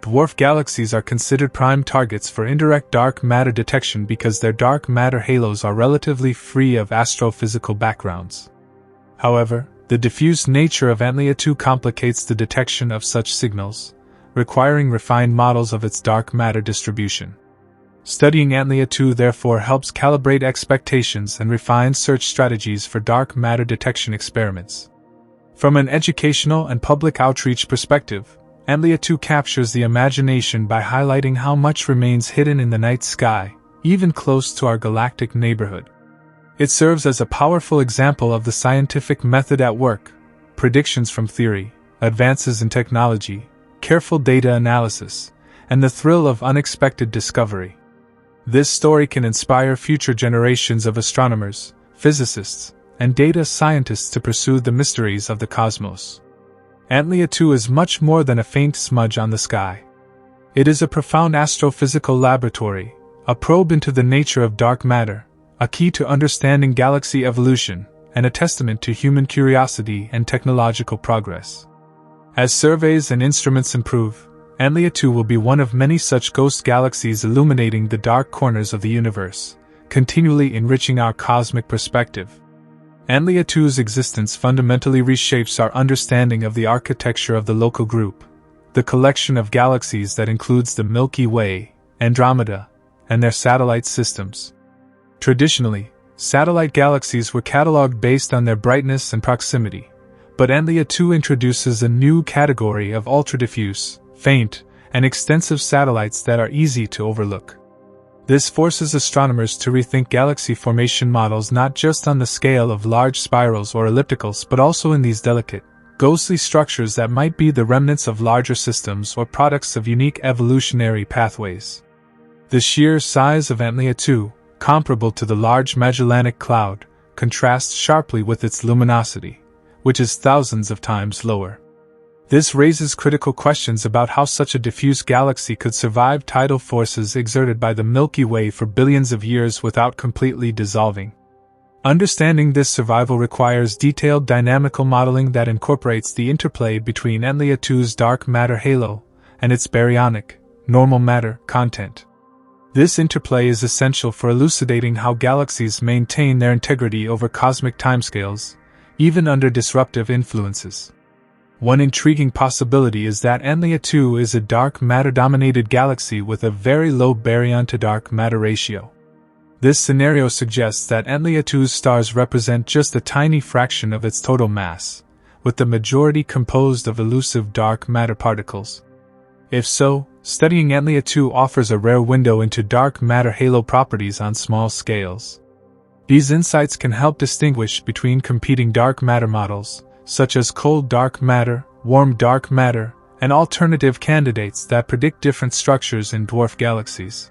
[SPEAKER 1] Dwarf galaxies are considered prime targets for indirect dark matter detection because their dark matter halos are relatively free of astrophysical backgrounds. However, the diffuse nature of Antlia 2 complicates the detection of such signals, requiring refined models of its dark matter distribution. Studying Antlia 2 therefore helps calibrate expectations and refine search strategies for dark matter detection experiments. From an educational and public outreach perspective, Antlia 2 captures the imagination by highlighting how much remains hidden in the night sky, even close to our galactic neighborhood. It serves as a powerful example of the scientific method at work: predictions from theory, advances in technology, careful data analysis, and the thrill of unexpected discovery. This story can inspire future generations of astronomers, physicists, and data scientists to pursue the mysteries of the cosmos. Antlia 2 is much more than a faint smudge on the sky. It is a profound astrophysical laboratory, a probe into the nature of dark matter, a key to understanding galaxy evolution, and a testament to human curiosity and technological progress. As surveys and instruments improve, Antlia 2 will be one of many such ghost galaxies illuminating the dark corners of the universe, continually enriching our cosmic perspective. Antlia 2's existence fundamentally reshapes our understanding of the architecture of the local group, the collection of galaxies that includes the Milky Way, Andromeda, and their satellite systems. Traditionally, satellite galaxies were catalogued based on their brightness and proximity, but Antlia 2 introduces a new category of ultra-diffuse, faint, and extensive satellites that are easy to overlook. This forces astronomers to rethink galaxy formation models not just on the scale of large spirals or ellipticals but also in these delicate, ghostly structures that might be the remnants of larger systems or products of unique evolutionary pathways. The sheer size of Antlia 2, comparable to the Large Magellanic Cloud, contrasts sharply with its luminosity, which is thousands of times lower. This raises critical questions about how such a diffuse galaxy could survive tidal forces exerted by the Milky Way for billions of years without completely dissolving. Understanding this survival requires detailed dynamical modeling that incorporates the interplay between Antlia 2's dark matter halo and its baryonic, normal matter content. This interplay is essential for elucidating how galaxies maintain their integrity over cosmic timescales, even under disruptive influences. One intriguing possibility is that Antlia 2 is a dark matter-dominated galaxy with a very low baryon-to-dark matter ratio. This scenario suggests that Antlia 2's stars represent just a tiny fraction of its total mass, with the majority composed of elusive dark matter particles. If so, studying Antlia 2 offers a rare window into dark matter halo properties on small scales. These insights can help distinguish between competing dark matter models, such as cold dark matter, warm dark matter, and alternative candidates that predict different structures in dwarf galaxies.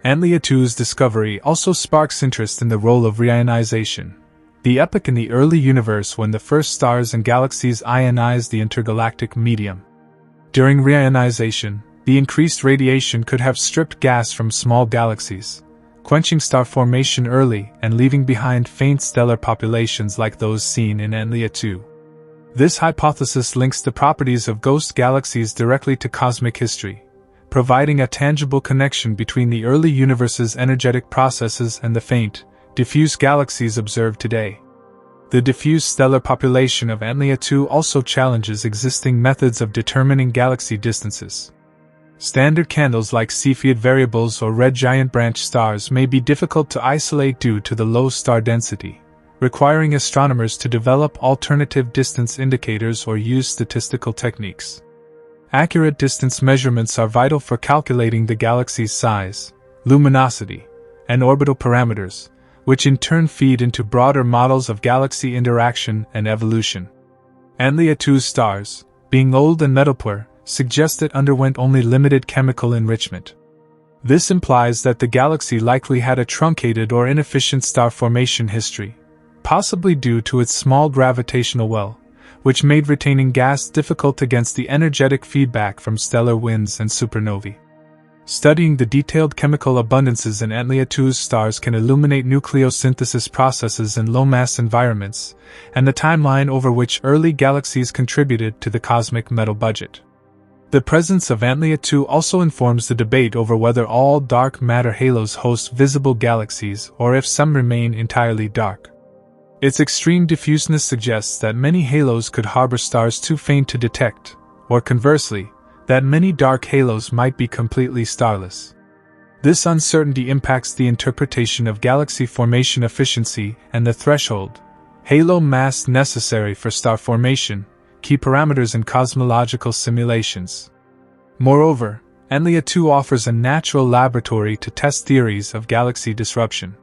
[SPEAKER 1] Antlia 2's discovery also sparks interest in the role of reionization, the epoch in the early universe when the first stars and galaxies ionized the intergalactic medium. During reionization, the increased radiation could have stripped gas from small galaxies, quenching star formation early and leaving behind faint stellar populations like those seen in Antlia 2. This hypothesis links the properties of ghost galaxies directly to cosmic history, providing a tangible connection between the early universe's energetic processes and the faint, diffuse galaxies observed today. The diffuse stellar population of Antlia 2 also challenges existing methods of determining galaxy distances. Standard candles like Cepheid variables or red giant branch stars may be difficult to isolate due to the low star density, requiring astronomers to develop alternative distance indicators or use statistical techniques. Accurate distance measurements are vital for calculating the galaxy's size, luminosity, and orbital parameters, which in turn feed into broader models of galaxy interaction and evolution. Antlia 2's stars, being old and metal-poor, suggest it underwent only limited chemical enrichment. This implies that the galaxy likely had a truncated or inefficient star formation history, possibly due to its small gravitational well, which made retaining gas difficult against the energetic feedback from stellar winds and supernovae. Studying the detailed chemical abundances in Antlia 2's stars can illuminate nucleosynthesis processes in low-mass environments, and the timeline over which early galaxies contributed to the cosmic metal budget. The presence of Antlia 2 also informs the debate over whether all dark matter halos host visible galaxies or if some remain entirely dark. Its extreme diffuseness suggests that many halos could harbor stars too faint to detect, or conversely, that many dark halos might be completely starless. This uncertainty impacts the interpretation of galaxy formation efficiency and the threshold, halo mass necessary for star formation, key parameters in cosmological simulations. Moreover, Antlia 2 offers a natural laboratory to test theories of galaxy disruption.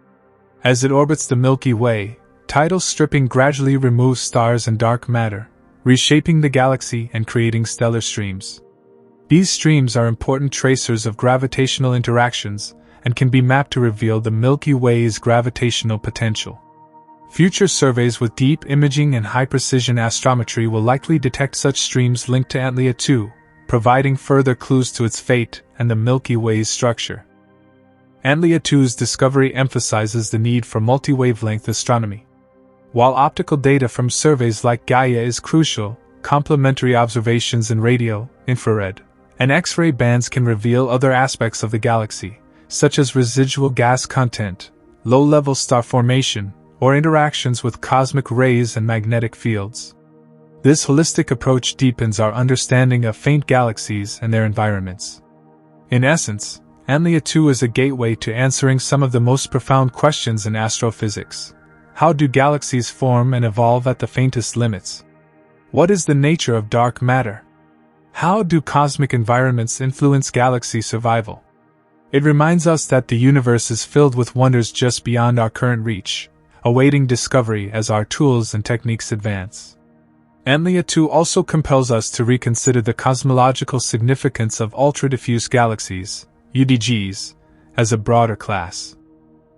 [SPEAKER 1] As it orbits the Milky Way, tidal stripping gradually removes stars and dark matter, reshaping the galaxy and creating stellar streams. These streams are important tracers of gravitational interactions and can be mapped to reveal the Milky Way's gravitational potential. Future surveys with deep imaging and high-precision astrometry will likely detect such streams linked to Antlia 2, providing further clues to its fate and the Milky Way's structure. Antlia 2's discovery emphasizes the need for multi-wavelength astronomy. While optical data from surveys like Gaia is crucial, complementary observations in radio, infrared, and X-ray bands can reveal other aspects of the galaxy, such as residual gas content, low-level star formation, or interactions with cosmic rays and magnetic fields. This holistic approach deepens our understanding of faint galaxies and their environments. In essence, Antlia 2 is a gateway to answering some of the most profound questions in astrophysics. How do galaxies form and evolve at the faintest limits? What is the nature of dark matter? How do cosmic environments influence galaxy survival? It reminds us that the universe is filled with wonders just beyond our current reach, awaiting discovery as our tools and techniques advance. Antlia 2 also compels us to reconsider the cosmological significance of ultra-diffuse galaxies, UDGs, as a broader class.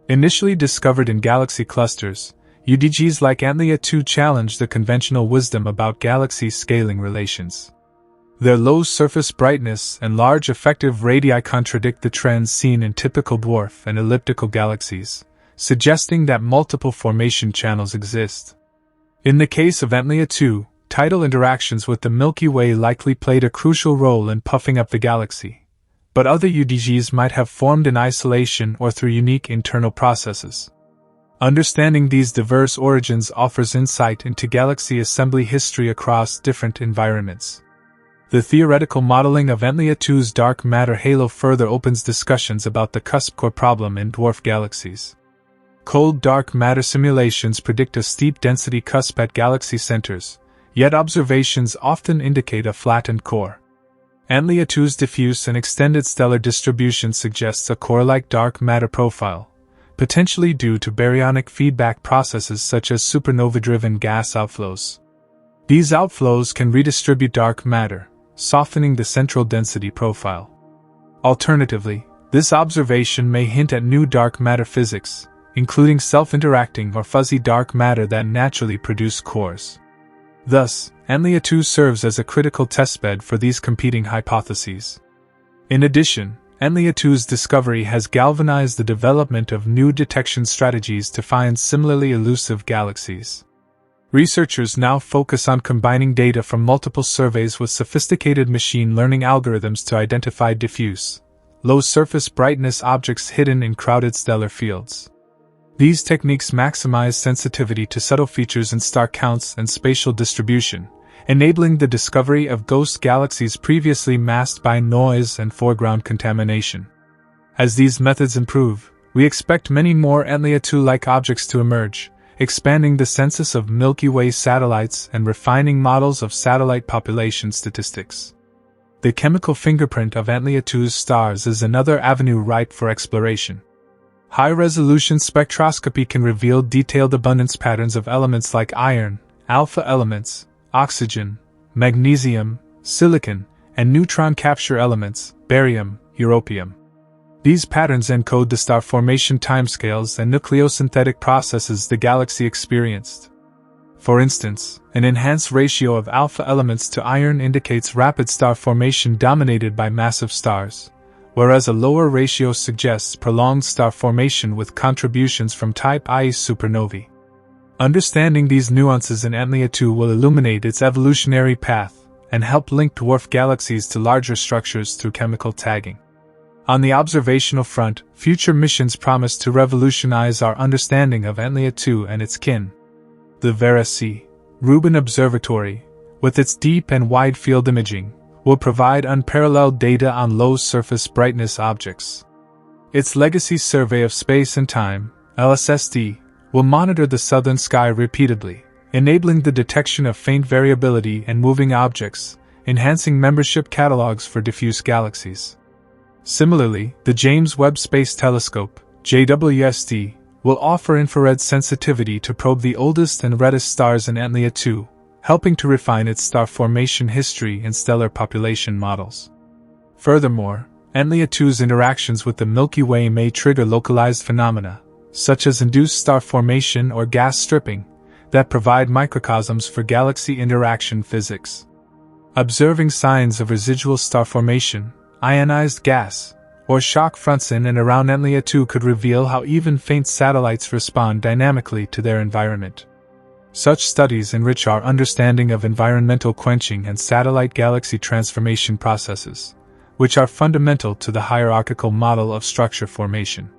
[SPEAKER 1] Initially discovered in galaxy clusters, UDGs like Antlia 2 challenge the conventional wisdom about galaxy scaling relations. Their low surface brightness and large effective radii contradict the trends seen in typical dwarf and elliptical galaxies, suggesting that multiple formation channels exist. In the case of Antlia 2, tidal interactions with the Milky Way likely played a crucial role in puffing up the galaxy, but other UDGs might have formed in isolation or through unique internal processes. Understanding these diverse origins offers insight into galaxy assembly history across different environments. The theoretical modeling of Antlia 2's dark matter halo further opens discussions about the cusp core problem in dwarf galaxies. Cold dark matter simulations predict a steep density cusp at galaxy centers, yet observations often indicate a flattened core. Antlia 2's diffuse and extended stellar distribution suggests a core-like dark matter profile, potentially due to baryonic feedback processes such as supernova-driven gas outflows. These outflows can redistribute dark matter, softening the central density profile. Alternatively, this observation may hint at new dark matter physics, including self-interacting or fuzzy dark matter that naturally produce cores. Thus, Antlia 2 serves as a critical testbed for these competing hypotheses. In addition, Antlia 2's discovery has galvanized the development of new detection strategies to find similarly elusive galaxies. Researchers now focus on combining data from multiple surveys with sophisticated machine learning algorithms to identify diffuse, low-surface brightness objects hidden in crowded stellar fields. These techniques maximize sensitivity to subtle features in star counts and spatial distribution, enabling the discovery of ghost galaxies previously masked by noise and foreground contamination. As these methods improve, we expect many more Antlia 2-like objects to emerge, expanding the census of Milky Way satellites and refining models of satellite population statistics. The chemical fingerprint of Antlia 2's stars is another avenue ripe for exploration. High-resolution spectroscopy can reveal detailed abundance patterns of elements like iron, alpha elements, oxygen, magnesium, silicon, and neutron capture elements, barium, europium. These patterns encode the star formation timescales and nucleosynthetic processes the galaxy experienced. For instance, an enhanced ratio of alpha elements to iron indicates rapid star formation dominated by massive stars, whereas a lower ratio suggests prolonged star formation with contributions from type Ia supernovae. Understanding these nuances in Antlia 2 will illuminate its evolutionary path and help link dwarf galaxies to larger structures through chemical tagging. On the observational front, future missions promise to revolutionize our understanding of Antlia 2 and its kin. The Vera C. Rubin Observatory, with its deep and wide field imaging, will provide unparalleled data on low-surface brightness objects. Its Legacy Survey of Space and Time, LSSD, will monitor the southern sky repeatedly, enabling the detection of faint variability and moving objects, enhancing membership catalogs for diffuse galaxies. Similarly, the James Webb Space Telescope, JWST, will offer infrared sensitivity to probe the oldest and reddest stars in Antlia 2, helping to refine its star formation history and stellar population models. Furthermore, Antlia 2's interactions with the Milky Way may trigger localized phenomena, such as induced star formation or gas stripping, that provide microcosms for galaxy interaction physics. Observing signs of residual star formation, ionized gas, or shock fronts in and around Antlia 2 could reveal how even faint satellites respond dynamically to their environment. Such studies enrich our understanding of environmental quenching and satellite galaxy transformation processes, which are fundamental to the hierarchical model of structure formation.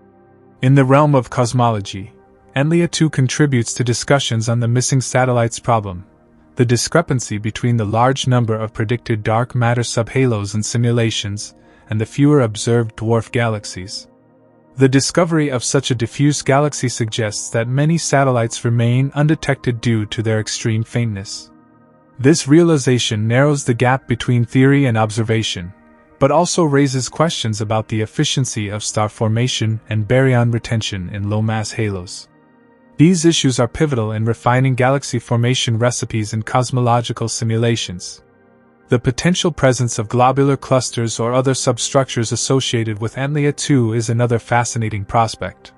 [SPEAKER 1] In the realm of cosmology, Antlia 2 contributes to discussions on the missing satellites problem, the discrepancy between the large number of predicted dark matter subhalos in simulations and the fewer observed dwarf galaxies. The discovery of such a diffuse galaxy suggests that many satellites remain undetected due to their extreme faintness. This realization narrows the gap between theory and observation, but also raises questions about the efficiency of star formation and baryon retention in low-mass halos. These issues are pivotal in refining galaxy formation recipes in cosmological simulations. The potential presence of globular clusters or other substructures associated with Antlia 2 is another fascinating prospect.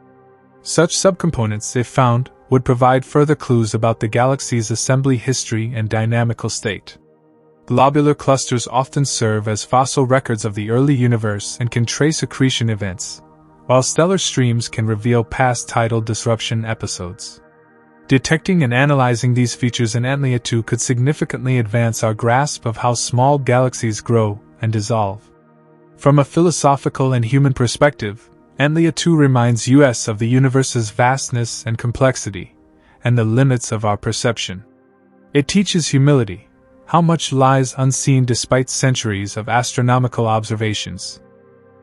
[SPEAKER 1] Such subcomponents, if found, would provide further clues about the galaxy's assembly history and dynamical state. Globular clusters often serve as fossil records of the early universe and can trace accretion events, while stellar streams can reveal past tidal disruption episodes. Detecting and analyzing these features in Antlia 2 could significantly advance our grasp of how small galaxies grow and dissolve. From a philosophical and human perspective, Antlia 2 reminds us of the universe's vastness and complexity, and the limits of our perception. It teaches humility, how much lies unseen despite centuries of astronomical observations.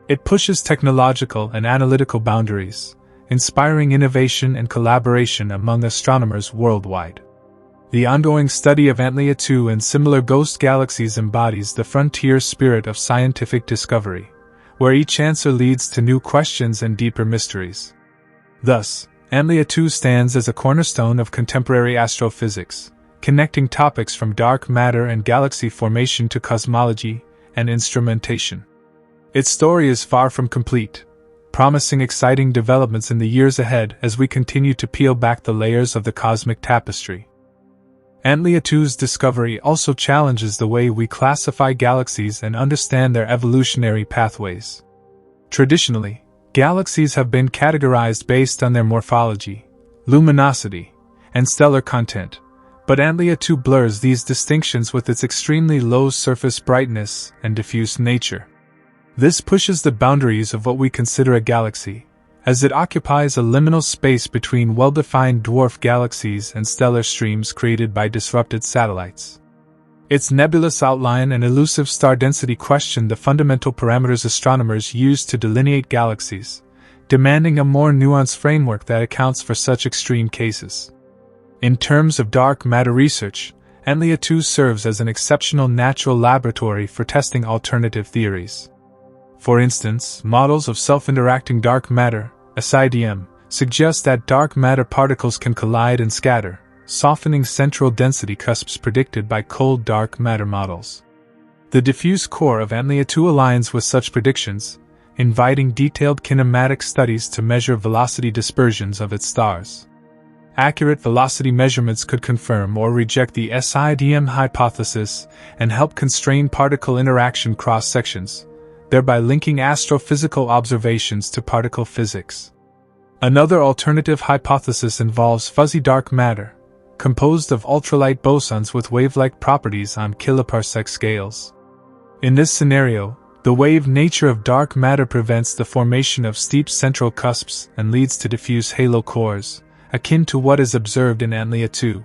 [SPEAKER 1] It pushes technological and analytical boundaries, inspiring innovation and collaboration among astronomers worldwide. The ongoing study of Antlia 2 and similar ghost galaxies embodies the frontier spirit of scientific discovery, where each answer leads to new questions and deeper mysteries. Thus, Antlia 2 stands as a cornerstone of contemporary astrophysics, connecting topics from dark matter and galaxy formation to cosmology and instrumentation. Its story is far from complete, promising exciting developments in the years ahead as we continue to peel back the layers of the cosmic tapestry. Antlia 2's discovery also challenges the way we classify galaxies and understand their evolutionary pathways. Traditionally, galaxies have been categorized based on their morphology, luminosity, and stellar content, but Antlia 2 blurs these distinctions with its extremely low surface brightness and diffuse nature. This pushes the boundaries of what we consider a galaxy, as it occupies a liminal space between well-defined dwarf galaxies and stellar streams created by disrupted satellites. Its nebulous outline and elusive star density question the fundamental parameters astronomers use to delineate galaxies, demanding a more nuanced framework that accounts for such extreme cases. In terms of dark matter research, Antlia 2 serves as an exceptional natural laboratory for testing alternative theories. For instance, models of self-interacting dark matter, SIDM, suggest that dark matter particles can collide and scatter, softening central density cusps predicted by cold dark matter models. The diffuse core of Antlia 2 aligns with such predictions, inviting detailed kinematic studies to measure velocity dispersions of its stars. Accurate velocity measurements could confirm or reject the SIDM hypothesis and help constrain particle interaction cross-sections, thereby linking astrophysical observations to particle physics. Another alternative hypothesis involves fuzzy dark matter, composed of ultralight bosons with wave-like properties on kiloparsec scales. In this scenario, the wave nature of dark matter prevents the formation of steep central cusps and leads to diffuse halo cores, akin to what is observed in Antlia 2.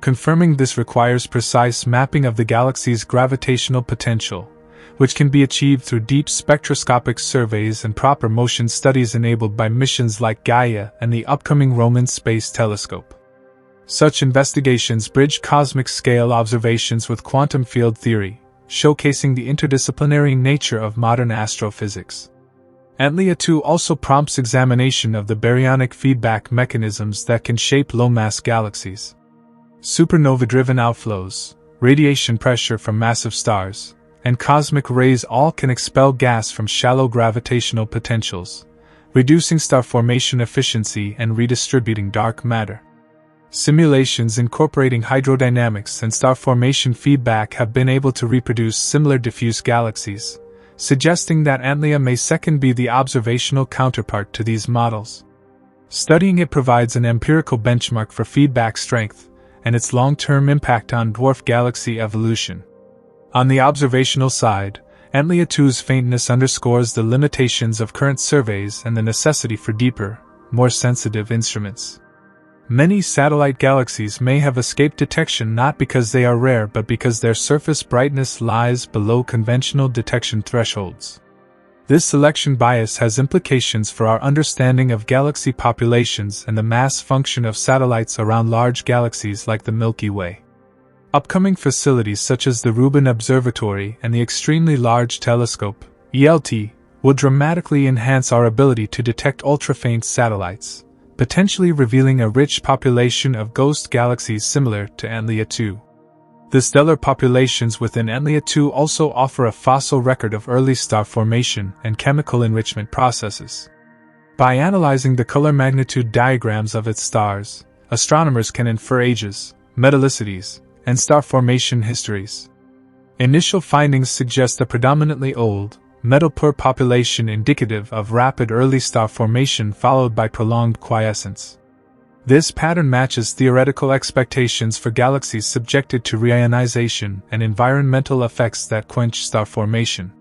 [SPEAKER 1] Confirming this requires precise mapping of the galaxy's gravitational potential, which can be achieved through deep spectroscopic surveys and proper motion studies enabled by missions like Gaia and the upcoming Roman Space Telescope. Such investigations bridge cosmic-scale observations with quantum field theory, showcasing the interdisciplinary nature of modern astrophysics. Antlia 2 also prompts examination of the baryonic feedback mechanisms that can shape low-mass galaxies. Supernova-driven outflows, radiation pressure from massive stars, and cosmic rays all can expel gas from shallow gravitational potentials, reducing star formation efficiency and redistributing dark matter. Simulations incorporating hydrodynamics and star formation feedback have been able to reproduce similar diffuse galaxies, suggesting that Antlia may second be the observational counterpart to these models. Studying it provides an empirical benchmark for feedback strength and its long-term impact on dwarf galaxy evolution. On the observational side, Antlia 2's faintness underscores the limitations of current surveys and the necessity for deeper, more sensitive instruments. Many satellite galaxies may have escaped detection not because they are rare but because their surface brightness lies below conventional detection thresholds. This selection bias has implications for our understanding of galaxy populations and the mass function of satellites around large galaxies like the Milky Way. Upcoming facilities such as the Rubin Observatory and the Extremely Large Telescope, ELT, will dramatically enhance our ability to detect ultra-faint satellites, potentially revealing a rich population of ghost galaxies similar to Antlia 2. The stellar populations within Antlia 2 also offer a fossil record of early star formation and chemical enrichment processes. By analyzing the color magnitude diagrams of its stars, astronomers can infer ages, metallicities, and star formation histories. Initial findings suggest a predominantly old, metal-poor population indicative of rapid early star formation followed by prolonged quiescence. This pattern matches theoretical expectations for galaxies subjected to reionization and environmental effects that quench star formation.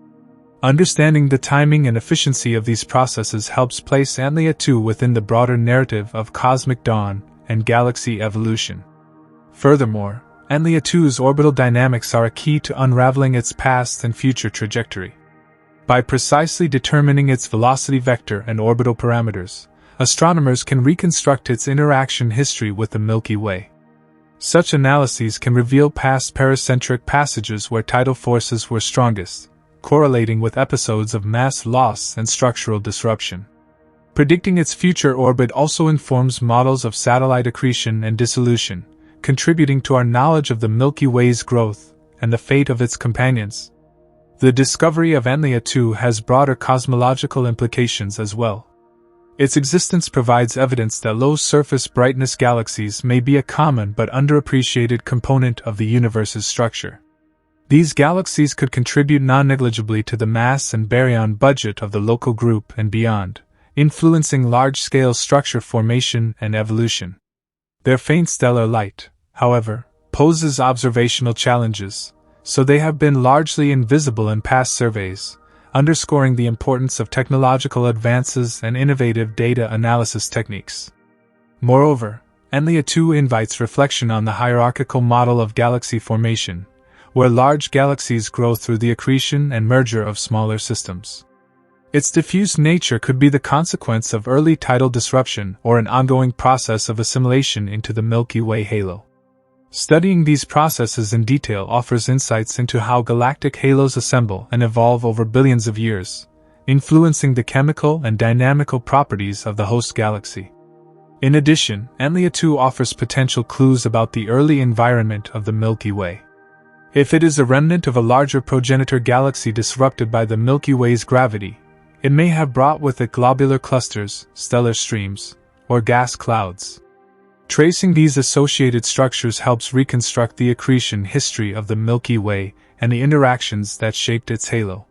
[SPEAKER 1] Understanding the timing and efficiency of these processes helps place Antlia 2 within the broader narrative of cosmic dawn and galaxy evolution. Furthermore, Antlia 2's orbital dynamics are a key to unraveling its past and future trajectory. By precisely determining its velocity vector and orbital parameters, astronomers can reconstruct its interaction history with the Milky Way. Such analyses can reveal past paracentric passages where tidal forces were strongest, correlating with episodes of mass loss and structural disruption. Predicting its future orbit also informs models of satellite accretion and dissolution, contributing to our knowledge of the Milky Way's growth and the fate of its companions. The discovery of Antlia 2 has broader cosmological implications as well. Its existence provides evidence that low-surface brightness galaxies may be a common but underappreciated component of the universe's structure. These galaxies could contribute non-negligibly to the mass and baryon budget of the local group and beyond, influencing large-scale structure formation and evolution. Their faint stellar light, however, poses observational challenges, so they have been largely invisible in past surveys, underscoring the importance of technological advances and innovative data analysis techniques. Moreover, Antlia 2 invites reflection on the hierarchical model of galaxy formation, where large galaxies grow through the accretion and merger of smaller systems. Its diffuse nature could be the consequence of early tidal disruption or an ongoing process of assimilation into the Milky Way halo. Studying these processes in detail offers insights into how galactic halos assemble and evolve over billions of years, influencing the chemical and dynamical properties of the host galaxy. In addition, Antlia 2 offers potential clues about the early environment of the Milky Way. If it is a remnant of a larger progenitor galaxy disrupted by the Milky Way's gravity, it may have brought with it globular clusters, stellar streams, or gas clouds. Tracing these associated structures helps reconstruct the accretion history of the Milky Way and the interactions that shaped its halo.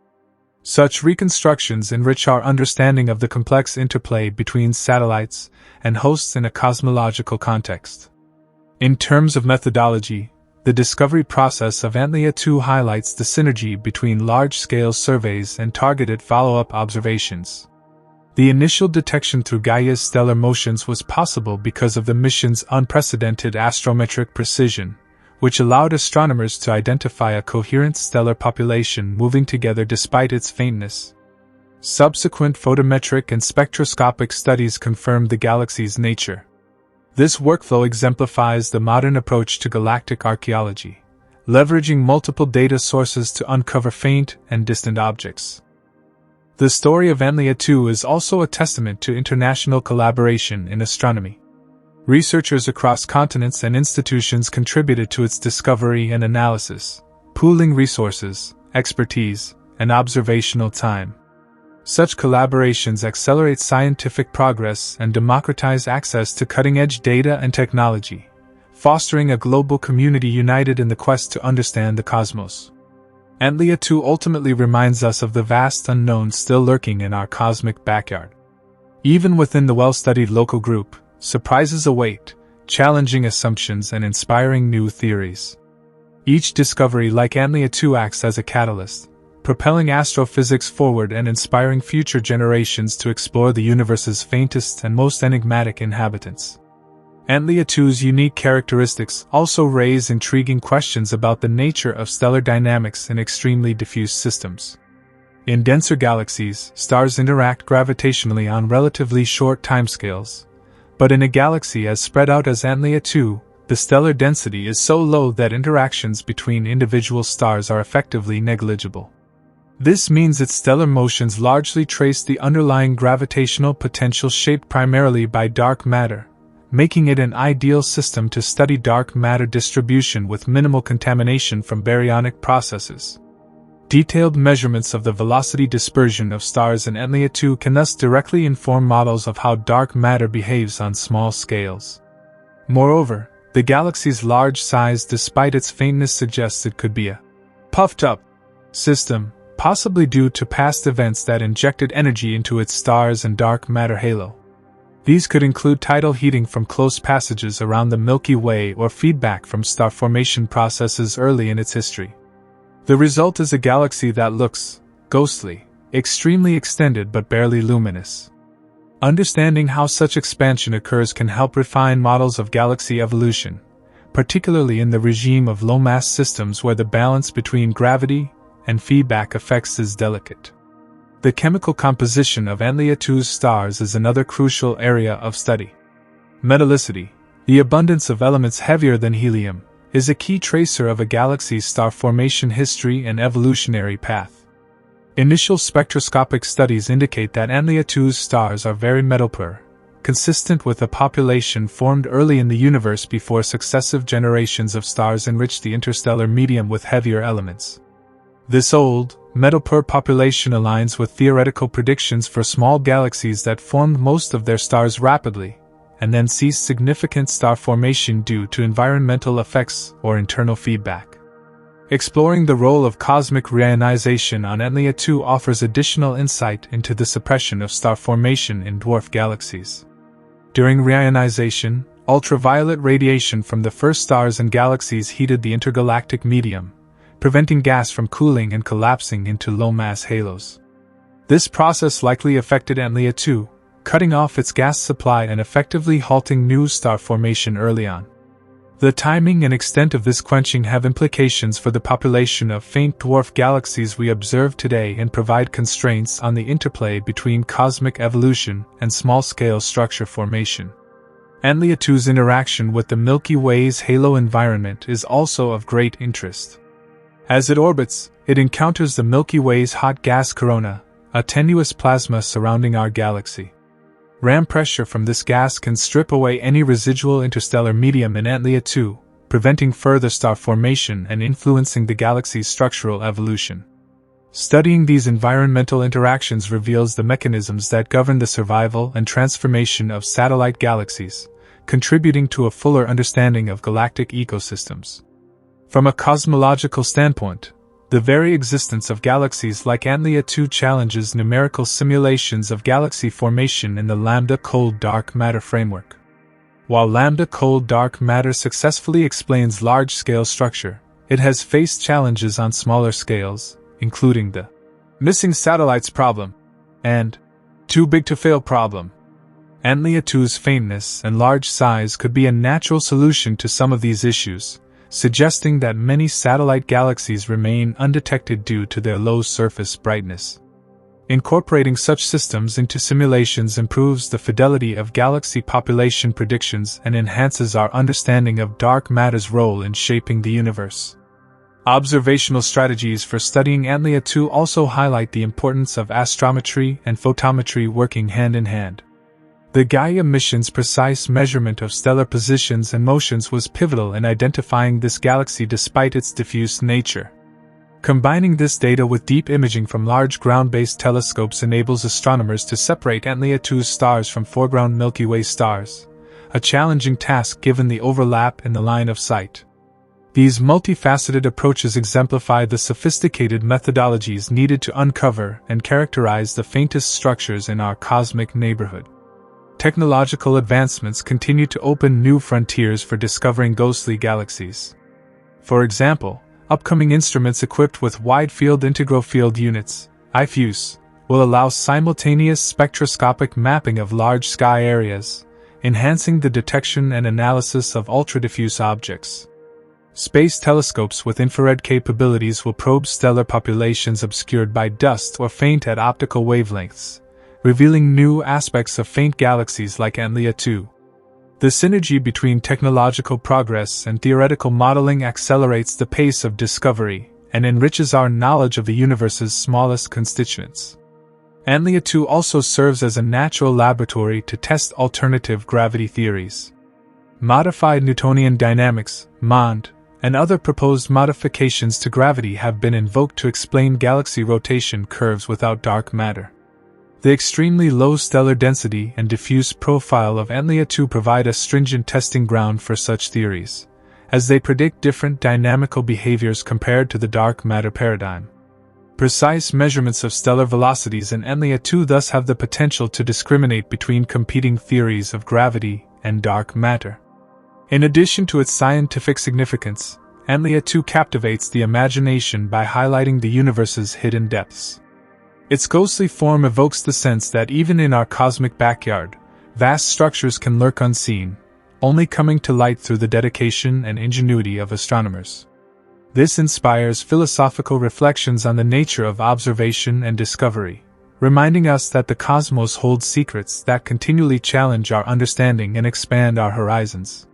[SPEAKER 1] Such reconstructions enrich our understanding of the complex interplay between satellites and hosts in a cosmological context. In terms of methodology, the discovery process of Antlia 2 highlights the synergy between large-scale surveys and targeted follow-up observations. The initial detection through Gaia's stellar motions was possible because of the mission's unprecedented astrometric precision, which allowed astronomers to identify a coherent stellar population moving together despite its faintness. Subsequent photometric and spectroscopic studies confirmed the galaxy's nature. This workflow exemplifies the modern approach to galactic archaeology, leveraging multiple data sources to uncover faint and distant objects. The story of Antlia 2 is also a testament to international collaboration in astronomy. Researchers across continents and institutions contributed to its discovery and analysis, pooling resources, expertise, and observational time. Such collaborations accelerate scientific progress and democratize access to cutting-edge data and technology, fostering a global community united in the quest to understand the cosmos. Antlia 2 ultimately reminds us of the vast unknown still lurking in our cosmic backyard. Even within the well-studied local group, surprises await, challenging assumptions and inspiring new theories. Each discovery like Antlia 2 acts as a catalyst, propelling astrophysics forward and inspiring future generations to explore the universe's faintest and most enigmatic inhabitants. Antlia 2's unique characteristics also raise intriguing questions about the nature of stellar dynamics in extremely diffuse systems. In denser galaxies, stars interact gravitationally on relatively short timescales, but in a galaxy as spread out as Antlia 2, the stellar density is so low that interactions between individual stars are effectively negligible. This means its stellar motions largely trace the underlying gravitational potential shaped primarily by dark matter, making it an ideal system to study dark matter distribution with minimal contamination from baryonic processes. Detailed measurements of the velocity dispersion of stars in Antlia 2 can thus directly inform models of how dark matter behaves on small scales. Moreover, the galaxy's large size despite its faintness suggests it could be a puffed-up system, possibly due to past events that injected energy into its stars and dark matter halo. These could include tidal heating from close passages around the Milky Way or feedback from star formation processes early in its history. The result is a galaxy that looks ghostly, extremely extended but barely luminous. Understanding how such expansion occurs can help refine models of galaxy evolution, particularly in the regime of low-mass systems where the balance between gravity and feedback effects is delicate. The chemical composition of Antlia 2's stars is another crucial area of study. Metallicity, the abundance of elements heavier than helium, is a key tracer of a galaxy's star formation history and evolutionary path. Initial spectroscopic studies indicate that Antlia 2's stars are very metal-poor, consistent with a population formed early in the universe before successive generations of stars enriched the interstellar medium with heavier elements. This old, metal-poor population aligns with theoretical predictions for small galaxies that formed most of their stars rapidly, and then ceased significant star formation due to environmental effects or internal feedback. Exploring the role of cosmic reionization on Antlia 2 offers additional insight into the suppression of star formation in dwarf galaxies. During reionization, ultraviolet radiation from the first stars and galaxies heated the intergalactic medium, preventing gas from cooling and collapsing into low-mass halos. This process likely affected Antlia 2, cutting off its gas supply and effectively halting new star formation early on. The timing and extent of this quenching have implications for the population of faint dwarf galaxies we observe today and provide constraints on the interplay between cosmic evolution and small-scale structure formation. Antlia 2's interaction with the Milky Way's halo environment is also of great interest. As it orbits, it encounters the Milky Way's hot gas corona, a tenuous plasma surrounding our galaxy. Ram pressure from this gas can strip away any residual interstellar medium in Antlia 2, preventing further star formation and influencing the galaxy's structural evolution. Studying these environmental interactions reveals the mechanisms that govern the survival and transformation of satellite galaxies, contributing to a fuller understanding of galactic ecosystems. From a cosmological standpoint, the very existence of galaxies like Antlia 2 challenges numerical simulations of galaxy formation in the lambda-cold dark matter framework. While lambda-cold dark matter successfully explains large-scale structure, it has faced challenges on smaller scales, including the missing satellites problem and too big to fail problem. Antlia 2's faintness and large size could be a natural solution to some of these issues, suggesting that many satellite galaxies remain undetected due to their low surface brightness. Incorporating such systems into simulations improves the fidelity of galaxy population predictions and enhances our understanding of dark matter's role in shaping the universe. Observational strategies for studying Antlia 2 also highlight the importance of astrometry and photometry working hand in hand. The Gaia mission's precise measurement of stellar positions and motions was pivotal in identifying this galaxy despite its diffuse nature. Combining this data with deep imaging from large ground-based telescopes enables astronomers to separate Antlia 2's stars from foreground Milky Way stars, a challenging task given the overlap in the line of sight. These multifaceted approaches exemplify the sophisticated methodologies needed to uncover and characterize the faintest structures in our cosmic neighborhood. Technological advancements continue to open new frontiers for discovering ghostly galaxies. For example, upcoming instruments equipped with wide-field integral field units, IFUs, will allow simultaneous spectroscopic mapping of large sky areas, enhancing the detection and analysis of ultra-diffuse objects. Space telescopes with infrared capabilities will probe stellar populations obscured by dust or faint at optical wavelengths, revealing new aspects of faint galaxies like Antlia 2. The synergy between technological progress and theoretical modeling accelerates the pace of discovery and enriches our knowledge of the universe's smallest constituents. Antlia 2 also serves as a natural laboratory to test alternative gravity theories. Modified Newtonian dynamics, MOND, and other proposed modifications to gravity have been invoked to explain galaxy rotation curves without dark matter. The extremely low stellar density and diffuse profile of Antlia 2 provide a stringent testing ground for such theories, as they predict different dynamical behaviors compared to the dark matter paradigm. Precise measurements of stellar velocities in Antlia 2 thus have the potential to discriminate between competing theories of gravity and dark matter. In addition to its scientific significance, Antlia 2 captivates the imagination by highlighting the universe's hidden depths. Its ghostly form evokes the sense that even in our cosmic backyard, vast structures can lurk unseen, only coming to light through the dedication and ingenuity of astronomers. This inspires philosophical reflections on the nature of observation and discovery, reminding us that the cosmos holds secrets that continually challenge our understanding and expand our horizons.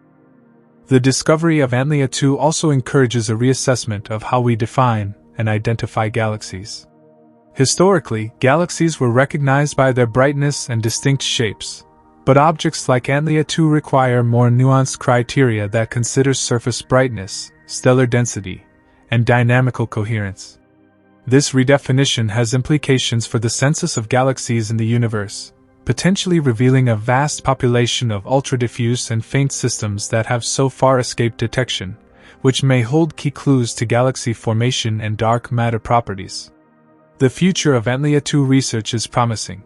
[SPEAKER 1] The discovery of Antlia 2 also encourages a reassessment of how we define and identify galaxies. Historically, galaxies were recognized by their brightness and distinct shapes, but objects like Antlia 2 require more nuanced criteria that considers surface brightness, stellar density, and dynamical coherence. This redefinition has implications for the census of galaxies in the universe, potentially revealing a vast population of ultra-diffuse and faint systems that have so far escaped detection, which may hold key clues to galaxy formation and dark matter properties. The future of Antlia 2 research is promising.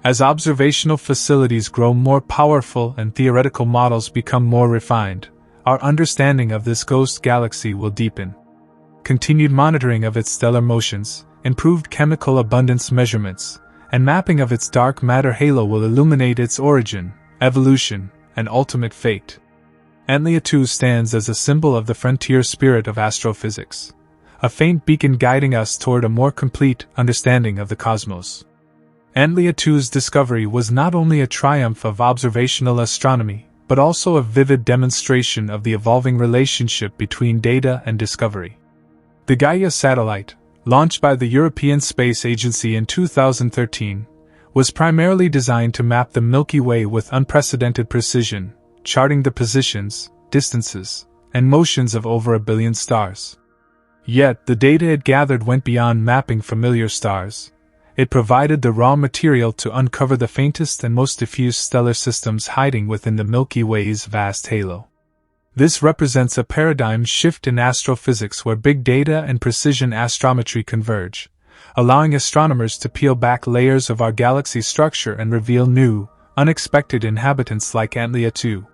[SPEAKER 1] As observational facilities grow more powerful and theoretical models become more refined, our understanding of this ghost galaxy will deepen. Continued monitoring of its stellar motions, improved chemical abundance measurements, and mapping of its dark matter halo will illuminate its origin, evolution, and ultimate fate. Antlia 2 stands as a symbol of the frontier spirit of astrophysics, a faint beacon guiding us toward a more complete understanding of the cosmos. Antlia 2's discovery was not only a triumph of observational astronomy, but also a vivid demonstration of the evolving relationship between data and discovery. The Gaia satellite, launched by the European Space Agency in 2013, was primarily designed to map the Milky Way with unprecedented precision, charting the positions, distances, and motions of over 1 billion stars. Yet, the data it gathered went beyond mapping familiar stars. It provided the raw material to uncover the faintest and most diffuse stellar systems hiding within the Milky Way's vast halo. This represents a paradigm shift in astrophysics where big data and precision astrometry converge, allowing astronomers to peel back layers of our galaxy structure and reveal new, unexpected inhabitants like Antlia 2.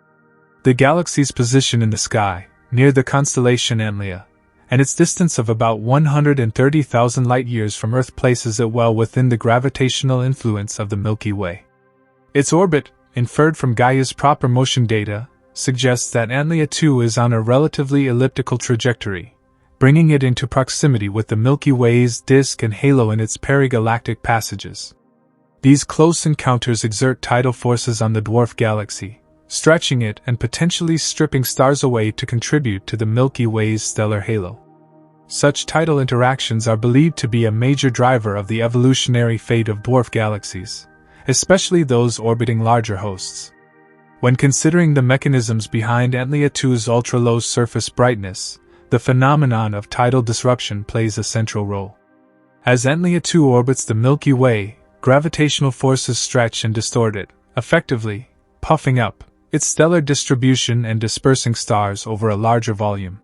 [SPEAKER 1] The galaxy's position in the sky, near the constellation Antlia, and its distance of about 130,000 light-years from Earth places it well within the gravitational influence of the Milky Way. Its orbit, inferred from Gaia's proper motion data, suggests that Antlia 2 is on a relatively elliptical trajectory, bringing it into proximity with the Milky Way's disk and halo in its perigalactic passages. These close encounters exert tidal forces on the dwarf galaxy, stretching it and potentially stripping stars away to contribute to the Milky Way's stellar halo. Such tidal interactions are believed to be a major driver of the evolutionary fate of dwarf galaxies, especially those orbiting larger hosts. When considering the mechanisms behind Antlia 2's ultra-low surface brightness, the phenomenon of tidal disruption plays a central role. As Antlia 2 orbits the Milky Way, gravitational forces stretch and distort it, effectively puffing up its stellar distribution and dispersing stars over a larger volume.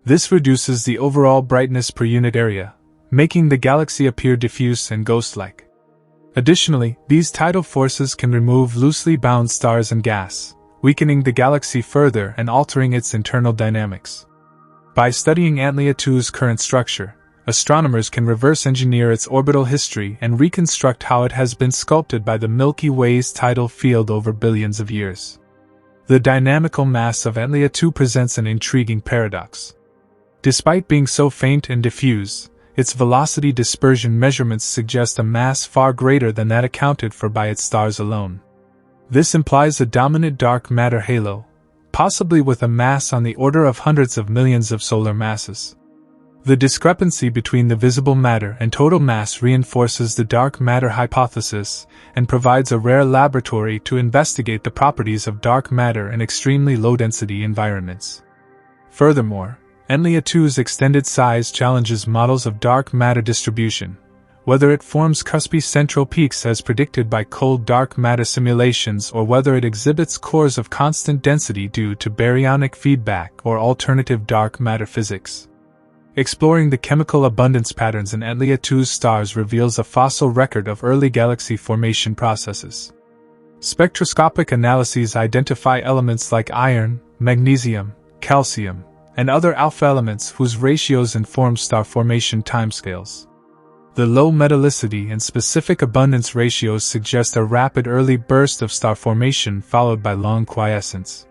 [SPEAKER 1] This reduces the overall brightness per unit area, making the galaxy appear diffuse and ghost-like. Additionally, these tidal forces can remove loosely bound stars and gas, weakening the galaxy further and altering its internal dynamics. By studying Antlia 2's current structure, astronomers can reverse engineer its orbital history and reconstruct how it has been sculpted by the Milky Way's tidal field over billions of years. The dynamical mass of Antlia 2 presents an intriguing paradox. Despite being so faint and diffuse, its velocity dispersion measurements suggest a mass far greater than that accounted for by its stars alone. This implies a dominant dark matter halo, possibly with a mass on the order of hundreds of millions of solar masses. The discrepancy between the visible matter and total mass reinforces the dark matter hypothesis and provides a rare laboratory to investigate the properties of dark matter in extremely low-density environments. Furthermore, Antlia 2's extended size challenges models of dark matter distribution, whether it forms cuspy central peaks as predicted by cold dark matter simulations or whether it exhibits cores of constant density due to baryonic feedback or alternative dark matter physics. Exploring the chemical abundance patterns in Antlia 2's stars reveals a fossil record of early galaxy formation processes. Spectroscopic analyses identify elements like iron, magnesium, calcium, and other alpha elements whose ratios inform star formation timescales. The low metallicity and specific abundance ratios suggest a rapid early burst of star formation followed by long quiescence.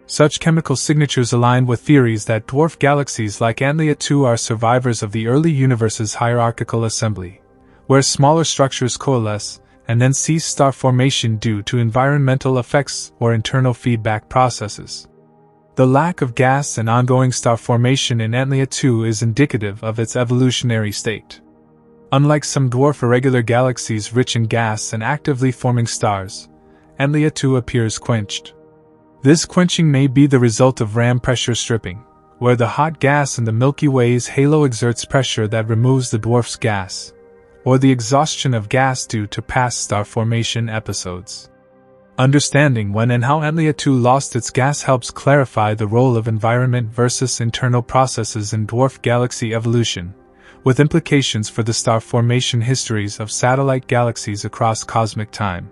[SPEAKER 1] Such chemical signatures align with theories that dwarf galaxies like Antlia 2 are survivors of the early universe's hierarchical assembly, where smaller structures coalesce and then cease star formation due to environmental effects or internal feedback processes. The lack of gas and ongoing star formation in Antlia 2 is indicative of its evolutionary state. Unlike some dwarf irregular galaxies rich in gas and actively forming stars, Antlia 2 appears quenched. This quenching may be the result of ram pressure stripping, where the hot gas in the Milky Way's halo exerts pressure that removes the dwarf's gas, or the exhaustion of gas due to past star formation episodes. Understanding when and how Antlia 2 lost its gas helps clarify the role of environment versus internal processes in dwarf galaxy evolution, with implications for the star formation histories of satellite galaxies across cosmic time.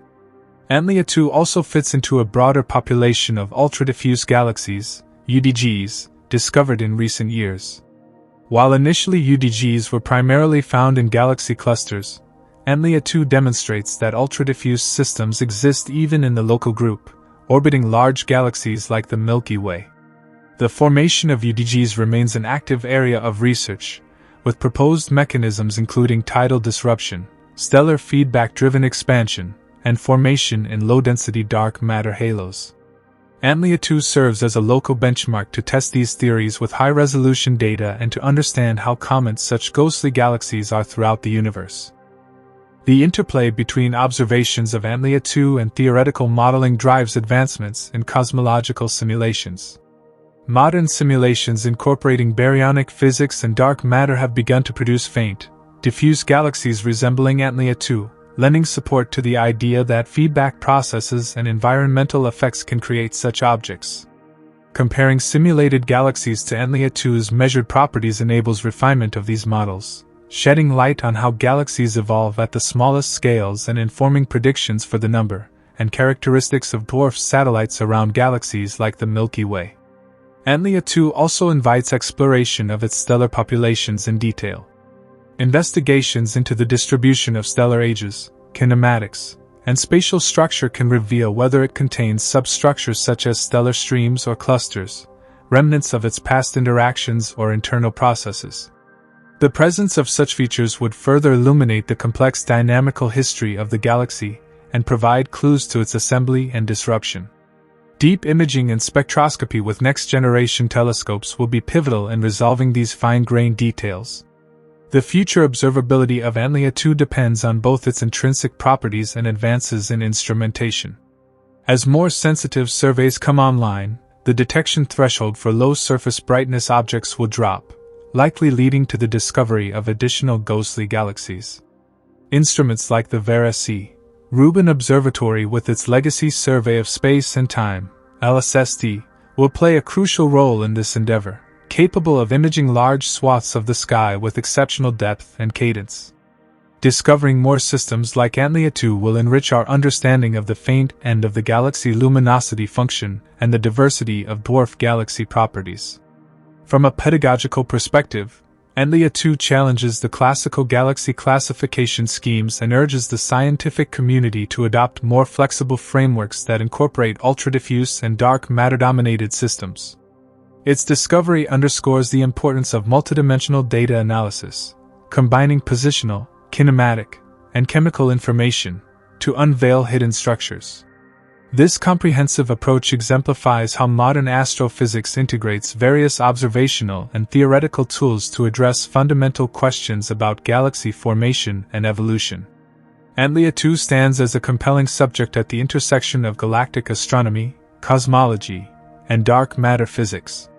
[SPEAKER 1] Antlia 2 also fits into a broader population of ultra-diffuse galaxies, UDGs, discovered in recent years. While initially UDGs were primarily found in galaxy clusters, Antlia 2 demonstrates that ultra-diffuse systems exist even in the local group, orbiting large galaxies like the Milky Way. The formation of UDGs remains an active area of research, with proposed mechanisms including tidal disruption, stellar feedback-driven expansion, and formation in low-density dark matter halos. Antlia 2 serves as a local benchmark to test these theories with high-resolution data and to understand how common such ghostly galaxies are throughout the universe. The interplay between observations of Antlia 2 and theoretical modeling drives advancements in cosmological simulations. Modern simulations incorporating baryonic physics and dark matter have begun to produce faint, diffuse galaxies resembling Antlia 2, lending support to the idea that feedback processes and environmental effects can create such objects. Comparing simulated galaxies to Antlia 2's measured properties enables refinement of these models, shedding light on how galaxies evolve at the smallest scales and informing predictions for the number and characteristics of dwarf satellites around galaxies like the Milky Way. Antlia 2 also invites exploration of its stellar populations in detail. Investigations into the distribution of stellar ages, kinematics, and spatial structure can reveal whether it contains substructures such as stellar streams or clusters, remnants of its past interactions or internal processes. The presence of such features would further illuminate the complex dynamical history of the galaxy and provide clues to its assembly and disruption. Deep imaging and spectroscopy with next-generation telescopes will be pivotal in resolving these fine-grained details. The future observability of Antlia 2 depends on both its intrinsic properties and advances in instrumentation. As more sensitive surveys come online, the detection threshold for low-surface brightness objects will drop, likely leading to the discovery of additional ghostly galaxies. Instruments like the Vera C. Rubin Observatory with its Legacy Survey of Space and Time, LSST, will play a crucial role in this endeavor, capable of imaging large swaths of the sky with exceptional depth and cadence. Discovering more systems like Antlia 2 will enrich our understanding of the faint end of the galaxy luminosity function and the diversity of dwarf galaxy properties. From a pedagogical perspective, Antlia 2 challenges the classical galaxy classification schemes and urges the scientific community to adopt more flexible frameworks that incorporate ultra-diffuse and dark matter-dominated systems. Its discovery underscores the importance of multidimensional data analysis, combining positional, kinematic, and chemical information to unveil hidden structures. This comprehensive approach exemplifies how modern astrophysics integrates various observational and theoretical tools to address fundamental questions about galaxy formation and evolution. Antlia 2 stands as a compelling subject at the intersection of galactic astronomy, cosmology, and dark matter physics.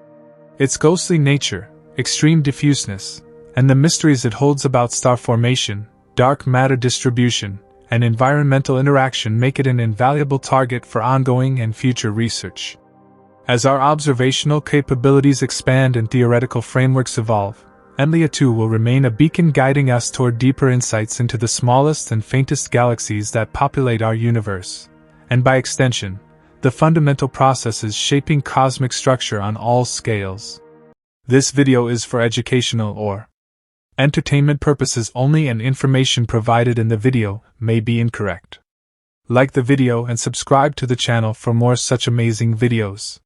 [SPEAKER 1] Its ghostly nature, extreme diffuseness, and the mysteries it holds about star formation dark matter distribution, and environmental interaction make it an invaluable target for ongoing and future research. As our observational capabilities expand and theoretical frameworks evolve, Antlia 2 will remain a beacon guiding us toward deeper insights into the smallest and faintest galaxies that populate our universe, and by extension, the fundamental processes shaping cosmic structure on all scales. This video is for educational or entertainment purposes only, and information provided in the video may be incorrect. Like the video and subscribe to the channel for more such amazing videos.